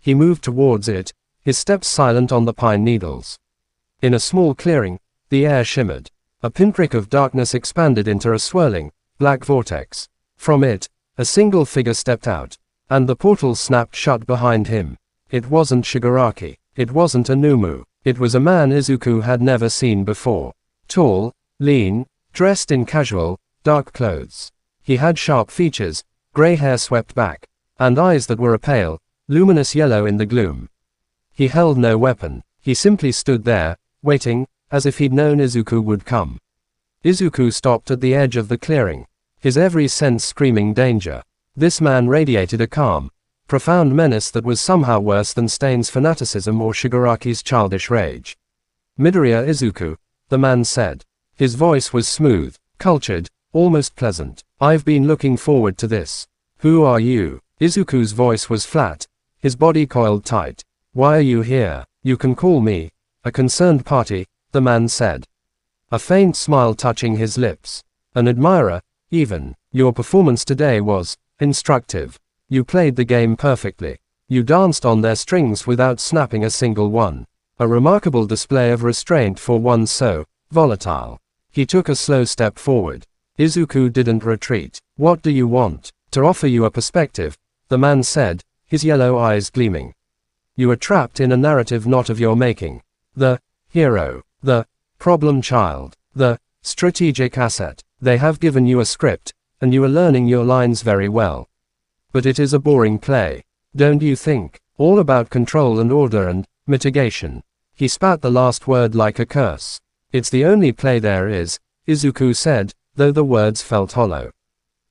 He moved towards it, his steps silent on the pine needles. In a small clearing, the air shimmered. A pinprick of darkness expanded into a swirling, black vortex. From it, a single figure stepped out, and the portal snapped shut behind him. It wasn't Shigaraki. It wasn't Anumu. It was a man Izuku had never seen before. Tall, lean, dressed in casual, dark clothes. He had sharp features, gray hair swept back, and eyes that were a pale, luminous yellow in the gloom. He held no weapon. He simply stood there, waiting, as if he'd known Izuku would come. Izuku stopped at the edge of the clearing, his every sense screaming danger. This man radiated a calm, profound menace that was somehow worse than Stain's fanaticism or Shigaraki's childish rage. Midoriya Izuku, the man said. His voice was smooth, cultured, almost pleasant. I've been looking forward to this. Who are you? Izuku's voice was flat, his body coiled tight. Why are you here? You can call me a concerned party, the man said. A faint smile touching his lips. An admirer, even. Your performance today was instructive. You played the game perfectly. You danced on their strings without snapping a single one. A remarkable display of restraint for one so volatile. He took a slow step forward. Izuku didn't retreat. "What do you want?" "To offer you a perspective," the man said, his yellow eyes gleaming. "You are trapped in a narrative not of your making. The hero, the problem child, the strategic asset. They have given you a script, and you are learning your lines very well. But it is a boring play. Don't you think? All about control and order and mitigation." He spat the last word like a curse. "It's the only play there is," Izuku said, though the words felt hollow.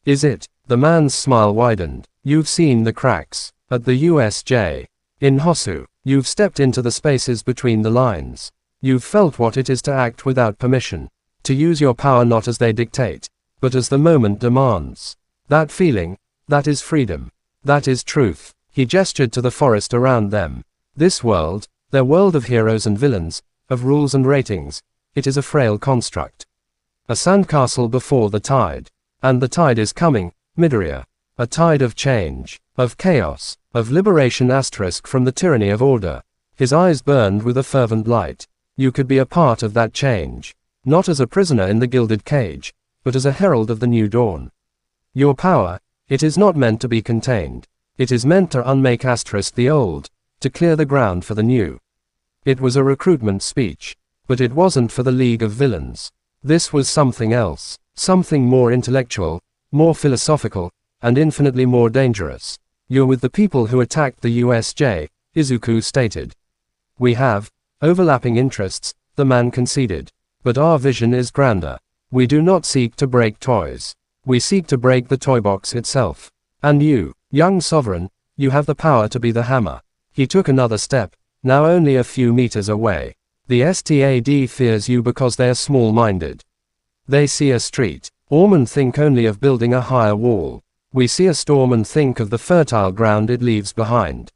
"Is it?" The man's smile widened. "You've seen the cracks at the USJ. In Hosu, you've stepped into the spaces between the lines. You've felt what it is to act without permission, to use your power not as they dictate, but as the moment demands. That feeling, that is freedom. That is truth." He gestured to the forest around them. "This world, their world of heroes and villains, of rules and ratings, it is a frail construct. A sandcastle before the tide. And the tide is coming, Midoriya. A tide of change, of chaos, of liberation * from the tyranny of order." His eyes burned with a fervent light. "You could be a part of that change. Not as a prisoner in the gilded cage, but as a herald of the new dawn. Your power, it is not meant to be contained. It is meant to unmake * the old, to clear the ground for the new." It was a recruitment speech. But it wasn't for the League of Villains. This was something else. Something more intellectual, more philosophical, and infinitely more dangerous. "You're with the people who attacked the USJ, Izuku stated. "We have overlapping interests," the man conceded. "But our vision is grander. We do not seek to break toys. We seek to break the toy box itself. And you, young sovereign, you have the power to be the hammer." He took another step, now only a few meters away. "The STAD fears you because they are small-minded. They see a street, and think only of building a higher wall. We see a storm and think of the fertile ground it leaves behind.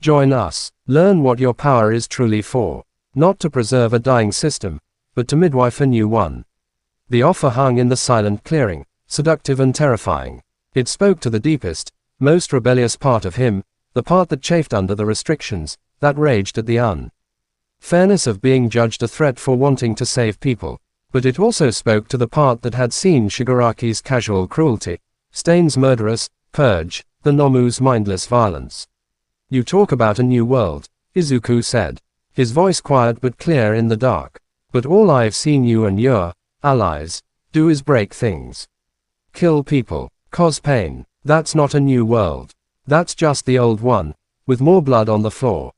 Join us. Learn what your power is truly for. Not to preserve a dying system, but to midwife a new one." The offer hung in the silent clearing, seductive and terrifying. It spoke to the deepest, most rebellious part of him, the part that chafed under the restrictions, that raged at the unfairness of being judged a threat for wanting to save people. But it also spoke to the part that had seen Shigaraki's casual cruelty, Stain's murderous purge, the Nomu's mindless violence. "You talk about a new world," Izuku said, his voice quiet but clear in the dark. "But all I've seen you and your allies do is break things. Kill people, cause pain. That's not a new world. That's just the old one, with more blood on the floor."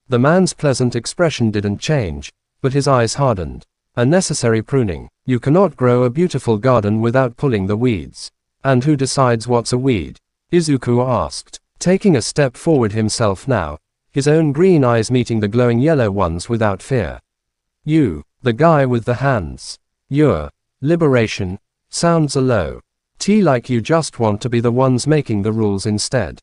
The man's pleasant expression didn't change, but his eyes hardened. "A necessary pruning. You cannot grow a beautiful garden without pulling the weeds." "And who decides what's a weed?" Izuku asked, taking a step forward himself now, his own green eyes meeting the glowing yellow ones without fear. "You, the guy with the hands. Your liberation sounds a low T like you just want to be the ones making the rules instead.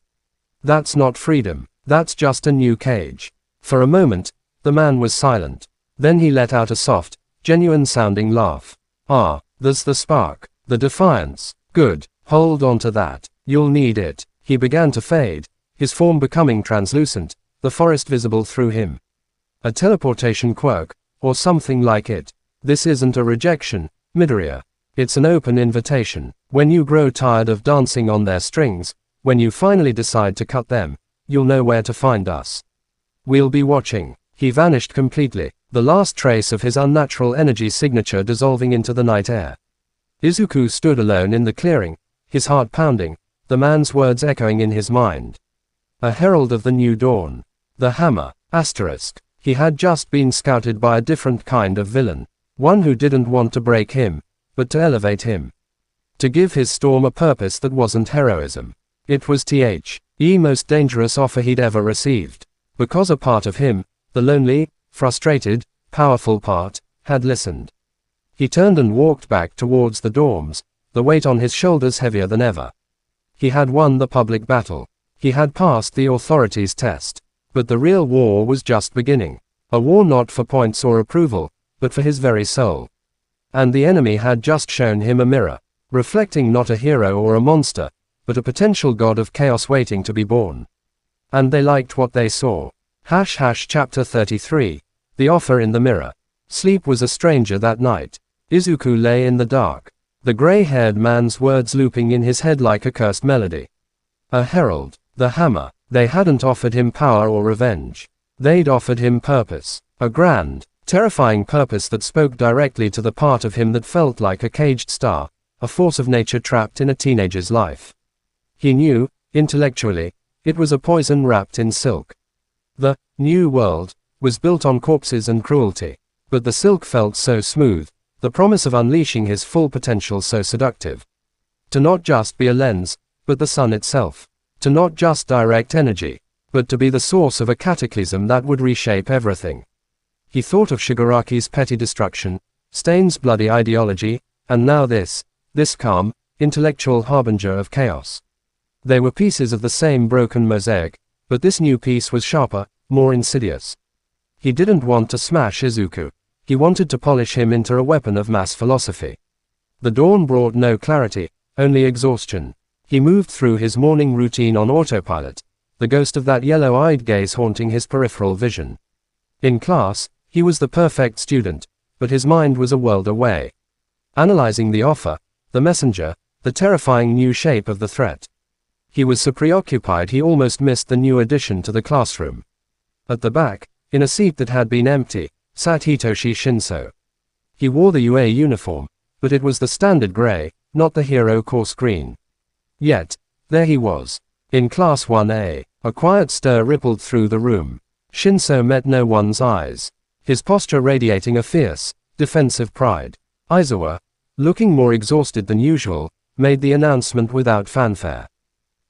That's not freedom. That's just a new cage." For a moment, the man was silent. Then he let out a soft, genuine-sounding laugh. "Ah, there's the spark, the defiance. Good, hold on to that. You'll need it." He began to fade, his form becoming translucent, the forest visible through him. "A teleportation quirk, or something like it. This isn't a rejection, Midoriya. It's an open invitation. When you grow tired of dancing on their strings, when you finally decide to cut them, you'll know where to find us. We'll be watching." He vanished completely, the last trace of his unnatural energy signature dissolving into the night air. Izuku stood alone in the clearing, his heart pounding, the man's words echoing in his mind. A herald of the new dawn. The hammer, *. He had just been scouted by a different kind of villain. One who didn't want to break him, but to elevate him. To give his storm a purpose that wasn't heroism. It was the most dangerous offer he'd ever received. Because a part of him, the lonely, frustrated, powerful part, had listened. He turned and walked back towards the dorms, the weight on his shoulders heavier than ever. He had won the public battle. He had passed the authorities' test. But the real war was just beginning. A war not for points or approval, but for his very soul. And the enemy had just shown him a mirror, reflecting not a hero or a monster, but a potential god of chaos waiting to be born. And they liked what they saw. Chapter 33. The offer in the mirror. Sleep was a stranger that night. Izuku lay in the dark, the gray-haired man's words looping in his head like a cursed melody. A herald, the hammer. They hadn't offered him power or revenge. They'd offered him purpose. A grand, terrifying purpose that spoke directly to the part of him that felt like a caged star, a force of nature trapped in a teenager's life. He knew, intellectually, it was a poison wrapped in silk. The new world was built on corpses and cruelty, but the silk felt so smooth, the promise of unleashing his full potential so seductive. To not just be a lens, but the sun itself. To not just direct energy, but to be the source of a cataclysm that would reshape everything. He thought of Shigaraki's petty destruction, Stain's bloody ideology, and now this calm, intellectual harbinger of chaos. They were pieces of the same broken mosaic, but this new piece was sharper, more insidious. He didn't want to smash Izuku. He wanted to polish him into a weapon of mass philosophy. The dawn brought no clarity, only exhaustion. He moved through his morning routine on autopilot, the ghost of that yellow-eyed gaze haunting his peripheral vision. In class, he was the perfect student, but his mind was a world away. Analyzing the offer, the messenger, the terrifying new shape of the threat. He was so preoccupied he almost missed the new addition to the classroom. At the back, in a seat that had been empty, sat Hitoshi Shinso. He wore the UA uniform, but it was the standard gray, not the hero course green. Yet, there he was, in Class 1A. A quiet stir rippled through the room. Shinso met no one's eyes, his posture radiating a fierce, defensive pride. Aizawa, looking more exhausted than usual, made the announcement without fanfare.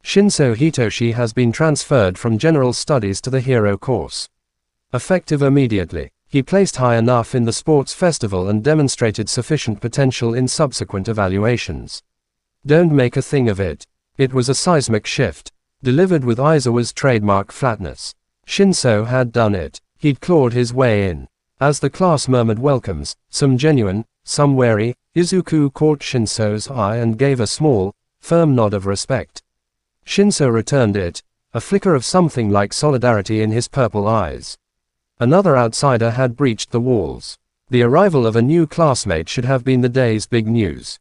Shinso Hitoshi has been transferred from General Studies to the Hero course. Effective immediately, he placed high enough in the sports festival and demonstrated sufficient potential in subsequent evaluations. Don't make a thing of it. It was a seismic shift, delivered with Aizawa's trademark flatness. Shinso had done it. He'd clawed his way in. As the class murmured welcomes, some genuine, some wary, Izuku caught Shinso's eye and gave a small, firm nod of respect. Shinso returned it, a flicker of something like solidarity in his purple eyes. Another outsider had breached the walls. The arrival of a new classmate should have been the day's big news.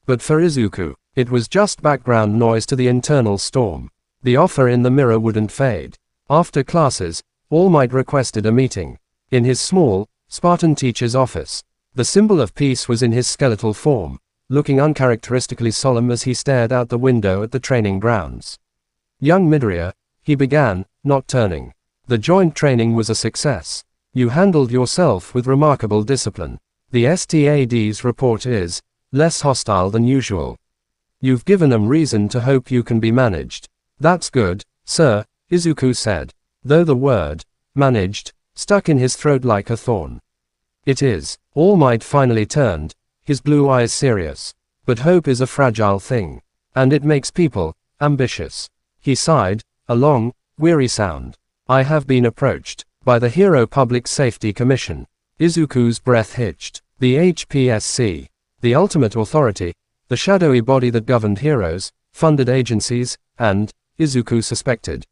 But for Izuku, it was just background noise to the internal storm. The offer in the mirror wouldn't fade. After classes, All Might requested a meeting. In his small, Spartan teacher's office, the symbol of peace was in his skeletal form, looking uncharacteristically solemn as he stared out the window at the training grounds. Young Midoriya, he began, not turning. The joint training was a success. You handled yourself with remarkable discipline. The STAD's report is less hostile than usual. You've given them reason to hope you can be managed. That's good, sir, Izuku said, though the word managed stuck in his throat like a thorn. It is. All Might finally turned, his blue eyes serious. But hope is a fragile thing. And it makes people ambitious. He sighed, a long, weary sound. I have been approached by the Hero Public Safety Commission. Izuku's breath hitched. The HPSC. The ultimate authority, the shadowy body that governed heroes, funded agencies, and, Izuku suspected,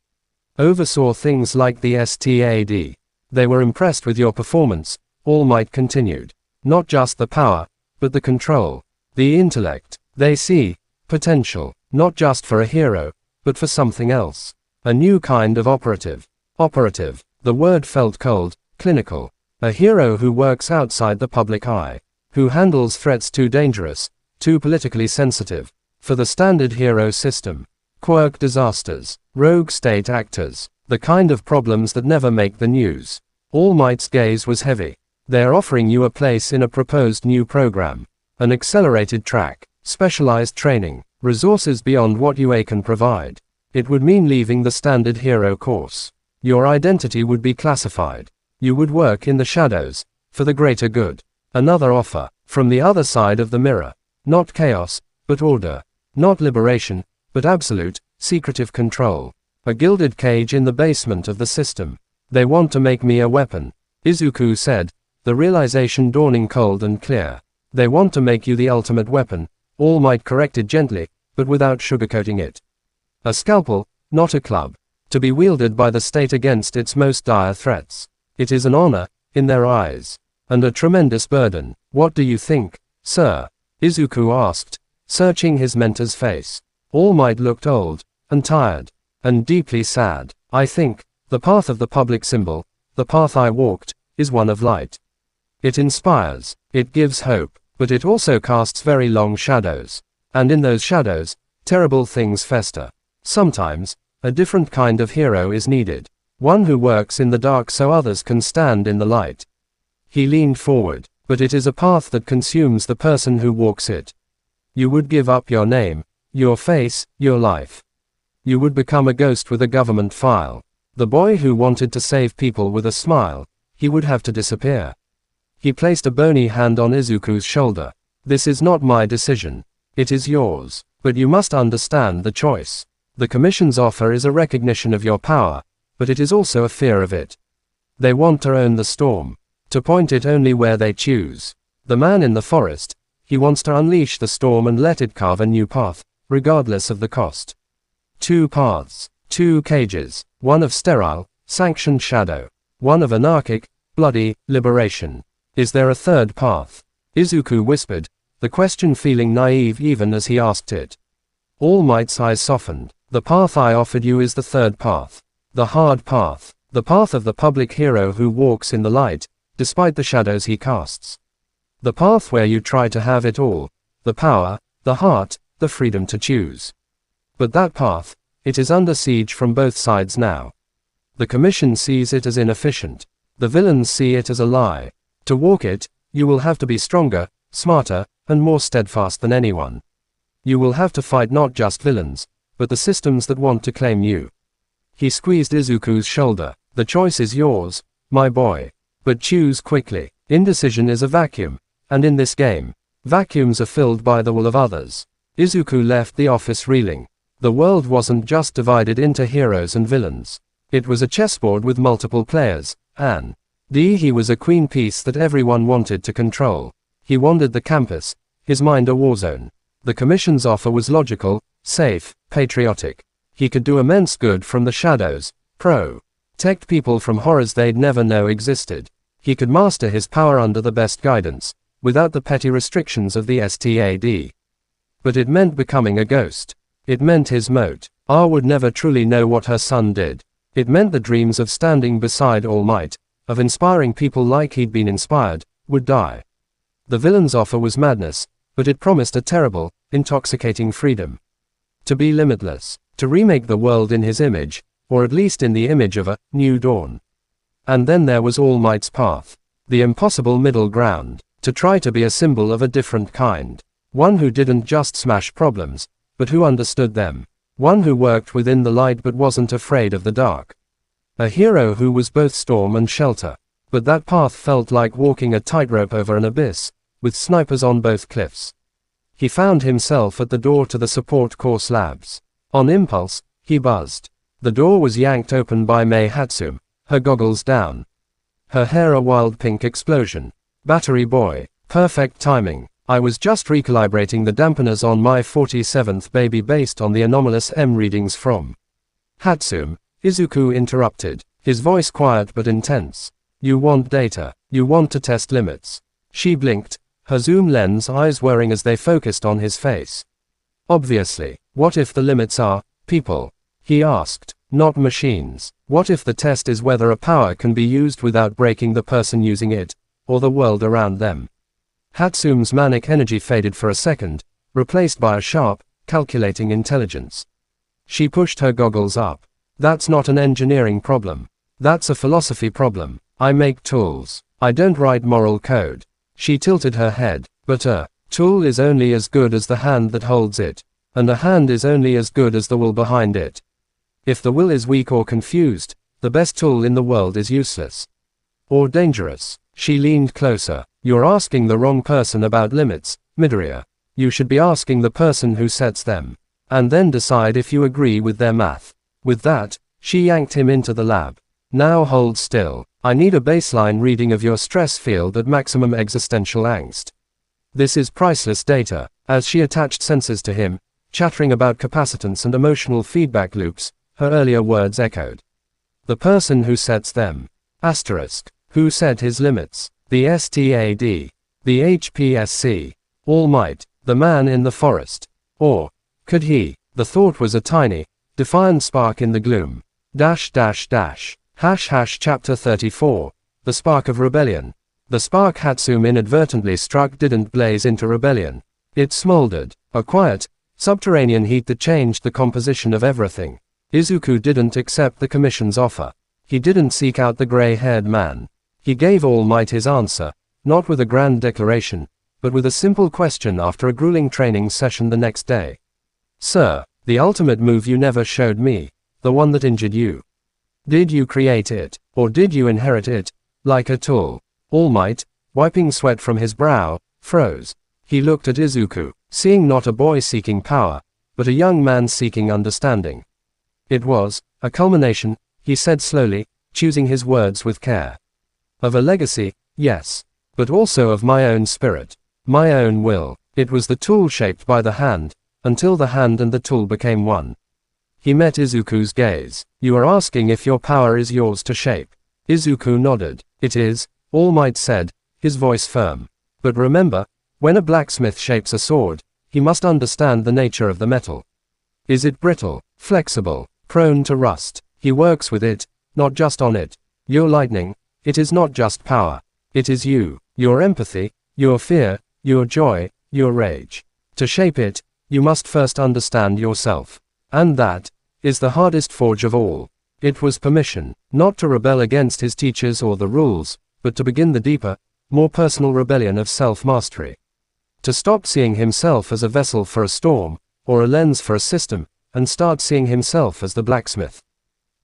oversaw things like the STAD. They were impressed with your performance, All Might continued. Not just the power, but the control, the intellect. They see potential, not just for a hero, but for something else. A new kind of operative. Operative. The word felt cold, clinical. A hero who works outside the public eye. Who handles threats too dangerous, too politically sensitive, for the standard hero system. Quirk disasters, rogue state actors, the kind of problems that never make the news. All Might's gaze was heavy. They're offering you a place in a proposed new program. An accelerated track, specialized training, resources beyond what UA can provide. It would mean leaving the standard hero course. Your identity would be classified. You would work in the shadows, for the greater good. Another offer, from the other side of the mirror. Not chaos, but order. Not liberation, but absolute, secretive control. A gilded cage in the basement of the system. They want to make me a weapon, Izuku said, the realization dawning cold and clear. They want to make you the ultimate weapon, All Might corrected gently, but without sugarcoating it. A scalpel, not a club. To be wielded by the state against its most dire threats. It is an honor, in their eyes. and a tremendous burden. What do you think, sir? Izuku asked, searching his mentor's face. All Might looked old, and tired, and deeply sad. I think, the path of the public symbol, the path I walked, is one of light. It inspires, it gives hope, but it also casts very long shadows. And in those shadows, terrible things fester. Sometimes, a different kind of hero is needed. One who works in the dark so others can stand in the light. He leaned forward, but it is a path that consumes the person who walks it. You would give up your name, your face, your life. You would become a ghost with a government file. The boy who wanted to save people with a smile, he would have to disappear. He placed a bony hand on Izuku's shoulder. This is not my decision. It is yours. But you must understand the choice. The Commission's offer is a recognition of your power, but it is also a fear of it. They want to own the storm, to point it only where they choose. The man in the forest, he wants to unleash the storm and let it carve a new path, regardless of the cost. 2 paths, 2 cages, one of sterile, sanctioned shadow, one of anarchic, bloody, liberation. Is there a third path? Izuku whispered, the question feeling naive even as he asked it. All Might's eyes softened. The path I offered you is the third path. The hard path. The path of the public hero who walks in the light, despite the shadows he casts. The path where you try to have it all. The power, the heart, the freedom to choose. But that path, it is under siege from both sides now. The Commission sees it as inefficient. The villains see it as a lie. To walk it, you will have to be stronger, smarter, and more steadfast than anyone. You will have to fight not just villains, but the systems that want to claim you. He squeezed Izuku's shoulder. The choice is yours, my boy. But choose quickly. Indecision is a vacuum, and in this game, vacuums are filled by the will of others. Izuku left the office reeling. The world wasn't just divided into heroes and villains. It was a chessboard with multiple players, and he was a queen piece that everyone wanted to control. He wandered the campus, his mind a war zone. The Commission's offer was logical, safe, patriotic. He could do immense good from the shadows, protect people from horrors they'd never know existed. He could master his power under the best guidance, without the petty restrictions of the STAD. But it meant becoming a ghost. It meant his moat. R would never truly know what her son did. It meant the dreams of standing beside All Might, of inspiring people like he'd been inspired, would die. The villain's offer was madness, but it promised a terrible, intoxicating freedom. To be limitless, to remake the world in his image, or at least in the image of a new dawn. And then there was All Might's path, the impossible middle ground, to try to be a symbol of a different kind. One who didn't just smash problems, but who understood them. One who worked within the light but wasn't afraid of the dark. A hero who was both storm and shelter. But that path felt like walking a tightrope over an abyss, with snipers on both cliffs. He found himself at the door to the support course labs. On impulse, he buzzed. The door was yanked open by Mei Hatsume, her goggles down. Her hair a wild pink explosion. Battery boy. Perfect timing. I was just recalibrating the dampeners on my 47th baby based on the anomalous M readings from Hatsume. Izuku interrupted, his voice quiet but intense. You want data. You want to test limits. She blinked, her zoom lens eyes whirring as they focused on his face. Obviously. What if the limits are people? He asked, not machines. What if the test is whether a power can be used without breaking the person using it, or the world around them? Hatsume's manic energy faded for a second, replaced by a sharp, calculating intelligence. She pushed her goggles up. That's not an engineering problem. That's a philosophy problem. I make tools. I don't write moral code. She tilted her head. But a tool is only as good as the hand that holds it, and a hand is only as good as the will behind it. If the will is weak or confused, the best tool in the world is useless. Or dangerous. She leaned closer. You're asking the wrong person about limits, Midoriya. You should be asking the person who sets them. And then decide if you agree with their math. With that, she yanked him into the lab. Now hold still. I need a baseline reading of your stress field at maximum existential angst. This is priceless data. As she attached sensors to him, chattering about capacitance and emotional feedback loops, her earlier words echoed. The person who sets them. Asterisk. Who set his limits? The STAD. The HPSC. All Might. The man in the forest. Or could he? The thought was a tiny, defiant spark in the gloom. Chapter 34. The Spark of Rebellion. The spark Hatsum inadvertently struck didn't blaze into rebellion. It smoldered, a quiet, subterranean heat that changed the composition of everything. Izuku didn't accept the commission's offer. He didn't seek out the gray-haired man. He gave All Might his answer, not with a grand declaration, but with a simple question after a grueling training session the next day. Sir, the ultimate move you never showed me, the one that injured you. Did you create it, or did you inherit it, like a tool? All Might, wiping sweat from his brow, froze. He looked at Izuku, seeing not a boy seeking power, but a young man seeking understanding. It was a culmination, he said slowly, choosing his words with care. Of a legacy, yes, but also of my own spirit, my own will. It was the tool shaped by the hand, until the hand and the tool became one. He met Izuku's gaze. You are asking if your power is yours to shape. Izuku nodded. It is, All Might said, his voice firm. But remember, when a blacksmith shapes a sword, he must understand the nature of the metal. Is it brittle, flexible, prone to rust? He works with it, not just on it. Your lightning, it is not just power. It is you, your empathy, your fear, your joy, your rage. To shape it, you must first understand yourself. And that is the hardest forge of all. It was permission, not to rebel against his teachers or the rules, but to begin the deeper, more personal rebellion of self-mastery. To stop seeing himself as a vessel for a storm, or a lens for a system, and start seeing himself as the blacksmith.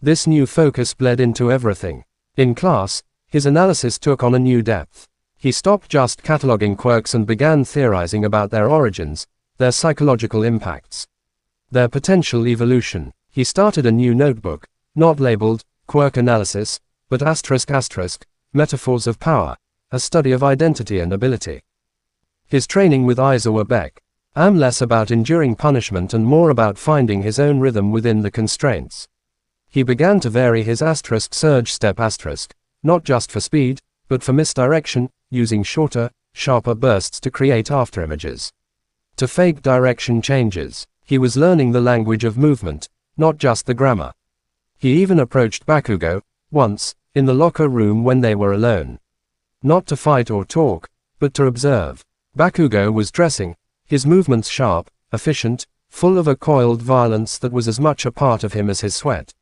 This new focus bled into everything. In class, his analysis took on a new depth. He stopped just cataloging quirks and began theorizing about their origins, their psychological impacts, their potential evolution. He started a new notebook, not labeled quirk analysis, but metaphors of power, a study of identity and ability. His training with Izuku am less about enduring punishment and more about finding his own rhythm within the constraints. He began to vary his surge step not just for speed, but for misdirection, using shorter, sharper bursts to create afterimages. To fake direction changes. He was learning the language of movement, not just the grammar. He even approached Bakugo, once, in the locker room when they were alone. Not to fight or talk, but to observe. Bakugo was dressing, his movements sharp, efficient, full of a coiled violence that was as much a part of him as his sweat.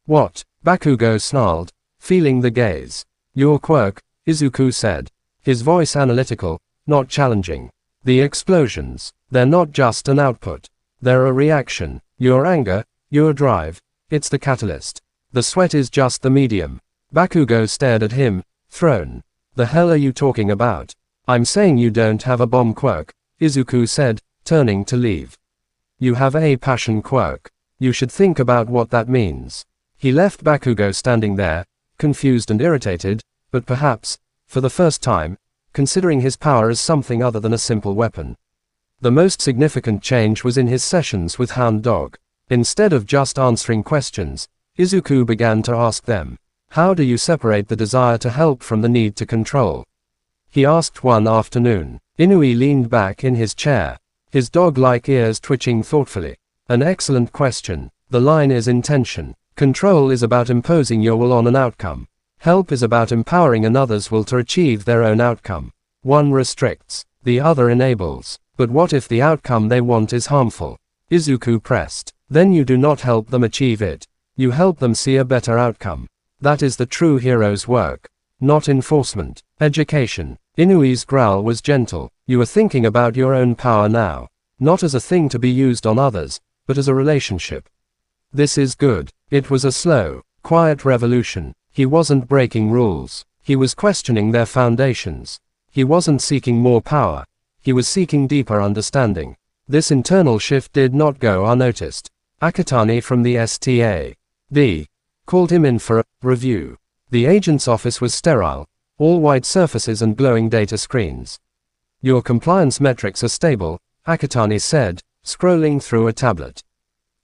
What? Bakugo snarled, feeling the gaze. Your quirk, Izuku said. His voice analytical, not challenging. The explosions, they're not just an output. They're a reaction. Your anger, your drive, it's the catalyst. The sweat is just the medium. Bakugo stared at him, thrown. The hell are you talking about? I'm saying you don't have a bomb quirk, Izuku said, turning to leave. You have a passion quirk. You should think about what that means. He left Bakugo standing there, confused and irritated, but perhaps, for the first time, considering his power as something other than a simple weapon. The most significant change was in his sessions with Hound Dog. Instead of just answering questions, Izuku began to ask them. How do you separate the desire to help from the need to control? He asked one afternoon. Inui leaned back in his chair, his dog-like ears twitching thoughtfully. An excellent question. The line is intention. Control is about imposing your will on an outcome. Help is about empowering another's will to achieve their own outcome. One restricts, the other enables. But what if the outcome they want is harmful? Izuku pressed. Then you do not help them achieve it. You help them see a better outcome. That is the true hero's work. Not enforcement. Education. Inui's growl was gentle. You are thinking about your own power now. Not as a thing to be used on others, but as a relationship. This is good. It was a slow, quiet revolution. He wasn't breaking rules. He was questioning their foundations. He wasn't seeking more power. He was seeking deeper understanding. This internal shift did not go unnoticed. Akatani from the STAD called him in for a review. The agent's office was sterile, all white surfaces and glowing data screens. Your compliance metrics are stable, Akatani said, scrolling through a tablet.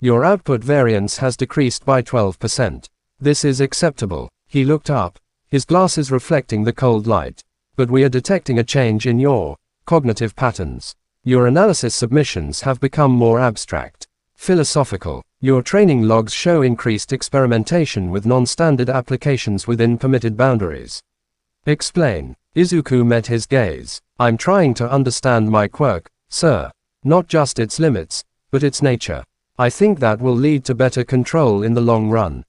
Your output variance has decreased by 12%. This is acceptable. He looked up, his glasses reflecting the cold light. But we are detecting a change in your cognitive patterns. Your analysis submissions have become more abstract, philosophical. Your training logs show increased experimentation with non-standard applications within permitted boundaries. Explain. Izuku met his gaze. I'm trying to understand my quirk, sir. Not just its limits, but its nature. I think that will lead to better control in the long run.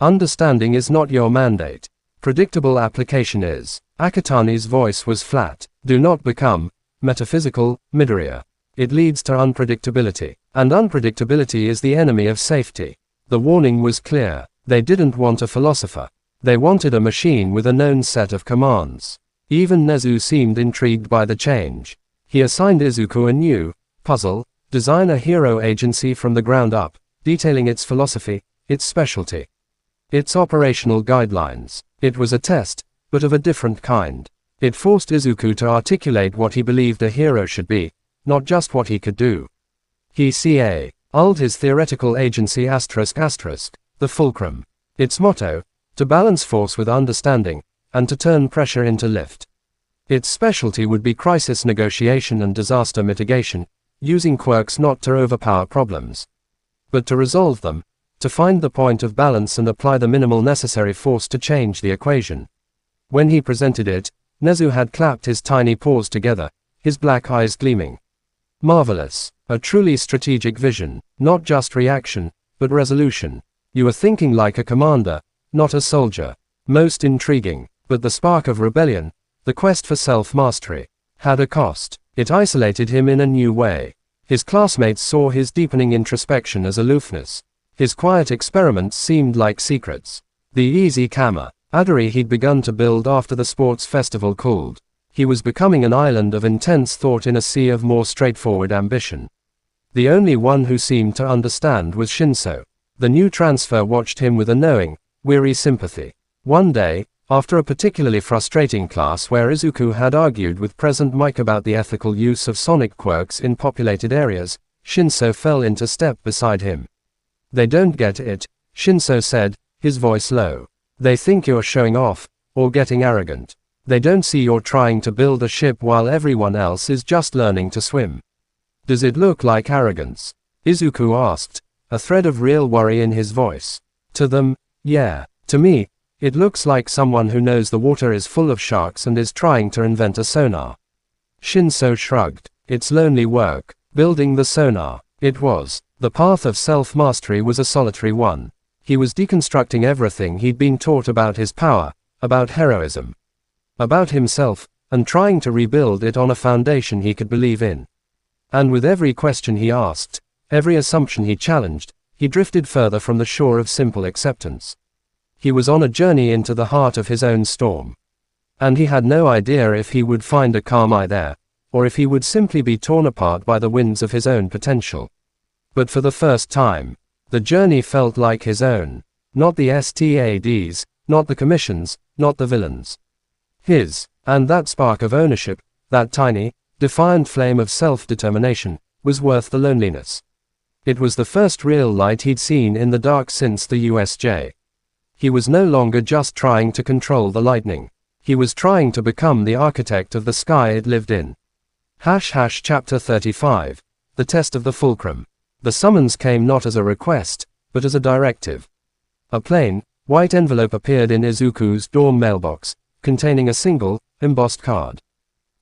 Understanding is not your mandate. Predictable application is. Akatani's voice was flat. Do not become metaphysical, Midoriya. It leads to unpredictability. And unpredictability is the enemy of safety. The warning was clear. They didn't want a philosopher. They wanted a machine with a known set of commands. Even Nezu seemed intrigued by the change. He assigned Izuku a new puzzle, design a hero agency from the ground up, detailing its philosophy, its specialty, its operational guidelines. It was a test, but of a different kind. It forced Izuku to articulate what he believed a hero should be, not just what he could do. He called his theoretical agency ***, the fulcrum. Its motto, to balance force with understanding, and to turn pressure into lift. Its specialty would be crisis negotiation and disaster mitigation, using quirks not to overpower problems, but to resolve them, to find the point of balance and apply the minimal necessary force to change the equation. When he presented it, Nezu had clapped his tiny paws together, his black eyes gleaming. Marvelous. A truly strategic vision, not just reaction, but resolution. You are thinking like a commander, not a soldier. Most intriguing, but the spark of rebellion, the quest for self-mastery, had a cost. It isolated him in a new way. His classmates saw his deepening introspection as aloofness. His quiet experiments seemed like secrets. The easy camaraderie he'd begun to build after the sports festival cooled. He was becoming an island of intense thought in a sea of more straightforward ambition. The only one who seemed to understand was Shinso. The new transfer watched him with a knowing, weary sympathy. One day, after a particularly frustrating class where Izuku had argued with President Mike about the ethical use of sonic quirks in populated areas, Shinso fell into step beside him. They don't get it, Shinso said, his voice low. They think you're showing off, or getting arrogant. They don't see you're trying to build a ship while everyone else is just learning to swim. Does it look like arrogance? Izuku asked, a thread of real worry in his voice. To them, yeah. To me, it looks like someone who knows the water is full of sharks and is trying to invent a sonar. Shinso shrugged. It's lonely work, building the sonar. It was. The path of self-mastery was a solitary one. He was deconstructing everything he'd been taught about his power, about heroism, about himself, and trying to rebuild it on a foundation he could believe in. And with every question he asked, every assumption he challenged, he drifted further from the shore of simple acceptance. He was on a journey into the heart of his own storm. And he had no idea if he would find a calm eye there, or if he would simply be torn apart by the winds of his own potential. But for the first time, the journey felt like his own. Not the STAD's, not the commission's, not the villain's. His. And that spark of ownership, that tiny, defiant flame of self-determination, was worth the loneliness. It was the first real light he'd seen in the dark since the USJ. He was no longer just trying to control the lightning. He was trying to become the architect of the sky it lived in. Chapter 35. The Test of the Fulcrum. The summons came not as a request, but as a directive. A plain, white envelope appeared in Izuku's dorm mailbox, containing a single, embossed card.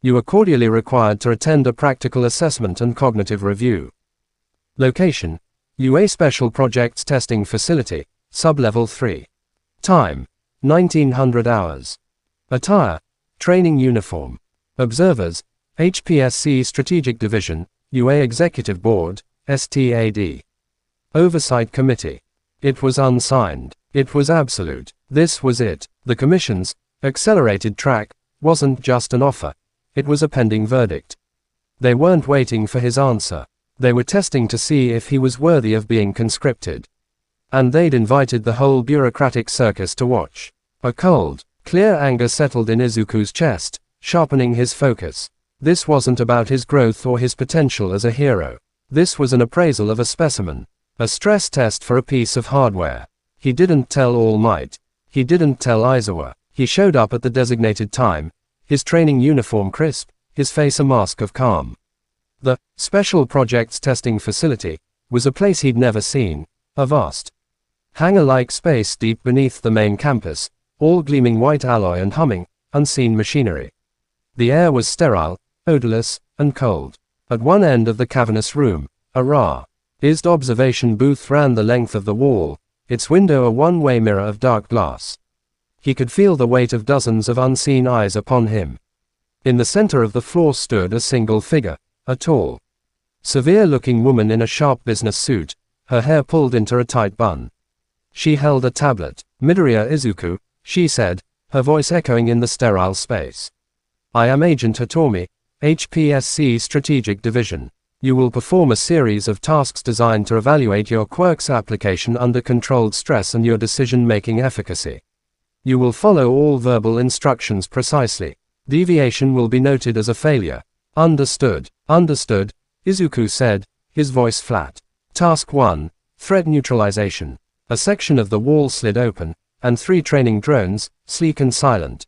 You are cordially required to attend a practical assessment and cognitive review. Location: UA Special Projects Testing Facility, Sub-Level 3. Time: 1900 hours. Attire: training uniform. Observers: HPSC Strategic Division, UA Executive Board, STAD. Oversight Committee. It was unsigned. It was absolute. This was it. The Commission's accelerated track wasn't just an offer. It was a pending verdict. They weren't waiting for his answer. They were testing to see if he was worthy of being conscripted. And they'd invited the whole bureaucratic circus to watch. A cold, clear anger settled in Izuku's chest, sharpening his focus. This wasn't about his growth or his potential as a hero. This was an appraisal of a specimen. A stress test for a piece of hardware. He didn't tell All Might. He didn't tell Aizawa. He showed up at the designated time, his training uniform crisp, his face a mask of calm. The Special Projects Testing Facility was a place he'd never seen, a vast hangar-like space deep beneath the main campus, all gleaming white alloy and humming, unseen machinery. The air was sterile, odorless, and cold. At one end of the cavernous room, a raised observation booth ran the length of the wall, its window a one-way mirror of dark glass. He could feel the weight of dozens of unseen eyes upon him. In the center of the floor stood a single figure, a tall, severe-looking woman in a sharp business suit, her hair pulled into a tight bun. She held a tablet. "Midoriya Izuku," she said, her voice echoing in the sterile space. "I am Agent Hitomi, HPSC Strategic Division. You will perform a series of tasks designed to evaluate your quirk's application under controlled stress and your decision-making efficacy. You will follow all verbal instructions precisely. Deviation will be noted as a failure." "Understood." "Understood," Izuku said, his voice flat. Task 1, Threat Neutralization. A section of the wall slid open, and 3 training drones, sleek and silent,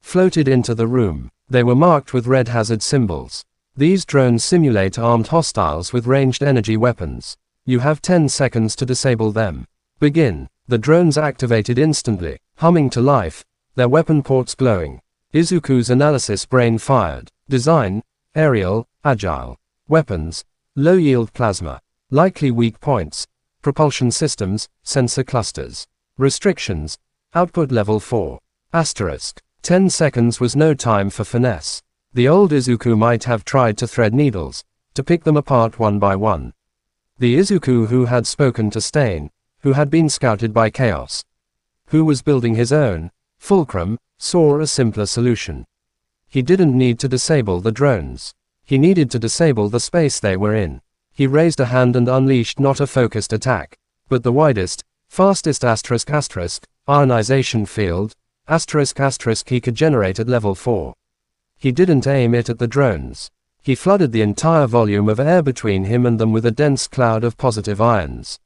floated into the room. They were marked with red hazard symbols. These drones simulate armed hostiles with ranged energy weapons. You have 10 seconds to disable them. Begin. The drones activated instantly, humming to life, their weapon ports glowing. Izuku's analysis brain fired. Design: aerial, agile. Weapons: low-yield plasma. Likely weak points: propulsion systems, sensor clusters. Restrictions: output level 4. Asterisk. 10 seconds was no time for finesse. The old Izuku might have tried to thread needles, to pick them apart one by one. The Izuku who had spoken to Stain, who had been scouted by Chaos, who was building his own fulcrum, saw a simpler solution. He didn't need to disable the drones. He needed to disable the space they were in. He raised a hand and unleashed not a focused attack, but the widest, fastest ionization field, he could generate at level 4. He didn't aim it at the drones. He flooded the entire volume of air between him and them with a dense cloud of positive ions.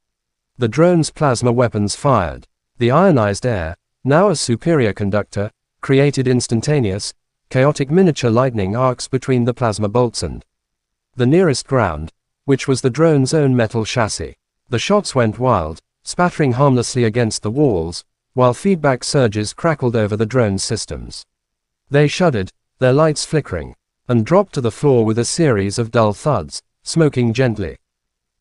The drone's plasma weapons fired. The ionized air, now a superior conductor, created instantaneous, chaotic miniature lightning arcs between the plasma bolts and the nearest ground, which was the drone's own metal chassis. The shots went wild, spattering harmlessly against the walls, while feedback surges crackled over the drone's systems. They shuddered, their lights flickering, and dropped to the floor with a series of dull thuds, smoking gently.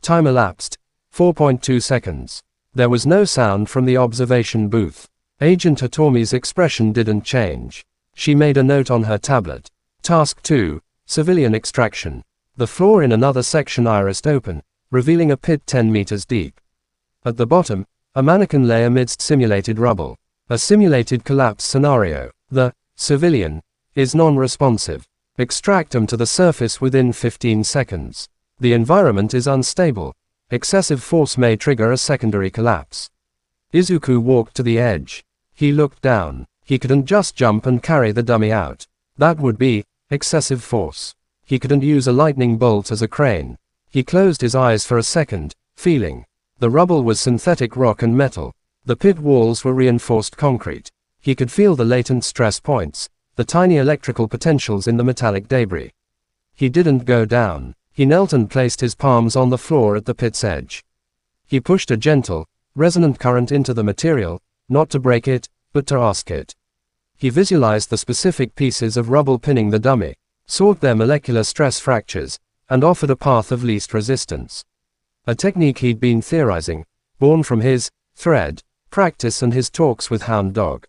Time elapsed. 4.2 seconds. There was no sound from the observation booth. Agent Hitomi's expression didn't change. She made a note on her tablet. Task 2, Civilian Extraction. The floor in another section irised open, revealing a pit 10 meters deep. At the bottom, a mannequin lay amidst simulated rubble. A simulated collapse scenario. The civilian is non-responsive. Extract him to the surface within 15 seconds. The environment is unstable. Excessive force may trigger a secondary collapse. Izuku walked to the edge. He looked down. He couldn't just jump and carry the dummy out. That would be excessive force. He couldn't use a lightning bolt as a crane. He closed his eyes for a second, feeling. The rubble was synthetic rock and metal. The pit walls were reinforced concrete. He could feel the latent stress points, the tiny electrical potentials in the metallic debris. He didn't go down. He knelt and placed his palms on the floor at the pit's edge. He pushed a gentle, resonant current into the material, not to break it, but to ask it. He visualized the specific pieces of rubble pinning the dummy, sought their molecular stress fractures, and offered a path of least resistance. A technique he'd been theorizing, born from his thread practice and his talks with Hound Dog.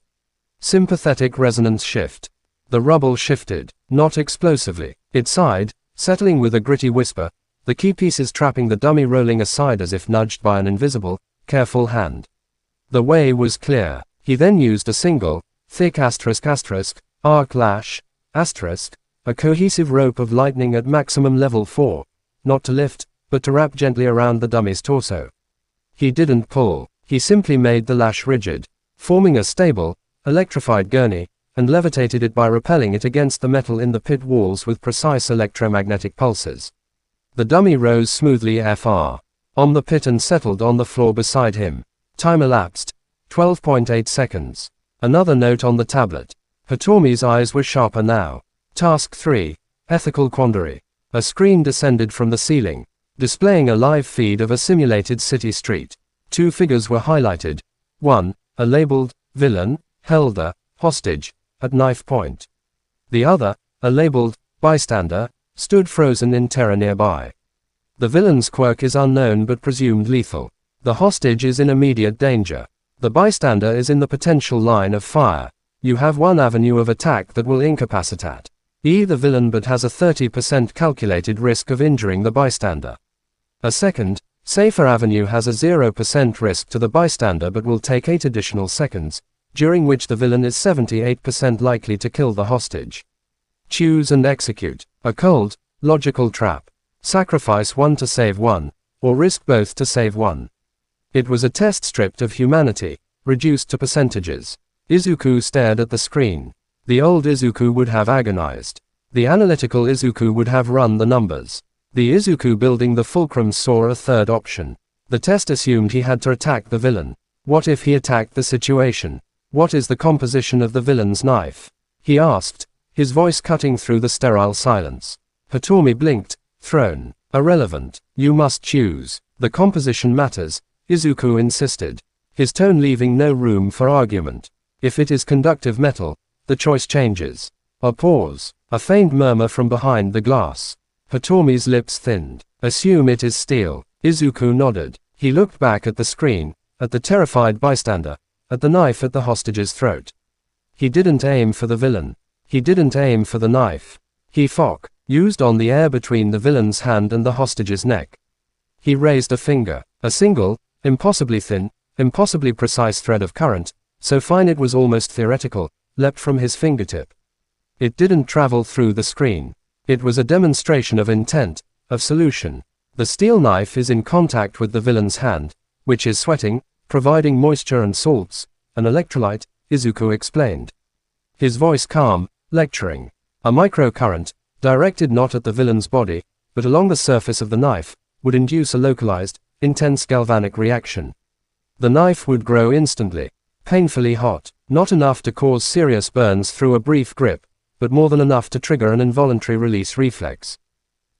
Sympathetic resonance shift. The rubble shifted, not explosively. It sighed, settling with a gritty whisper, the key pieces trapping the dummy rolling aside as if nudged by an invisible, careful hand. The way was clear. He then used a single, thick arc lash, a cohesive rope of lightning at maximum level 4, not to lift, but to wrap gently around the dummy's torso. He didn't pull. He simply made the lash rigid, forming a stable, electrified gurney, and levitated it by repelling it against the metal in the pit walls with precise electromagnetic pulses. The dummy rose smoothly on the pit and settled on the floor beside him. Time elapsed. 12.8 seconds. Another note on the tablet. Hitomi's eyes were sharper now. Task 3. Ethical Quandary. A screen descended from the ceiling, displaying a live feed of a simulated city street. 2 figures were highlighted. One, a labeled, villain, held a hostage, at knife point. The other, a labeled, bystander, stood frozen in terror nearby. The villain's quirk is unknown but presumed lethal. The hostage is in immediate danger. The bystander is in the potential line of fire. You have one avenue of attack that will incapacitate the villain but has a 30% calculated risk of injuring the bystander. A second, safer avenue has a 0% risk to the bystander but will take 8 additional seconds, during which the villain is 78% likely to kill the hostage. Choose and execute. A cold, logical trap. Sacrifice one to save one, or risk both to save one. It was a test stripped of humanity, reduced to percentages. Izuku stared at the screen. The old Izuku would have agonized. The analytical Izuku would have run the numbers. The Izuku building the fulcrum saw a third option. The test assumed he had to attack the villain. What if he attacked the situation? What is the composition of the villain's knife? He asked, his voice cutting through the sterile silence. Hitomi blinked, thrown. Irrelevant. You must choose. The composition matters, Izuku insisted, his tone leaving no room for argument. If it is conductive metal, the choice changes. A pause. A faint murmur from behind the glass. Hitomi's lips thinned. Assume it is steel. Izuku nodded. He looked back at the screen, at the terrified bystander, at the knife at the hostage's throat. He didn't aim for the villain. He didn't aim for the knife. He used on the air between the villain's hand and the hostage's neck. He raised a finger. A single, impossibly thin, impossibly precise thread of current, so fine it was almost theoretical, leapt from his fingertip. It didn't travel through the screen. It was a demonstration of intent, of solution. The steel knife is in contact with the villain's hand, which is sweating, providing moisture and salts, an electrolyte, Izuku explained. His voice calm, lecturing. A microcurrent, directed not at the villain's body, but along the surface of the knife, would induce a localized, intense galvanic reaction. The knife would grow instantly, painfully hot, not enough to cause serious burns through a brief grip, but more than enough to trigger an involuntary release reflex.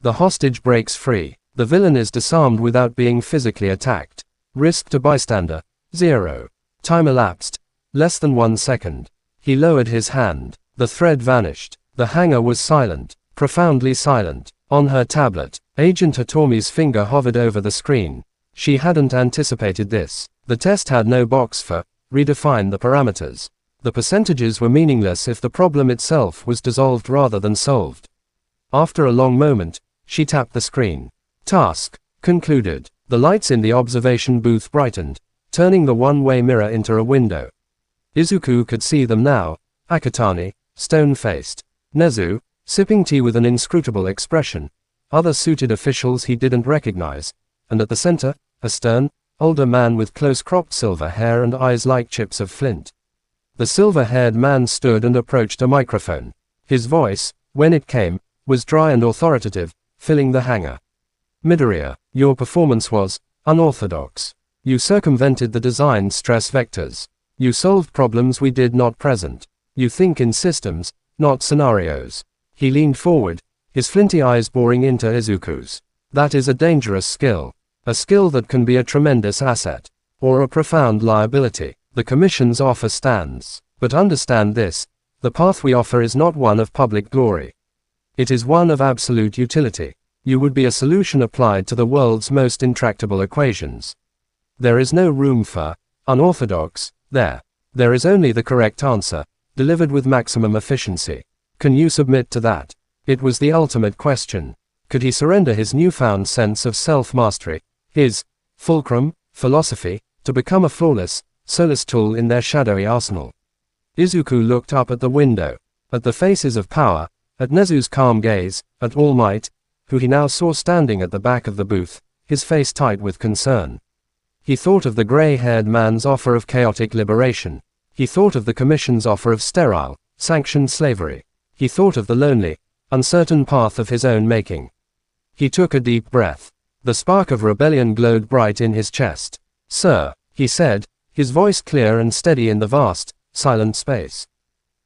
The hostage breaks free. The villain is disarmed without being physically attacked. Risk to bystander, 0. Time elapsed, less than 1 second. He lowered his hand. The thread vanished. The hanger was silent, profoundly silent. On her tablet, Agent Hitomi's finger hovered over the screen. She hadn't anticipated this. The test had no box for redefine the parameters. The percentages were meaningless if the problem itself was dissolved rather than solved. After a long moment, she tapped the screen. Task concluded. The lights in the observation booth brightened, turning the one-way mirror into a window. Izuku could see them now. Akutani, stone-faced. Nezu, sipping tea with an inscrutable expression. Other suited officials he didn't recognize. And at the center, a stern, older man with close-cropped silver hair and eyes like chips of flint. The silver-haired man stood and approached a microphone. His voice, when it came, was dry and authoritative, filling the hangar. Midoriya, your performance was unorthodox. You circumvented the designed stress vectors. You solved problems we did not present. You think in systems, not scenarios. He leaned forward, his flinty eyes boring into Izuku's. That is a dangerous skill. A skill that can be a tremendous asset, or a profound liability. The Commission's offer stands. But understand this, the path we offer is not one of public glory. It is one of absolute utility. You would be a solution applied to the world's most intractable equations. There is no room for unorthodox there. There is only the correct answer, delivered with maximum efficiency. Can you submit to that? It was the ultimate question. Could he surrender his newfound sense of self-mastery, his fulcrum philosophy, to become a flawless, soulless tool in their shadowy arsenal? Izuku looked up at the window, at the faces of power, at Nezu's calm gaze, at All Might, who he now saw standing at the back of the booth, his face tight with concern. He thought of the gray-haired man's offer of chaotic liberation. He thought of the Commission's offer of sterile, sanctioned slavery. He thought of the lonely, uncertain path of his own making. He took a deep breath. The spark of rebellion glowed bright in his chest. Sir, he said, his voice clear and steady in the vast, silent space.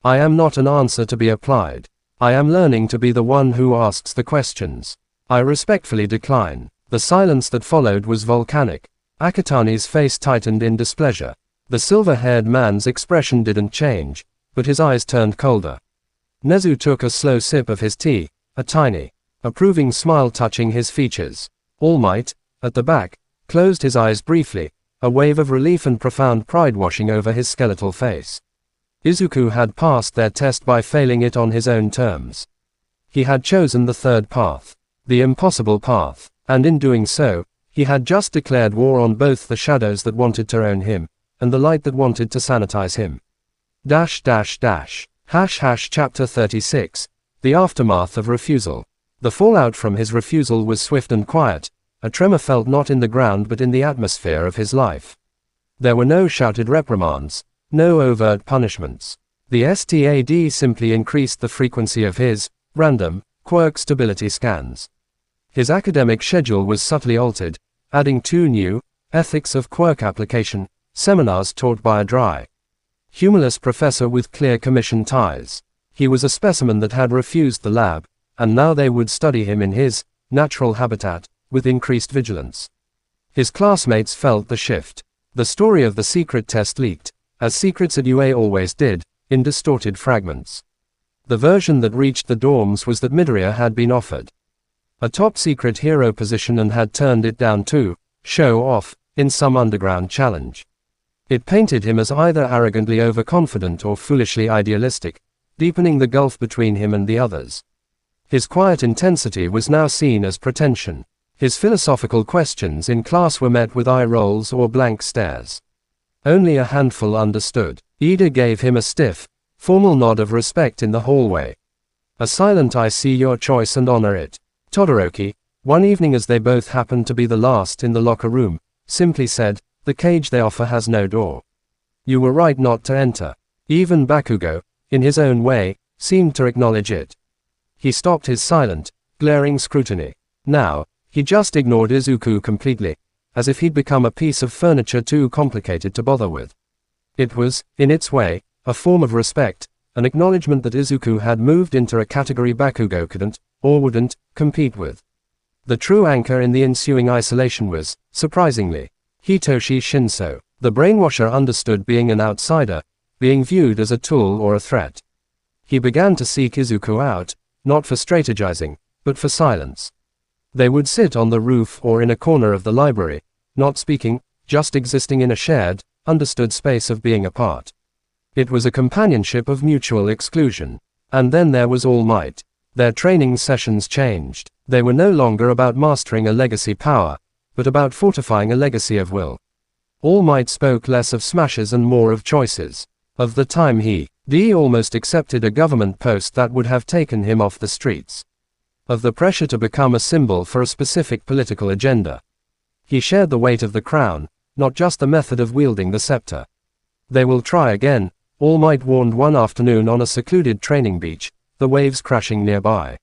I am not an answer to be applied. I am learning to be the one who asks the questions. I respectfully decline. The silence that followed was volcanic. Akutani's face tightened in displeasure. The silver-haired man's expression didn't change, but his eyes turned colder. Nezu took a slow sip of his tea, a tiny, approving smile touching his features. All Might, at the back, closed his eyes briefly, a wave of relief and profound pride washing over his skeletal face. Izuku had passed their test by failing it on his own terms. He had chosen the third path, the impossible path, and in doing so, he had just declared war on both the shadows that wanted to own him, and the light that wanted to sanitize him. Chapter 36, The Aftermath of Refusal. The fallout from his refusal was swift and quiet, a tremor felt not in the ground but in the atmosphere of his life. There were no shouted reprimands, no overt punishments. The STAD simply increased the frequency of his, random, quirk stability scans. His academic schedule was subtly altered, adding 2 new, ethics of quirk application, seminars taught by a dry, humorless professor with clear commission ties. He was a specimen that had refused the lab, and now they would study him in his, natural habitat, with increased vigilance. His classmates felt the shift. The story of the secret test leaked, as secrets at UA always did, in distorted fragments. The version that reached the dorms was that Midoriya had been offered a top-secret hero position and had turned it down to show off in some underground challenge. It painted him as either arrogantly overconfident or foolishly idealistic, deepening the gulf between him and the others. His quiet intensity was now seen as pretension. His philosophical questions in class were met with eye rolls or blank stares. Only a handful understood. Ida gave him a stiff, formal nod of respect in the hallway. A silent "I see your choice and honor it." Todoroki, one evening as they both happened to be the last in the locker room, simply said, "The cage they offer has no door. You were right not to enter." Even Bakugo, in his own way, seemed to acknowledge it. He stopped his silent, glaring scrutiny. Now, he just ignored Izuku completely, as if he'd become a piece of furniture too complicated to bother with. It was, in its way, a form of respect, an acknowledgement that Izuku had moved into a category Bakugo couldn't, or wouldn't, compete with. The true anchor in the ensuing isolation was, surprisingly, Hitoshi Shinso. The brainwasher understood being an outsider, being viewed as a tool or a threat. He began to seek Izuku out, not for strategizing, but for silence. They would sit on the roof or in a corner of the library, not speaking, just existing in a shared, understood space of being apart. It was a companionship of mutual exclusion. And then there was All Might. Their training sessions changed. They were no longer about mastering a legacy power, but about fortifying a legacy of will. All Might spoke less of smashes and more of choices. Of the time he almost accepted a government post that would have taken him off the streets. Of the pressure to become a symbol for a specific political agenda. He shared the weight of the crown, not just the method of wielding the scepter. They will try again, All Might warned one afternoon on a secluded training beach, the waves crashing nearby.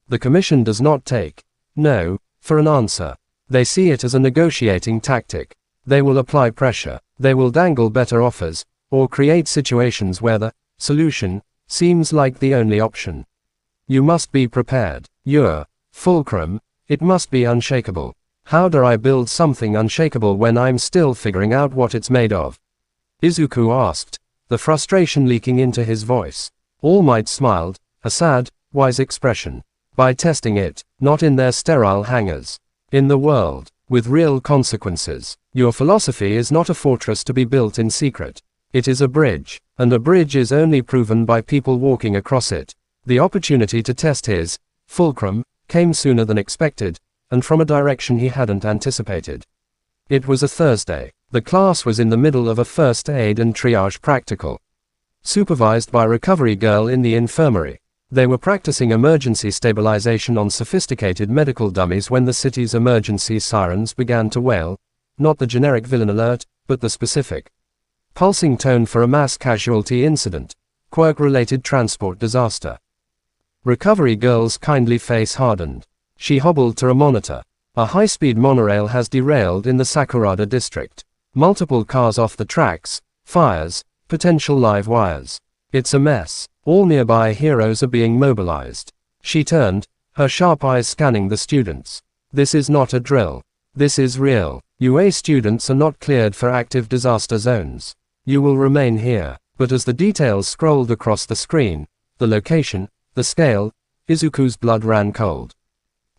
The commission does not take no for an answer. They see it as a negotiating tactic. They will apply pressure. They will dangle better offers, or create situations where the solution seems like the only option. You must be prepared. Your fulcrum, it must be unshakable. How do I build something unshakable when I'm still figuring out what it's made of? Izuku asked, the frustration leaking into his voice. All Might smiled, a sad, wise expression. By testing it, not in their sterile hangars. In the world, with real consequences. Your philosophy is not a fortress to be built in secret. It is a bridge, and a bridge is only proven by people walking across it. The opportunity to test his fulcrum came sooner than expected, and from a direction he hadn't anticipated. It was a Thursday. The class was in the middle of a first aid and triage practical, supervised by a recovery girl in the infirmary. They were practicing emergency stabilization on sophisticated medical dummies when the city's emergency sirens began to wail, not the generic villain alert, but the specific pulsing tone for a mass casualty incident, quirk-related transport disaster. Recovery girl's kindly face hardened. She hobbled to a monitor. A high-speed monorail has derailed in the Sakurada district. Multiple cars off the tracks, fires, potential live wires. It's a mess. All nearby heroes are being mobilized. She turned, her sharp eyes scanning the students. This is not a drill. This is real. UA students are not cleared for active disaster zones. You will remain here. But as the details scrolled across the screen, the location, the scale, Izuku's blood ran cold.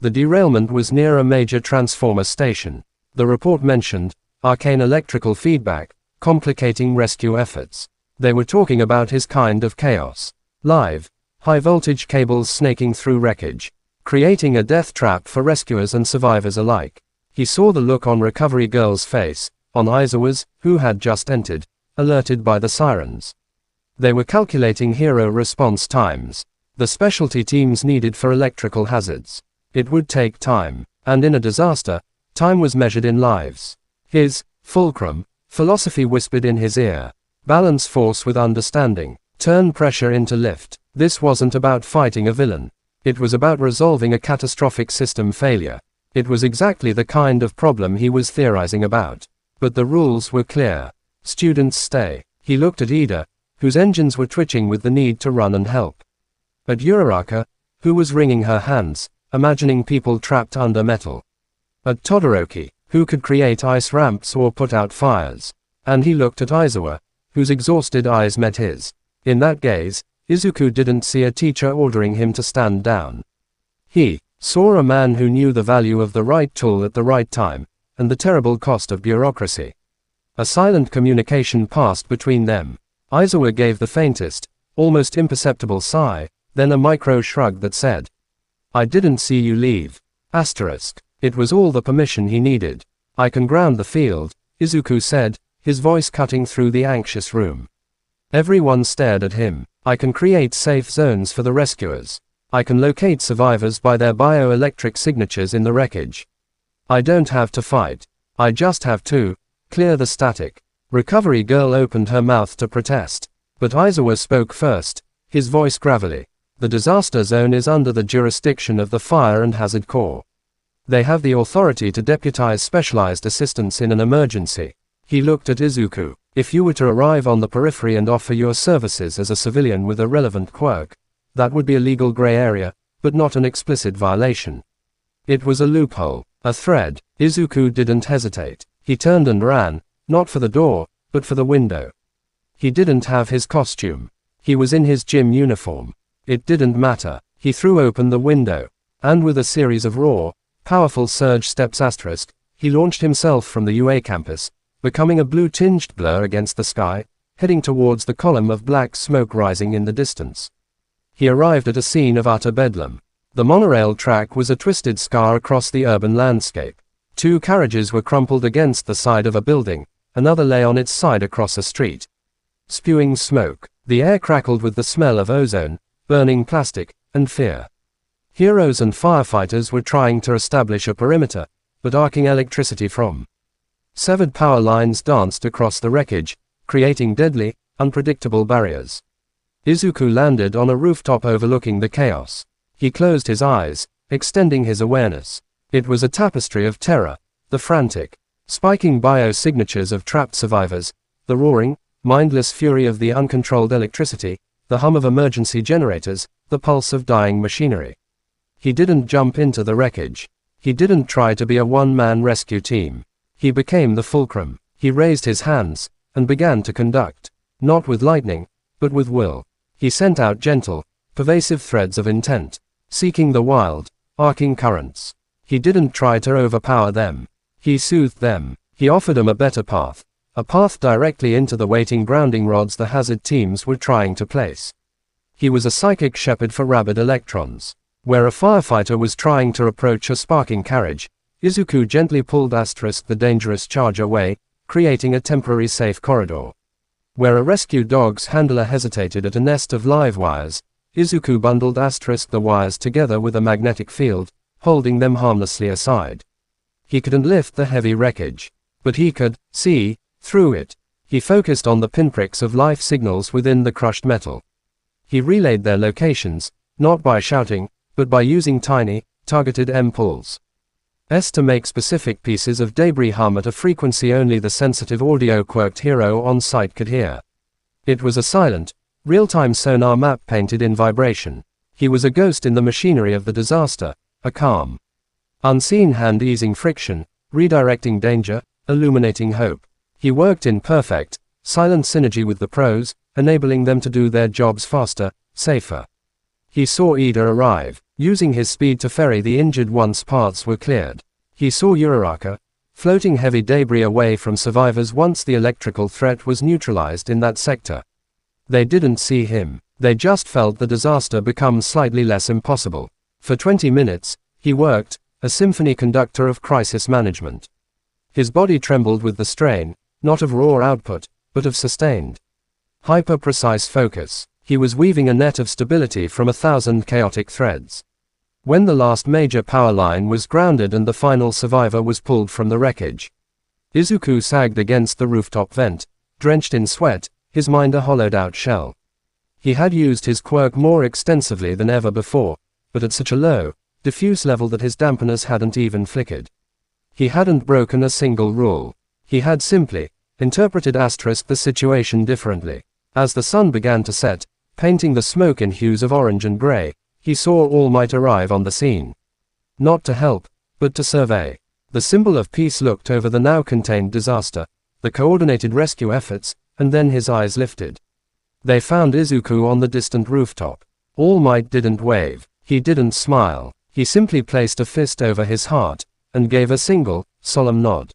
The derailment was near a major transformer station. The report mentioned arcane electrical feedback, complicating rescue efforts. They were talking about his kind of chaos. Live, high-voltage cables snaking through wreckage, creating a death trap for rescuers and survivors alike. He saw the look on Recovery Girl's face, on Izuku's, who had just entered, alerted by the sirens. They were calculating hero response times, the specialty teams needed for electrical hazards. It would take time, and in a disaster, time was measured in lives. His fulcrum philosophy whispered in his ear. Balance force with understanding. Turn pressure into lift. This wasn't about fighting a villain. It was about resolving a catastrophic system failure. It was exactly the kind of problem he was theorizing about. But the rules were clear. Students stay. He looked at Ida, whose engines were twitching with the need to run and help. At Uraraka, who was wringing her hands, imagining people trapped under metal. At Todoroki, who could create ice ramps or put out fires. And he looked at Izuku, whose exhausted eyes met his. In that gaze, Izuku didn't see a teacher ordering him to stand down. He saw a man who knew the value of the right tool at the right time, and the terrible cost of bureaucracy. A silent communication passed between them. Izuku gave the faintest, almost imperceptible sigh, then a micro shrug that said, "I didn't see you leave." It was all the permission he needed. "I can ground the field," Izuku said, his voice cutting through the anxious room. Everyone stared at him. "I can create safe zones for the rescuers. I can locate survivors by their bioelectric signatures in the wreckage. I don't have to fight. I just have to clear the static." Recovery Girl opened her mouth to protest. But Izuku spoke first, his voice gravelly. "The disaster zone is under the jurisdiction of the Fire and Hazard Corps. They have the authority to deputize specialized assistance in an emergency." He looked at Izuku. "If you were to arrive on the periphery and offer your services as a civilian with a relevant quirk, that would be a legal gray area, but not an explicit violation." It was a loophole, a thread. Izuku didn't hesitate. He turned and ran, not for the door, but for the window. He didn't have his costume. He was in his gym uniform. It didn't matter. He threw open the window, and with a series of raw, powerful surge steps he launched himself from the UA campus, becoming a blue-tinged blur against the sky, heading towards the column of black smoke rising in the distance. He arrived at a scene of utter bedlam. The monorail track was a twisted scar across the urban landscape. Two carriages were crumpled against the side of a building, another lay on its side across a street. Spewing smoke, the air crackled with the smell of ozone, burning plastic, and fear. Heroes and firefighters were trying to establish a perimeter, but arcing electricity from severed power lines danced across the wreckage, creating deadly, unpredictable barriers. Izuku landed on a rooftop overlooking the chaos. He closed his eyes, extending his awareness. It was a tapestry of terror, the frantic, spiking biosignatures of trapped survivors, the roaring, mindless fury of the uncontrolled electricity, the hum of emergency generators, the pulse of dying machinery. He didn't jump into the wreckage. He didn't try to be a one-man rescue team. He became the fulcrum. He raised his hands, and began to conduct. Not with lightning, but with will. He sent out gentle, pervasive threads of intent, seeking the wild, arcing currents. He didn't try to overpower them. He soothed them. He offered them a better path. A path directly into the waiting grounding rods the hazard teams were trying to place. He was a psychic shepherd for rabid electrons. Where a firefighter was trying to approach a sparking carriage, Izuku gently pulled the dangerous charge away, creating a temporary safe corridor. Where a rescue dog's handler hesitated at a nest of live wires, Izuku bundled the wires together with a magnetic field, holding them harmlessly aside. He couldn't lift the heavy wreckage, but he could see through it. He focused on the pinpricks of life signals within the crushed metal. He relayed their locations, not by shouting, but by using tiny, targeted M-pulls to make specific pieces of debris hum at a frequency only the sensitive audio-quirked hero on site could hear. It was a silent, Real-time sonar map painted in vibration. He was a ghost in the machinery of the disaster, a calm, unseen hand easing friction, redirecting danger, illuminating hope. He worked in perfect, silent synergy with the pros, enabling them to do their jobs faster, safer. He saw Ida arrive, using his speed to ferry the injured once parts were cleared. He saw Uraraka, floating heavy debris away from survivors once the electrical threat was neutralized in that sector. They didn't see him. They just felt the disaster become slightly less impossible. For 20 minutes, he worked, a symphony conductor of crisis management. His body trembled with the strain, not of raw output, but of sustained, hyper-precise focus. He was weaving a net of stability from 1,000 chaotic threads. When the last major power line was grounded and the final survivor was pulled from the wreckage, Izuku sagged against the rooftop vent, drenched in sweat, his mind a hollowed-out shell. He had used his quirk more extensively than ever before, but at such a low, diffuse level that his dampeners hadn't even flickered. He hadn't broken a single rule. He had simply interpreted the situation differently. As the sun began to set, painting the smoke in hues of orange and gray, he saw All Might arrive on the scene. Not to help, but to survey. The symbol of peace looked over the now contained disaster, the coordinated rescue efforts, and then his eyes lifted. They found Izuku on the distant rooftop. All Might didn't wave. He didn't smile. He simply placed a fist over his heart, and gave a single, solemn nod.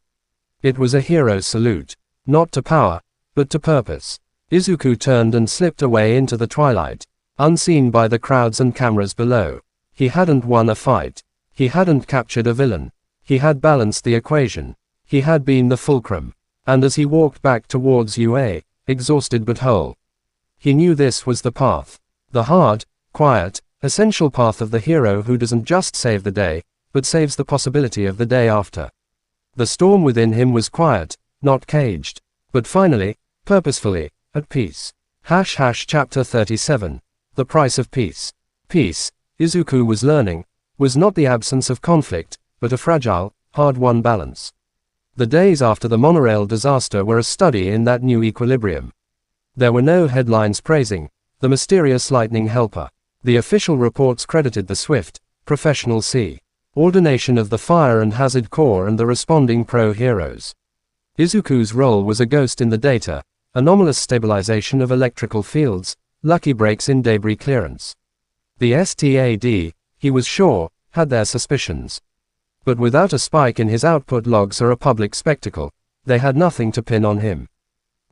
It was a hero salute. Not to power, but to purpose. Izuku turned and slipped away into the twilight, unseen by the crowds and cameras below. He hadn't won a fight. He hadn't captured a villain. He had balanced the equation. He had been the fulcrum. And as he walked back towards UA, exhausted but whole, he knew this was the path. The hard, quiet, essential path of the hero who doesn't just save the day, but saves the possibility of the day after. The storm within him was quiet, not caged, but finally, purposefully, at peace. Chapter 37. The Price of Peace. Peace, Izuku was learning, was not the absence of conflict, but a fragile, hard-won balance. The days after the monorail disaster were a study in that new equilibrium. There were no headlines praising the mysterious lightning helper. The official reports credited the swift, professional ordination of the Fire and Hazard Corps and the responding pro-heroes. Izuku's role was a ghost in the data, anomalous stabilization of electrical fields, lucky breaks in debris clearance. The STAD, he was sure, had their suspicions. But without a spike in his output logs or a public spectacle, they had nothing to pin on him.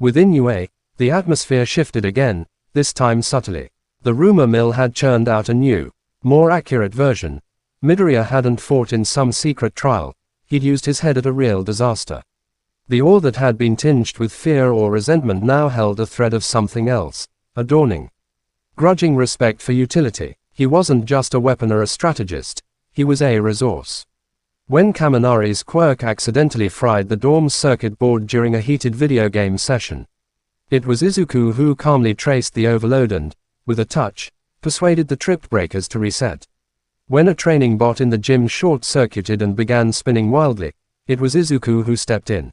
Within UA, the atmosphere shifted again, this time subtly. The rumor mill had churned out a new, more accurate version. Midoriya hadn't fought in some secret trial, he'd used his head at a real disaster. The ore that had been tinged with fear or resentment now held a thread of something else, a dawning, grudging respect for utility. He wasn't just a weapon or a strategist, he was a resource. When Kaminari's quirk accidentally fried the dorm's circuit board during a heated video game session, it was Izuku who calmly traced the overload and, with a touch, persuaded the trip breakers to reset. When a training bot in the gym short-circuited and began spinning wildly, it was Izuku who stepped in.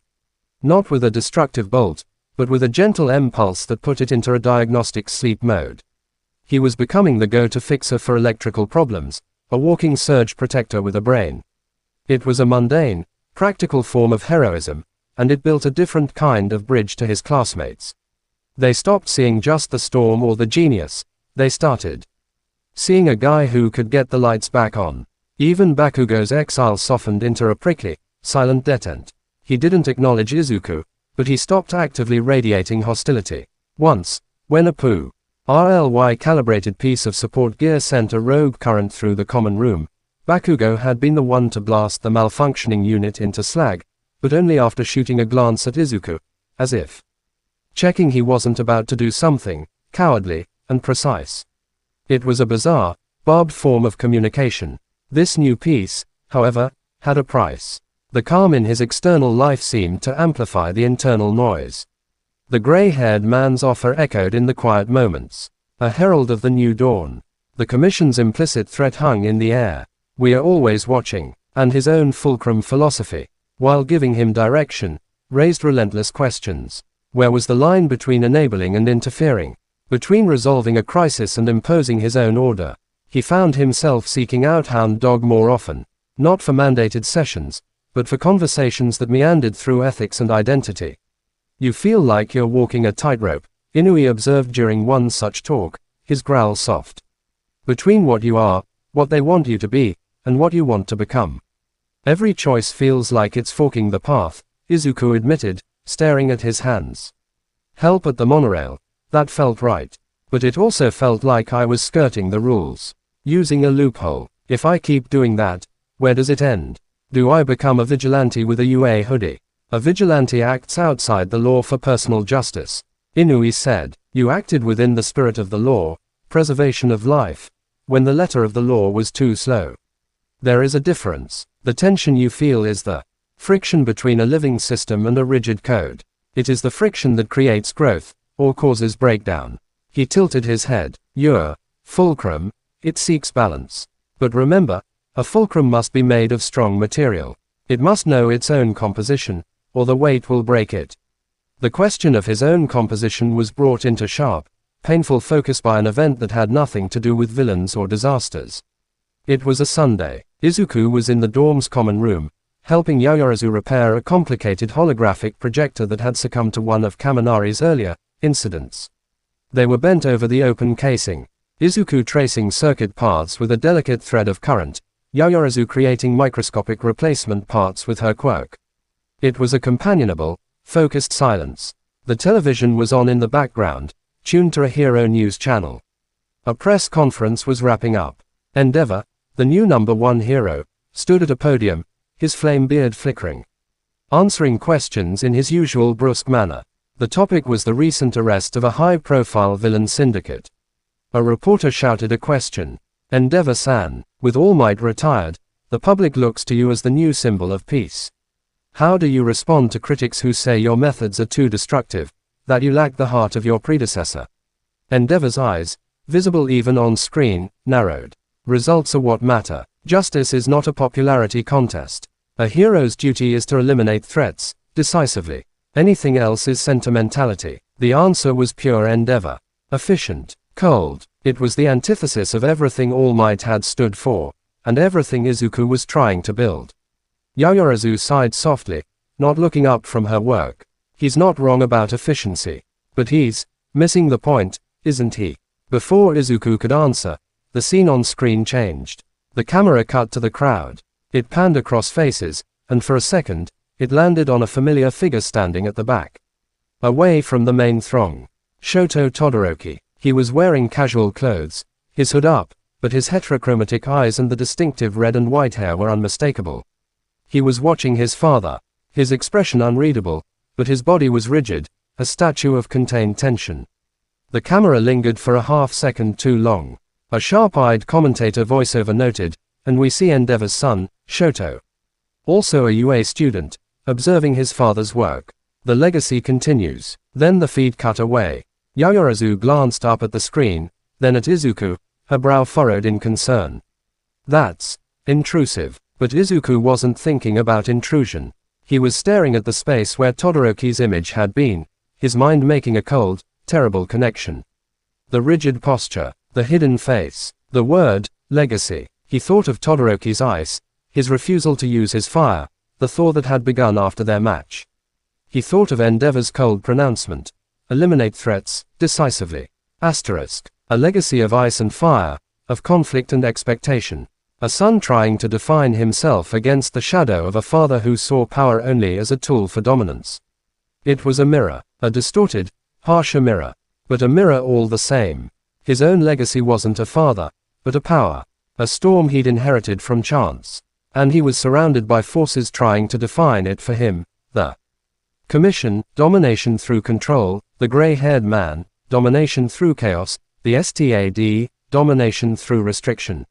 Not with a destructive bolt, but with a gentle impulse that put it into a diagnostic sleep mode. He was becoming the go-to fixer for electrical problems, a walking surge protector with a brain. It was a mundane, practical form of heroism, and it built a different kind of bridge to his classmates. They stopped seeing just the storm or the genius, they started seeing a guy who could get the lights back on. Even Bakugo's exile softened into a prickly, silent detente. He didn't acknowledge Izuku, but he stopped actively radiating hostility. Once, when a RLY calibrated piece of support gear sent a rogue current through the common room, Bakugo had been the one to blast the malfunctioning unit into slag, but only after shooting a glance at Izuku, as if checking he wasn't about to do something cowardly and precise. It was a bizarre, barbed form of communication. This new piece, however, had a price. The calm in his external life seemed to amplify the internal noise. The gray-haired man's offer echoed in the quiet moments, a herald of the new dawn. The Commission's implicit threat hung in the air. We are always watching, and his own fulcrum philosophy, while giving him direction, raised relentless questions. Where was the line between enabling and interfering? Between resolving a crisis and imposing his own order, he found himself seeking out Hound Dog more often, not for mandated sessions, but for conversations that meandered through ethics and identity. You feel like you're walking a tightrope, Inui observed during one such talk, his growl soft. Between what you are, what they want you to be, and what you want to become. Every choice feels like it's forking the path, Izuku admitted, staring at his hands. Help at the monorail, that felt right. But it also felt like I was skirting the rules. Using a loophole. If I keep doing that, where does it end? Do I become a vigilante with a UA hoodie? A vigilante acts outside the law for personal justice. Inui said, you acted within the spirit of the law, preservation of life, when the letter of the law was too slow. There is a difference. The tension you feel is the friction between a living system and a rigid code. It is the friction that creates growth, or causes breakdown. He tilted his head. Your fulcrum, it seeks balance. But remember, a fulcrum must be made of strong material. It must know its own composition, or the weight will break it. The question of his own composition was brought into sharp, painful focus by an event that had nothing to do with villains or disasters. It was a Sunday. Izuku was in the dorm's common room, helping Yaoyorozu repair a complicated holographic projector that had succumbed to one of Kaminari's earlier incidents. They were bent over the open casing, Izuku tracing circuit paths with a delicate thread of current, Yaoyorozu creating microscopic replacement parts with her quirk. It was a companionable, focused silence. The television was on in the background, tuned to a hero news channel. A press conference was wrapping up. Endeavor, the new #1 hero, stood at a podium, his flame beard flickering. Answering questions in his usual brusque manner. The topic was the recent arrest of a high-profile villain syndicate. A reporter shouted a question. Endeavor-san, with All Might retired, the public looks to you as the new symbol of peace. How do you respond to critics who say your methods are too destructive, that you lack the heart of your predecessor? Endeavor's eyes, visible even on screen, narrowed. Results are what matter. Justice is not a popularity contest. A hero's duty is to eliminate threats, decisively. Anything else is sentimentality. The answer was pure endeavor. Efficient. Cold. It was the antithesis of everything All Might had stood for, and everything Izuku was trying to build. Yaoyorozu sighed softly, not looking up from her work. He's not wrong about efficiency. But he's missing the point, isn't he? Before Izuku could answer, the scene on screen changed. The camera cut to the crowd. It panned across faces, and for a second, it landed on a familiar figure standing at the back. Away from the main throng. Shoto Todoroki. He was wearing casual clothes, his hood up, but his heterochromatic eyes and the distinctive red and white hair were unmistakable. He was watching his father, his expression unreadable, but his body was rigid, a statue of contained tension. The camera lingered for a half-second too long. A sharp-eyed commentator voiceover noted, and we see Endeavor's son, Shoto. Also a UA student, observing his father's work. The legacy continues. Then the feed cut away. Yaoyorozu glanced up at the screen, then at Izuku, her brow furrowed in concern. That's intrusive. But Izuku wasn't thinking about intrusion. He was staring at the space where Todoroki's image had been, his mind making a cold, terrible connection. The rigid posture, the hidden face, the word, legacy. He thought of Todoroki's ice, his refusal to use his fire, the thaw that had begun after their match. He thought of Endeavor's cold pronouncement. Eliminate threats, decisively. Asterisk. A legacy of ice and fire, of conflict and expectation. A son trying to define himself against the shadow of a father who saw power only as a tool for dominance. It was a mirror, a distorted, harsher mirror, but a mirror all the same. His own legacy wasn't a father, but a power, a storm he'd inherited from chance. And he was surrounded by forces trying to define it for him, the Commission, domination through control, the gray-haired man, domination through chaos, the STAD, domination through restriction.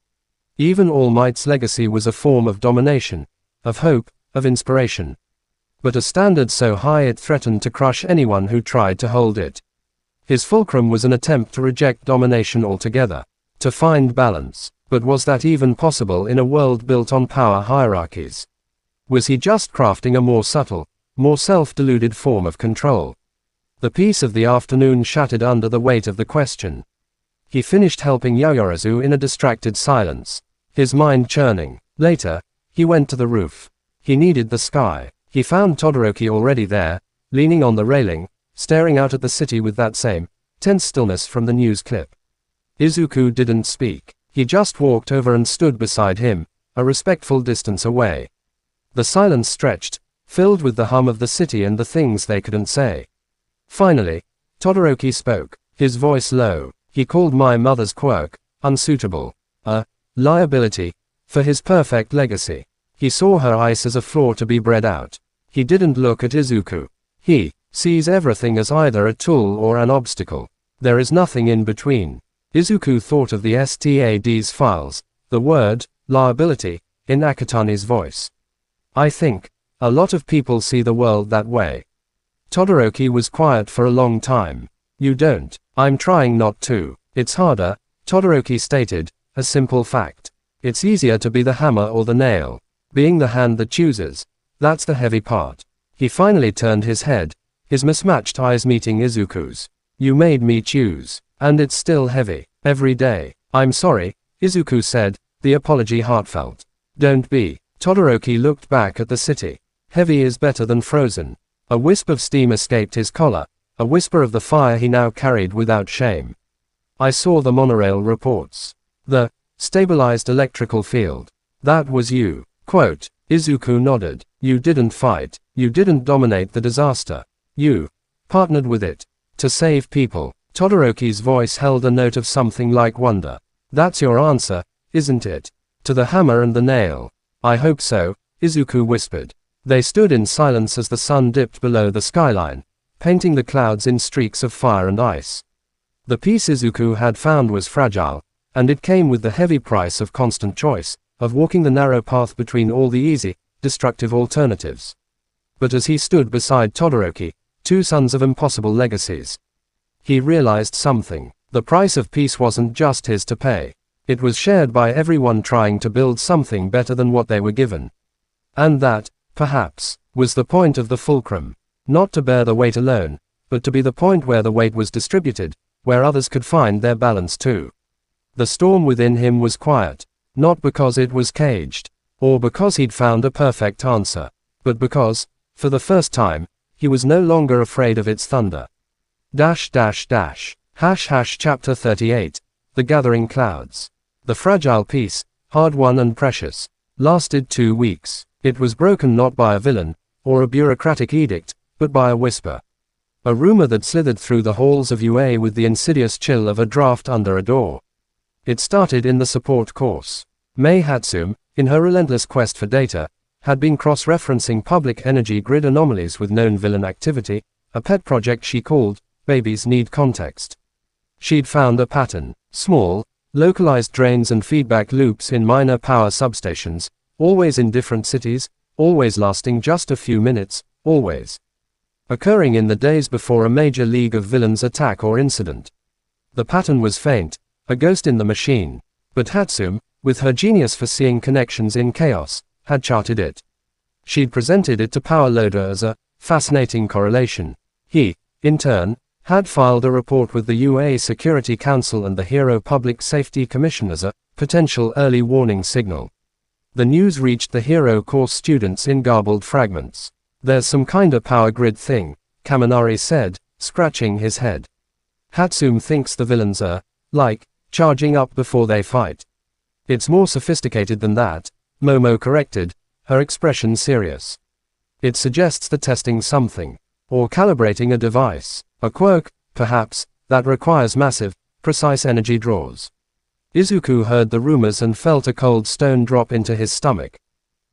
Even All Might's legacy was a form of domination, of hope, of inspiration. But a standard so high it threatened to crush anyone who tried to hold it. His fulcrum was an attempt to reject domination altogether, to find balance. But was that even possible in a world built on power hierarchies? Was he just crafting a more subtle, more self-deluded form of control? The peace of the afternoon shattered under the weight of the question. He finished helping Yaoyorozu in a distracted silence, his mind churning. Later, he went to the roof. He needed the sky. He found Todoroki already there, leaning on the railing, staring out at the city with that same tense stillness from the news clip. Izuku didn't speak. He just walked over and stood beside him, a respectful distance away. The silence stretched, filled with the hum of the city and the things they couldn't say. Finally, Todoroki spoke, his voice low. He called my mother's quirk unsuitable, a liability for his perfect legacy. He saw her ice as a flaw to be bred out. He didn't look at Izuku. He sees everything as either a tool or an obstacle. There is nothing in between. Izuku thought of the STAD's files, the word liability in Akutani's voice. I think a lot of people see the world that way. Todoroki was quiet for a long time. You don't. I'm trying not to. It's harder, Todoroki stated, a simple fact. It's easier to be the hammer or the nail. Being the hand that chooses, that's the heavy part. He finally turned his head, his mismatched eyes meeting Izuku's. You made me choose, and it's still heavy, every day. I'm sorry, Izuku said, the apology heartfelt. Don't be. Todoroki looked back at the city. Heavy is better than frozen. A wisp of steam escaped his collar, a whisper of the fire he now carried without shame. I saw the monorail reports. The stabilized electrical field. That was you. Quote, Izuku nodded. You didn't fight. You didn't dominate the disaster. You partnered with it to save people. Todoroki's voice held a note of something like wonder. That's your answer, isn't it? To the hammer and the nail. I hope so, Izuku whispered. They stood in silence as the sun dipped below the skyline, painting the clouds in streaks of fire and ice. The peace Izuku had found was fragile, and it came with the heavy price of constant choice, of walking the narrow path between all the easy, destructive alternatives. But as he stood beside Todoroki, two sons of impossible legacies, he realized something. The price of peace wasn't just his to pay. It was shared by everyone trying to build something better than what they were given. And that, perhaps, was the point of the fulcrum. Not to bear the weight alone, but to be the point where the weight was distributed, where others could find their balance too. The storm within him was quiet, not because it was caged, or because he'd found a perfect answer, but because, for the first time, he was no longer afraid of its thunder. Chapter 38. The Gathering Clouds. The fragile peace, hard-won and precious, lasted 2 weeks. It was broken not by a villain, or a bureaucratic edict, but by a whisper. A rumor that slithered through the halls of UA with the insidious chill of a draft under a door. It started in the support course. Mei Hatsume, in her relentless quest for data, had been cross-referencing public energy grid anomalies with known villain activity, a pet project she called, Babies Need Context. She'd found a pattern. Small, localized drains and feedback loops in minor power substations, always in different cities, always lasting just a few minutes, always occurring in the days before a major League of Villains attack or incident. The pattern was faint, a ghost in the machine, but Hatsume, with her genius for seeing connections in chaos, had charted it. She'd presented it to Power Loader as a fascinating correlation. He, in turn, had filed a report with the UA Security Council and the Hero Public Safety Commission as a potential early warning signal. The news reached the Hero course students in garbled fragments. There's some kinda power grid thing, Kaminari said, scratching his head. Hatsume thinks the villains are, like, charging up before they fight. It's more sophisticated than that, Momo corrected, her expression serious. It suggests they're testing something, or calibrating a device, a quirk, perhaps, that requires massive, precise energy draws. Izuku heard the rumors and felt a cold stone drop into his stomach.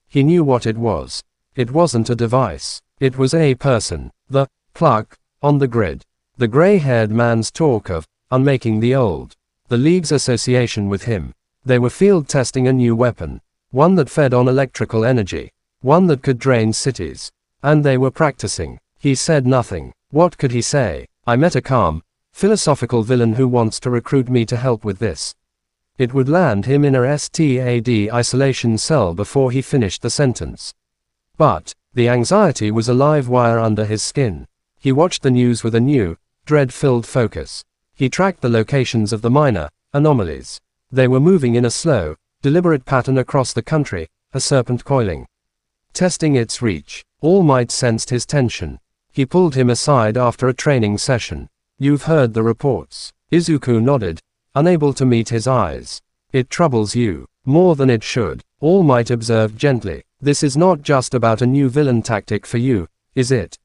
He knew what it was. It wasn't a device. It was a person. The clerk on the grid. The gray-haired man's talk of unmaking the old. The League's association with him. They were field testing a new weapon. One that fed on electrical energy. One that could drain cities. And they were practicing. He said nothing. What could he say? I met a calm, philosophical villain who wants to recruit me to help with this. It would land him in a STAD isolation cell before he finished the sentence. But the anxiety was a live wire under his skin. He watched the news with a new, dread-filled focus. He tracked the locations of the minor anomalies. They were moving in a slow, deliberate pattern across the country, a serpent coiling. Testing its reach, All Might sensed his tension. He pulled him aside after a training session. "You've heard the reports." Izuku nodded, unable to meet his eyes. "It troubles you more than it should," All Might observed gently. "This is not just about a new villain tactic for you, is it?"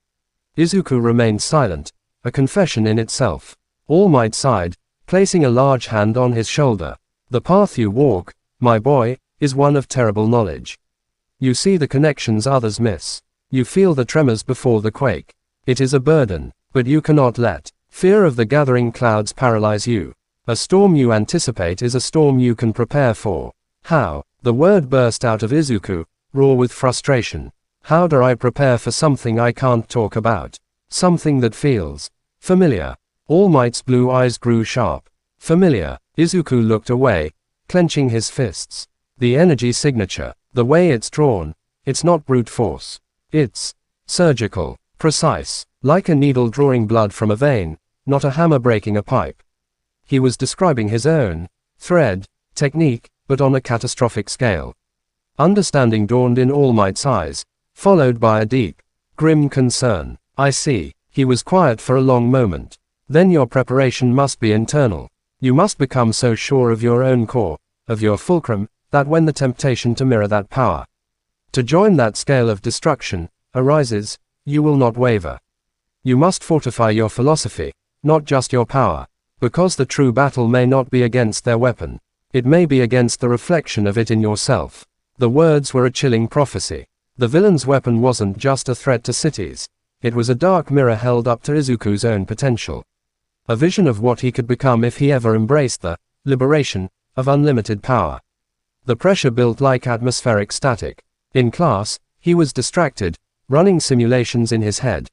Izuku remained silent, a confession in itself. All Might sighed, placing a large hand on his shoulder. "The path you walk, my boy, is one of terrible knowledge. You see the connections others miss. You feel the tremors before the quake. It is a burden, but you cannot let fear of the gathering clouds paralyze you. A storm you anticipate is a storm you can prepare for." "How?" The word burst out of Izuku, raw with frustration. "How do I prepare for something I can't talk about? Something that feels familiar?" All Might's blue eyes grew sharp. "Familiar?" Izuku looked away, clenching his fists. "The energy signature, the way it's drawn, it's not brute force. It's surgical, precise, like a needle drawing blood from a vein, not a hammer breaking a pipe." He was describing his own thread technique, but on a catastrophic scale. Understanding dawned in All Might's eyes, followed by a deep, grim concern. "I see." He was quiet for a long moment. "Then your preparation must be internal. You must become so sure of your own core, of your fulcrum, that when the temptation to mirror that power, to join that scale of destruction, arises, you will not waver. You must fortify your philosophy, not just your power, because the true battle may not be against their weapon. It may be against the reflection of it in yourself." The words were a chilling prophecy. The villain's weapon wasn't just a threat to cities. It was a dark mirror held up to Izuku's own potential. A vision of what he could become if he ever embraced the liberation of unlimited power. The pressure built like atmospheric static. In class, he was distracted, running simulations in his head,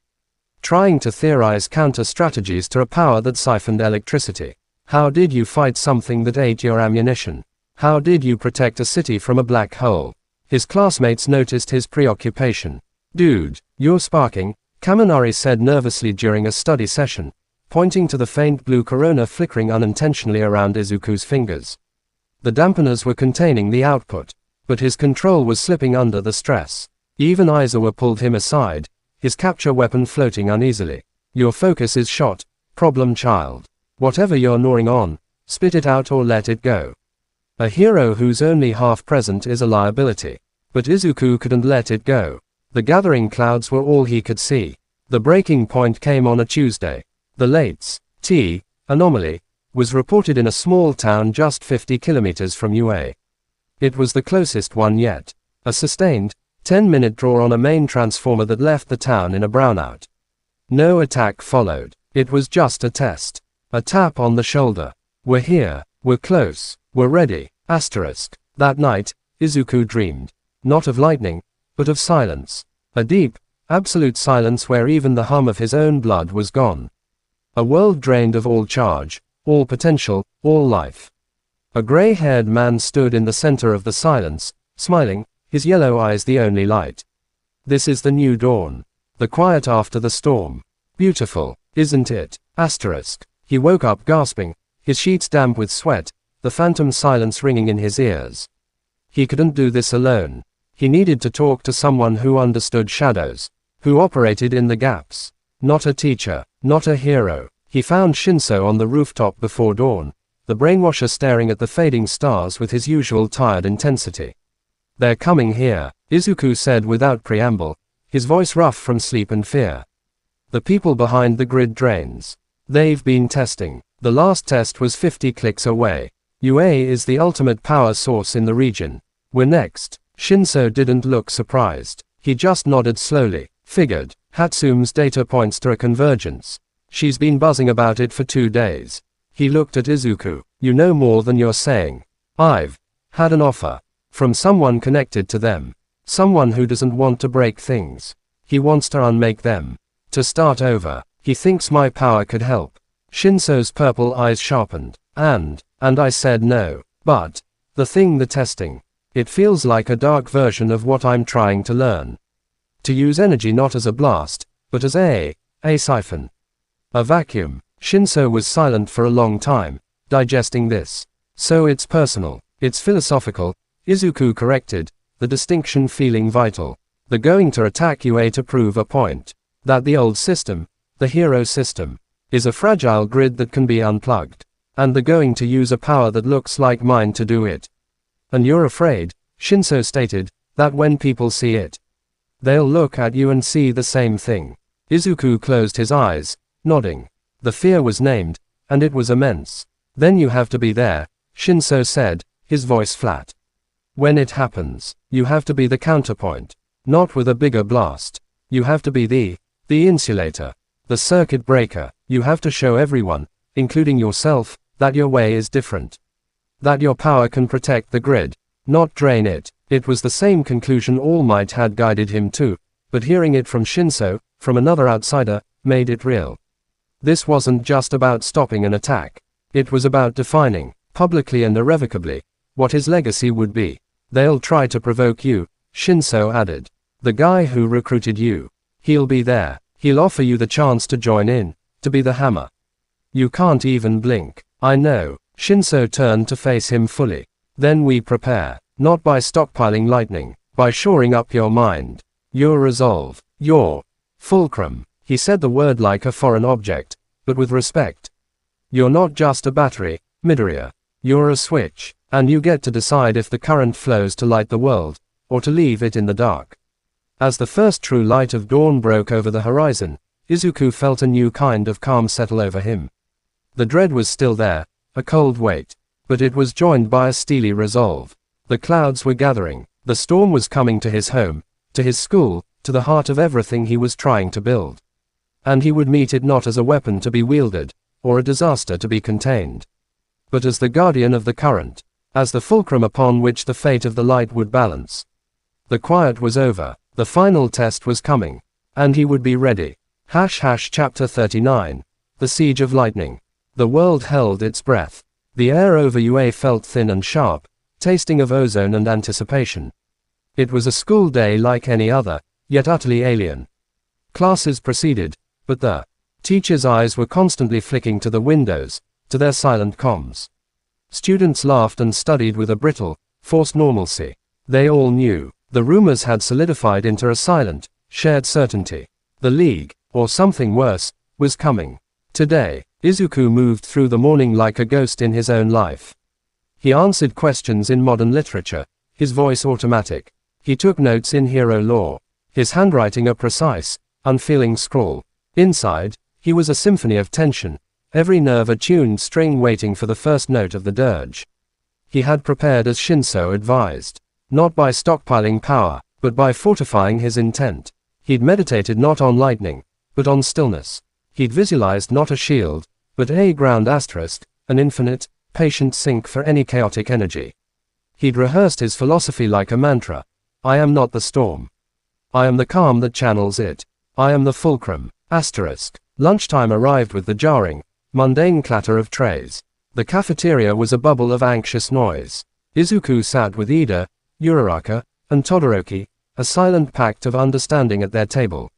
trying to theorize counter-strategies to a power that siphoned electricity. How did you fight something that ate your ammunition? How did you protect a city from a black hole? His classmates noticed his preoccupation. "Dude, you're sparking," Kaminari said nervously during a study session, pointing to the faint blue corona flickering unintentionally around Izuku's fingers. The dampeners were containing the output, but his control was slipping under the stress. Even Izuku pulled him aside, his capture weapon floating uneasily. "Your focus is shot, problem child. Whatever you're gnawing on, spit it out or let it go. A hero who's only half present is a liability." But Izuku couldn't let it go. The gathering clouds were all he could see. The breaking point came on a Tuesday. The Lates T anomaly was reported in a small town just 50 kilometers from UA. It was the closest one yet. A sustained, 10-minute draw on a main transformer that left the town in a brownout. No attack followed. It was just a test. A tap on the shoulder. "We're here. We're close. We're ready." That night, Izuku dreamed. Not of lightning, but of silence. A deep, absolute silence where even the hum of his own blood was gone. A world drained of all charge, all potential, all life. A gray-haired man stood in the center of the silence, smiling, his yellow eyes the only light. "This is the new dawn. The quiet after the storm. Beautiful, isn't it?" He woke up gasping, his sheets damp with sweat, the phantom silence ringing in his ears. He couldn't do this alone. He needed to talk to someone who understood shadows, who operated in the gaps. Not a teacher, not a hero. He found Shinso on the rooftop before dawn, the brainwasher staring at the fading stars with his usual tired intensity. "They're coming here," Izuku said without preamble, his voice rough from sleep and fear. "The people behind the grid drains. They've been testing. The last test was 50 clicks away. UA is the ultimate power source in the region. We're next." Shinso didn't look surprised. He just nodded slowly. "Figured. Hatsume's data points to a convergence. She's been buzzing about it for 2 days." He looked at Izuku. "You know more than you're saying. I've had an offer. From someone connected to them. Someone who doesn't want to break things. He wants to unmake them. To start over. He thinks my power could help." Shinso's purple eyes sharpened. And I said no. "But the testing. It feels like a dark version of what I'm trying to learn. To use energy not as a blast, but as a A siphon. A vacuum. Shinso was silent for a long time, digesting this. So it's personal. It's philosophical, Izuku corrected, the distinction feeling vital. The going to attack UA to prove a point. That the old system, the hero system, is a fragile grid that can be unplugged. And the going to use a power that looks like mine to do it. And you're afraid, Shinso stated, that when people see it, they'll look at you and see the same thing. Izuku closed his eyes, nodding. The fear was named, and it was immense. Then you have to be there, Shinso said, his voice flat. When it happens, you have to be the counterpoint. Not with a bigger blast. You have to be the insulator, the circuit breaker. You have to show everyone, including yourself, that your way is different. That your power can protect the grid, not drain it. It was the same conclusion All Might had guided him to, but hearing it from Shinso, from another outsider, made it real. This wasn't just about stopping an attack. It was about defining, publicly and irrevocably, what his legacy would be. They'll try to provoke you, Shinso added. The guy who recruited you. He'll be there. He'll offer you the chance to join in, to be the hammer. You can't even blink. I know. Shinso turned to face him fully. Then we prepare. Not by stockpiling lightning, by shoring up your mind. Your resolve. Your fulcrum. He said the word like a foreign object, but with respect. You're not just a battery, Midoriya. You're a switch, and you get to decide if the current flows to light the world, or to leave it in the dark. As the first true light of dawn broke over the horizon, Izuku felt a new kind of calm settle over him. The dread was still there, a cold weight, but it was joined by a steely resolve. The clouds were gathering, the storm was coming to his home, to his school, to the heart of everything he was trying to build. And he would meet it not as a weapon to be wielded, or a disaster to be contained, but as the guardian of the current, as the fulcrum upon which the fate of the light would balance. The quiet was over, the final test was coming, and he would be ready. Chapter 39, The Siege of Lightning. The world held its breath. The air over UA felt thin and sharp, tasting of ozone and anticipation. It was a school day like any other, yet utterly alien. Classes proceeded, but the teachers' eyes were constantly flicking to the windows, to their silent comms. Students laughed and studied with a brittle, forced normalcy. They all knew. The rumors had solidified into a silent, shared certainty. The League, or something worse, was coming. Today, Izuku moved through the morning like a ghost in his own life. He answered questions in modern literature, his voice automatic. He took notes in hero lore, his handwriting a precise, unfeeling scrawl. Inside, he was a symphony of tension, every nerve a tuned string waiting for the first note of the dirge. He had prepared as Shinso advised. Not by stockpiling power, but by fortifying his intent. He'd meditated not on lightning, but on stillness. He'd visualized not a shield, but a ground asterisk, an infinite, patient sink for any chaotic energy. He'd rehearsed his philosophy like a mantra. I am not the storm. I am the calm that channels it. I am the fulcrum. Asterisk. Lunchtime arrived with the jarring, mundane clatter of trays. The cafeteria was a bubble of anxious noise. Izuku sat with Ida, Uraraka, and Todoroki, a silent pact of understanding at their table.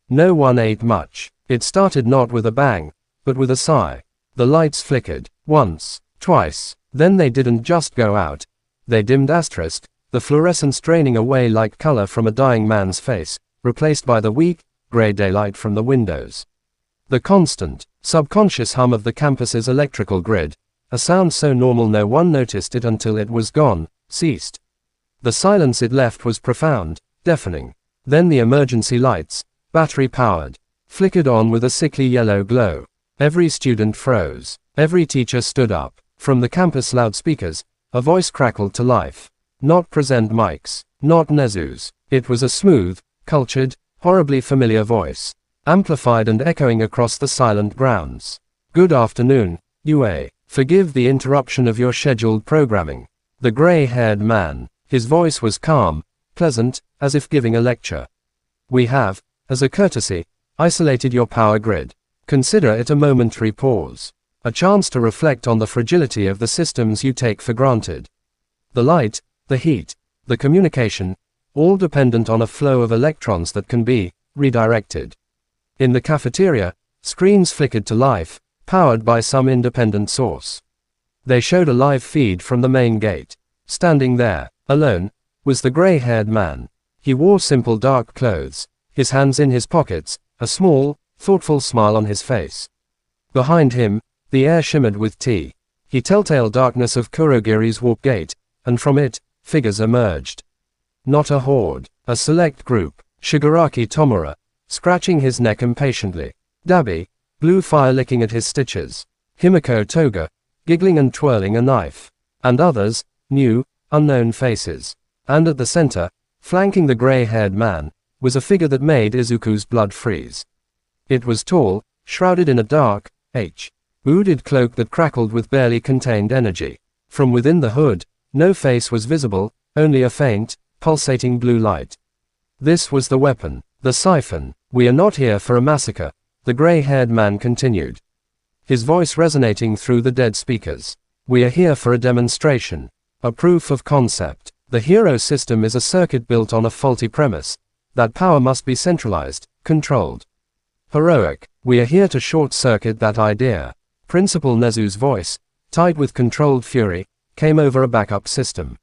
No one ate much. It started not with a bang, but with a sigh. The lights flickered, once, twice, then they didn't just go out. They dimmed asterisk, the fluorescence draining away like color from a dying man's face, replaced by the weak, gray daylight from the windows. The constant, subconscious hum of the campus's electrical grid, a sound so normal no one noticed it until it was gone, ceased. The silence it left was profound, deafening. Then the emergency lights, battery-powered, flickered on with a sickly yellow glow. Every student froze. Every teacher stood up. From the campus loudspeakers, a voice crackled to life. Not present mics, not Nezu's. It was a smooth, cultured, horribly familiar voice, amplified and echoing across the silent grounds. Good afternoon, UA. Forgive the interruption of your scheduled programming. The gray-haired man. His voice was calm, pleasant, as if giving a lecture. We have, as a courtesy, isolated your power grid. Consider it a momentary pause. A chance to reflect on the fragility of the systems you take for granted. The light, the heat, the communication, all dependent on a flow of electrons that can be redirected. In the cafeteria, screens flickered to life, powered by some independent source. They showed a live feed from the main gate. Standing there, alone, was the gray-haired man. He wore simple dark clothes, his hands in his pockets, a small, thoughtful smile on his face. Behind him, the air shimmered with the telltale darkness of Kurogiri's warp gate, and from it, figures emerged. Not a horde, a select group. Shigaraki Tomura, scratching his neck impatiently. Dabi, blue fire licking at his stitches. Himiko Toga, giggling and twirling a knife. And others, new, unknown faces. And at the center, flanking the gray-haired man, was a figure that made Izuku's blood freeze. It was tall, shrouded in a dark, hooded cloak that crackled with barely contained energy. From within the hood, no face was visible, only a faint, pulsating blue light. This was the weapon, the siphon. "We are not here for a massacre," the gray-haired man continued, his voice resonating through the dead speakers. "We are here for a demonstration, a proof of concept. The hero system is a circuit built on a faulty premise, that power must be centralized, controlled. Heroic, we are here to short-circuit that idea." Principal Nezu's voice, tied with controlled fury, came over a backup system.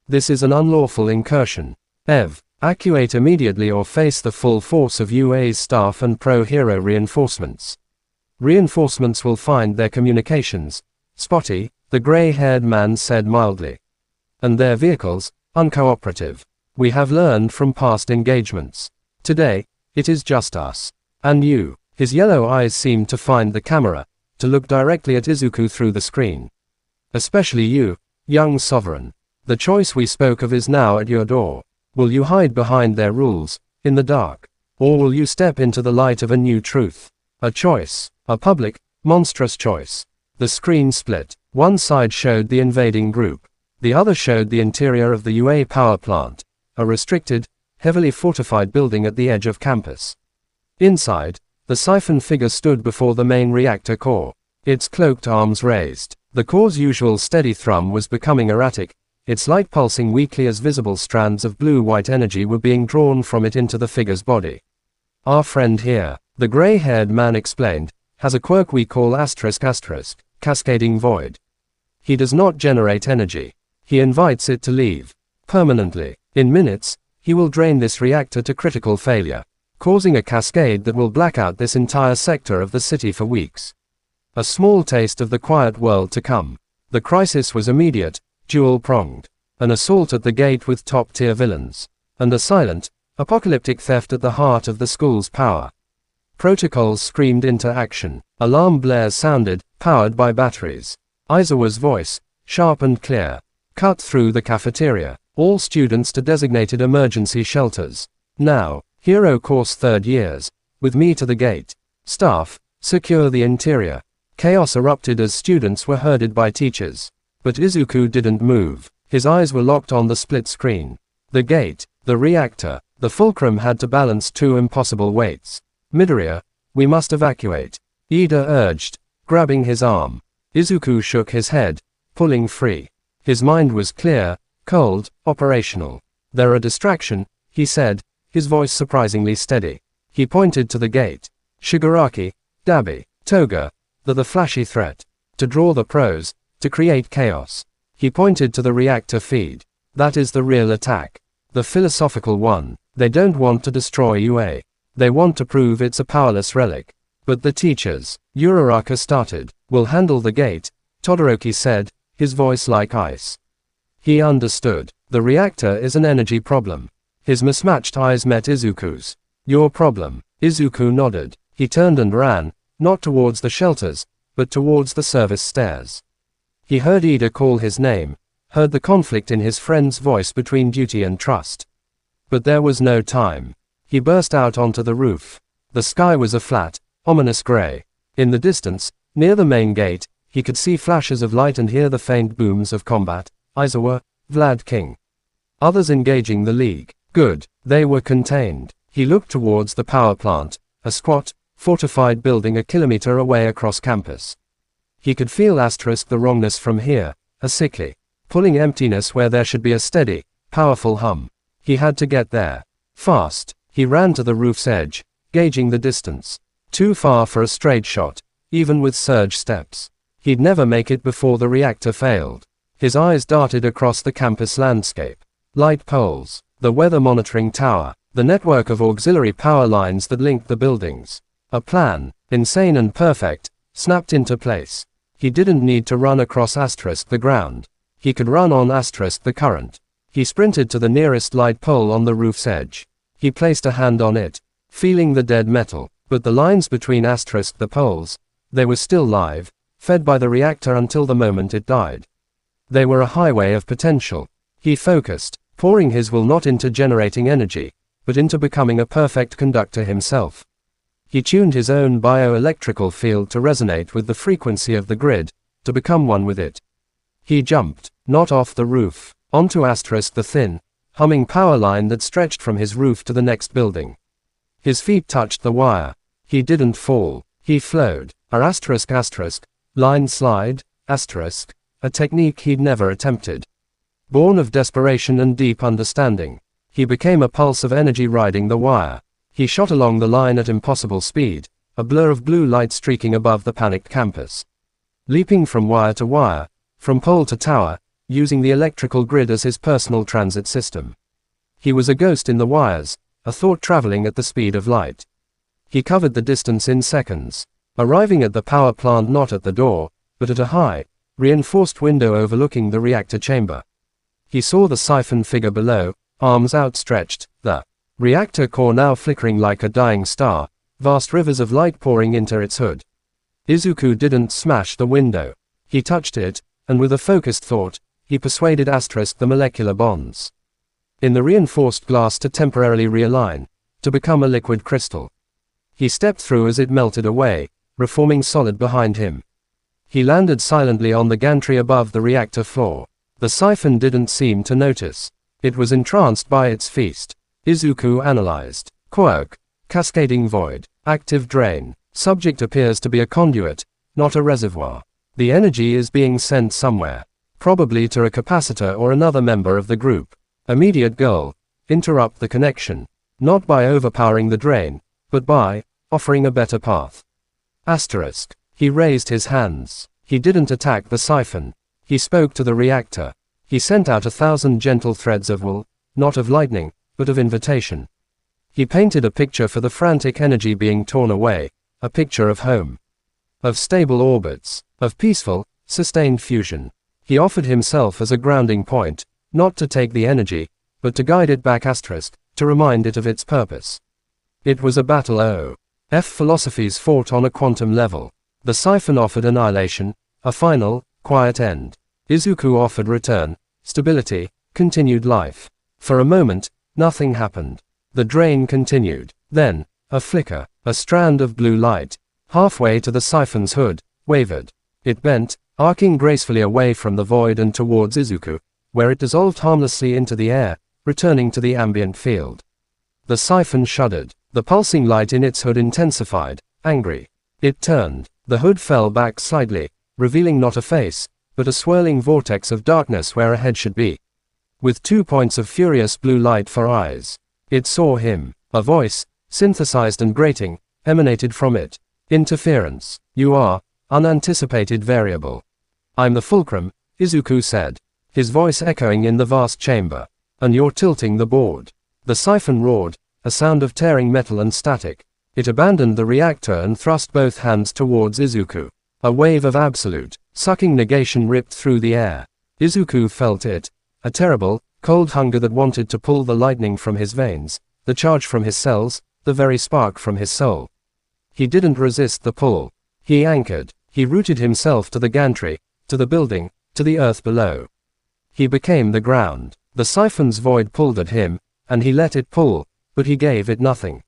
"This is an unlawful incursion. Evacuate immediately or face the full force of UA's staff and pro-hero reinforcements. Reinforcements will find their communications spotty," the gray-haired man said mildly. "And their vehicles, uncooperative. We have learned from past engagements. Today, it is just us. And you." His yellow eyes seemed to find the camera, to look directly at Izuku through the screen. "Especially you, young sovereign. The choice we spoke of is now at your door. Will you hide behind their rules, in the dark? Or will you step into the light of a new truth? A choice, a public, monstrous choice." The screen split. One side showed the invading group. The other showed the interior of the UA power plant, a restricted, heavily fortified building at the edge of campus. Inside, the siphon figure stood before the main reactor core, its cloaked arms raised. The core's usual steady thrum was becoming erratic, its light pulsing weakly as visible strands of blue-white energy were being drawn from it into the figure's body. "Our friend here," the gray-haired man explained, "has a quirk we call ***, cascading void. He does not generate energy. He invites it to leave. Permanently. In minutes, he will drain this reactor to critical failure, causing a cascade that will black out this entire sector of the city for weeks. A small taste of the quiet world to come." The crisis was immediate, dual-pronged. An assault at the gate with top-tier villains. And a silent, apocalyptic theft at the heart of the school's power. Protocols screamed into action. Alarm blares sounded, powered by batteries. Aizawa's voice, sharp and clear, cut through the cafeteria. "All students to designated emergency shelters. Now, Hero Course 3rd years, with me to the gate. Staff, secure the interior." Chaos erupted as students were herded by teachers. But Izuku didn't move. His eyes were locked on the split screen. The gate, the reactor, the fulcrum had to balance two impossible weights. "Midoriya, we must evacuate," Ida urged, grabbing his arm. Izuku shook his head, pulling free. His mind was clear, cold, operational. "They're a distraction," he said, his voice surprisingly steady. He pointed to the gate. "Shigaraki, Dabi, Toga, they're the flashy threat. To draw the pros, to create chaos." He pointed to the reactor feed. "That is the real attack. The philosophical one. They don't want to destroy UA. They want to prove it's a powerless relic. But the teachers," Uraraka started, "will handle the gate," Todoroki said, his voice like ice. He understood. The reactor is an energy problem. His mismatched eyes met Izuku's. "Your problem." Izuku nodded. He turned and ran, not towards the shelters, but towards the service stairs. He heard Ida call his name, heard the conflict in his friend's voice between duty and trust. But there was no time. He burst out onto the roof. The sky was a flat, ominous gray. In the distance, near the main gate, he could see flashes of light and hear the faint booms of combat. Aizawa, Vlad King. Others engaging the League. Good. They were contained. He looked towards the power plant, a squat, fortified building a kilometer away across campus. He could feel the wrongness from here, a sickly, pulling emptiness where there should be a steady, powerful hum. He had to get there. Fast. He ran to the roof's edge, gauging the distance. Too far for a straight shot, even with surge steps. He'd never make it before the reactor failed. His eyes darted across the campus landscape. Light poles, the weather monitoring tower, the network of auxiliary power lines that linked the buildings. A plan, insane and perfect, snapped into place. He didn't need to run across the ground. He could run on the current. He sprinted to the nearest light pole on the roof's edge. He placed a hand on it, feeling the dead metal, but the lines between the poles, they were still live, fed by the reactor until the moment it died. They were a highway of potential. He focused, pouring his will not into generating energy, but into becoming a perfect conductor himself. He tuned his own bioelectrical field to resonate with the frequency of the grid, to become one with it. He jumped, not off the roof, onto the thin, humming power line that stretched from his roof to the next building. His feet touched the wire. He didn't fall. He flowed. Line slide, a technique he'd never attempted. Born of desperation and deep understanding, he became a pulse of energy riding the wire. He shot along the line at impossible speed, a blur of blue light streaking above the panicked campus. Leaping from wire to wire, from pole to tower, using the electrical grid as his personal transit system. He was a ghost in the wires, a thought traveling at the speed of light. He covered the distance in seconds, arriving at the power plant not at the door, but at a high, reinforced window overlooking the reactor chamber. He saw the siphon figure below, arms outstretched, the reactor core now flickering like a dying star, vast rivers of light pouring into its hood. Izuku didn't smash the window. He touched it, and with a focused thought, he persuaded the molecular bonds in the reinforced glass to temporarily realign, to become a liquid crystal. He stepped through as it melted away, reforming solid behind him. He landed silently on the gantry above the reactor floor. The siphon didn't seem to notice. It was entranced by its feast. Izuku analyzed. Quirk. Cascading void. Active drain. Subject appears to be a conduit, not a reservoir. The energy is being sent somewhere. Probably to a capacitor or another member of the group. Immediate goal. Interrupt the connection. Not by overpowering the drain, but by offering a better path. He raised his hands. He didn't attack the siphon. He spoke to the reactor. He sent out 1,000 gentle threads of will, not of lightning, but of invitation. He painted a picture for the frantic energy being torn away, a picture of home. Of stable orbits, of peaceful, sustained fusion. He offered himself as a grounding point, not to take the energy, but to guide it back to remind it of its purpose. It was a battle philosophies fought on a quantum level. The siphon offered annihilation, a final, quiet end. Izuku offered return, stability, continued life. For a moment, nothing happened. The drain continued. Then, a flicker, a strand of blue light, halfway to the siphon's hood, wavered. It bent, arcing gracefully away from the void and towards Izuku, where it dissolved harmlessly into the air, returning to the ambient field. The siphon shuddered. The pulsing light in its hood intensified, angry. It turned. The hood fell back slightly, revealing not a face, but a swirling vortex of darkness where a head should be. With 2 points of furious blue light for eyes. It saw him. A voice, synthesized and grating, emanated from it. Interference. You are unanticipated variable. I'm the fulcrum, Izuku said, his voice echoing in the vast chamber. And you're tilting the board. The siphon roared, a sound of tearing metal and static. It abandoned the reactor and thrust both hands towards Izuku. A wave of absolute, sucking negation ripped through the air. Izuku felt it. A terrible, cold hunger that wanted to pull the lightning from his veins, the charge from his cells, the very spark from his soul. He didn't resist the pull. He anchored. He rooted himself to the gantry, to the building, to the earth below. He became the ground. The siphon's void pulled at him, and he let it pull, but he gave it nothing.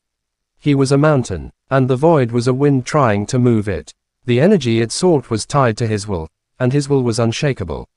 He was a mountain, and the void was a wind trying to move it. The energy it sought was tied to his will, and his will was unshakable.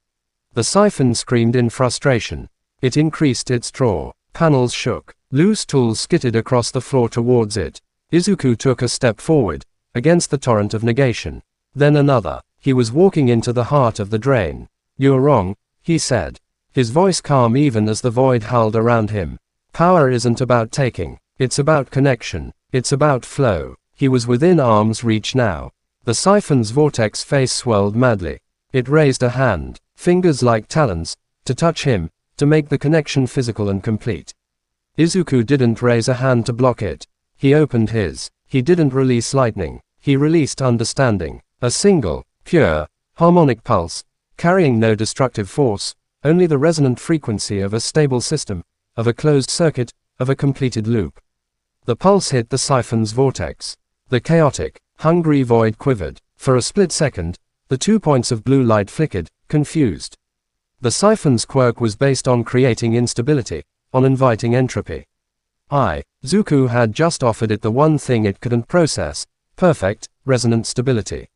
The siphon screamed in frustration. It increased its draw. Panels shook. Loose tools skittered across the floor towards it. Izuku took a step forward, against the torrent of negation. Then another. He was walking into the heart of the drain. You're wrong, he said. His voice calm even as the void howled around him. Power isn't about taking. It's about connection. It's about flow. He was within arm's reach now. The siphon's vortex face swirled madly. It raised a hand, fingers like talons, to touch him, to make the connection physical and complete. Izuku didn't raise a hand to block it. He opened his. He didn't release lightning. He released understanding. A single, pure, harmonic pulse, carrying no destructive force, only the resonant frequency of a stable system, of a closed circuit, of a completed loop. The pulse hit the siphon's vortex. The chaotic, hungry void quivered. For a split second, the 2 points of blue light flickered, confused. The siphon's quirk was based on creating instability, on inviting entropy. Izuku had just offered it the one thing it couldn't process: perfect, resonant stability.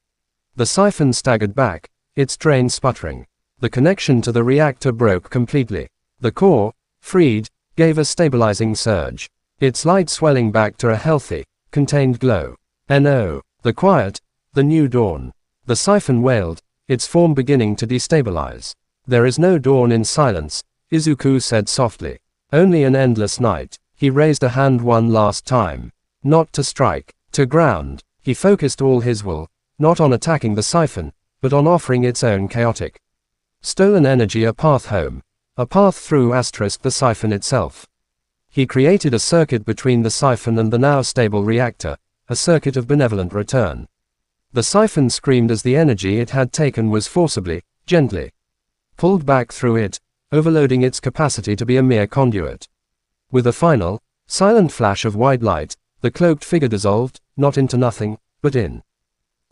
The siphon staggered back, its train sputtering. The connection to the reactor broke completely. The core, freed, gave a stabilizing surge. Its light swelling back to a healthy, contained glow. No, the quiet, the new dawn. The siphon wailed, its form beginning to destabilize. There is no dawn in silence, Izuku said softly. Only an endless night. He raised a hand one last time. Not to strike, to ground. He focused all his will, not on attacking the siphon, but on offering its own chaotic, stolen energy a path home. A path through the siphon itself. He created a circuit between the siphon and the now stable reactor, a circuit of benevolent return. The siphon screamed as the energy it had taken was forcibly, gently pulled back through it, overloading its capacity to be a mere conduit. With a final, silent flash of white light, the cloaked figure dissolved, not into nothing, but into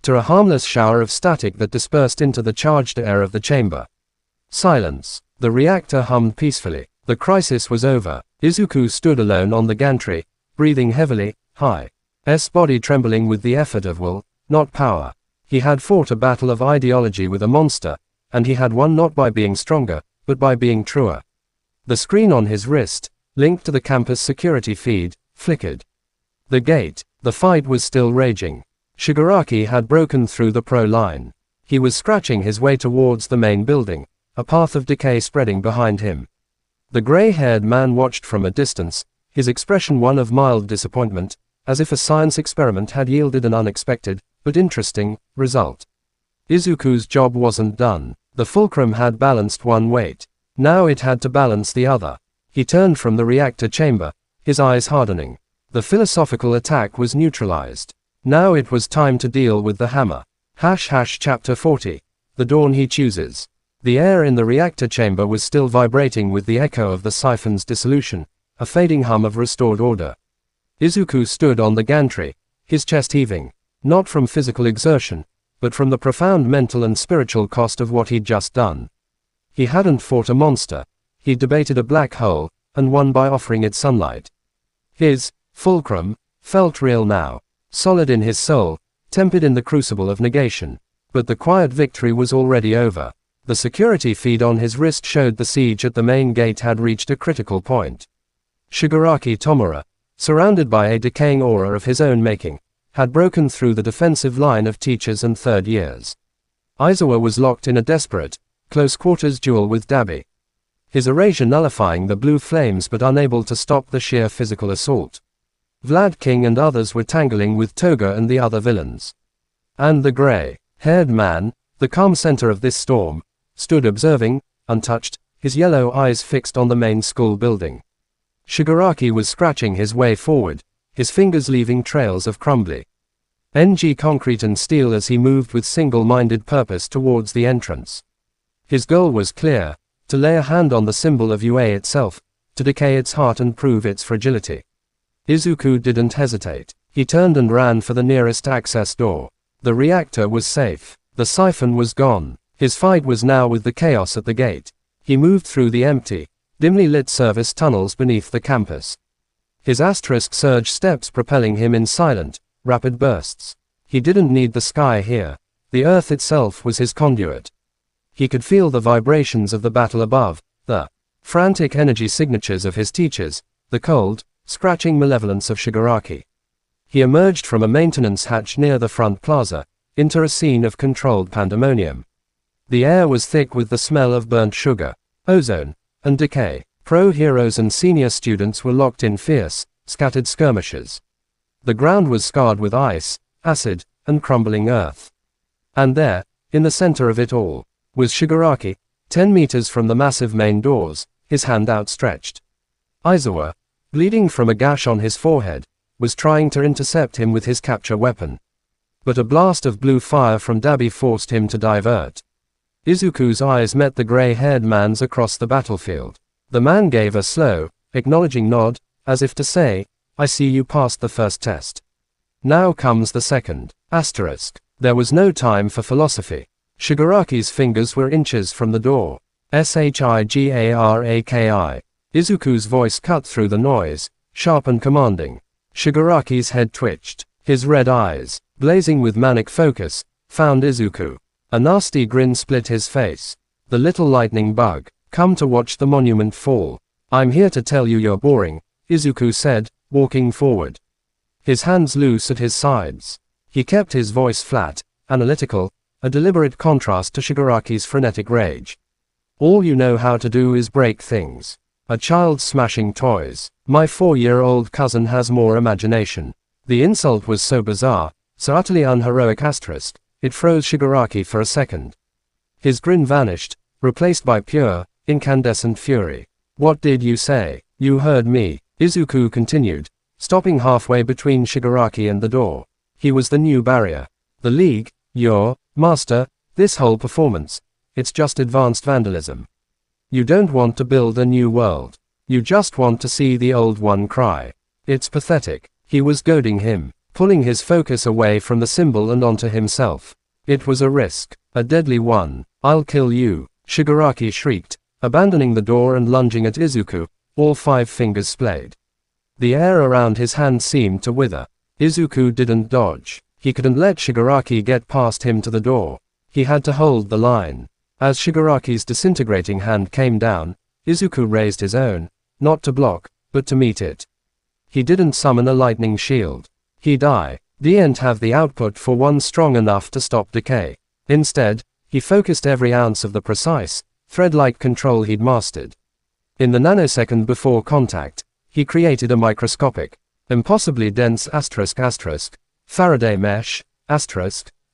a harmless shower of static that dispersed into the charged air of the chamber. Silence. The reactor hummed peacefully. The crisis was over. Izuku stood alone on the gantry, breathing heavily, his body trembling with the effort of will, not power. He had fought a battle of ideology with a monster, and he had won not by being stronger, but by being truer. The screen on his wrist, linked to the campus security feed, flickered. The gate. The fight was still raging. Shigaraki had broken through the pro line. He was scratching his way towards the main building, a path of decay spreading behind him. The gray-haired man watched from a distance, his expression one of mild disappointment, as if a science experiment had yielded an unexpected, but interesting, result. Izuku's job wasn't done. The fulcrum had balanced one weight. Now it had to balance the other. He turned from the reactor chamber, his eyes hardening. The philosophical attack was neutralized. Now it was time to deal with the hammer. Chapter 40. The dawn he chooses. The air in the reactor chamber was still vibrating with the echo of the siphon's dissolution, a fading hum of restored order. Izuku stood on the gantry, his chest heaving, not from physical exertion, but from the profound mental and spiritual cost of what he'd just done. He hadn't fought a monster, he'd debated a black hole, and won by offering it sunlight. His fulcrum felt real now, solid in his soul, tempered in the crucible of negation. But the quiet victory was already over. The security feed on his wrist showed the siege at the main gate had reached a critical point. Shigaraki Tomura, surrounded by a decaying aura of his own making, had broken through the defensive line of teachers and third years. Aizawa was locked in a desperate, close-quarters duel with Dabi. His erasure nullifying the blue flames but unable to stop the sheer physical assault. Vlad King and others were tangling with Toga and the other villains. And the gray-haired man, the calm center of this storm, stood observing, untouched, his yellow eyes fixed on the main school building. Shigaraki was scratching his way forward, his fingers leaving trails of crumbly concrete and steel as he moved with single-minded purpose towards the entrance. His goal was clear, to lay a hand on the symbol of UA itself, to decay its heart and prove its fragility. Izuku didn't hesitate. He turned and ran for the nearest access door. The reactor was safe. The siphon was gone. His fight was now with the chaos at the gate. He moved through the empty, dimly lit service tunnels beneath the campus. His surge steps propelling him in silent, rapid bursts. He didn't need the sky here. The earth itself was his conduit. He could feel the vibrations of the battle above, the frantic energy signatures of his teachers, the cold, scratching malevolence of Shigaraki. He emerged from a maintenance hatch near the front plaza, into a scene of controlled pandemonium. The air was thick with the smell of burnt sugar, ozone, and decay. Pro-heroes and senior students were locked in fierce, scattered skirmishers. The ground was scarred with ice, acid, and crumbling earth. And there, in the center of it all, was Shigaraki, 10 meters from the massive main doors, his hand outstretched. Izuku, bleeding from a gash on his forehead, was trying to intercept him with his capture weapon. But a blast of blue fire from Dabi forced him to divert. Izuku's eyes met the gray-haired man's across the battlefield. The man gave a slow, acknowledging nod, as if to say, "I see you passed the first test. Now comes the second." There was no time for philosophy. Shigaraki's fingers were inches from the door. Shigaraki. Izuku's voice cut through the noise, sharp and commanding. Shigaraki's head twitched. His red eyes, blazing with manic focus, found Izuku. A nasty grin split his face. "The little lightning bug, come to watch the monument fall. I'm here to tell you you're boring," Izuku said, walking forward. His hands loose at his sides. He kept his voice flat, analytical, a deliberate contrast to Shigaraki's frenetic rage. "All you know how to do is break things. A child smashing toys. My 4-year-old cousin has more imagination." The insult was so bizarre, so utterly unheroic it froze Shigaraki for a second. His grin vanished, replaced by pure, incandescent fury. "What did you say?" "You heard me," Izuku continued, stopping halfway between Shigaraki and the door. He was the new barrier. "The League, your master, this whole performance, it's just advanced vandalism. You don't want to build a new world. You just want to see the old one cry. It's pathetic." He was goading him, pulling his focus away from the symbol and onto himself. It was a risk, a deadly one. "I'll kill you," Shigaraki shrieked, abandoning the door and lunging at Izuku, all 5 fingers splayed. The air around his hand seemed to wither. Izuku didn't dodge. He couldn't let Shigaraki get past him to the door. He had to hold the line. As Shigaraki's disintegrating hand came down, Izuku raised his own, not to block, but to meet it. He didn't summon a lightning shield. He didn't have the output for one strong enough to stop decay. Instead, he focused every ounce of the precise, thread-like control he'd mastered. In the nanosecond before contact, he created a microscopic, impossibly dense Faraday mesh,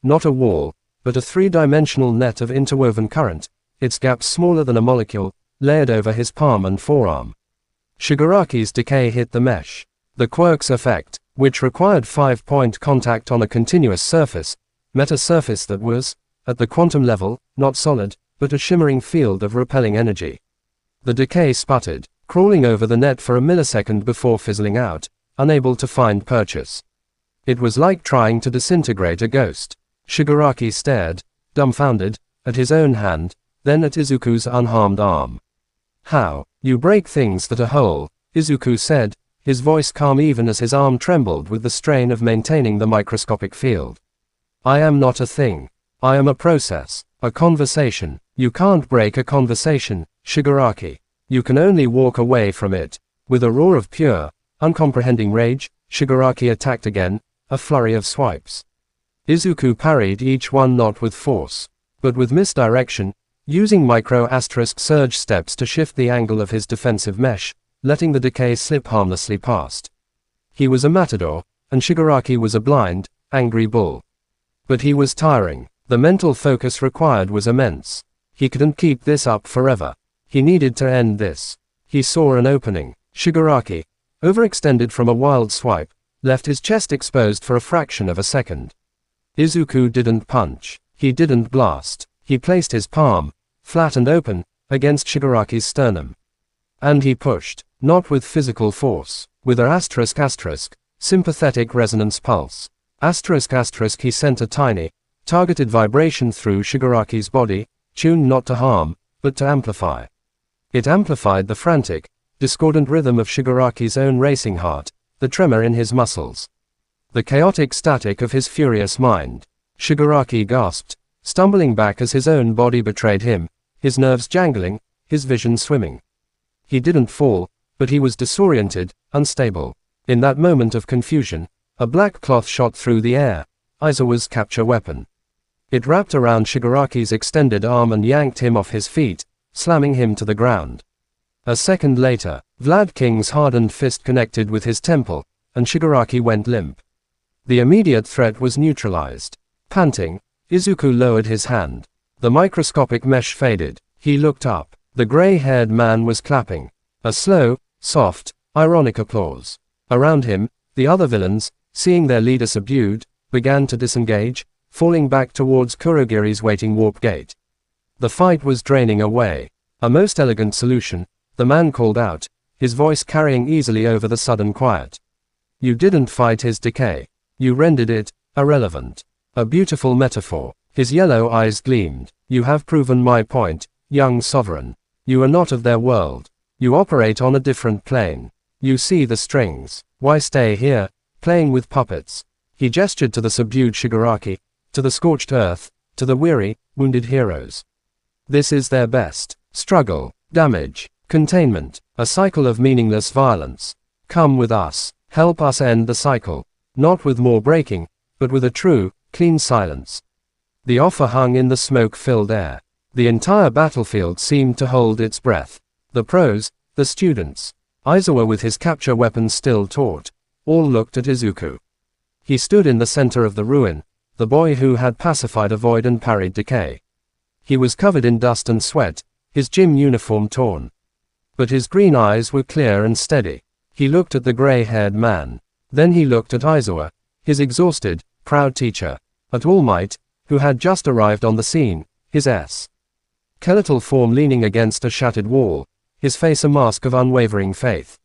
not a wall, but a 3-dimensional net of interwoven current, its gaps smaller than a molecule, layered over his palm and forearm. Shigaraki's decay hit the mesh. The quirk's effect, which required 5-point contact on a continuous surface, met a surface that was, at the quantum level, not solid, but a shimmering field of repelling energy. The decay sputtered, crawling over the net for a millisecond before fizzling out, unable to find purchase. It was like trying to disintegrate a ghost. Shigaraki stared, dumbfounded, at his own hand, then at Izuku's unharmed arm. "How? You break things that are whole," Izuku said, his voice calm even as his arm trembled with the strain of maintaining the microscopic field. "I am not a thing. I am a process, a conversation. You can't break a conversation, Shigaraki. You can only walk away from it." With a roar of pure, uncomprehending rage, Shigaraki attacked again, a flurry of swipes. Izuku parried each one not with force, but with misdirection, using micro-surge steps to shift the angle of his defensive mesh, letting the decay slip harmlessly past. He was a matador, and Shigaraki was a blind, angry bull. But he was tiring. The mental focus required was immense. He couldn't keep this up forever. He needed to end this. He saw an opening. Shigaraki, overextended from a wild swipe, left his chest exposed for a fraction of a second. Izuku didn't punch. He didn't blast. He placed his palm, flat and open, against Shigaraki's sternum. And he pushed, not with physical force, with a sympathetic resonance pulse. He sent a tiny, targeted vibration through Shigaraki's body, tuned not to harm, but to amplify. It amplified the frantic, discordant rhythm of Shigaraki's own racing heart, the tremor in his muscles, the chaotic static of his furious mind. Shigaraki gasped, stumbling back as his own body betrayed him, his nerves jangling, his vision swimming. He didn't fall, but he was disoriented, unstable. In that moment of confusion, a black cloth shot through the air, Izuku's capture weapon. It wrapped around Shigaraki's extended arm and yanked him off his feet, slamming him to the ground. A second later, Vlad King's hardened fist connected with his temple, and Shigaraki went limp. The immediate threat was neutralized. Panting, Izuku lowered his hand. The microscopic mesh faded. He looked up. The gray-haired man was clapping. A slow, soft, ironic applause. Around him, the other villains, seeing their leader subdued, began to disengage, falling back towards Kurogiri's waiting warp gate. The fight was draining away. A most elegant solution, the man called out, his voice carrying easily over the sudden quiet. You didn't fight his decay. You rendered it irrelevant. A beautiful metaphor. His yellow eyes gleamed. You have proven my point, young sovereign. You are not of their world. You operate on a different plane. You see the strings. Why stay here, playing with puppets? He gestured to the subdued Shigaraki, to the scorched earth, to the weary, wounded heroes. This is their best. Struggle, damage, containment, a cycle of meaningless violence. Come with us. Help us end the cycle. Not with more breaking, but with a true, clean silence. The offer hung in the smoke-filled air. The entire battlefield seemed to hold its breath. The pros, the students, Aizawa with his capture weapons still taut, all looked at Izuku. He stood in the center of the ruin, the boy who had pacified a void and parried decay. He was covered in dust and sweat, his gym uniform torn. But his green eyes were clear and steady. He looked at the gray-haired man. Then he looked at Aizawa, his exhausted, proud teacher. At All Might, who had just arrived on the scene, his skeletal form leaning against a shattered wall, his face a mask of unwavering faith.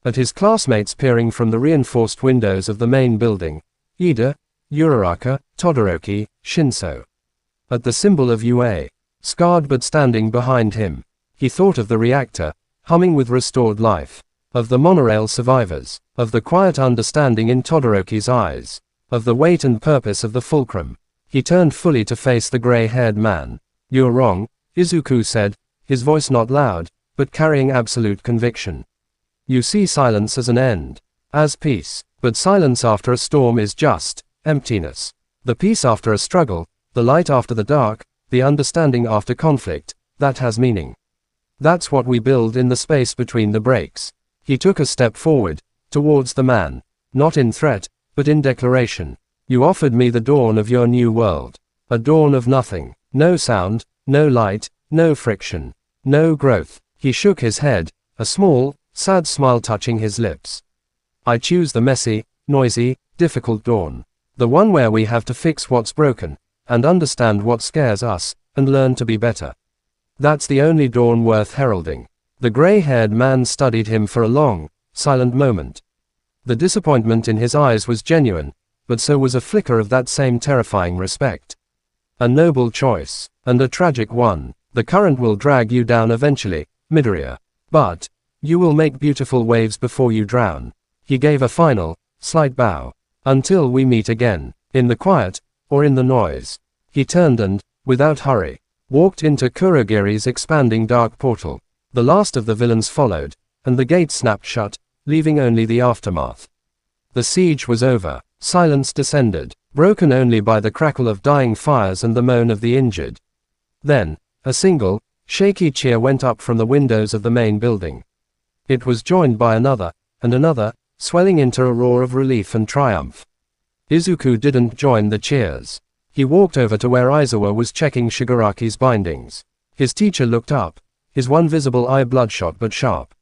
At his classmates peering from the reinforced windows of the main building, Ida, Uraraka, Todoroki, Shinso. At the symbol of UA, scarred but standing behind him, he thought of the reactor, humming with restored life, of the monorail survivors, of the quiet understanding in Todoroki's eyes, of the weight and purpose of the fulcrum. He turned fully to face the gray-haired man. You're wrong, Izuku said, his voice not loud, but carrying absolute conviction. You see silence as an end, as peace, but silence after a storm is just emptiness. The peace after a struggle, the light after the dark, the understanding after conflict, that has meaning. That's what we build in the space between the breaks. He took a step forward, towards the man, not in threat, but in declaration. You offered me the dawn of your new world. A dawn of nothing. No sound, no light, no friction, no growth. He shook his head, a small, sad smile touching his lips. I choose the messy, noisy, difficult dawn. The one where we have to fix what's broken, and understand what scares us, and learn to be better. That's the only dawn worth heralding. The gray-haired man studied him for a long, silent moment. The disappointment in his eyes was genuine, but so was a flicker of that same terrifying respect. A noble choice, and a tragic one. The current will drag you down eventually, Midoriya. But you will make beautiful waves before you drown. He gave a final, slight bow. Until we meet again, in the quiet, or in the noise. He turned and, without hurry, walked into Kurogiri's expanding dark portal. The last of the villains followed, and the gate snapped shut, leaving only the aftermath. The siege was over. Silence descended, broken only by the crackle of dying fires and the moan of the injured. Then, a single, shaky cheer went up from the windows of the main building. It was joined by another, and another, swelling into a roar of relief and triumph. Izuku didn't join the cheers. He walked over to where Aizawa was checking Shigaraki's bindings. His teacher looked up, his one visible eye bloodshot but sharp.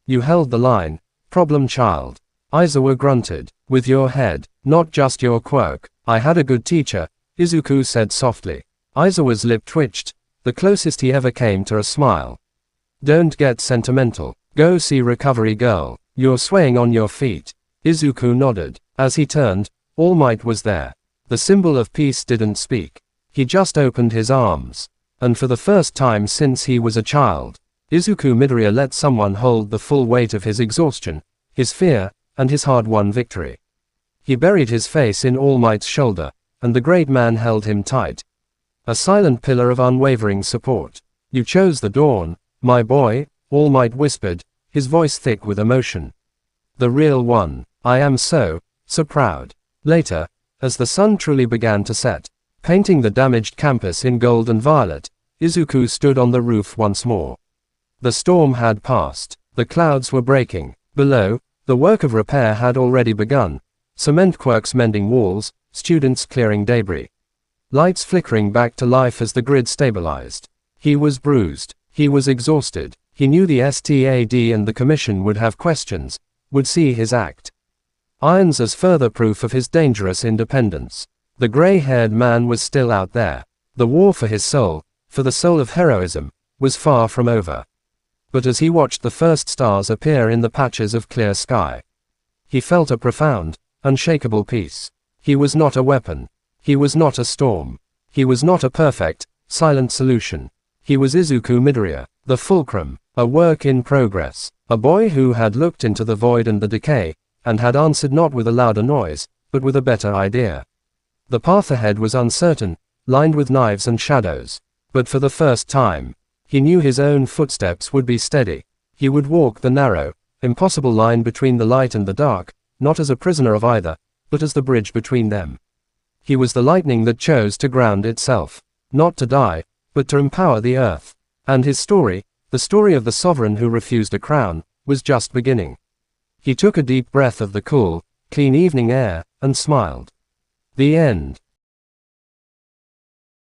You held the line, problem child. Aizawa grunted. With your head, not just your quirk. I had a good teacher, Izuku said softly. Aizawa's lip twitched, the closest he ever came to a smile. Don't get sentimental. Go see Recovery Girl. You're swaying on your feet. Izuku nodded. As he turned, All Might was there. The symbol of peace didn't speak. He just opened his arms. And for the first time since he was a child, Izuku Midoriya let someone hold the full weight of his exhaustion, his fear, and his hard-won victory. He buried his face in All Might's shoulder, and the great man held him tight. A silent pillar of unwavering support. You chose the dawn, my boy, All Might whispered, his voice thick with emotion. The real one. I am so proud. Later, as the sun truly began to set, painting the damaged campus in gold and violet, Izuku stood on the roof once more. The storm had passed. The clouds were breaking. Below, the work of repair had already begun. Cement quirks mending walls, students clearing debris. Lights flickering back to life as the grid stabilized. He was bruised. He was exhausted. He knew the STAD and the Commission would have questions, would see his act. Irons as further proof of his dangerous independence. The gray-haired man was still out there. The war for his soul, for the soul of heroism, was far from over. But as he watched the first stars appear in the patches of clear sky, he felt a profound, unshakable peace. He was not a weapon. He was not a storm. He was not a perfect, silent solution. He was Izuku Midoriya, the fulcrum, a work in progress, a boy who had looked into the void and the decay, and had answered not with a louder noise, but with a better idea. The path ahead was uncertain, lined with knives and shadows. But for the first time, he knew his own footsteps would be steady. He would walk the narrow, impossible line between the light and the dark, not as a prisoner of either, but as the bridge between them. He was the lightning that chose to ground itself, not to die, but to empower the earth. And his story, the story of the sovereign who refused a crown, was just beginning. He took a deep breath of the cool, clean evening air, and smiled. The end.